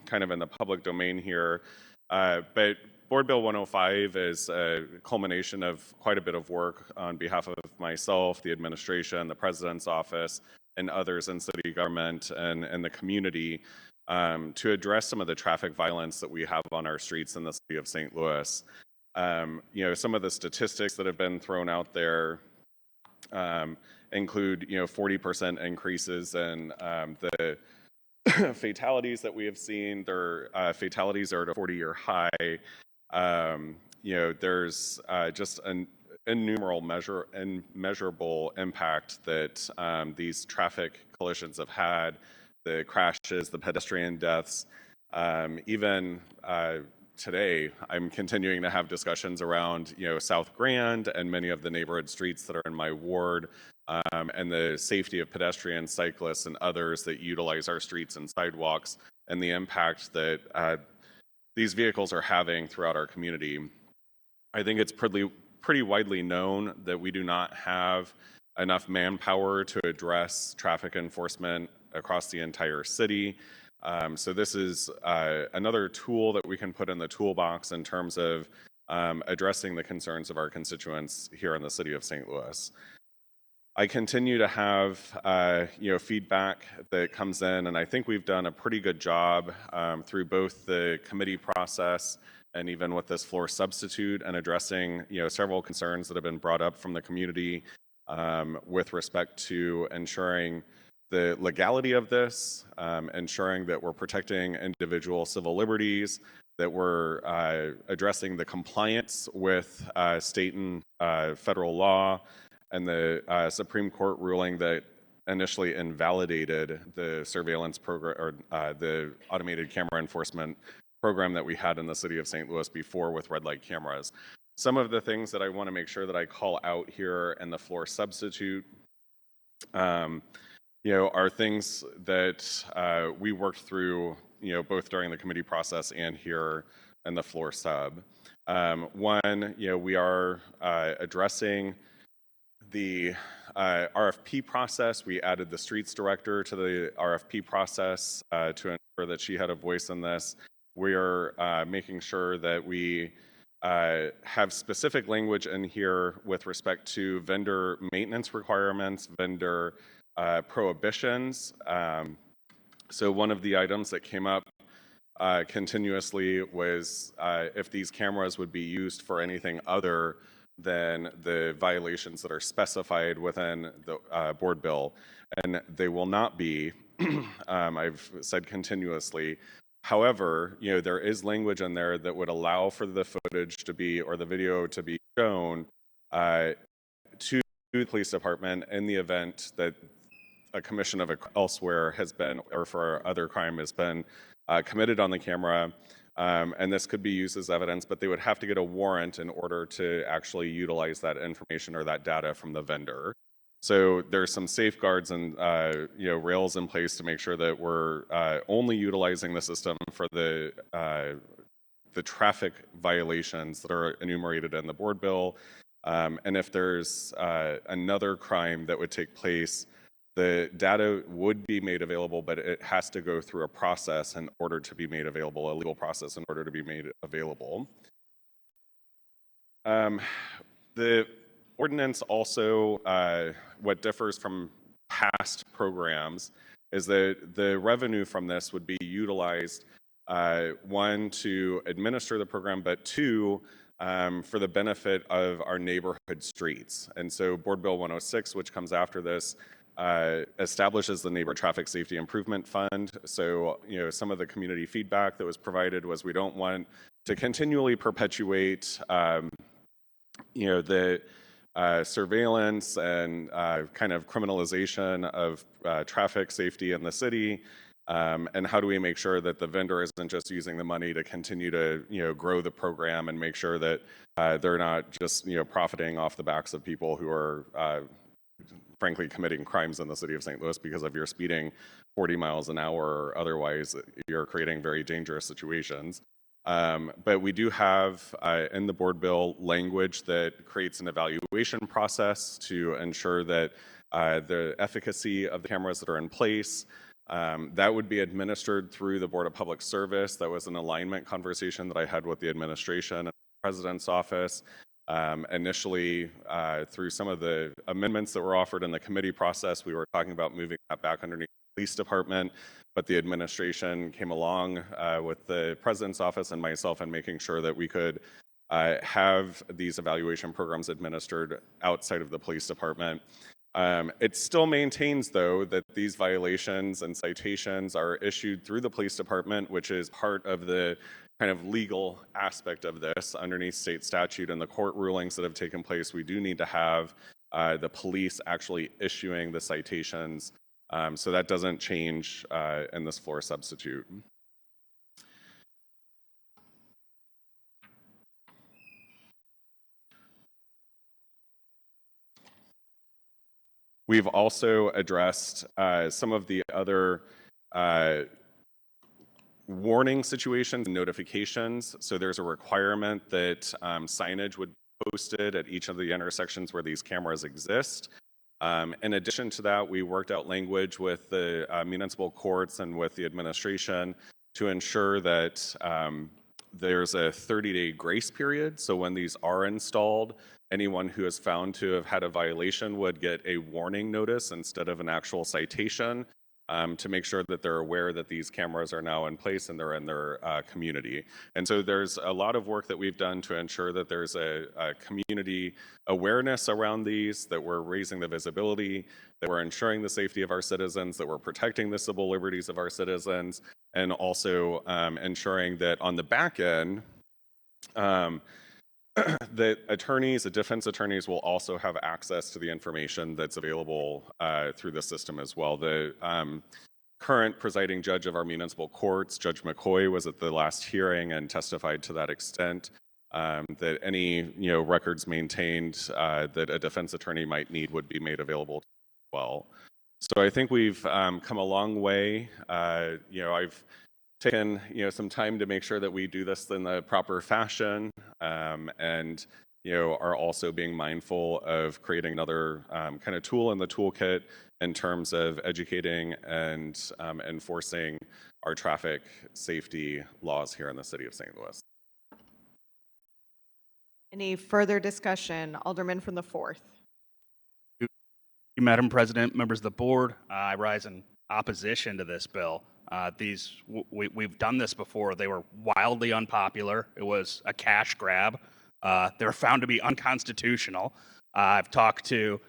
kind of in the public domain here. But Board Bill 105 is a culmination of quite a bit of work on behalf of myself, the administration, the President's office, and others in city government and the community to address some of the traffic violence that we have on our streets in the city of St. Louis. Some of the statistics that have been thrown out there include, 40% increases in the fatalities that we have seen. Their fatalities are at a 40-year high. There's just an immeasurable impact that these traffic collisions have had, the crashes, the pedestrian deaths. Even today, I'm continuing to have discussions around, South Grand and many of the neighborhood streets that are in my ward, and the safety of pedestrians, cyclists, and others that utilize our streets and sidewalks, and the impact that these vehicles are having throughout our community. I think it's pretty widely known that we do not have enough manpower to address traffic enforcement across the entire city. So this is another tool that we can put in the toolbox in terms of addressing the concerns of our constituents here in the city of St. Louis. I continue to have feedback that comes in, and I think we've done a pretty good job through both the committee process and even with this floor substitute and addressing several concerns that have been brought up from the community with respect to ensuring the legality of this, ensuring that we're protecting individual civil liberties, that we're addressing the compliance with state and federal law, and the Supreme Court ruling that initially invalidated the surveillance program or the automated camera enforcement program that we had in the city of St. Louis before with red light cameras. Some of the things that I want to make sure that I call out here in the floor substitute are things that we worked through, both during the committee process and here in the floor sub. One, we are addressing the RFP process. We added the streets director to the RFP process to ensure that she had a voice in this. We are making sure that we have specific language in here with respect to vendor maintenance requirements, vendor prohibitions. So one of the items that came up continuously was if these cameras would be used for anything other than the violations that are specified within the board bill, and they will not be. I've said continuously. However, there is language in there that would allow for the footage to be, or the video to be shown to the police department in the event that a commission of elsewhere has been, or for other crime has been committed on the camera. And this could be used as evidence, but they would have to get a warrant in order to actually utilize that information or that data from the vendor. So there's some safeguards and rails in place to make sure that we're only utilizing the system for the the traffic violations that are enumerated in the board bill. And if there's another crime that would take place, the data would be made available, but it has to go through a process in order to be made available, a legal process in order to be made available. The ordinance also, what differs from past programs is that the revenue from this would be utilized, one, to administer the program, but two, for the benefit of our neighborhood streets. And so Board Bill 106, which comes after this, establishes the Neighbor Traffic Safety Improvement Fund. So, some of the community feedback that was provided was we don't want to continually perpetuate, the surveillance and kind of criminalization of traffic safety in the city. And how do we make sure that the vendor isn't just using the money to continue to, grow the program and make sure that they're not just, profiting off the backs of people who are frankly committing crimes in the city of St. Louis because of your speeding 40 miles an hour or otherwise you're creating very dangerous situations. But we do have in the board bill language that creates an evaluation process to ensure that the efficacy of the cameras that are in place, that would be administered through the Board of Public Service. That was an alignment conversation that I had with the administration and the President's office. Initially, through some of the amendments that were offered in the committee process, we were talking about moving that back underneath the police department, but the administration came along with the President's office and myself and making sure that we could have these evaluation programs administered outside of the police department. It still maintains, though, that these violations and citations are issued through the police department, which is part of the kind of legal aspect of this underneath state statute and the court rulings that have taken place. We do need to have the police actually issuing the citations. So that doesn't change in this floor substitute. We've also addressed some of the other warning situations and notifications. So there's a requirement that signage would be posted at each of the intersections where these cameras exist. In addition to that, we worked out language with the municipal courts and with the administration to ensure that there's a 30-day grace period. So when these are installed, anyone who is found to have had a violation would get a warning notice instead of an actual citation, to make sure that they're aware that these cameras are now in place and they're in their community. And so there's a lot of work that we've done to ensure that there's a community awareness around these, that we're raising the visibility, that we're ensuring the safety of our citizens, that we're protecting the civil liberties of our citizens, and also ensuring that on the back end, that attorneys, the defense attorneys, will also have access to the information that's available through the system as well. The current presiding judge of our municipal courts, Judge McCoy, was at the last hearing and testified to that extent, that any records maintained that a defense attorney might need would be made available to them as well. So I think we've come a long way. I've taken some time to make sure that we do this in the proper fashion, and are also being mindful of creating another kind of tool in the toolkit in terms of educating and enforcing our traffic safety laws here in the city of St. Louis. Any further discussion? Alderman from the 4th. Thank you, Madam President, members of the board. I rise in opposition to this bill. We've done this before. They were wildly unpopular. It was a cash grab. They were found to be unconstitutional. I've talked to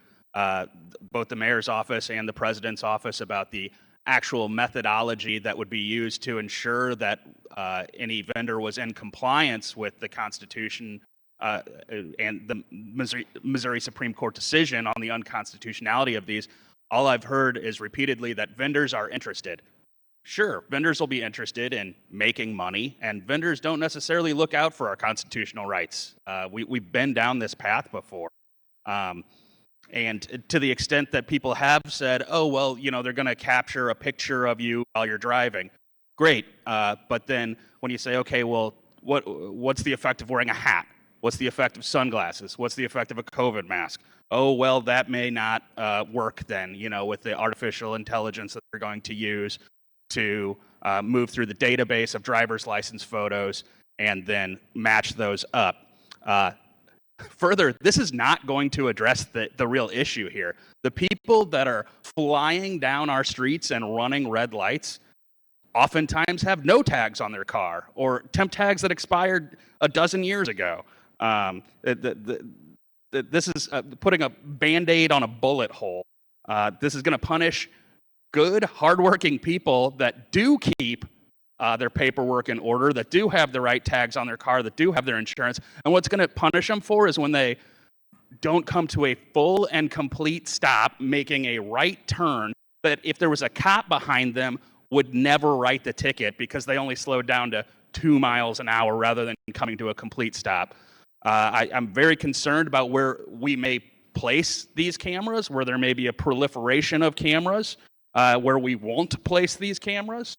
both the mayor's office and the president's office about the actual methodology that would be used to ensure that any vendor was in compliance with the Constitution and the Missouri Supreme Court decision on the unconstitutionality of these. All I've heard is repeatedly that vendors are interested. Sure, vendors will be interested in making money, and vendors don't necessarily look out for our constitutional rights. We've been down this path before. And to the extent that people have said, oh, well, they're going to capture a picture of you while you're driving. Great. But then when you say, okay, well, what's the effect of wearing a hat? What's the effect of sunglasses? What's the effect of a COVID mask? Oh, well, that may not work then, with the artificial intelligence that they're going to use to move through the database of driver's license photos and then match those up. Further, this is not going to address the real issue here. The people that are flying down our streets and running red lights oftentimes have no tags on their car or temp tags that expired a dozen years ago. This is putting a Band-Aid on a bullet hole. This is going to punish good, hardworking people that do keep their paperwork in order, that do have the right tags on their car, that do have their insurance. And what's going to punish them for is when they don't come to a full and complete stop, making a right turn, that if there was a cop behind them, would never write the ticket because they only slowed down to 2 miles an hour rather than coming to a complete stop. I'm very concerned about where we may place these cameras, where there may be a proliferation of cameras, where we won't place these cameras.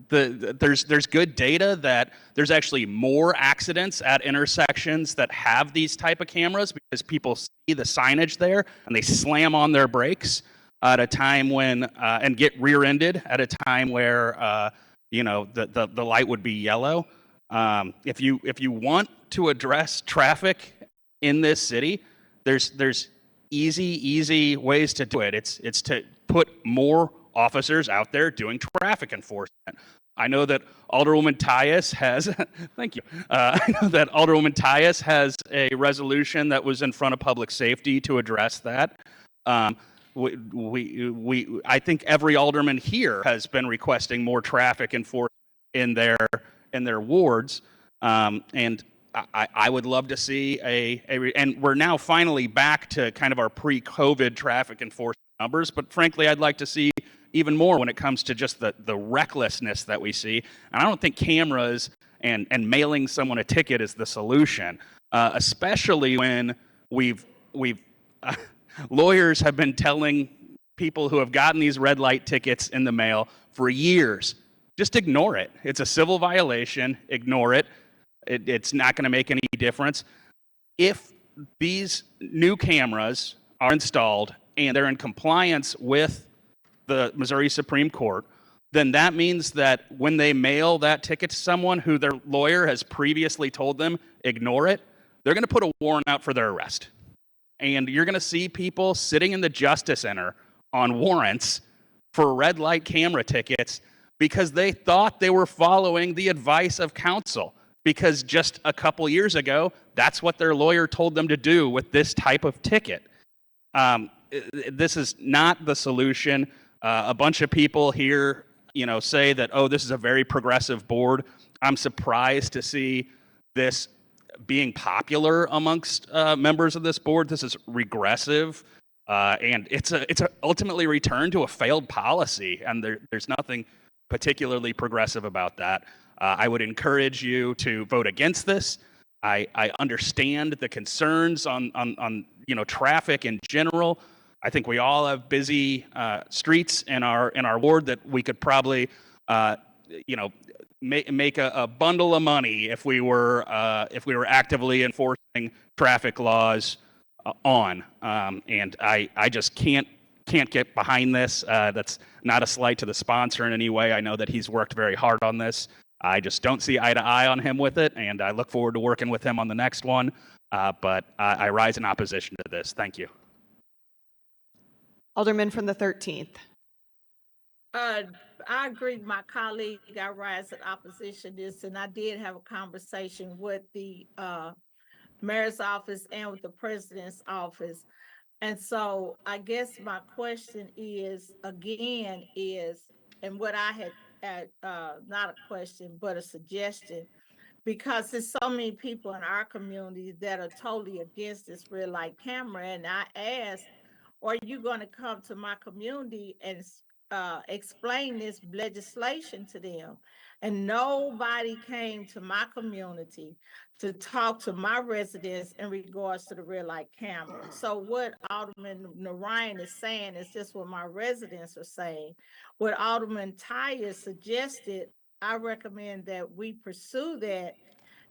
There's good data that there's actually more accidents at intersections that have these type of cameras because people see the signage there and they slam on their brakes at a time when and get rear-ended at a time where the light would be yellow. If you want to address traffic in this city, there's easy ways to do it. It's to put more officers out there doing traffic enforcement. I know that Alderwoman Tyus has, thank you. I know that Alderwoman Tyus has a resolution that was in front of public safety to address that. I think every alderman here has been requesting more traffic enforcement in their wards, and I would love to see and we're now finally back to kind of our pre-COVID traffic enforcement numbers, but frankly, I'd like to see even more when it comes to just the recklessness that we see. And I don't think cameras and mailing someone a ticket is the solution, especially when we've lawyers have been telling people who have gotten these red light tickets in the mail for years, just ignore it. It's a civil violation. Ignore it. It's not going to make any difference. If these new cameras are installed and they're in compliance with the Missouri Supreme Court, then that means that when they mail that ticket to someone who their lawyer has previously told them, ignore it, they're going to put a warrant out for their arrest. And you're going to see people sitting in the Justice Center on warrants for red light camera tickets because they thought they were following the advice of counsel. Because just a couple years ago, that's what their lawyer told them to do with this type of ticket. This is not the solution. A bunch of people here, say that, oh, this is a very progressive board. I'm surprised to see this being popular amongst members of this board. This is regressive, and it's ultimately returned to a failed policy, and there's nothing particularly progressive about that. I would encourage you to vote against this. I understand the concerns on traffic in general. I think we all have busy streets in our ward that we could probably make a bundle of money if we were actively enforcing traffic laws and I just can't get behind this. That's not a slight to the sponsor in any way. I know that he's worked very hard on this. I just don't see eye to eye on him with it, and I look forward to working with him on the next one. But I rise in opposition to this. Thank you. Alderman from the 13th. I agree with my colleague. I rise in opposition to this, and I did have a conversation with the mayor's office and with the president's office. And so I guess my question is, again, and what I had, not a question, but a suggestion, because there's so many people in our community that are totally against this red light camera. And I asked, are you going to come to my community and explain this legislation to them? And nobody came to my community to talk to my residents in regards to the red light camera. So what Alderman Narayan is saying is just what my residents are saying. What Alderman Tyus suggested, I recommend that we pursue that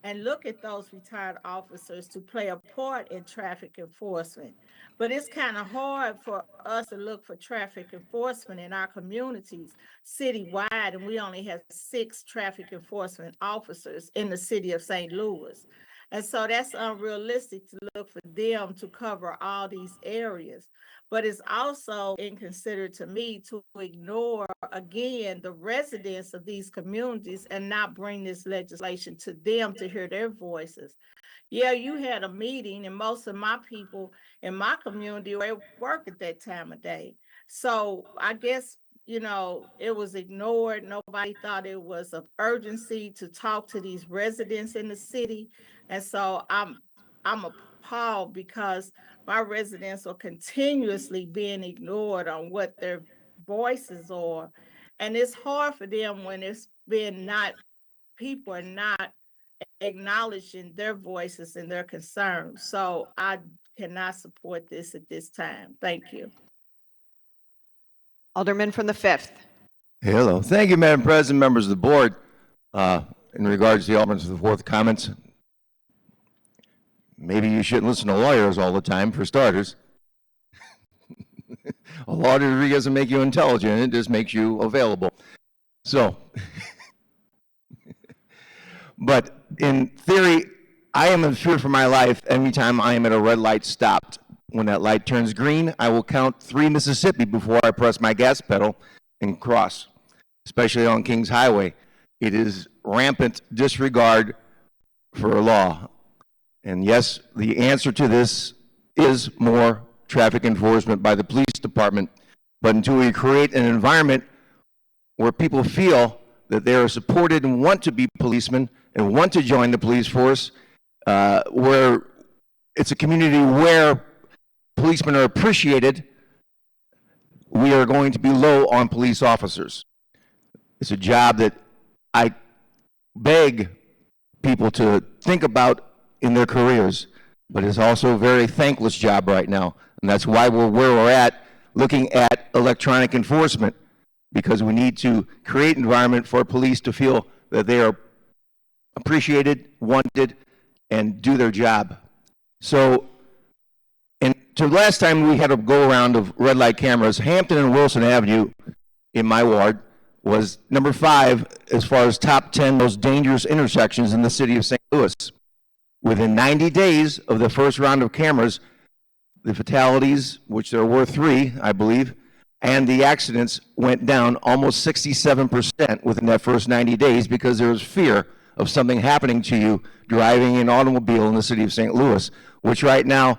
and look at those retired officers to play a part in traffic enforcement. But it's kind of hard for us to look for traffic enforcement in our communities citywide, and we only have 6 traffic enforcement officers in the city of St. Louis. And so that's unrealistic to look for them to cover all these areas. But it's also inconsiderate to me to ignore, again, the residents of these communities and not bring this legislation to them to hear their voices. Yeah, you had a meeting, and most of my people in my community were at work at that time of day. So I guess, it was ignored. Nobody thought it was of urgency to talk to these residents in the city. And so I'm appalled because my residents are continuously being ignored on what their voices are. And it's hard for them when it's been not, people are not acknowledging their voices and their concerns. So I cannot support this at this time. Thank you. Alderman from the 5th. Hello. Thank you, Madam President, members of the board. In regards to the Alderman from the 4th comments, maybe you shouldn't listen to lawyers all the time, for starters. A law degree doesn't make you intelligent, it just makes you available. So, but in theory, I am in fear for my life every time I am at a red light stopped. When that light turns green, I will count 3 Mississippi before I press my gas pedal and cross, especially on Kings Highway. It is rampant disregard for law. And yes, the answer to this is more traffic enforcement by the police department. But until we create an environment where people feel that they are supported and want to be policemen and want to join the police force, where it's a community where policemen are appreciated, we are going to be low on police officers. It's a job that I beg people to think about in their careers, but it's also a very thankless job right now. And that's why we're where we're at, looking at electronic enforcement, because we need to create an environment for police to feel that they are appreciated, wanted, and do their job. So, and to last time we had a go around of red light cameras, Hampton and Wilson Avenue in my ward was number 5 as far as top 10 most dangerous intersections in the city of St. Louis. Within 90 days of the first round of cameras, the fatalities, which there were 3, I believe, and the accidents went down almost 67% within that first 90 days because there was fear of something happening to you driving an automobile in the city of St. Louis, which right now,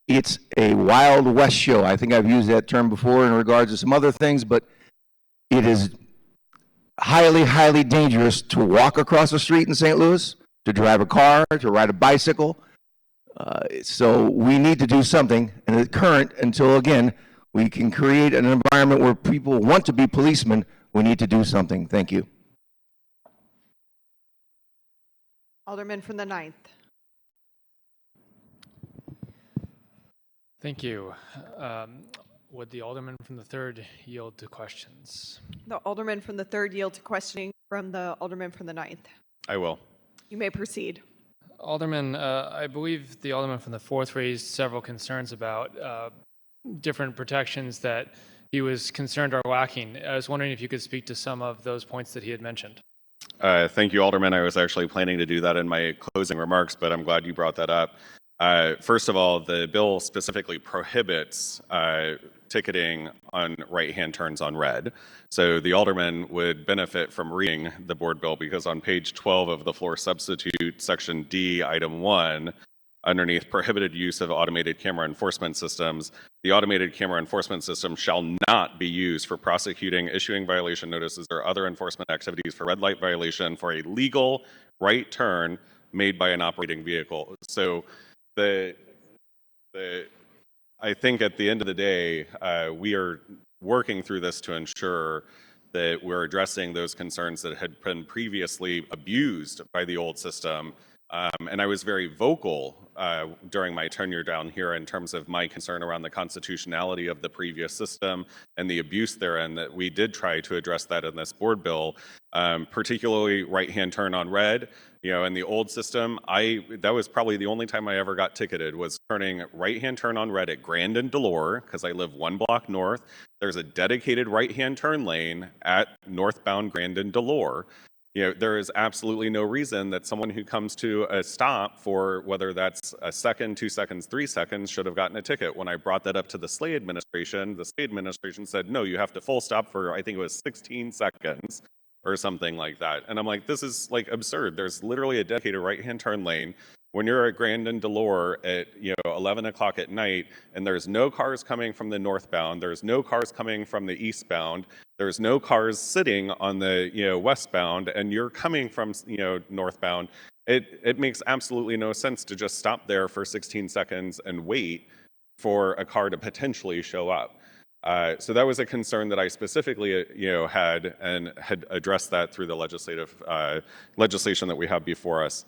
it's a Wild West show. I think I've used that term before in regards to some other things, but it is highly, highly dangerous to walk across the street in St. Louis, to drive a car, to ride a bicycle. So we need to do something, and at current, until again, we can create an environment where people want to be policemen, we need to do something. Thank you. Alderman from the 9th. Thank you. Would the Alderman from the 3rd yield to questions? The Alderman from the 3rd yield to questioning from the Alderman from the 9th. I will. You may proceed. Alderman, I believe the Alderman from the 4th raised several concerns about different protections that he was concerned are lacking. I was wondering if you could speak to some of those points that he had mentioned. Thank you, Alderman. I was actually planning to do that in my closing remarks, but I'm glad you brought that up. First of all, the bill specifically prohibits ticketing on right-hand turns on red. So the Alderman would benefit from reading the board bill because on page 12 of the floor substitute, section D, item 1, underneath prohibited use of automated camera enforcement systems, the automated camera enforcement system shall not be used for prosecuting, issuing violation notices, or other enforcement activities for red light violation for a legal right turn made by an operating vehicle. So I think at the end of the day, we are working through this to ensure that we're addressing those concerns that had been previously abused by the old system And I was very vocal during my tenure down here in terms of my concern around the constitutionality of the previous system and the abuse therein, that we did try to address that in this board bill, particularly right-hand turn on red. In the old system, that was probably the only time I ever got ticketed, was turning right-hand turn on red at Grand and Delore, because I live 1 block north. There's a dedicated right-hand turn lane at northbound Grand and Delore. There is absolutely no reason that someone who comes to a stop for whether that's a second, 2 seconds, 3 seconds should have gotten a ticket. When I brought that up to the Slay administration said, no, you have to full stop for, I think it was 16 seconds or something like that. And I'm like, this is like absurd. There's literally a dedicated right-hand turn lane when you're at Grand and Delore at 11 o'clock at night, and there's no cars coming from the northbound, there's no cars coming from the eastbound, there's no cars sitting on the westbound, and you're coming from northbound. It makes absolutely no sense to just stop there for 16 seconds and wait for a car to potentially show up. So that was a concern that I specifically had, and had addressed that through the legislation that we have before us.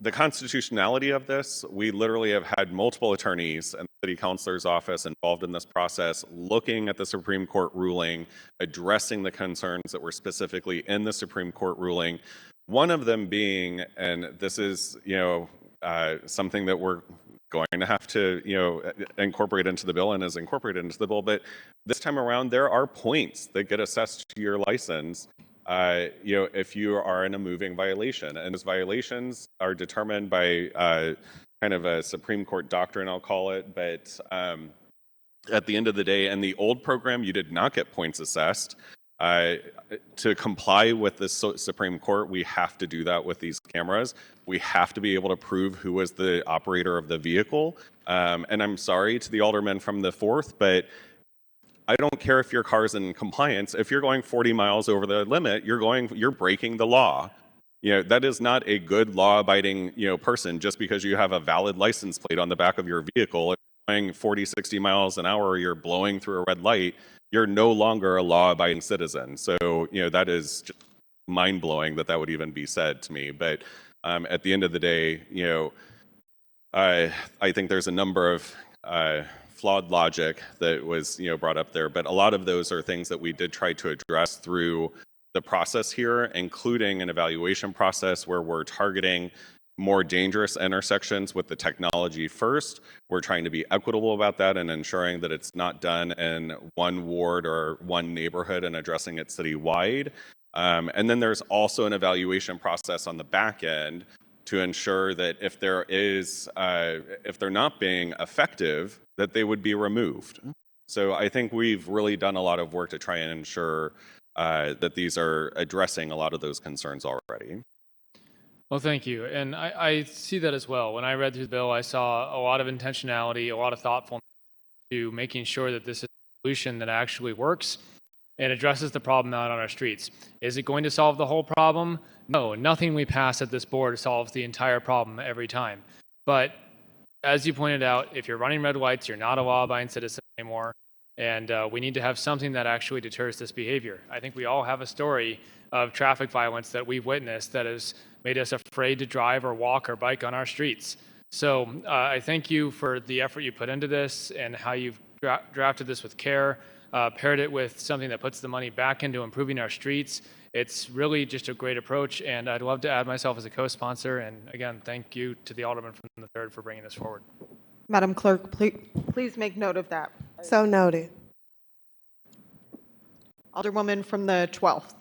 The constitutionality of this, we literally have had multiple attorneys and the city councilor's office involved in this process, looking at the Supreme Court ruling, addressing the concerns that were specifically in the Supreme Court ruling. One of them being, and this is something that we're going to have to incorporate into the bill and is incorporated into the bill, but this time around there are points that get assessed to your license if you are in a moving violation. And those violations are determined by kind of a Supreme Court doctrine, I'll call it. But at the end of the day, in the old program, you did not get points assessed. To comply with the Supreme Court, we have to do that with these cameras. We have to be able to prove who was the operator of the vehicle. And I'm sorry to the aldermen from the 4th, but I don't care if your car's in compliance. If you're going 40 miles over the limit, you're breaking the law. That is not a good law-abiding person just because you have a valid license plate on the back of your vehicle. If you're going 40, 60 miles an hour, you're blowing through a red light, you're no longer a law-abiding citizen. So that is just mind-blowing that would even be said to me. But at the end of the day, I think there's a number of flawed logic that was brought up there, but a lot of those are things that we did try to address through the process here, including an evaluation process where we're targeting more dangerous intersections with the technology first. We're trying to be equitable about that and ensuring that it's not done in one ward or one neighborhood and addressing it citywide. And then there's also an evaluation process on the back end to ensure that if they're not being effective, that they would be removed. So I think we've really done a lot of work to try and ensure that these are addressing a lot of those concerns already. Well, thank you. And I see that as well. When I read through the bill, I saw a lot of intentionality, a lot of thoughtfulness to making sure that this is a solution that actually works and addresses the problem out on our streets. Is it going to solve the whole problem? No, nothing we pass at this board solves the entire problem every time. But as you pointed out, if you're running red lights, you're not a law-abiding citizen anymore. And we need to have something that actually deters this behavior. I think we all have a story of traffic violence that we've witnessed that has made us afraid to drive or walk or bike on our streets. So I thank you for the effort you put into this and how you've drafted this with care, paired it with something that puts the money back into improving our streets. It's really just a great approach, and I'd love to add myself as a co-sponsor. And again, thank you to the Alderman from the 3rd for bringing this forward. Madam Clerk, please make note of that. So noted. Alderwoman from the 12th.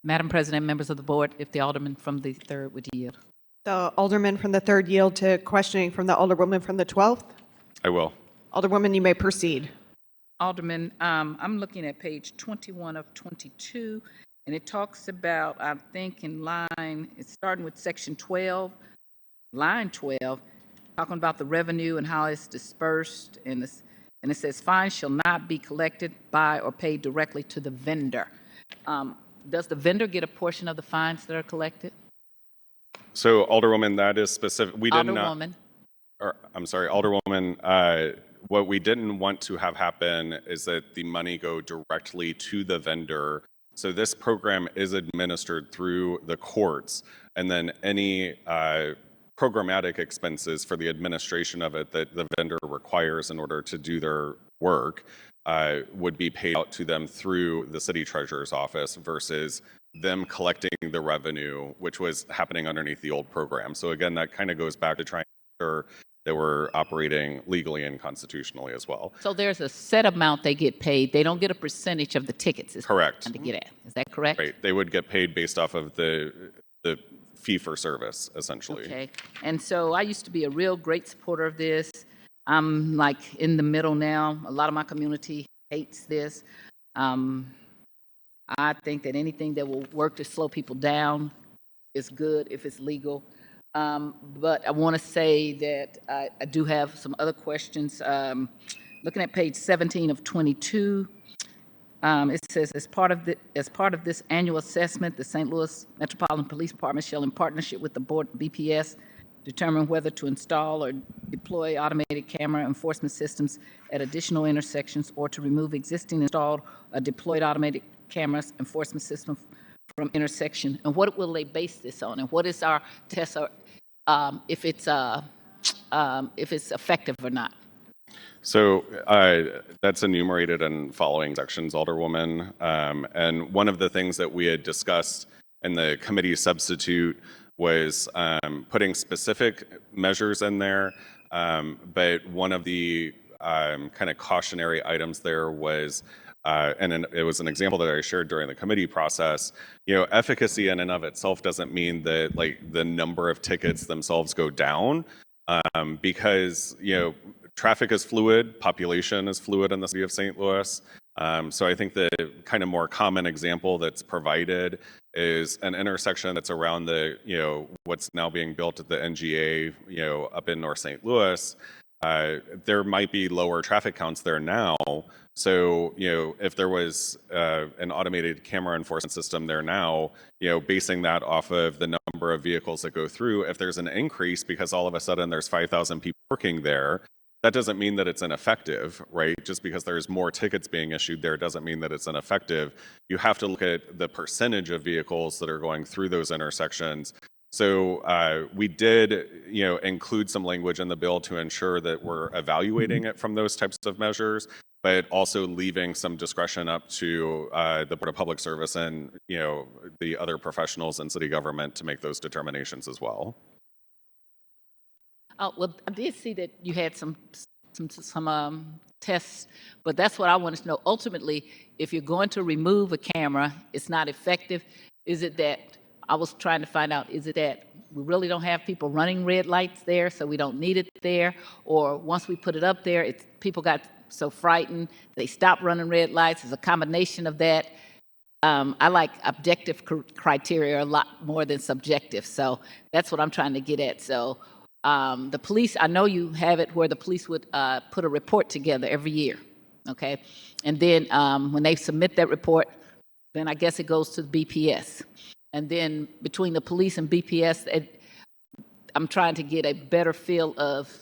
Madam President, members of the board, if the Alderman from the 3rd would yield. The Alderman from the 3rd yield to questioning from the Alderwoman from the 12th. I will. Alderwoman, you may proceed. Alderman, I'm looking at page 21 of 22, and it talks about, I think it's starting with section 12, line 12, talking about the revenue and how it's dispersed, and it says fines shall not be collected by or paid directly to the vendor. Does the vendor get a portion of the fines that are collected? So, Alderwoman, that is specific. We did Alderwoman. not. I'm sorry, Alderwoman. what we didn't want to have happen is that the money go directly to the vendor. So this program is administered through the courts, and then any programmatic expenses for the administration of it that the vendor requires in order to do their work would be paid out to them through the city treasurer's office versus them collecting the revenue, which was happening underneath the old program. So again, that kind of goes back to trying to ensure that we're operating legally and constitutionally as well. So there's a set amount they get paid. They don't get a percentage of the tickets. Is Correct. what I'm trying to get at. Is that correct? Right. They would get paid based off of the fee for service, essentially. Okay. And so I used to be a real great supporter of this. I'm like in the middle now. A lot of my community hates this. I think that anything that will work to slow people down is good if it's legal. But I want to say that I do have some other questions. Looking at page 17 of 22, it says, as part of this annual assessment, the St. Louis Metropolitan Police Department shall, in partnership with the board BPS, determine whether to install or deploy automated camera enforcement systems at additional intersections or to remove existing installed or deployed automated cameras enforcement systems from intersection. And what will they base this on? And what is our test if it's effective or not? So that's enumerated in following sections, Alderwoman. And one of the things that we had discussed in the committee substitute was putting specific measures in there. But one of the kind of cautionary items there was, and it was an example that I shared during the committee process, efficacy in and of itself doesn't mean that like the number of tickets themselves go down, because, traffic is fluid, population is fluid in the city of St. Louis. So I think the kind of more common example that's provided is an intersection that's around the, what's now being built at the NGA, up in North St. Louis. There might be lower traffic counts there now. So, if there was an automated camera enforcement system there now, basing that off of the number of vehicles that go through, if there's an increase because all of a sudden there's 5,000 people working there, that doesn't mean that it's ineffective, right? Just because there's more tickets being issued there doesn't mean that it's ineffective. You have to look at the percentage of vehicles that are going through those intersections. So we did, include some language in the bill to ensure that we're evaluating it from those types of measures, but also leaving some discretion up to the Board of Public Service and, the other professionals in city government to make those determinations as well. Oh, well, I did see that you had some tests, but that's what I wanted to know. Ultimately, if you're going to remove a camera, it's not effective. Is it that, I was trying to find out, is it that we really don't have people running red lights there, so we don't need it there? Or once we put it up there, people got so frightened, they stopped running red lights? It's a combination of that. I like objective criteria a lot more than subjective, so that's what I'm trying to get at. So the police, I know you have it where the police would put a report together every year, okay? And then when they submit that report, then I guess it goes to the BPS. And then between the police and BPS, I'm trying to get a better feel of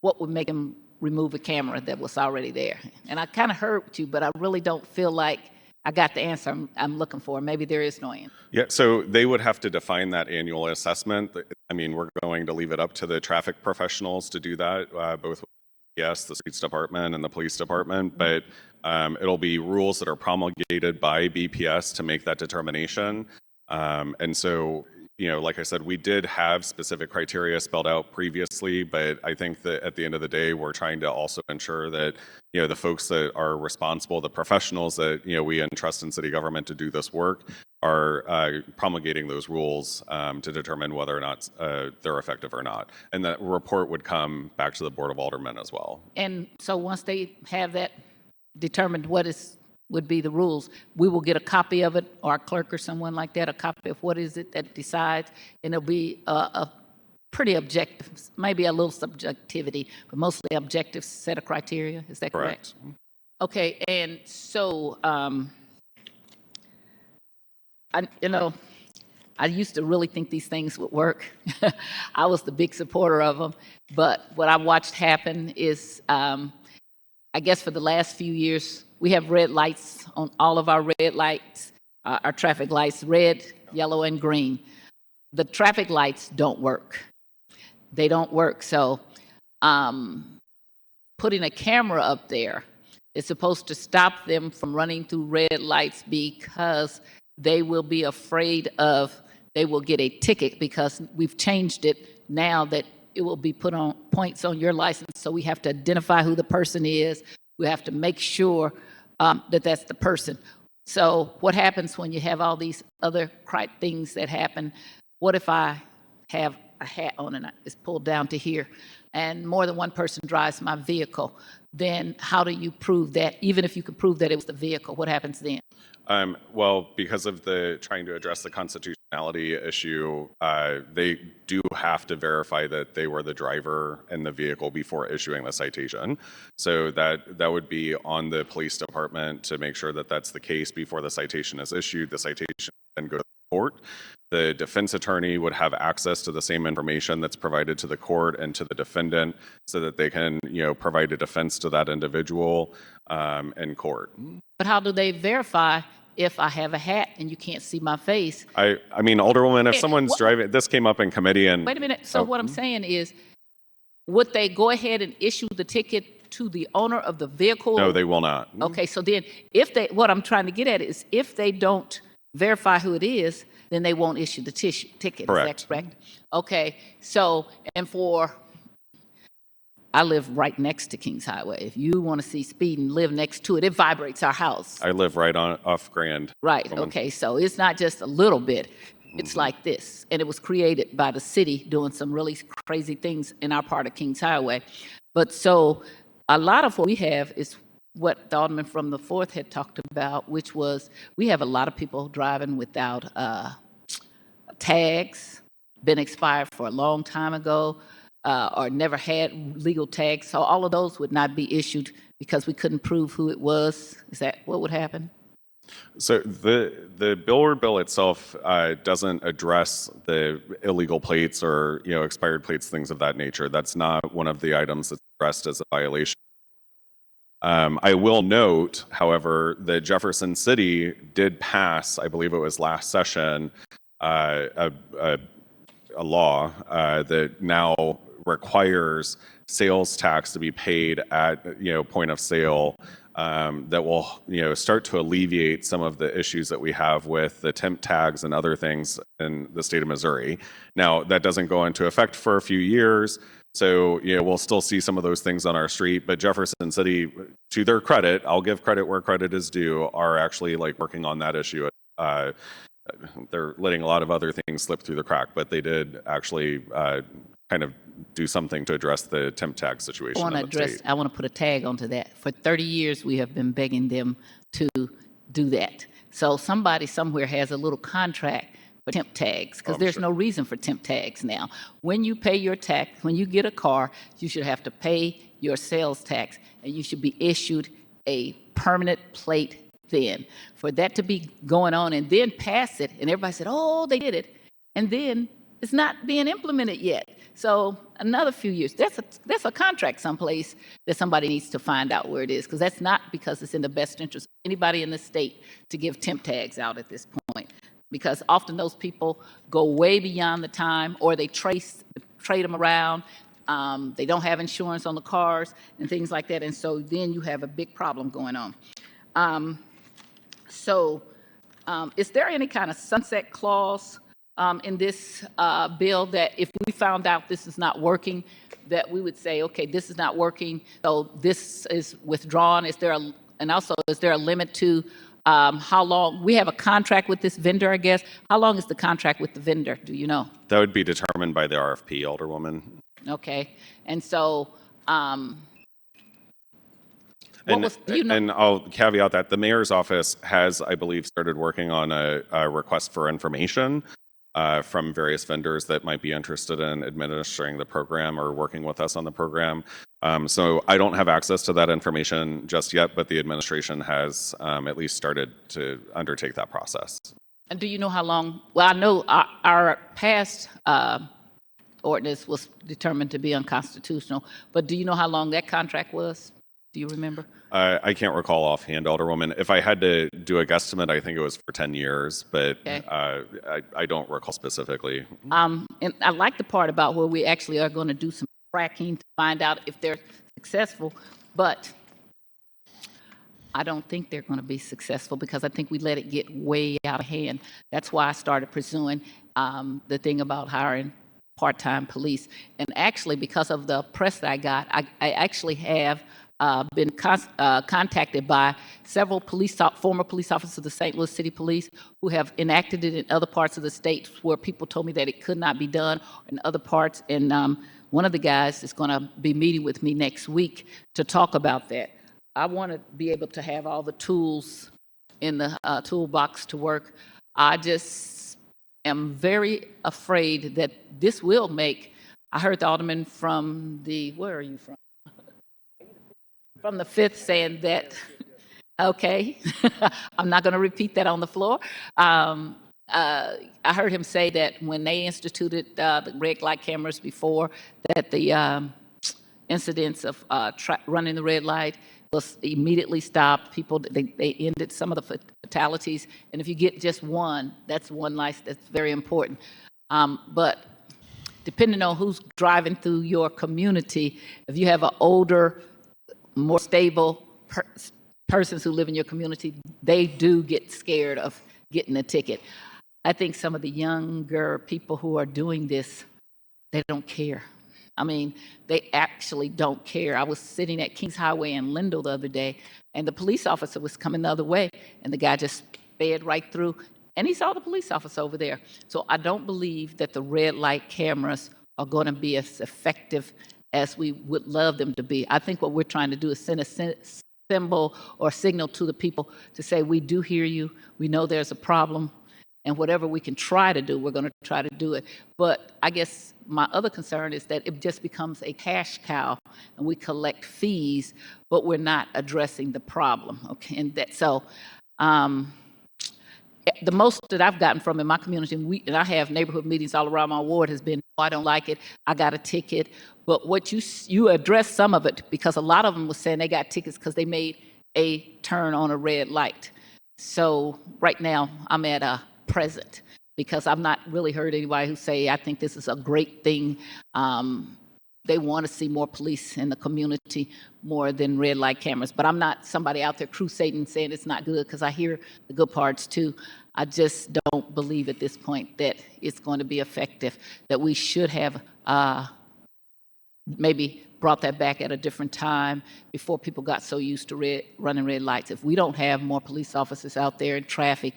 what would make them remove a camera that was already there. And I kind of heard you, but I really don't feel like I got the answer I'm looking for. Maybe there is no answer. Yeah, so they would have to define that annual assessment. I mean, we're going to leave it up to the traffic professionals to do that, both with the streets department and the police department, but it'll be rules that are promulgated by BPS to make that determination. And so, like I said, we did have specific criteria spelled out previously, but I think that at the end of the day, we're trying to also ensure that, the folks that are responsible, the professionals that, we entrust in city government to do this work are promulgating those rules to determine whether or not they're effective or not. And that report would come back to the Board of Aldermen as well. And so once they have that determined would be the rules, we will get a copy of it, or our clerk or someone like that, a copy of what is it that decides, and it'll be a pretty objective, maybe a little subjectivity, but mostly objective set of criteria. Is that correct? Okay, and so, I used to really think these things would work. I was the big supporter of them. But what I watched happen is, I guess for the last few years, we have red lights on all of our red lights, our traffic lights, red, yellow, and green. The traffic lights don't work. They don't work. So putting a camera up there is supposed to stop them from running through red lights because they will be afraid of, they will get a ticket because we've changed it now that it will be put on points on your license. So we have to identify who the person is. We have to make sure that that's the person. So what happens when you have all these other things that happen? What if I have a hat on and it's pulled down to here and more than one person drives my vehicle? Then how do you prove that? Even if you could prove that it was the vehicle, what happens then? Well, because of the trying to address the constitutionality issue, they do have to verify that they were the driver in the vehicle before issuing the citation. So that would be on the police department to make sure that that's the case before the citation is issued. The citation would then go to the court. The defense attorney would have access to the same information that's provided to the court and to the defendant so that they can, provide a defense to that individual in court. But how do they verify if I have a hat and you can't see my face? I mean, Alderwoman, if someone's driving, this came up in committee and... Wait a minute. So what I'm saying is, would they go ahead and issue the ticket to the owner of the vehicle? No, they will not. Okay, so then what I'm trying to get at is if they don't verify who it is, then they won't issue the ticket. Correct. Is that correct? Okay, so, I live right next to Kings Highway. If you want to see speed and live next to it, it vibrates our house. I live right off Grand. Right, okay, so it's not just a little bit. It's like this. And it was created by the city doing some really crazy things in our part of Kings Highway. But so a lot of what we have is what the Alderman from the 4th had talked about, which was we have a lot of people driving without tags, been expired for a long time ago, or never had legal tags. So all of those would not be issued because we couldn't prove who it was. Is that what would happen? So the billboard bill itself doesn't address the illegal plates or expired plates, things of that nature. That's not one of the items that's addressed as a violation. I will note, however, that Jefferson City did pass, I believe it was last session, a law that now requires sales tax to be paid at point of sale. That will start to alleviate some of the issues that we have with the temp tags and other things in the state of Missouri. Now, that doesn't go into effect for a few years, so we'll still see some of those things on our street. But Jefferson City, to their credit, I'll give credit where credit is due, are actually working on that issue. They're letting a lot of other things slip through the crack, but they did actually kind of do something to address the temp tag situation. I want to put a tag onto that. For 30 years, we have been begging them to do that. So somebody somewhere has a little contract for temp tags because there's no reason for temp tags now. When you pay your tax, when you get a car, you should have to pay your sales tax and you should be issued a permanent plate then. For that to be going on and then pass it, and everybody said, oh, they did it, and then it's not being implemented yet. So another few years, that's a contract someplace that somebody needs to find out where it is, because that's not because it's in the best interest of anybody in the state to give temp tags out at this point, because often those people go way beyond the time, or they trade them around. They don't have insurance on the cars and things like that, and so then you have a big problem going on. Is there any kind of sunset clause in this bill that if we found out this is not working, that we would say, okay, this is not working, so this is withdrawn? Is there a limit to how long? We have a contract with this vendor, I guess. How long is the contract with the vendor? Do you know? That would be determined by the RFP, Alderwoman. Okay, and so. And I'll caveat that the mayor's office has, I believe, started working on a request for information from various vendors that might be interested in administering the program or working with us on the program. So I don't have access to that information just yet, but the administration has at least started to undertake that process. And do you know how long? Well, I know our past ordinance was determined to be unconstitutional, but do you know how long that contract was? Do you remember? I can't recall offhand, Alderwoman. If I had to do a guesstimate, I think it was for 10 years, but Okay. I don't recall specifically. And I like the part about where we actually are going to do some tracking to find out if they're successful, but I don't think they're going to be successful because I think we let it get way out of hand. That's why I started pursuing the thing about hiring part-time police. And actually, because of the press that I got, I actually have been contacted by several former police officers of the St. Louis City Police who have enacted it in other parts of the state where people told me that it could not be done in other parts. And one of the guys is going to be meeting with me next week to talk about that. I want to be able to have all the tools in the toolbox to work. I just am very afraid that this will make, I heard the alderman from where are you from? From the 5th saying that, okay, I'm not going to repeat that on the floor. I heard him say that when they instituted the red light cameras before, that the incidents of running the red light was immediately stopped. People, they ended some of the fatalities. And if you get just one, that's one life that's very important. But depending on who's driving through your community, if you have an older, more stable persons who live in your community, they do get scared of getting a ticket. I think some of the younger people who are doing this, they don't care. I mean, they actually don't care. I was sitting at Kings Highway in Lindell the other day, and the police officer was coming the other way, and the guy just sped right through, and he saw the police officer over there. So I don't believe that the red light cameras are going to be as effective as we would love them to be. I think what we're trying to do is send a symbol or signal to the people to say, we do hear you, we know there's a problem, and whatever we can try to do, we're going to try to do it. But I guess my other concern is that it just becomes a cash cow, and we collect fees, but we're not addressing the problem. Okay, and that so. The most that I've gotten from in my community, and I have neighborhood meetings all around my ward, has been, oh, I don't like it, I got a ticket. But what you address some of it, because a lot of them were saying they got tickets because they made a turn on a red light. So right now I'm at a present because I've not really heard anybody who say, I think this is a great thing. They want to see more police in the community more than red light cameras. But I'm not somebody out there crusading saying it's not good, because I hear the good parts too. I just don't believe at this point that it's going to be effective, that we should have maybe brought that back at a different time before people got so used to running red lights. If we don't have more police officers out there in traffic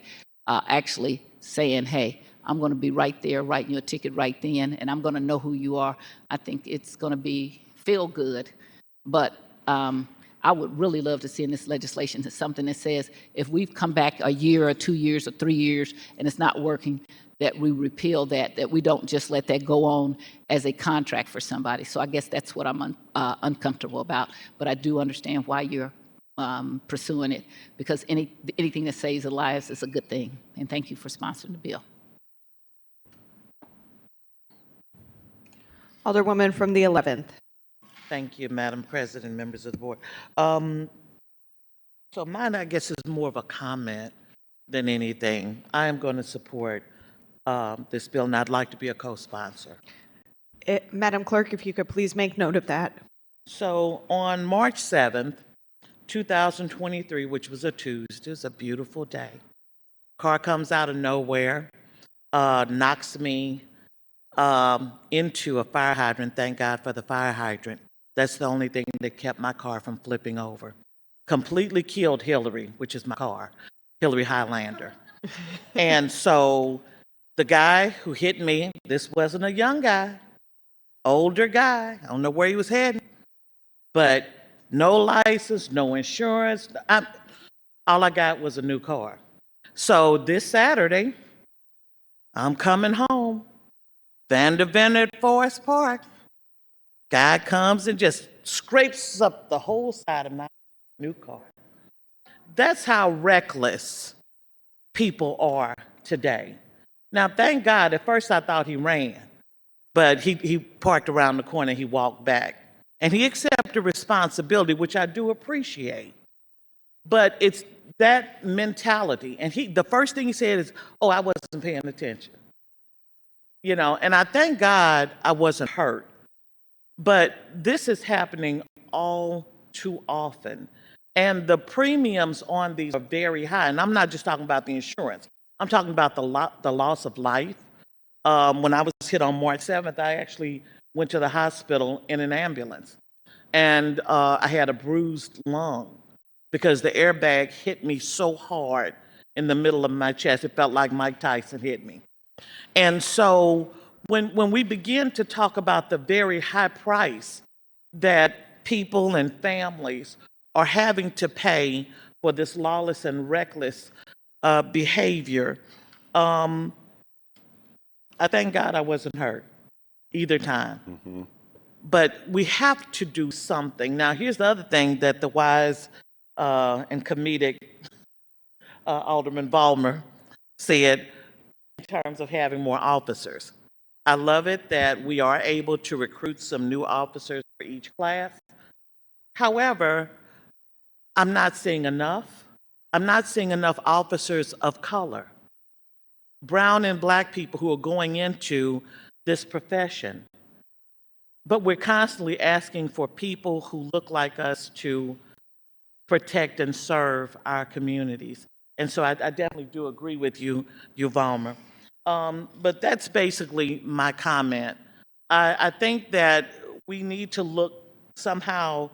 actually saying, hey, I'm going to be right there writing you a ticket right then, and I'm going to know who you are, I think it's going to feel good. But I would really love to see in this legislation something that says if we've come back a year or 2 years or 3 years and it's not working, that we repeal that we don't just let that go on as a contract for somebody. So I guess that's what I'm uncomfortable about. But I do understand why you're pursuing it, because anything that saves lives is a good thing. And thank you for sponsoring the bill. Alderwoman from the 11th. Thank you, Madam President, members of the board. So mine, I guess, is more of a comment than anything. I am going to support this bill, and I'd like to be a co-sponsor. Madam Clerk, if you could please make note of that. So on March 7th, 2023, which was a Tuesday, it's a beautiful day. Car comes out of nowhere, knocks me into a fire hydrant. Thank God for the fire hydrant. That's the only thing that kept my car from flipping over. Completely killed Hillary, which is my car, Hillary Highlander. And so the guy who hit me, this wasn't a young guy, older guy. I don't know where he was heading, but no license, no insurance. All I got was a new car. So this Saturday, I'm coming home. Vanderbilt at Forest Park. Guy comes and just scrapes up the whole side of my new car. That's how reckless people are today. Now, thank God, at first I thought he ran, but he parked around the corner, he walked back. And he accepted responsibility, which I do appreciate. But it's that mentality. And the first thing he said is, oh, I wasn't paying attention. You know, and I thank God I wasn't hurt. But this is happening all too often. And the premiums on these are very high. And I'm not just talking about the insurance. I'm talking about the loss of life. When I was hit on March 7th, I actually went to the hospital in an ambulance. And I had a bruised lung because the airbag hit me so hard in the middle of my chest. It felt like Mike Tyson hit me. And so when we begin to talk about the very high price that people and families are having to pay for this lawless and reckless behavior, I thank God I wasn't hurt either time. Mm-hmm. But we have to do something. Now, here's the other thing that the wise and comedic Alderman Ballmer said in terms of having more officers. I love it that we are able to recruit some new officers for each class. However, I'm not seeing enough. I'm not seeing enough officers of color, brown and black people who are going into this profession. But we're constantly asking for people who look like us to protect and serve our communities. And so I definitely do agree with you, Valmer. But that's basically my comment. I think that we need to look somehow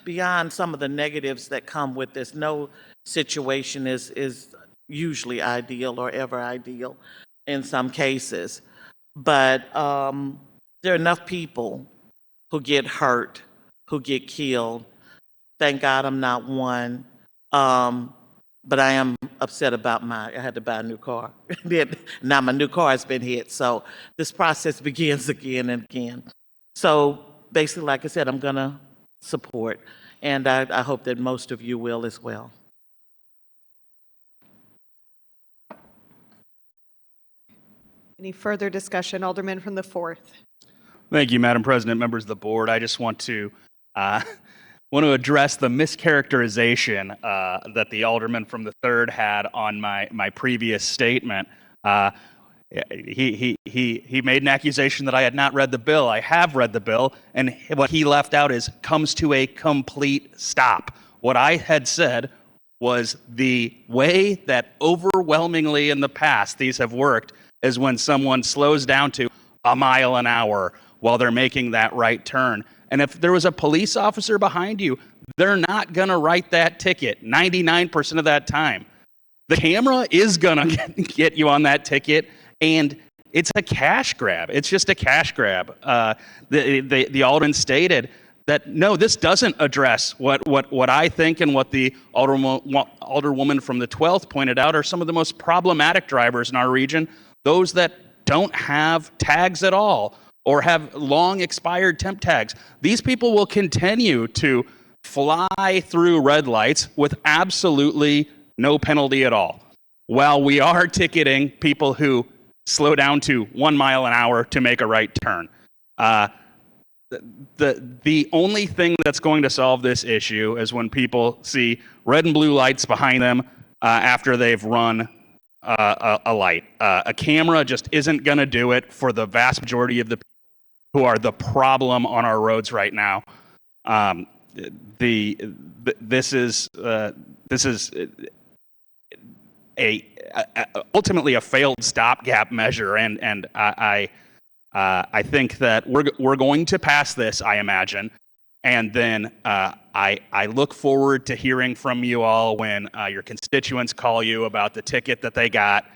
beyond some of the negatives that come with this. No situation is usually ideal or ever ideal in some cases. But there are enough people who get hurt, who get killed. Thank God I'm not one. But I am upset about I had to buy a new car. Now my new car has been hit. So this process begins again and again. So basically, like I said, I'm going to support. And I hope that most of you will as well. Any further discussion? Alderman from the 4th. Thank you, Madam President, members of the board. I just want to address the mischaracterization that the alderman from the 3rd had on my previous statement. He made an accusation that I had not read the bill. I have read the bill, and what he left out is comes to a complete stop. What I had said was the way that overwhelmingly in the past these have worked is when someone slows down to a mile an hour while they're making that right turn. And if there was a police officer behind you, they're not going to write that ticket 99% of that time. The camera is going to get you on that ticket, and it's a cash grab. It's just a cash grab. The alderman stated that, no, this doesn't address what I think and what the alderwoman from the 12th pointed out are some of the most problematic drivers in our region, those that don't have tags at all or have long expired temp tags. These people will continue to fly through red lights with absolutely no penalty at all, while we are ticketing people who slow down to 1 mile an hour to make a right turn. The only thing that's going to solve this issue is when people see red and blue lights behind them after they've run a light. A camera just isn't going to do it for the vast majority of the people who are the problem on our roads right now. This is ultimately a failed stopgap measure, and I think that we're going to pass this, I imagine, and then I look forward to hearing from you all when your constituents call you about the ticket that they got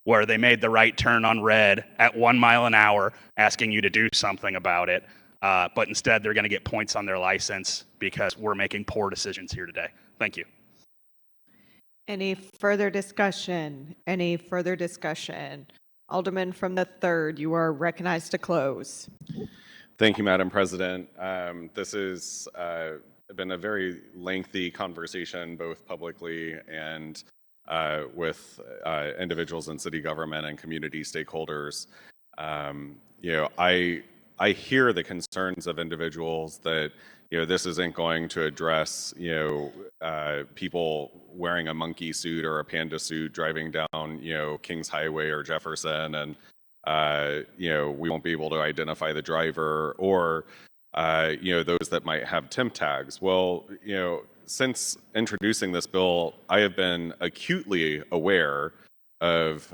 where they made the right turn on red at 1 mile an hour, asking you to do something about it. But instead, they're going to get points on their license because we're making poor decisions here today. Thank you. Any further discussion? Any further discussion? Alderman from the 3rd, you are recognized to close. Thank you, Madam President. This has been a very lengthy conversation, both publicly and with individuals in city government and community stakeholders. You know, I hear the concerns of individuals that, you know, this isn't going to address, you know, people wearing a monkey suit or a panda suit driving down, you know, Kings Highway or Jefferson, and you know, we won't be able to identify the driver, or you know, those that might have temp tags. Well, you know, since introducing this bill, I have been acutely aware of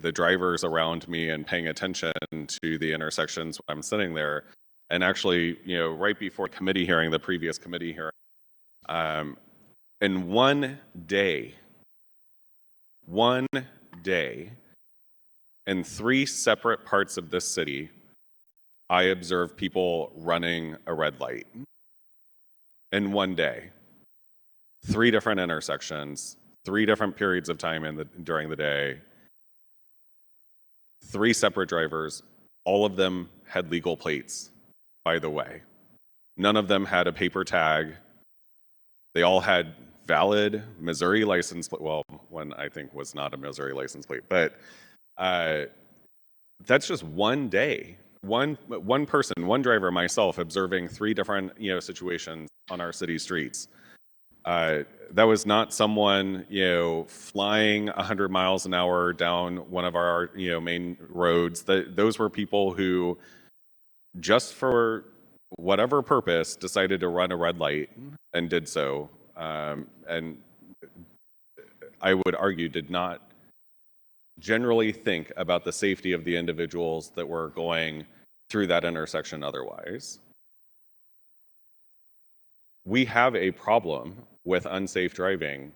the drivers around me and paying attention to the intersections when I'm sitting there. And actually, you know, right before committee hearing, the previous committee hearing, in one day, in 3 separate parts of this city, I observed people running a red light. In one day, 3 different intersections, 3 different periods of time during the day, 3 separate drivers. All of them had legal plates, by the way. None of them had a paper tag. They all had valid Missouri license plate. Well, one I think was not a Missouri license plate, but that's just one day. One person, one driver, myself, observing 3 different, you know, situations on our city streets. That was not someone, you know, flying 100 miles an hour down one of our, you know, main roads. Those were people who, just for whatever purpose, decided to run a red light and did so. And I would argue did not generally think about the safety of the individuals that were going through that intersection otherwise. We have a problem with unsafe driving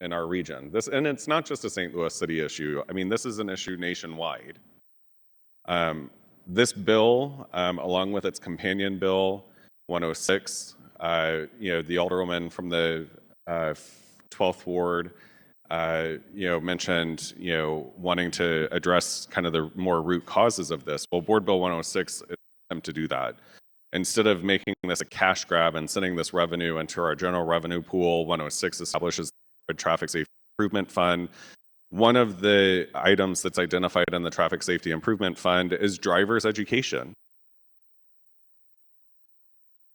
in our region. And it's not just a St. Louis City issue. I mean, this is an issue nationwide. This bill, along with its companion bill 106, you know, the alderwoman from the 12th ward, you know, mentioned, you know, wanting to address kind of the more root causes of this. Well, Board Bill 106 is an attempt to do that. Instead of making this a cash grab and sending this revenue into our general revenue pool, 106 establishes a traffic safety improvement fund. One of the items that's identified in the traffic safety improvement fund is driver's education.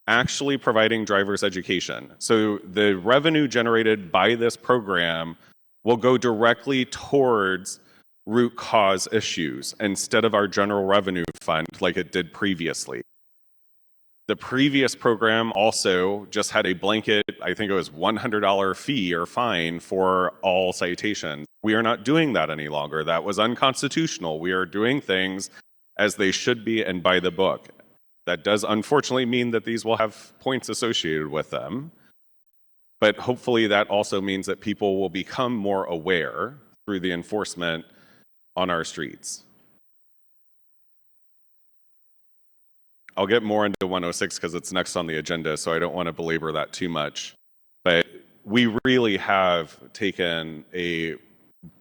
Actually providing driver's education. So the revenue generated by this program will go directly towards root cause issues instead of our general revenue fund like it did previously. The previous program also just had a blanket, I think it was $100 fee or fine for all citations. We are not doing that any longer. That was unconstitutional. We are doing things as they should be and by the book. That does unfortunately mean that these will have points associated with them. But hopefully that also means that people will become more aware through the enforcement on our streets. I'll get more into 106 because it's next on the agenda, so I don't want to belabor that too much. But we really have taken a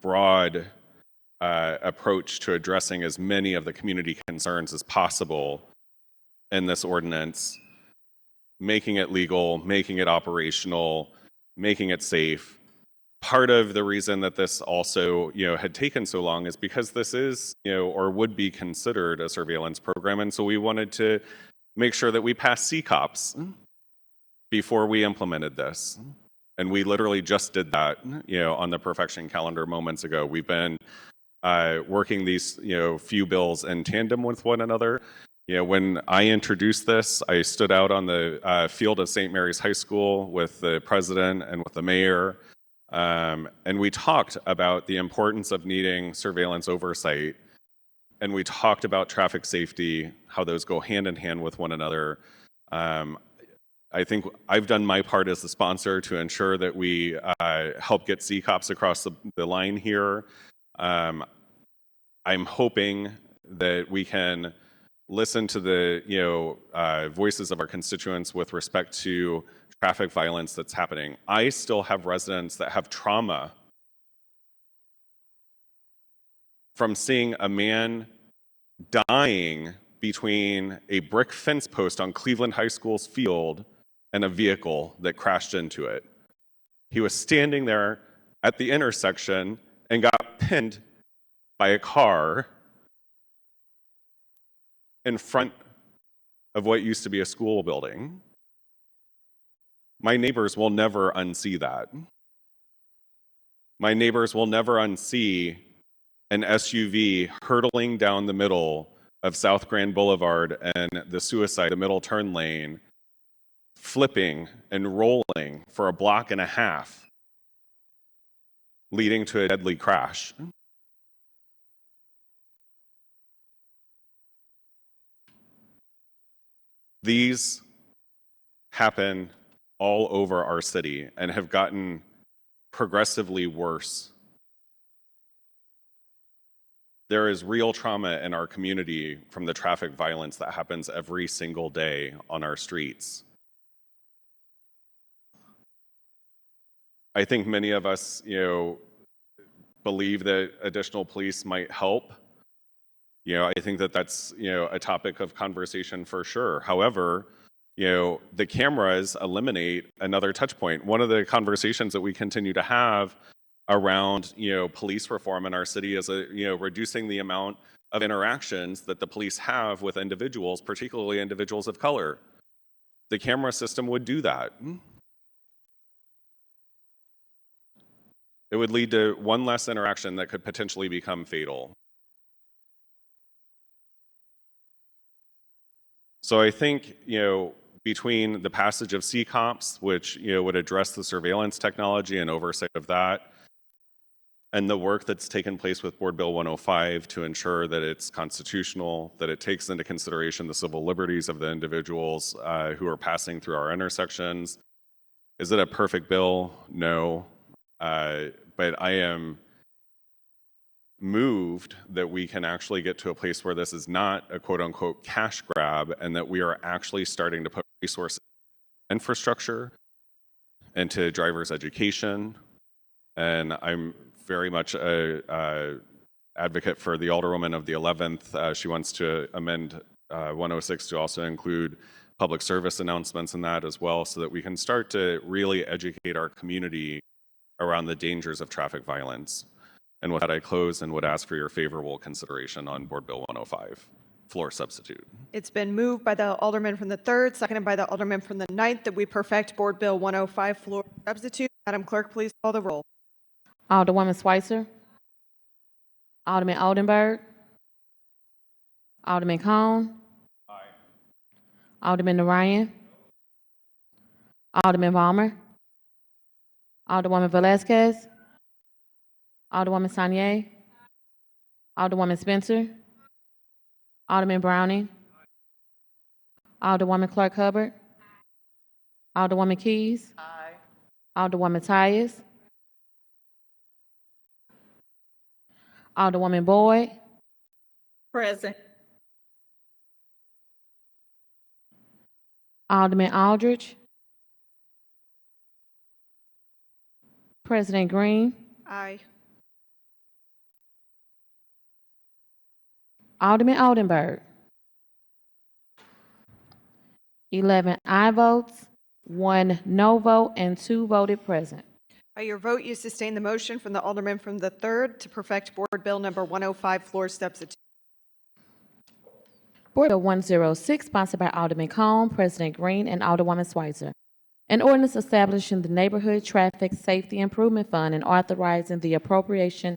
broad approach to addressing as many of the community concerns as possible in this ordinance, making it legal, making it operational, making it safe. Part of the reason that this also, you know, had taken so long is because this is, you know, or would be considered a surveillance program, and so we wanted to make sure that we passed CCOPs before we implemented this. And we literally just did that, you know, on the perfection calendar moments ago. We've been working these, you know, few bills in tandem with one another. You know, when I introduced this, I stood out on the field of St. Mary's High School with the president and with the mayor. And we talked about the importance of needing surveillance oversight. And we talked about traffic safety, how those go hand in hand with one another. I think I've done my part as the sponsor to ensure that we help get CCOPs across the line here. I'm hoping that we can listen to the, you know, voices of our constituents with respect to traffic violence that's happening. I still have residents that have trauma from seeing a man dying between a brick fence post on Cleveland High School's field and a vehicle that crashed into it. He was standing there at the intersection and got pinned by a car in front of what used to be a school building. My neighbors will never unsee that. My neighbors will never unsee an SUV hurtling down the middle of South Grand Boulevard and the middle turn lane, flipping and rolling for a block and a half, leading to a deadly crash. These happen all over our city and have gotten progressively worse. There is real trauma in our community from the traffic violence that happens every single day on our streets. I think many of us, believe that additional police might help. I think that that's, a topic of conversation for sure. However, the cameras eliminate another touch point. One of the conversations that we continue to have around, police reform in our city is, reducing the amount of interactions that the police have with individuals, particularly individuals of color. The camera system would do that. It would lead to one less interaction that could potentially become fatal. So I think, between the passage of CCOPS, which, would address the surveillance technology and oversight of that, and the work that's taken place with Board Bill 105 to ensure that it's constitutional, that it takes into consideration the civil liberties of the individuals who are passing through our intersections. Is it a perfect bill? No. But I am moved that we can actually get to a place where this is not a quote unquote cash grab and that we are actually starting to put resources in infrastructure, into drivers' education. And I'm very much a advocate for the Alderwoman of the 11th. She wants to amend 106 to also include public service announcements in that as well, so that we can start to really educate our community around the dangers of traffic violence. And with that, I close and would ask for your favorable consideration on Board Bill 105. Floor substitute. It's been moved by the Alderman from the 3rd, seconded by the Alderman from the 9th, that we perfect Board Bill 105 floor substitute. Madam Clerk, please call the roll. Alderwoman Schweitzer. Alderman Oldenburg. Alderman Cone. Aye. Alderman Narayan. Alderman Balmer. Alderwoman Velazquez. Alderwoman Sanier. Alderwoman Spencer. Alderman Browning. Alderwoman Clark Hubbard. Alderwoman Keys. Aye. Alderwoman Tyus. Alderwoman Boyd. Present. Alderman Aldridge. President Green. Aye. Alderman Oldenburg. 11 aye votes, 1 no vote, and 2 voted present. By your vote, you sustain the motion from the Alderman from the 3rd to perfect Board Bill number 105 floor substitute. Board Bill 106, sponsored by Alderman Cone, President Green, and Alderwoman Schweitzer. An ordinance establishing the Neighborhood Traffic Safety Improvement Fund and authorizing the appropriation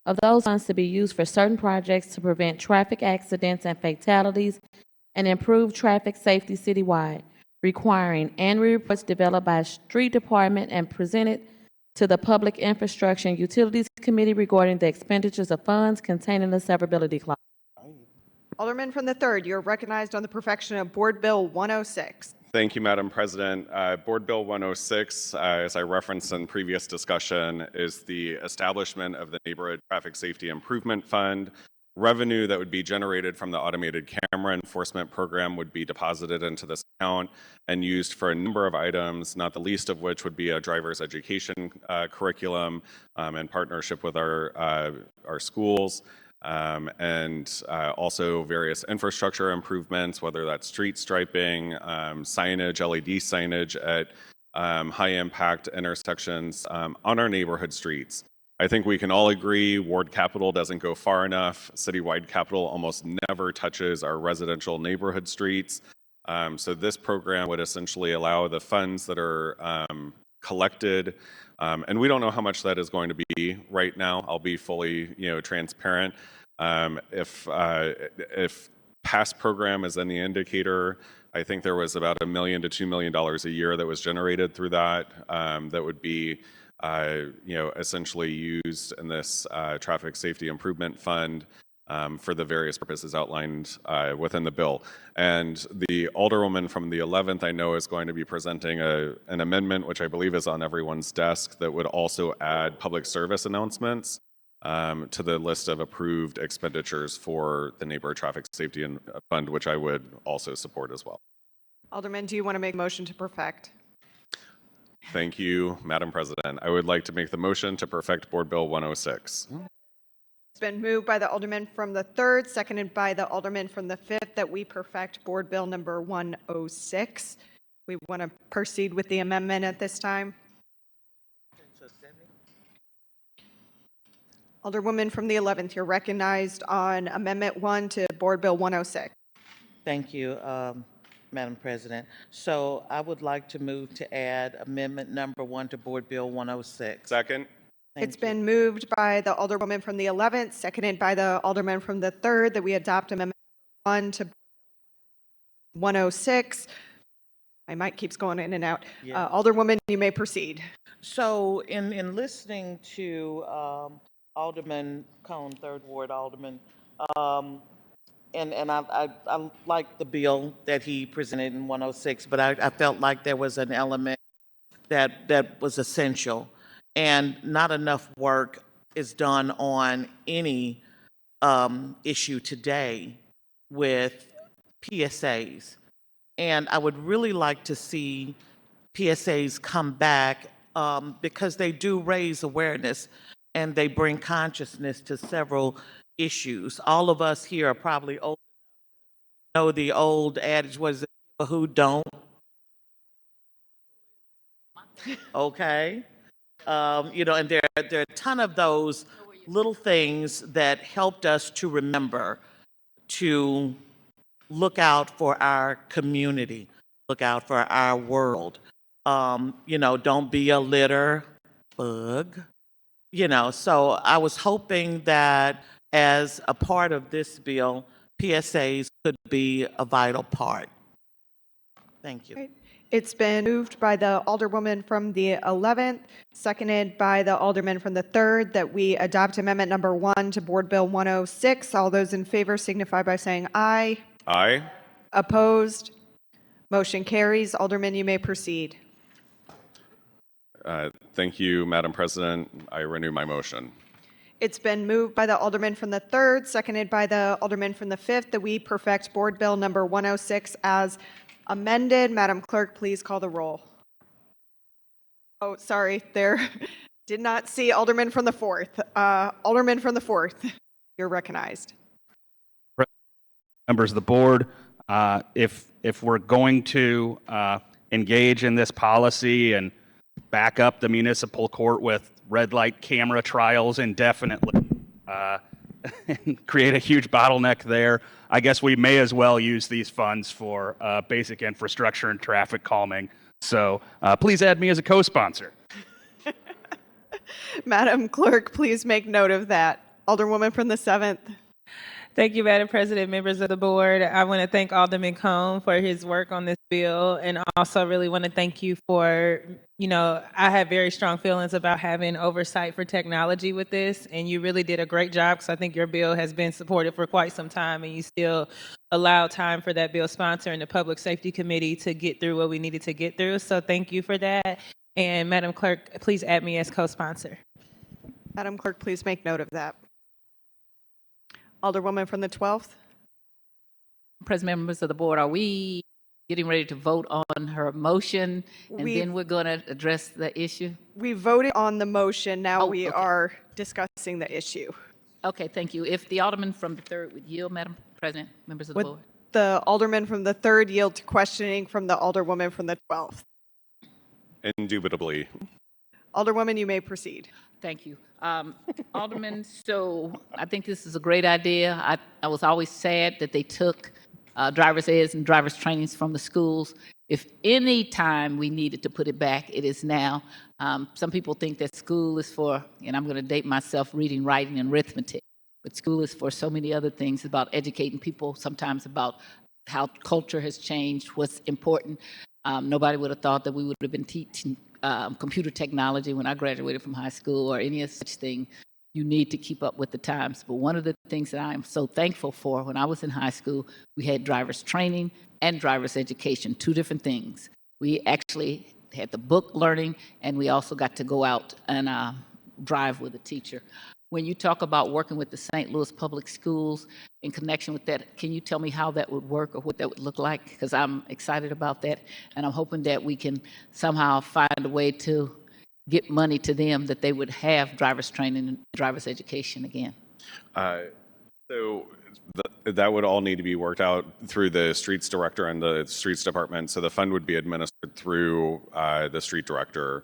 of those funds to be used for certain projects to prevent traffic accidents and fatalities and improve traffic safety citywide, requiring annual reports developed by Street Department and presented to the Public Infrastructure and Utilities Committee regarding the expenditures of funds contained in the severability clause. Alderman from the 3rd, you're recognized on the perfection of Board Bill 106. Thank you, Madam President. Board Bill 106, as I referenced in previous discussion, is the establishment of the Neighborhood Traffic Safety Improvement Fund. Revenue that would be generated from the automated camera enforcement program would be deposited into this account and used for a number of items, not the least of which would be a driver's education curriculum in partnership with our schools. And also various infrastructure improvements, whether that's street striping, signage, LED signage at high-impact intersections on our neighborhood streets. I think we can all agree ward capital doesn't go far enough. Citywide capital almost never touches our residential neighborhood streets. So this program would essentially allow the funds that are collected, and we don't know how much that is going to be right now. I'll be fully, transparent. If past program is any indicator, I think there was about $1 million to $2 million a year that was generated through that. That would be, essentially used in this traffic safety improvement fund for the various purposes outlined within the bill. And the Alderwoman from the 11th, I know, is going to be presenting an amendment, which I believe is on everyone's desk, that would also add public service announcements to the list of approved expenditures for the Neighborhood Traffic Safety Fund, which I would also support as well. Alderman, do you want to make a motion to perfect? Thank you, Madam President. I would like to make the motion to perfect Board Bill 106. It's been moved by the Alderman from the 3rd, seconded by the Alderman from the 5th, that we perfect Board Bill number 106. We want to proceed with the amendment at this time. Alderwoman from the 11th, you're recognized on Amendment 1 to Board Bill 106. Thank you, Madam President. So I would like to move to add amendment number 1 to Board Bill 106. Second. It's been moved by the Alderwoman from the 11th, seconded by the Alderman from the 3rd, that we adopt Amendment 1 to 106. My mic keeps going in and out. Yeah. Alderwoman, you may proceed. So in listening to Alderman Cone, 3rd Ward Alderman, and I like the bill that he presented in 106, but I felt like there was an element that was essential, and not enough work is done on any issue today with PSAs. And I would really like to see PSAs come back because they do raise awareness and they bring consciousness to several issues. All of us here are probably old enough to know the old adage, was it who don't? Okay. And there are a ton of those little things that helped us to remember to look out for our community, look out for our world. Don't be a litter bug. So I was hoping that as a part of this bill, PSAs could be a vital part. Thank you. Great. It's been moved by the Alderwoman from the 11th, seconded by the Alderman from the 3rd, that we adopt Amendment number 1 to Board Bill 106. All those in favor signify by saying aye. Aye. Opposed? Motion carries. Alderman, you may proceed. Thank you, Madam President. I renew my motion. It's been moved by the Alderman from the 3rd, seconded by the Alderman from the 5th, that we perfect Board Bill number 106 as amended. Madam Clerk, please call the roll. Oh, sorry, there. Did not see Alderman from the 4th. Alderman from the 4th, you're recognized. Members of the board, if we're going to engage in this policy and back up the municipal court with red light camera trials indefinitely, and create a huge bottleneck there, I guess we may as well use these funds for basic infrastructure and traffic calming. So please add me as a co-sponsor. Madam Clerk, please make note of that. Alderwoman from the 7th. Thank you, Madam President, members of the board. I want to thank Alderman Cone for his work on this bill, and also really want to thank you for, I have very strong feelings about having oversight for technology with this, and you really did a great job, because I think your bill has been supported for quite some time, and you still allowed time for that bill sponsor and the Public Safety Committee to get through what we needed to get through. So thank you for that. And Madam Clerk, please add me as co-sponsor. Madam Clerk, please make note of that. Alderwoman from the 12th. President, members of the board, are we getting ready to vote on her motion, and then we're going to address the issue? We voted on the motion. Now we are discussing the issue. Okay, thank you. If the Alderman from the 3rd would yield, Madam President, members of the board. The Alderman from the 3rd yield to questioning from the Alderwoman from the 12th. Indubitably. Alderwoman, you may proceed. Thank you. Alderman, so I think this is a great idea. I was always sad that they took driver's eds and driver's trainings from the schools. If any time we needed to put it back, it is now. Some people think that school is for, and I'm going to date myself, reading, writing, and arithmetic. But school is for so many other things, about educating people, sometimes about how culture has changed, what's important. Nobody would have thought that we would have been teaching computer technology when I graduated from high school or any such thing. You need to keep up with the times. But one of the things that I am so thankful for, when I was in high school, we had driver's training and driver's education, two different things. We actually had the book learning, and we also got to go out and drive with a teacher. When you talk about working with the St. Louis Public Schools in connection with that, can you tell me how that would work or what that would look like? Because I'm excited about that, and I'm hoping that we can somehow find a way to get money to them, that they would have driver's training and driver's education again. So that would all need to be worked out through the streets director and the streets department. So the fund would be administered through the street director.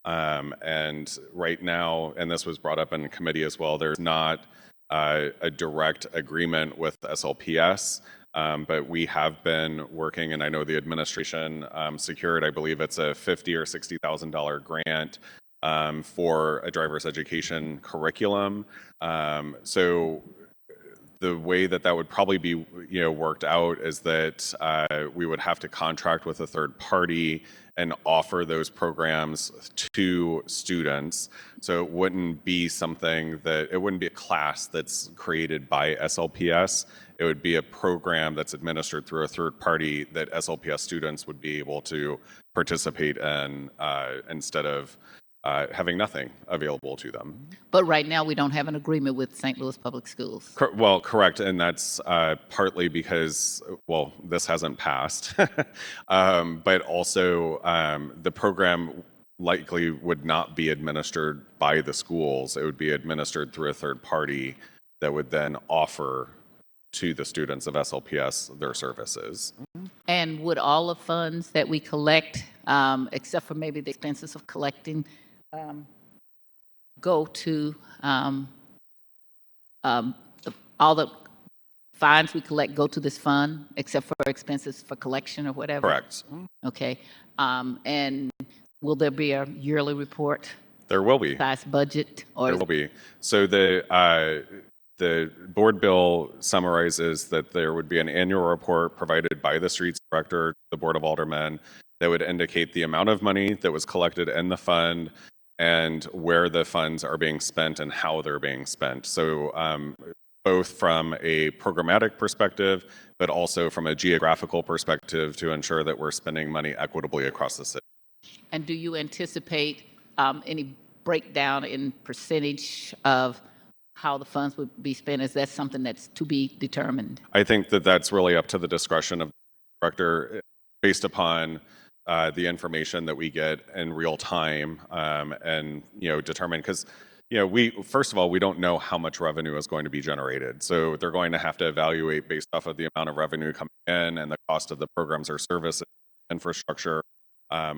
And right now, and this was brought up in committee as well, there's not a direct agreement with SLPS, but we have been working, and I know the administration secured, I believe it's a $50,000 or $60,000 grant for a driver's education curriculum. So the way that that would probably be, worked out is that we would have to contract with a third party and offer those programs to students. So it wouldn't be it wouldn't be a class that's created by SLPS. It would be a program that's administered through a third party that SLPS students would be able to participate in instead of having nothing available to them. But right now, we don't have an agreement with St. Louis Public Schools. Well, correct, and that's partly because, this hasn't passed, but also the program likely would not be administered by the schools. It would be administered through a third party that would then offer to the students of SLPS their services. And would all the funds that we collect, except for maybe the expenses of collecting, go to all the fines we collect go to this fund, except for expenses for collection or whatever? Correct. Okay. And will there be a yearly report? There will be. Size budget? Or there will be. So the board bill summarizes that there would be an annual report provided by the streets director, the Board of Aldermen, that would indicate the amount of money that was collected in the fund and where the funds are being spent and how they're being spent. So both from a programmatic perspective, but also from a geographical perspective to ensure that we're spending money equitably across the city. And do you anticipate any breakdown in percentage of how the funds would be spent? Is that something that's to be determined? I think that that's really up to the discretion of the director based upon the information that we get in real time and determine, because first of all, we don't know how much revenue is going to be generated, so they're going to have to evaluate based off of the amount of revenue coming in and the cost of the programs or services, infrastructure,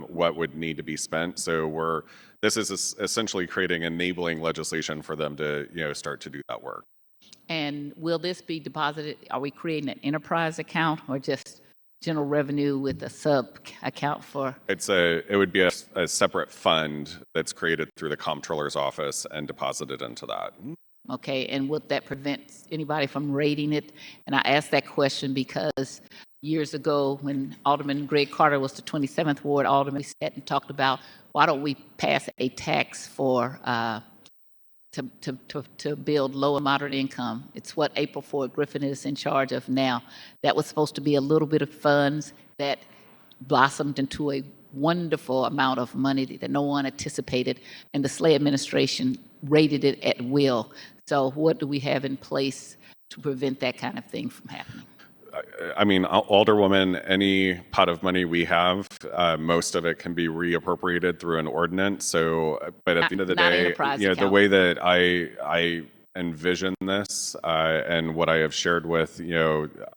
what would need to be spent. So this is essentially creating enabling legislation for them to start to do that work. And will this be deposited? Are we creating an enterprise account or just general revenue with a sub account for? It would be a separate fund that's created through the comptroller's office and deposited into that. Okay, and would that prevent anybody from raiding it? And I asked that question because years ago, when Alderman Greg Carter was the 27th Ward Alderman, we sat and talked about, why don't we pass a tax for to build low and moderate income? It's what April Ford Griffin is in charge of now. That was supposed to be a little bit of funds that blossomed into a wonderful amount of money that no one anticipated, and the Slay administration raided it at will. So what do we have in place to prevent that kind of thing from happening? I mean, Alderwoman, any pot of money we have, most of it can be reappropriated through an ordinance. So, but at the end of the day, the way that I envision this, and what I have shared with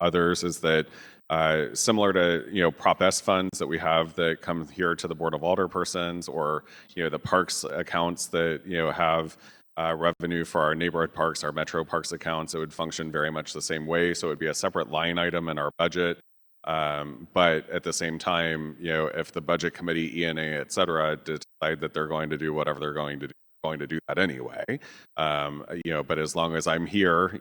others is that similar to Prop S funds that we have that come here to the Board of Alderpersons, or the parks accounts that have revenue for our neighborhood parks, our metro parks accounts, it would function very much the same way. So it would be a separate line item in our budget. But at the same time, if the budget committee, ENA, et cetera, decide that they're going to do whatever they're going to do, going to do that anyway. But as long as I'm here,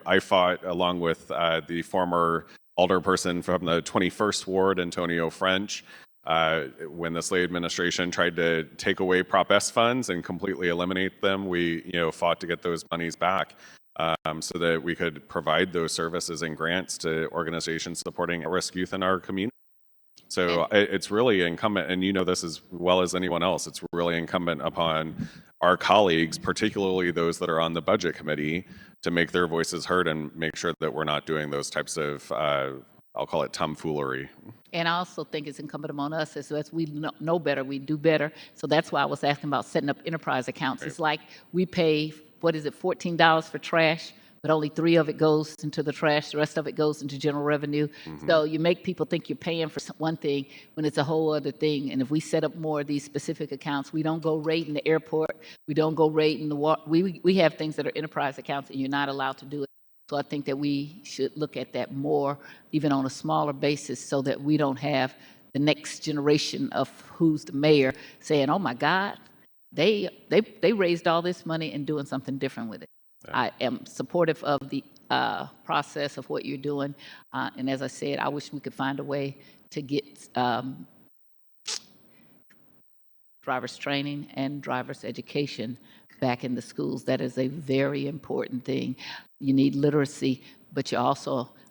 I fought along with the former alderperson from the 21st Ward, Antonio French, when the Slade administration tried to take away Prop S funds and completely eliminate them. We, fought to get those monies back. So that we could provide those services and grants to organizations supporting at-risk youth in our community. So it's really incumbent, and this as well as anyone else, it's really incumbent upon our colleagues, particularly those that are on the budget committee, to make their voices heard and make sure that we're not doing those types of, I'll call it tomfoolery. And I also think it's incumbent upon us as we know better, we do better. So that's why I was asking about setting up enterprise accounts. Right. It's like we pay, $14 for trash, but only 3 of it goes into the trash. The rest of it goes into general revenue. Mm-hmm. So you make people think you're paying for one thing when it's a whole other thing. And if we set up more of these specific accounts, we don't go raiding the airport. We don't go raiding the water. We have things that are enterprise accounts, and you're not allowed to do it. So I think that we should look at that more, even on a smaller basis, so that we don't have the next generation of who's the mayor saying, oh my God, they raised all this money and doing something different with it. Yeah. I am supportive of the process of what you're doing. And as I said, I wish we could find a way to get driver's training and driver's education back in the schools. That is a very important thing. You need literacy, but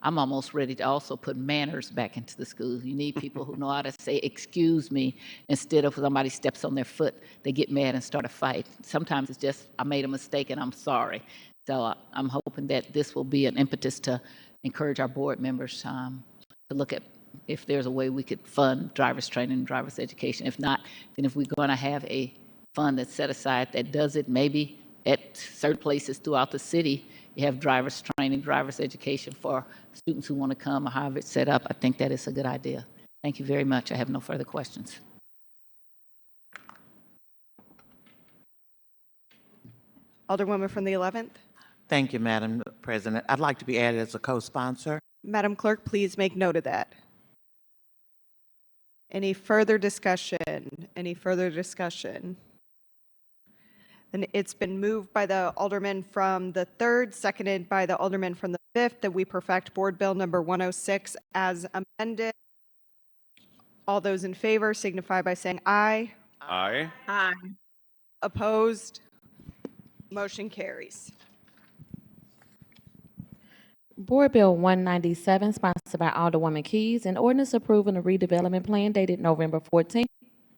I'm almost ready to also put manners back into the schools. You need people who know how to say, excuse me, instead of somebody steps on their foot, they get mad and start a fight. Sometimes it's just, I made a mistake and I'm sorry. So I'm hoping that this will be an impetus to encourage our board members to look at if there's a way we could fund driver's training and driver's education. If not, then if we're going to have a fund that's set aside that does it, maybe at certain places throughout the city, you have driver's training, driver's education for students who want to come, or however it's set up. I think that is a good idea. Thank you very much. I have no further questions. Alderwoman from the 11th. Thank you, Madam President. I'd like to be added as a co-sponsor. Madam Clerk, please make note of that. Any further discussion? Any further discussion? And it's been moved by the Alderman from the 3rd, seconded by the Alderman from the 5th, that we perfect Board Bill number 106 as amended. All those in favor signify by saying aye. Aye. Aye. Opposed? Motion carries. Board Bill 197, sponsored by Alderwoman Keys, an ordinance approving a redevelopment plan dated November 14,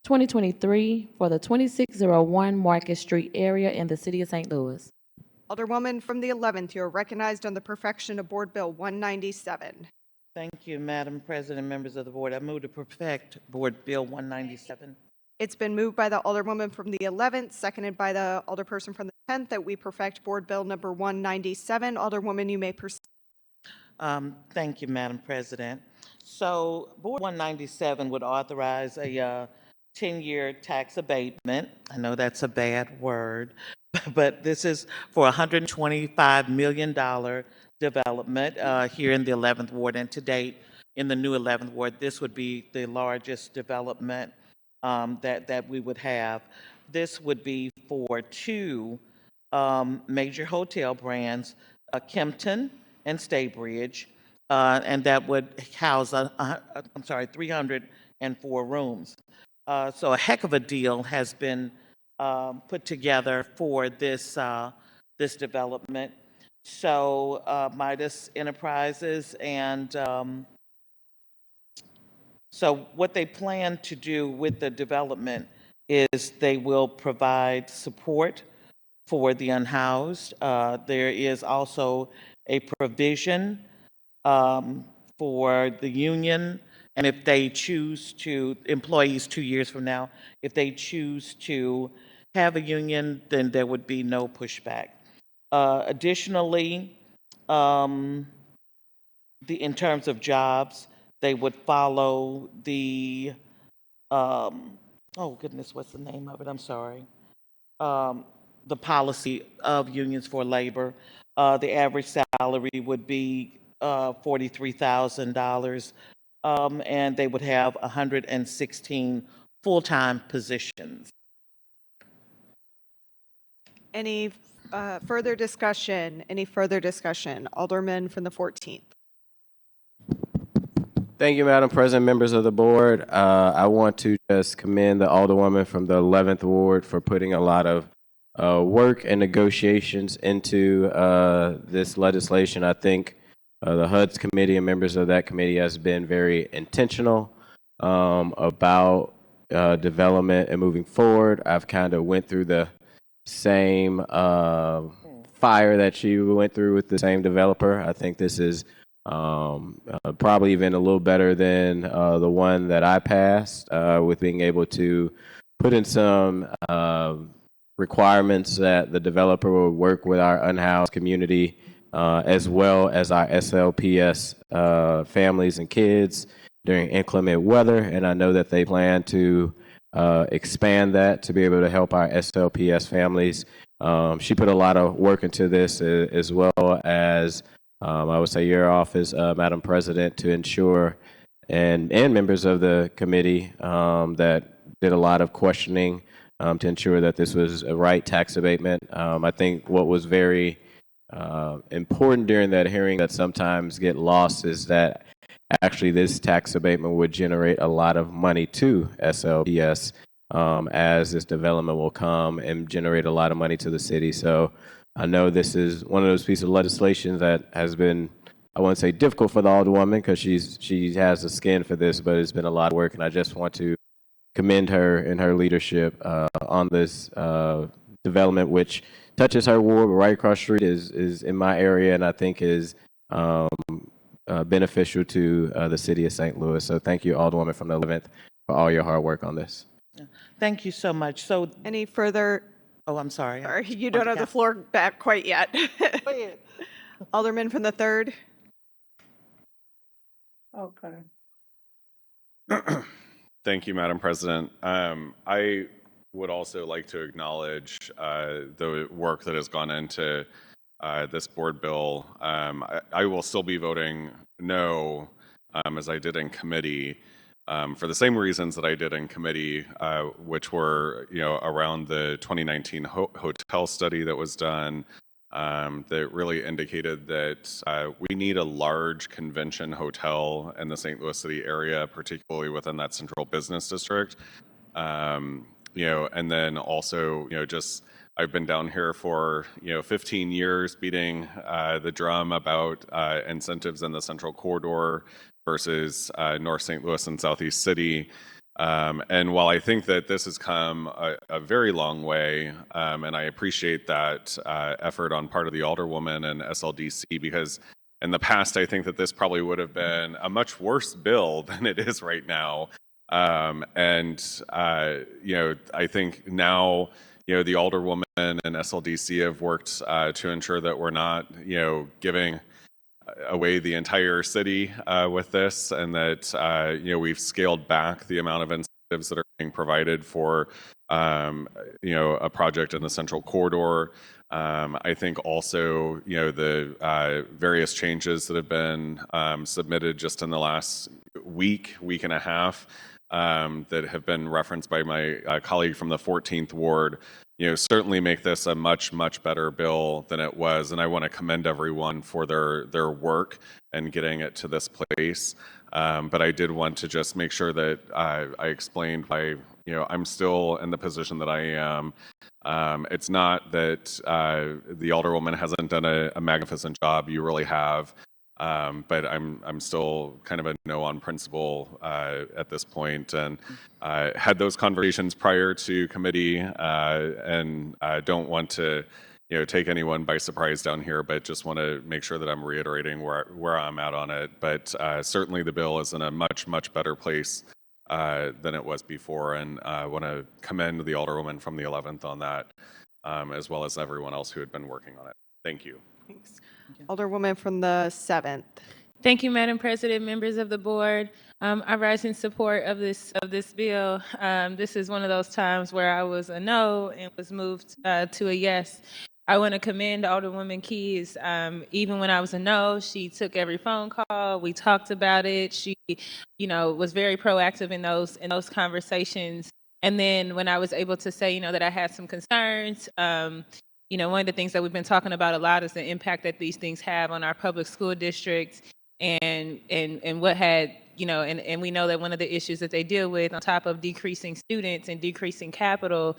2023 for the 2601 Market Street area in the city of St. Louis. Alderwoman from the 11th, you're recognized on the perfection of Board Bill 197. Thank you, Madam President, members of the board. I move to perfect Board Bill 197. It's been moved by the Alderwoman from the 11th, seconded by the Alderperson from the 10th, that we perfect Board Bill number 197. Alderwoman, you may proceed. Thank you, Madam President. So Board 197 would authorize a 10-year tax abatement. I know that's a bad word, but this is for $125 million development here in the 11th Ward. And to date, in the new 11th Ward, this would be the largest development that we would have. This would be for 2 major hotel brands, Kempton and Staybridge, and that would house 304 rooms. So a heck of a deal has been put together for this this development. So Midas Enterprises and so what they plan to do with the development is they will provide support for the unhoused. There is also a provision for the union, and if they choose to, employees 2 years from now, if they choose to have a union, then there would be no pushback. Additionally, in terms of jobs, they would follow oh goodness, what's the name of it? I'm sorry. The policy of unions for labor. The average salary would be $43,000, and they would have 116 full-time positions. Any further discussion? Any further discussion? Alderman from the 14th. Thank you, Madam President, members of the board. I want to just commend the Alderwoman from the 11th Ward for putting a lot of work and negotiations into this legislation. I think the HUD's committee and members of that committee has been very intentional about development and moving forward. I've kind of went through the same fire that she went through with the same developer. I think this is probably even a little better than the one that I passed with being able to put in some requirements that the developer will work with our unhoused community as well as our SLPS families and kids during inclement weather. And I know that they plan to expand that to be able to help our SLPS families. She put a lot of work into this as well as I would say your office, Madam President, to ensure and members of the committee that did a lot of questioning to ensure that this was a right tax abatement. I think what was very important during that hearing that sometimes get lost is that actually this tax abatement would generate a lot of money to SLPS as this development will come and generate a lot of money to the city. So I know this is one of those pieces of legislation that has been, I wouldn't say difficult for the Alderwoman because she has the skin for this, but it's been a lot of work, and I just want to commend her and her leadership on this development, which touches her ward, but right across the street is in my area, and I think is beneficial to the city of St. Louis. So thank you, Alderwoman from the 11th, for all your hard work on this. Thank you so much. So, Any further? oh, I'm sorry. Sorry, you don't have the floor back quite yet. Alderman from the 3rd. Okay. Thank you, Madam President. I would also like to acknowledge the work that has gone into this board bill. I will still be voting no, as I did in committee, for the same reasons that I did in committee, which were, around the 2019 hotel study that was done, that really indicated that we need a large convention hotel in the St. Louis City area, particularly within that central business district. And then also, just I've been down here for 15 years, beating the drum about incentives in the Central Corridor versus North St. Louis and Southeast City. And while I think that this has come a very long way, and I appreciate that effort on part of the Alderwoman and SLDC, because in the past, I think that this probably would have been a much worse bill than it is right now. I think now, the Alderwoman and SLDC have worked to ensure that we're not, giving away the entire city with this, and that we've scaled back the amount of incentives that are being provided for a project in the Central Corridor. I think also the various changes that have been submitted just in the last week and a half that have been referenced by my colleague from the 14th Ward, certainly make this a much, much better bill than it was. And I want to commend everyone for their work and getting it to this place. But I did want to just make sure that I explained why, I'm still in the position that I am. It's not that the Alderwoman hasn't done a magnificent job. You really have. But I'm still kind of a no on principle at this point, and had those conversations prior to committee, and I don't want to take anyone by surprise down here, but just want to make sure that I'm reiterating where I'm at on it. But certainly the bill is in a much, much better place than it was before, and I want to commend the Alderwoman from the 11th on that, as well as everyone else who had been working on it. Thank you. Alderwoman from the 7th. Thank you, Madam President, members of the board. I rise in support of this bill. This is one of those times where I was a no and was moved to a yes. I want to commend Alderwoman Keys. Even when I was a no, she took every phone call. We talked about it. She, was very proactive in those conversations. And then when I was able to say, that I had some concerns, one of the things that we've been talking about a lot is the impact that these things have on our public school districts and what had, and we know that one of the issues that they deal with on top of decreasing students and decreasing capital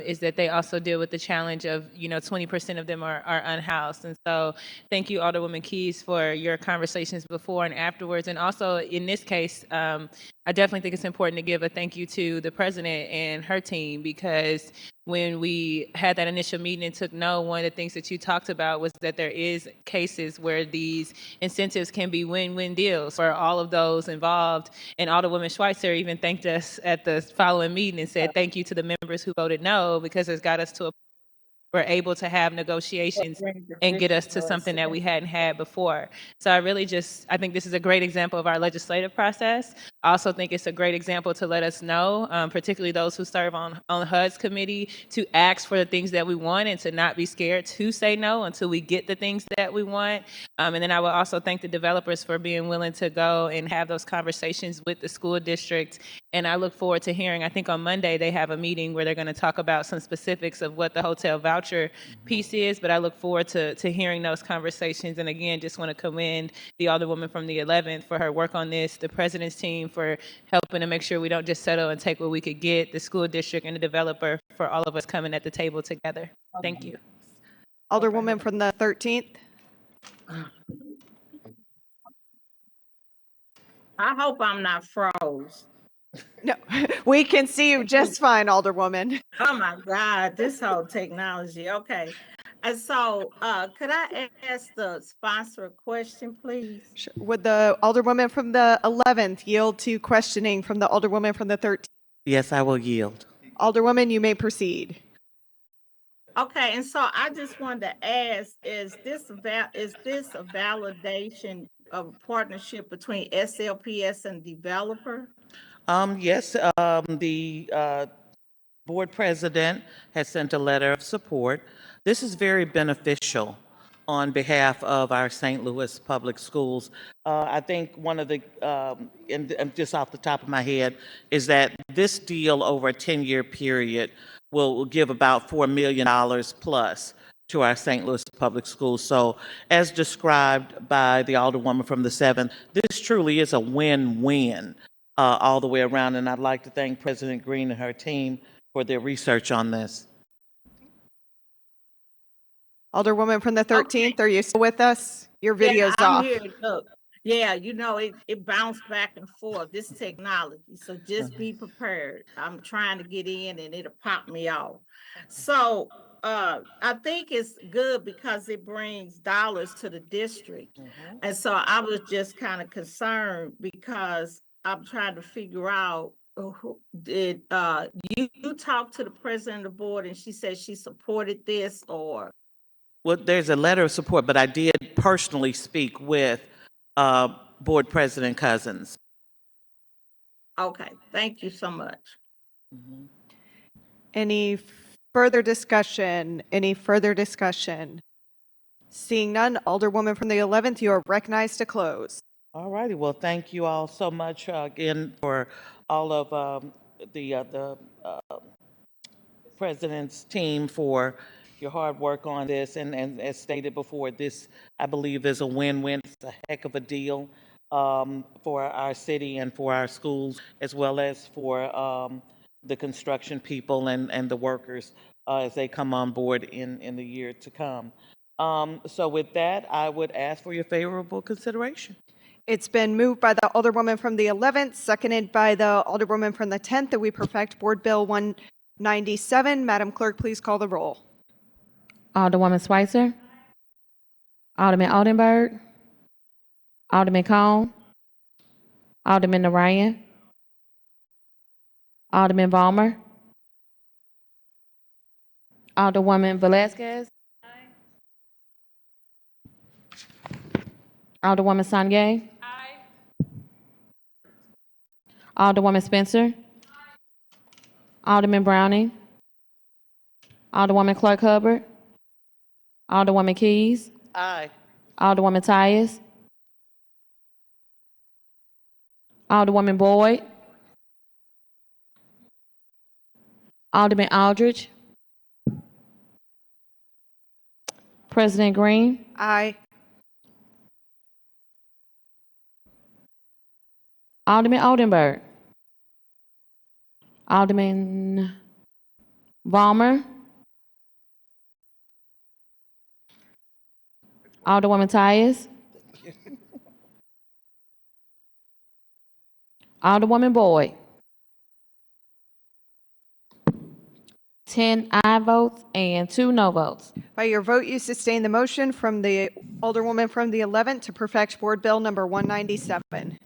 is that they also deal with the challenge of, 20% of them are unhoused. And so thank you, Alderwoman Keys, for your conversations before and afterwards. And also in this case, I definitely think it's important to give a thank you to the president and her team, because when we had that initial meeting and took no, one of the things that you talked about was that there is cases where these incentives can be win-win deals for all of those involved. And Alderwoman Schweitzer even thanked us at the following meeting and said thank you to the members who voted no, because it's got us to a we're able to have negotiations and get us to something that we hadn't had before. So I think this is a great example of our legislative process. I also think it's a great example to let us know, particularly those who serve on HUD's committee, to ask for the things that we want and to not be scared to say no until we get the things that we want. And then I would also thank the developers for being willing to go and have those conversations with the school districts. And I look forward to hearing, I think on Monday they have a meeting where they're going to talk about some specifics of what the hotel voucher piece is, but I look forward to hearing those conversations. And again, just want to commend the Alderwoman from the 11th for her work on this, the president's team for helping to make sure we don't just settle and take what we could get, the school district and the developer for all of us coming at the table together. Thank you. Alderwoman from the 13th. I hope I'm not froze. No, we can see you just fine, Alderwoman. Oh my God, this whole technology. Okay. And so, could I ask the sponsor a question, please? Sure. Would the Alderwoman from the 11th yield to questioning from the Alderwoman from the 13th? Yes, I will yield. Alderwoman, you may proceed. Okay, and so I just wanted to ask: is this a validation of a partnership between SLPS and developer? Yes, the board president has sent a letter of support. This is very beneficial on behalf of our St. Louis public schools. I think one of the, and just off the top of my head, is that this deal over a 10-year period will give about $4 million plus to our St. Louis public schools. So as described by the Alderwoman from the 7th, this truly is a win-win all the way around. And I'd like to thank President Green and her team for their research on this. Alderwoman from the 13th, Are you still with us? Your video's I'm off. here. Look, yeah, it bounced back and forth. This technology, so just be prepared. I'm trying to get in, and it'll pop me off. So, I think it's good because it brings dollars to the district, and so I was just kind of concerned because I'm trying to figure out. Did you talk to the president of the board and she said she supported this, or? Well, there's a letter of support, but I did personally speak with Board President Cousins. Okay, thank you so much. Any further discussion? Any further discussion? Seeing none, Alderwoman from the 11th, you are recognized to close. All righty. Well, thank you all so much again for all of the president's team for your hard work on this. And as stated before, this, I believe, is a win-win. It's a heck of a deal for our city and for our schools, as well as for the construction people and the workers as they come on board in the year to come. So with that, I would ask for your favorable consideration. It's been moved by the Alderwoman from the 11th, seconded by the Alderwoman from the 10th, that we perfect Board Bill 197. Madam Clerk, please call the roll. Alderwoman Schweitzer. Alderman Oldenburg. Alderman Cone. Alderman Narayan. Alderman Balmer. Alderwoman Velazquez. Alderwoman Sanye. Alderwoman Spencer. Alderman Browning. Alderwoman Clark Hubbard. Alderwoman Keys. Aye. Alderwoman Tyus. Alderwoman Boyd. Alderman Aldridge. President Green. Aye. Alderman Oldenburg. Alderman Vollmer. Alderwoman Tyus. Alderwoman Boyd. 10 aye votes and 2 no votes. By your vote, you sustain the motion from the Alderwoman from the 11th to perfect Board Bill number 197.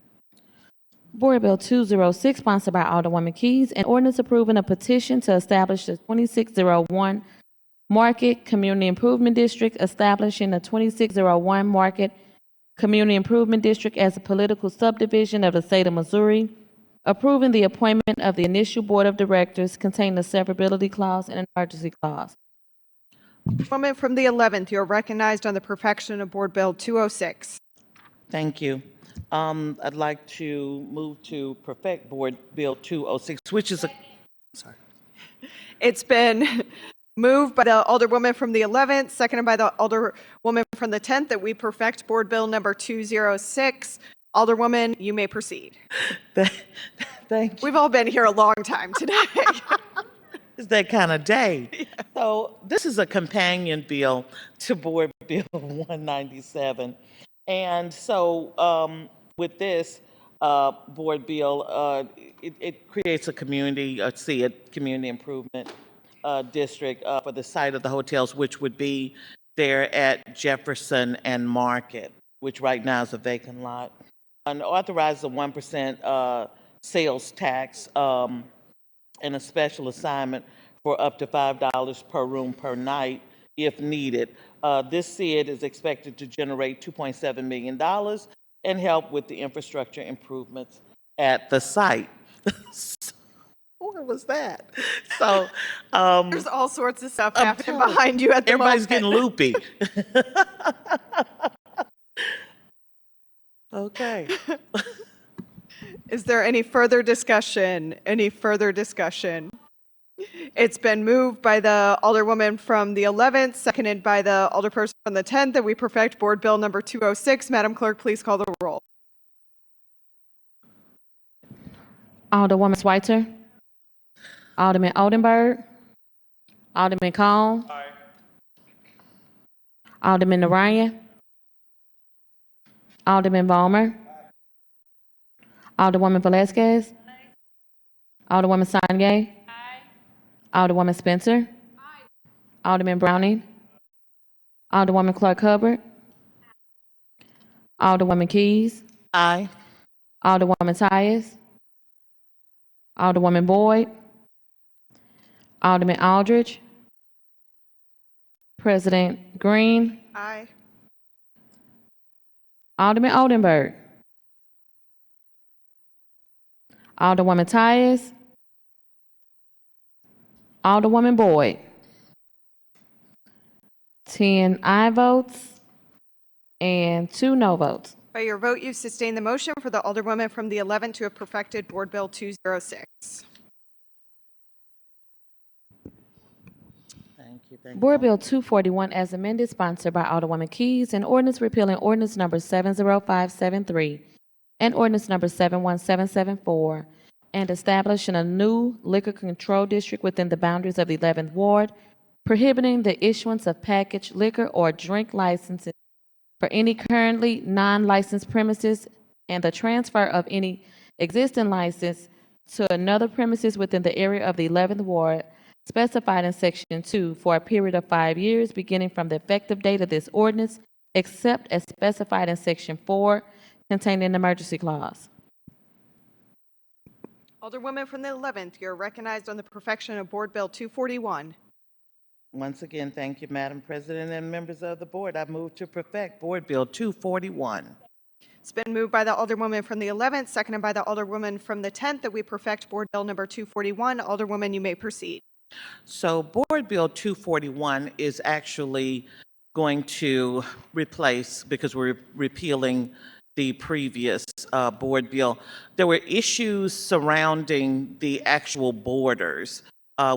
Board Bill 206, sponsored by Alderwoman Keys, an ordinance approving a petition to establish the 2601 Market Community Improvement District, establishing the 2601 Market Community Improvement District as a political subdivision of the state of Missouri, approving the appointment of the initial board of directors containing a severability clause and an emergency clause. Woman from the 11th, you're recognized on the perfection of Board Bill 206. Thank you. I'd like to move to perfect Board Bill 206, which is a, sorry. It's been moved by the Alderwoman from the 11th, seconded by the Alderwoman from the 10th, that we perfect Board Bill number 206. Alderwoman, you may proceed. Thank you. We've all been here a long time today. It's that kind of day. Yeah. So this is a companion bill to Board Bill 197. And so with this board bill, it creates a community, community improvement district for the site of the hotels, which would be there at Jefferson and Market, which right now is a vacant lot. And authorize a 1% sales tax and a special assignment for up to $5 per room per night if needed. This SID is expected to generate $2.7 million and help with the infrastructure improvements at the site. What was that? So there's all sorts of stuff happening behind you at the everybody's moment. getting loopy. Okay. Is there any further discussion? Any further discussion? It's been moved by the Alderwoman from the 11th, seconded by the Alderperson from the 10th, that we perfect Board Bill number 206. Madam Clerk, please call the roll. Alderwoman Schweitzer. Alderman Oldenburg. Alderman Cone. Aye. Alderman Narayan. Alderman Vollmer. Alderwoman Velazquez. Alderwoman Sanye. Alderwoman Spencer. Alderman Browning. Alderwoman Clark Hubbard. Alderwoman Keys. Aye. Alderwoman Tyus. Alderwoman Boyd. Alderman Aldridge. President Green. Aye. Alderman Oldenburg. Alderwoman Tyus. Alderwoman Boyd. 10 aye votes and 2 no votes. By your vote, you sustain the motion for the Alderwoman from the 11th to have perfected Board Bill 206. Thank you. Board Bill 241 as amended, sponsored by Alderwoman Keys, an ordinance repealing ordinance number 70573 and ordinance number 71774, and establishing a new liquor control district within the boundaries of the 11th Ward, prohibiting the issuance of packaged liquor or drink licenses for any currently non-licensed premises and the transfer of any existing license to another premises within the area of the 11th Ward specified in Section 2 for a period of 5 years beginning from the effective date of this ordinance, except as specified in Section 4 containing an emergency clause. Alderwoman from the 11th, you're recognized on the perfection of Board Bill 241. Once again, thank you, Madam President and members of the board. I move to perfect Board Bill 241. It's been moved by the Alderwoman from the 11th, seconded by the Alderwoman from the 10th, that we perfect Board Bill number 241. Alderwoman, you may proceed. So Board Bill 241 is actually going to replace, because we're repealing the previous board bill, there were issues surrounding the actual borders,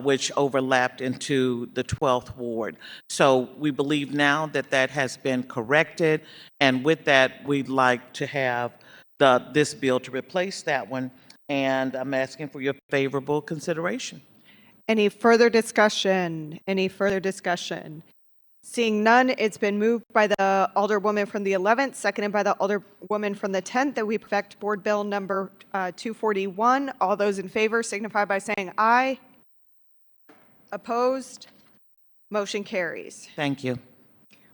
which overlapped into the 12th ward. So we believe now that that has been corrected, and with that, we'd like to have this bill to replace that one, and I'm asking for your favorable consideration. Any further discussion? Any further discussion? Seeing none, it's been moved by the Alderwoman from the 11th, seconded by the Alderwoman from the 10th, that we perfect Board Bill number 241. All those in favor signify by saying aye. Opposed? Motion carries. Thank you.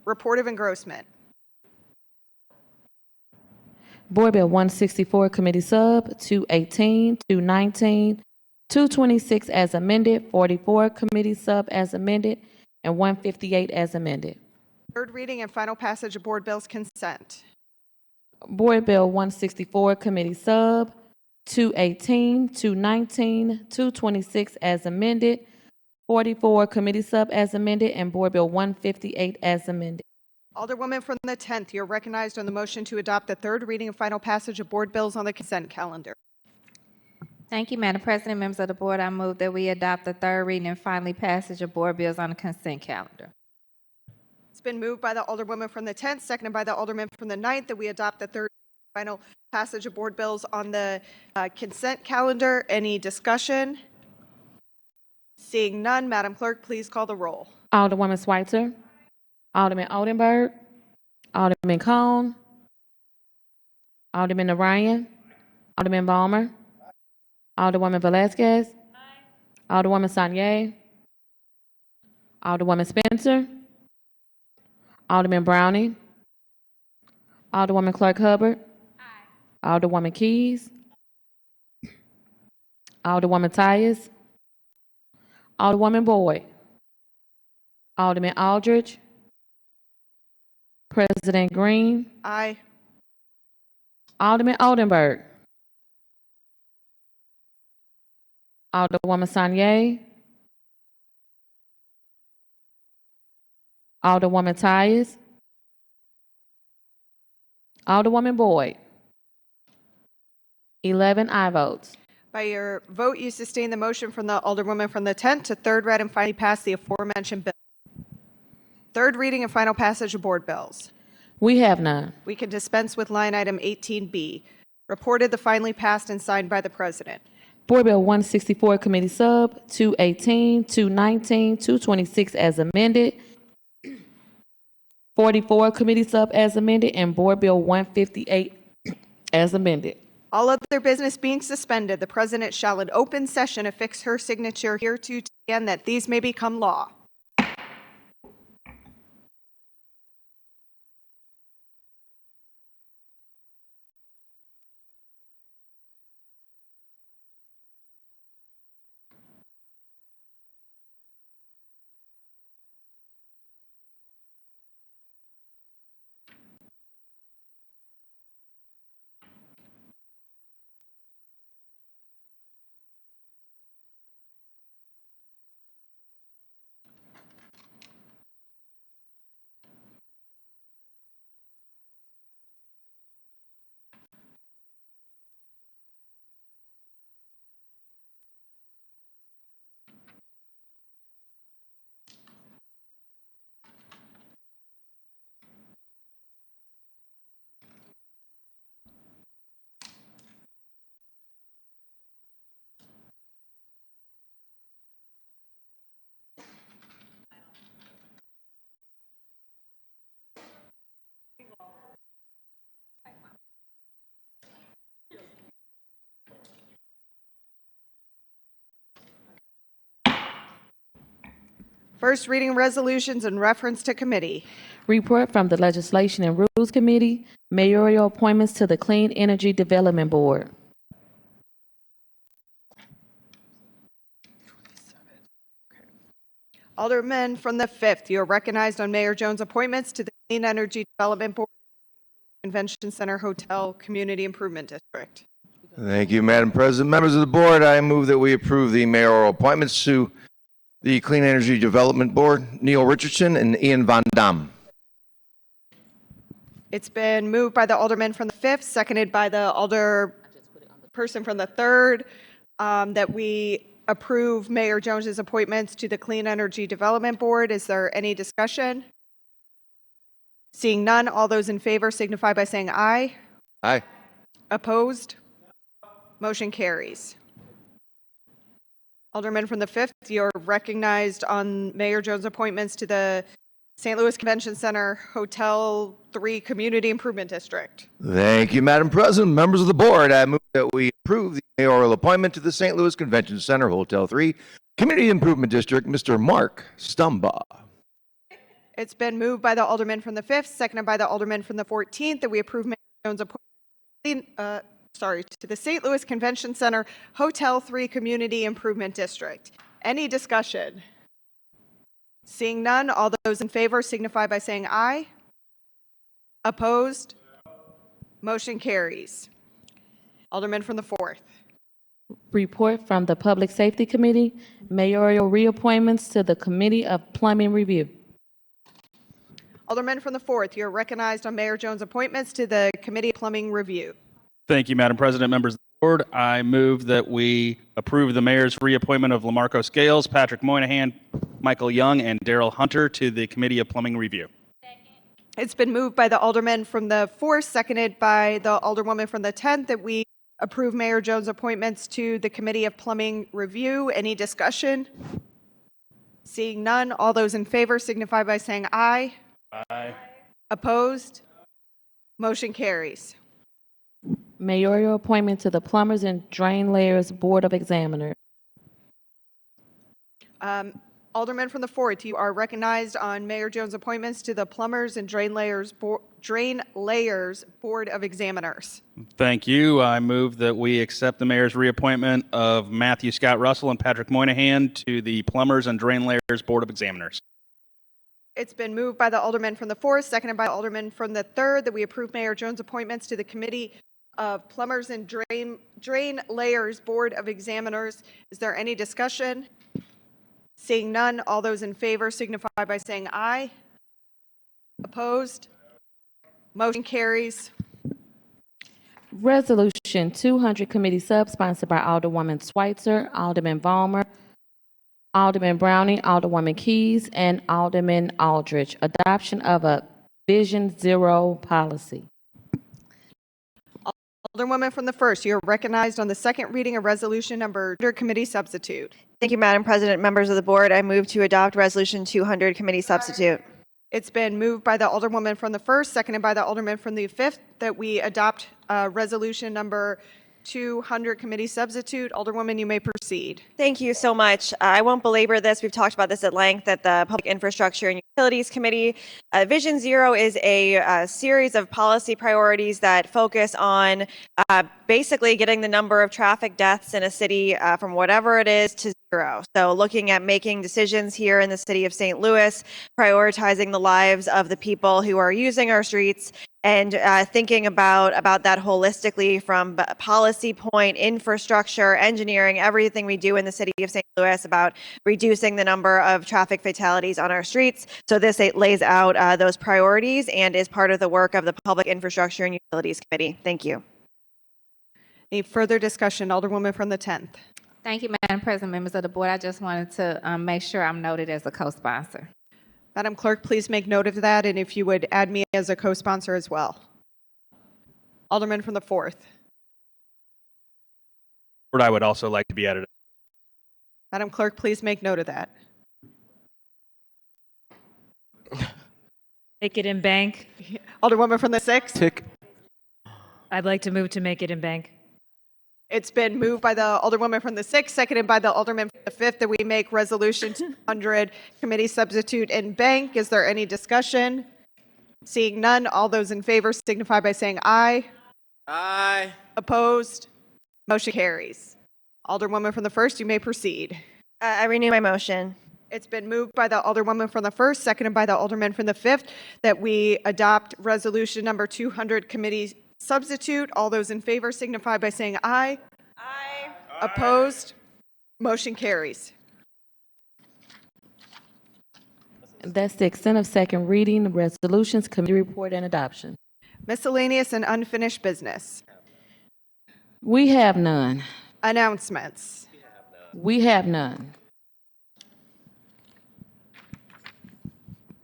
Report of engrossment. Board Bill 164, Committee Sub, 218, 219, 226 as amended, 44, Committee Sub as amended, and 158 as amended. Third reading and final passage of Board Bills consent. Board Bill 164, Committee Sub, 218, 219, 226 as amended, 44, Committee Sub as amended, and Board Bill 158 as amended. Alderwoman from the 10th, you're recognized on the motion to adopt the third reading and final passage of Board Bills on the consent calendar. Thank you, Madam President. Members of the Board, I move that we adopt the third reading and finally passage of Board Bills on the consent calendar. It's been moved by the Alderwoman from the 10th, seconded by the Alderman from the 9th, that we adopt the third and final passage of Board Bills on the consent calendar. Any discussion? Seeing none, Madam Clerk, please call the roll. Alderwoman Schweitzer, Alderman Oldenburg, Alderman Cone, Alderman Orion, Alderman Balmer, Alderwoman Velazquez, Alderwoman Sanye, Alderwoman Spencer, Alderman Browning, Alderwoman Clark Hubbard, Alderwoman Keys, Alderwoman Tyus, Alderwoman Boyd, Alderman Aldridge, President Green, Aye. Alderman Oldenburg, Alderwoman Sanye, Alderwoman Tyus, Alderwoman Boyd. 11 aye votes. By your vote, you sustain the motion from the Alderwoman from the 10th to third read and finally pass the aforementioned bill. Third reading and final passage of Board Bills. We have none. We can dispense with line item 18B. Reported the finally passed and signed by the President. Board Bill 164, Committee Sub, 218, 219, 226 as amended, 44, Committee Sub as amended, and Board Bill 158 as amended. All other business being suspended, the President shall in open session affix her signature hereto to the end that these may become law. First reading resolutions in reference to committee. Report from the Legislation and Rules Committee, mayoral appointments to the Clean Energy Development Board. Aldermen from the 5th, you are recognized on Mayor Jones' appointments to the Clean Energy Development Board Convention Center Hotel Community Improvement District. Thank you, Madam President. Members of the board, I move that we approve the mayoral appointments to the Clean Energy Development Board, Neil Richardson and Ian Van Dam. It's been moved by the alderman from the 5th, seconded by the alderperson from the 3rd, that we approve Mayor Jones's appointments to the Clean Energy Development Board. Is there any discussion? Seeing none, all those in favor signify by saying aye. Aye. Opposed? Motion carries. Alderman from the 5th, you're recognized on Mayor Jones' appointments to the St. Louis Convention Center Hotel 3 Community Improvement District. Thank you, Madam President. Members of the board, I move that we approve the mayoral appointment to the St. Louis Convention Center Hotel 3 Community Improvement District, Mr. Mark Stumbaugh. It's been moved by the alderman from the 5th, seconded by the alderman from the 14th, that we approve Mayor Jones' appointment to the St. Louis Convention Center Hotel 3 Community Improvement District. Any discussion? Seeing none, all those in favor signify by saying aye. Opposed? Motion carries. Alderman from the 4th. Report from the Public Safety Committee, mayoral reappointments to the Committee of Plumbing Review. Alderman from the 4th, you're recognized on Mayor Jones' appointments to the Committee of Plumbing Review. Thank you, Madam President, members of the board. I move that we approve the mayor's reappointment of Lamarco Scales, Patrick Moynihan, Michael Young, and Daryl Hunter to the Committee of Plumbing Review. It's been moved by the alderman from the 4th, seconded by the alderwoman from the 10th, that we approve Mayor Jones' appointments to the Committee of Plumbing Review. Any discussion? Seeing none, all those in favor signify by saying aye. Aye. Opposed? Motion carries. Mayoral appointment to the Plumbers and Drain Layers Board of Examiners. Alderman from the 4th, you are recognized on Mayor Jones' appointments to the Plumbers and Drain Layers Board of Examiners. Thank you. I move that we accept the mayor's reappointment of Matthew Scott Russell and Patrick Moynihan to the Plumbers and Drain Layers Board of Examiners. It's been moved by the alderman from the 4th, seconded by the alderman from the 3rd, that we approve Mayor Jones' appointments to the Committee of Plumbers and Drain Layers Board of Examiners. Is there any discussion? Seeing none, all those in favor signify by saying aye. Opposed? Motion carries. Resolution 200, Committee Sub, sponsored by Alderwoman Schweitzer, Alderman Vollmer, Alderman Browning, Alderwoman Keys, and Alderman Aldridge. Adoption of a Vision Zero policy. Alderwoman from the 1st, you are recognized on the second reading of resolution number under committee substitute. Thank you, Madam President. Members of the board, I move to adopt Resolution 200, Committee Substitute. It's been moved by the alderwoman from the 1st, seconded by the alderman from the 5th, that we adopt resolution number 200, Committee Substitute. Alderwoman, you may proceed. Thank you so much. I won't belabor this. We've talked about this at length at the Public Infrastructure and Utilities Committee. Vision Zero is a series of policy priorities that focus on basically getting the number of traffic deaths in a city from whatever it is to zero. So looking at making decisions here in the city of St. Louis, prioritizing the lives of the people who are using our streets, and thinking about that holistically from policy point, infrastructure, engineering, everything we do in the city of St. Louis about reducing the number of traffic fatalities on our streets. So this lays out those priorities and is part of the work of the Public Infrastructure and Utilities Committee. Thank you. Any further discussion? Alderwoman from the 10th. Thank you, Madam President, members of the board. I just wanted to make sure I'm noted as a co-sponsor. Madam Clerk, please make note of that, and if you would add me as a co-sponsor as well. Alderman from the 4th. I would also like to be added. Madam Clerk, please make note of that. Make it in bank. Alderwoman from the 6th. I'd like to move to make it in bank. It's been moved by the alderwoman from the 6th, seconded by the alderman from the 5th, that we make resolution 200 committee substitute in bank. Is there any discussion? Seeing none, all those in favor signify by saying aye. Aye. Opposed? Motion carries. Alderwoman from the 1st, you may proceed. I renew my motion. It's been moved by the Alderwoman from the 1st, seconded by the Alderman from the 5th, that we adopt resolution number 200, committee substitute. All those in favor signify by saying aye. Aye. Opposed? Motion carries. That's the extent of second reading, resolutions, committee report, and adoption. Miscellaneous and unfinished business. We have none. Announcements. We have none.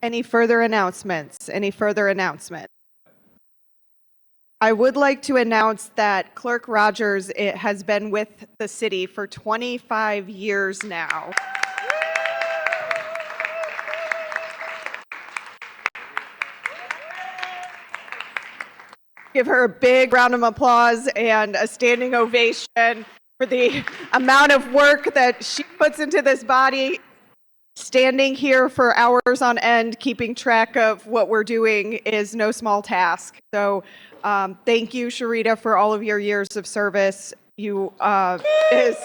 Any further announcements? Any further announcements? I would like to announce that Clerk Rogers has been with the city for 25 years now. Give her a big round of applause and a standing ovation for the amount of work that she puts into this body, standing here for hours on end, keeping track of what we're doing is no small task. So thank you, Sharita, for all of your years of service. You is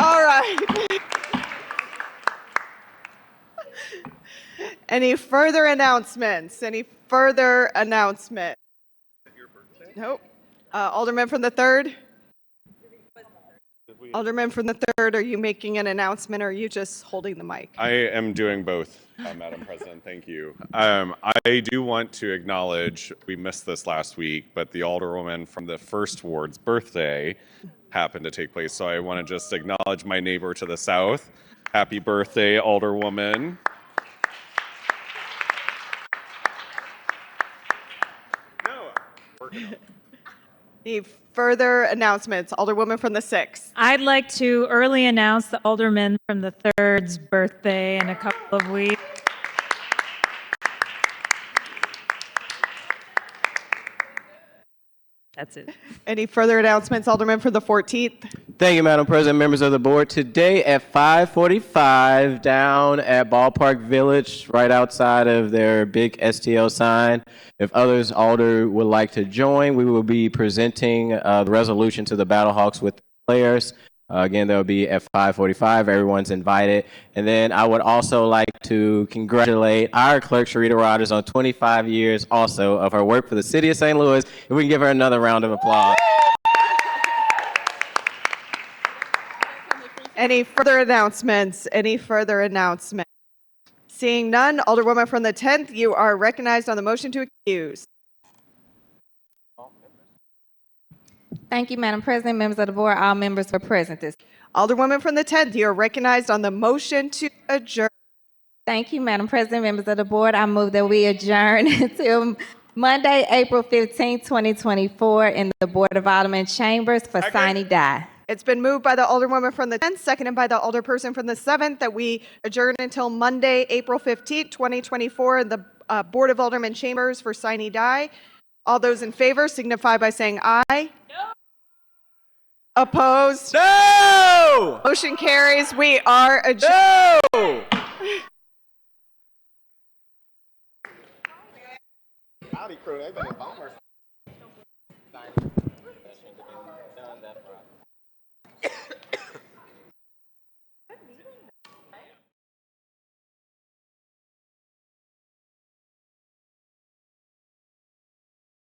all right. Any further announcements? Any further announcement? Nope. Alderman from the 3rd? Alderman from the 3rd, are you making an announcement or are you just holding the mic? I am doing both, Madam President. Thank you. I do want to acknowledge, we missed this last week, but the Alderwoman from the 1st Ward's birthday happened to take place. So I want to just acknowledge my neighbor to the south. Happy birthday, Alderwoman. Any further announcements? Alderwoman from the 6th. I'd like to early announce the Alderman from the 3rd's birthday in a couple of weeks. That's it. Any further announcements? Alderman from the 14th. Thank you, Madam President, members of the board. Today at 5:45 down at Ballpark Village, right outside of their big STL sign. If others, Alder, would like to join, we will be presenting the resolution to the Battlehawks with players. Again, that will be at 5:45. Everyone's invited. And then I would also like to congratulate our clerk, Sharita Rogers, on 25 years also of her work for the city of St. Louis. If we can give her another round of applause. Any further announcements? Any further announcements? Seeing none, Alderwoman from the 10th, you are recognized on the motion to excuse. Thank you, Madam President, members of the board. All members were present this. Alderwoman from the 10th, you are recognized on the motion to adjourn. Thank you, Madam President, members of the board. I move that we adjourn until Monday, April 15, 2024 in the Board of Aldermen chambers for sine die. It's been moved by the Alderwoman from the 10th, seconded by the Alderperson from the 7th, that we adjourn until Monday, April 15, 2024 in the Board of Aldermen chambers for sine die. All those in favor signify by saying aye. No. Opposed? No! Motion carries. We are adjourned. No! Howdy, crew.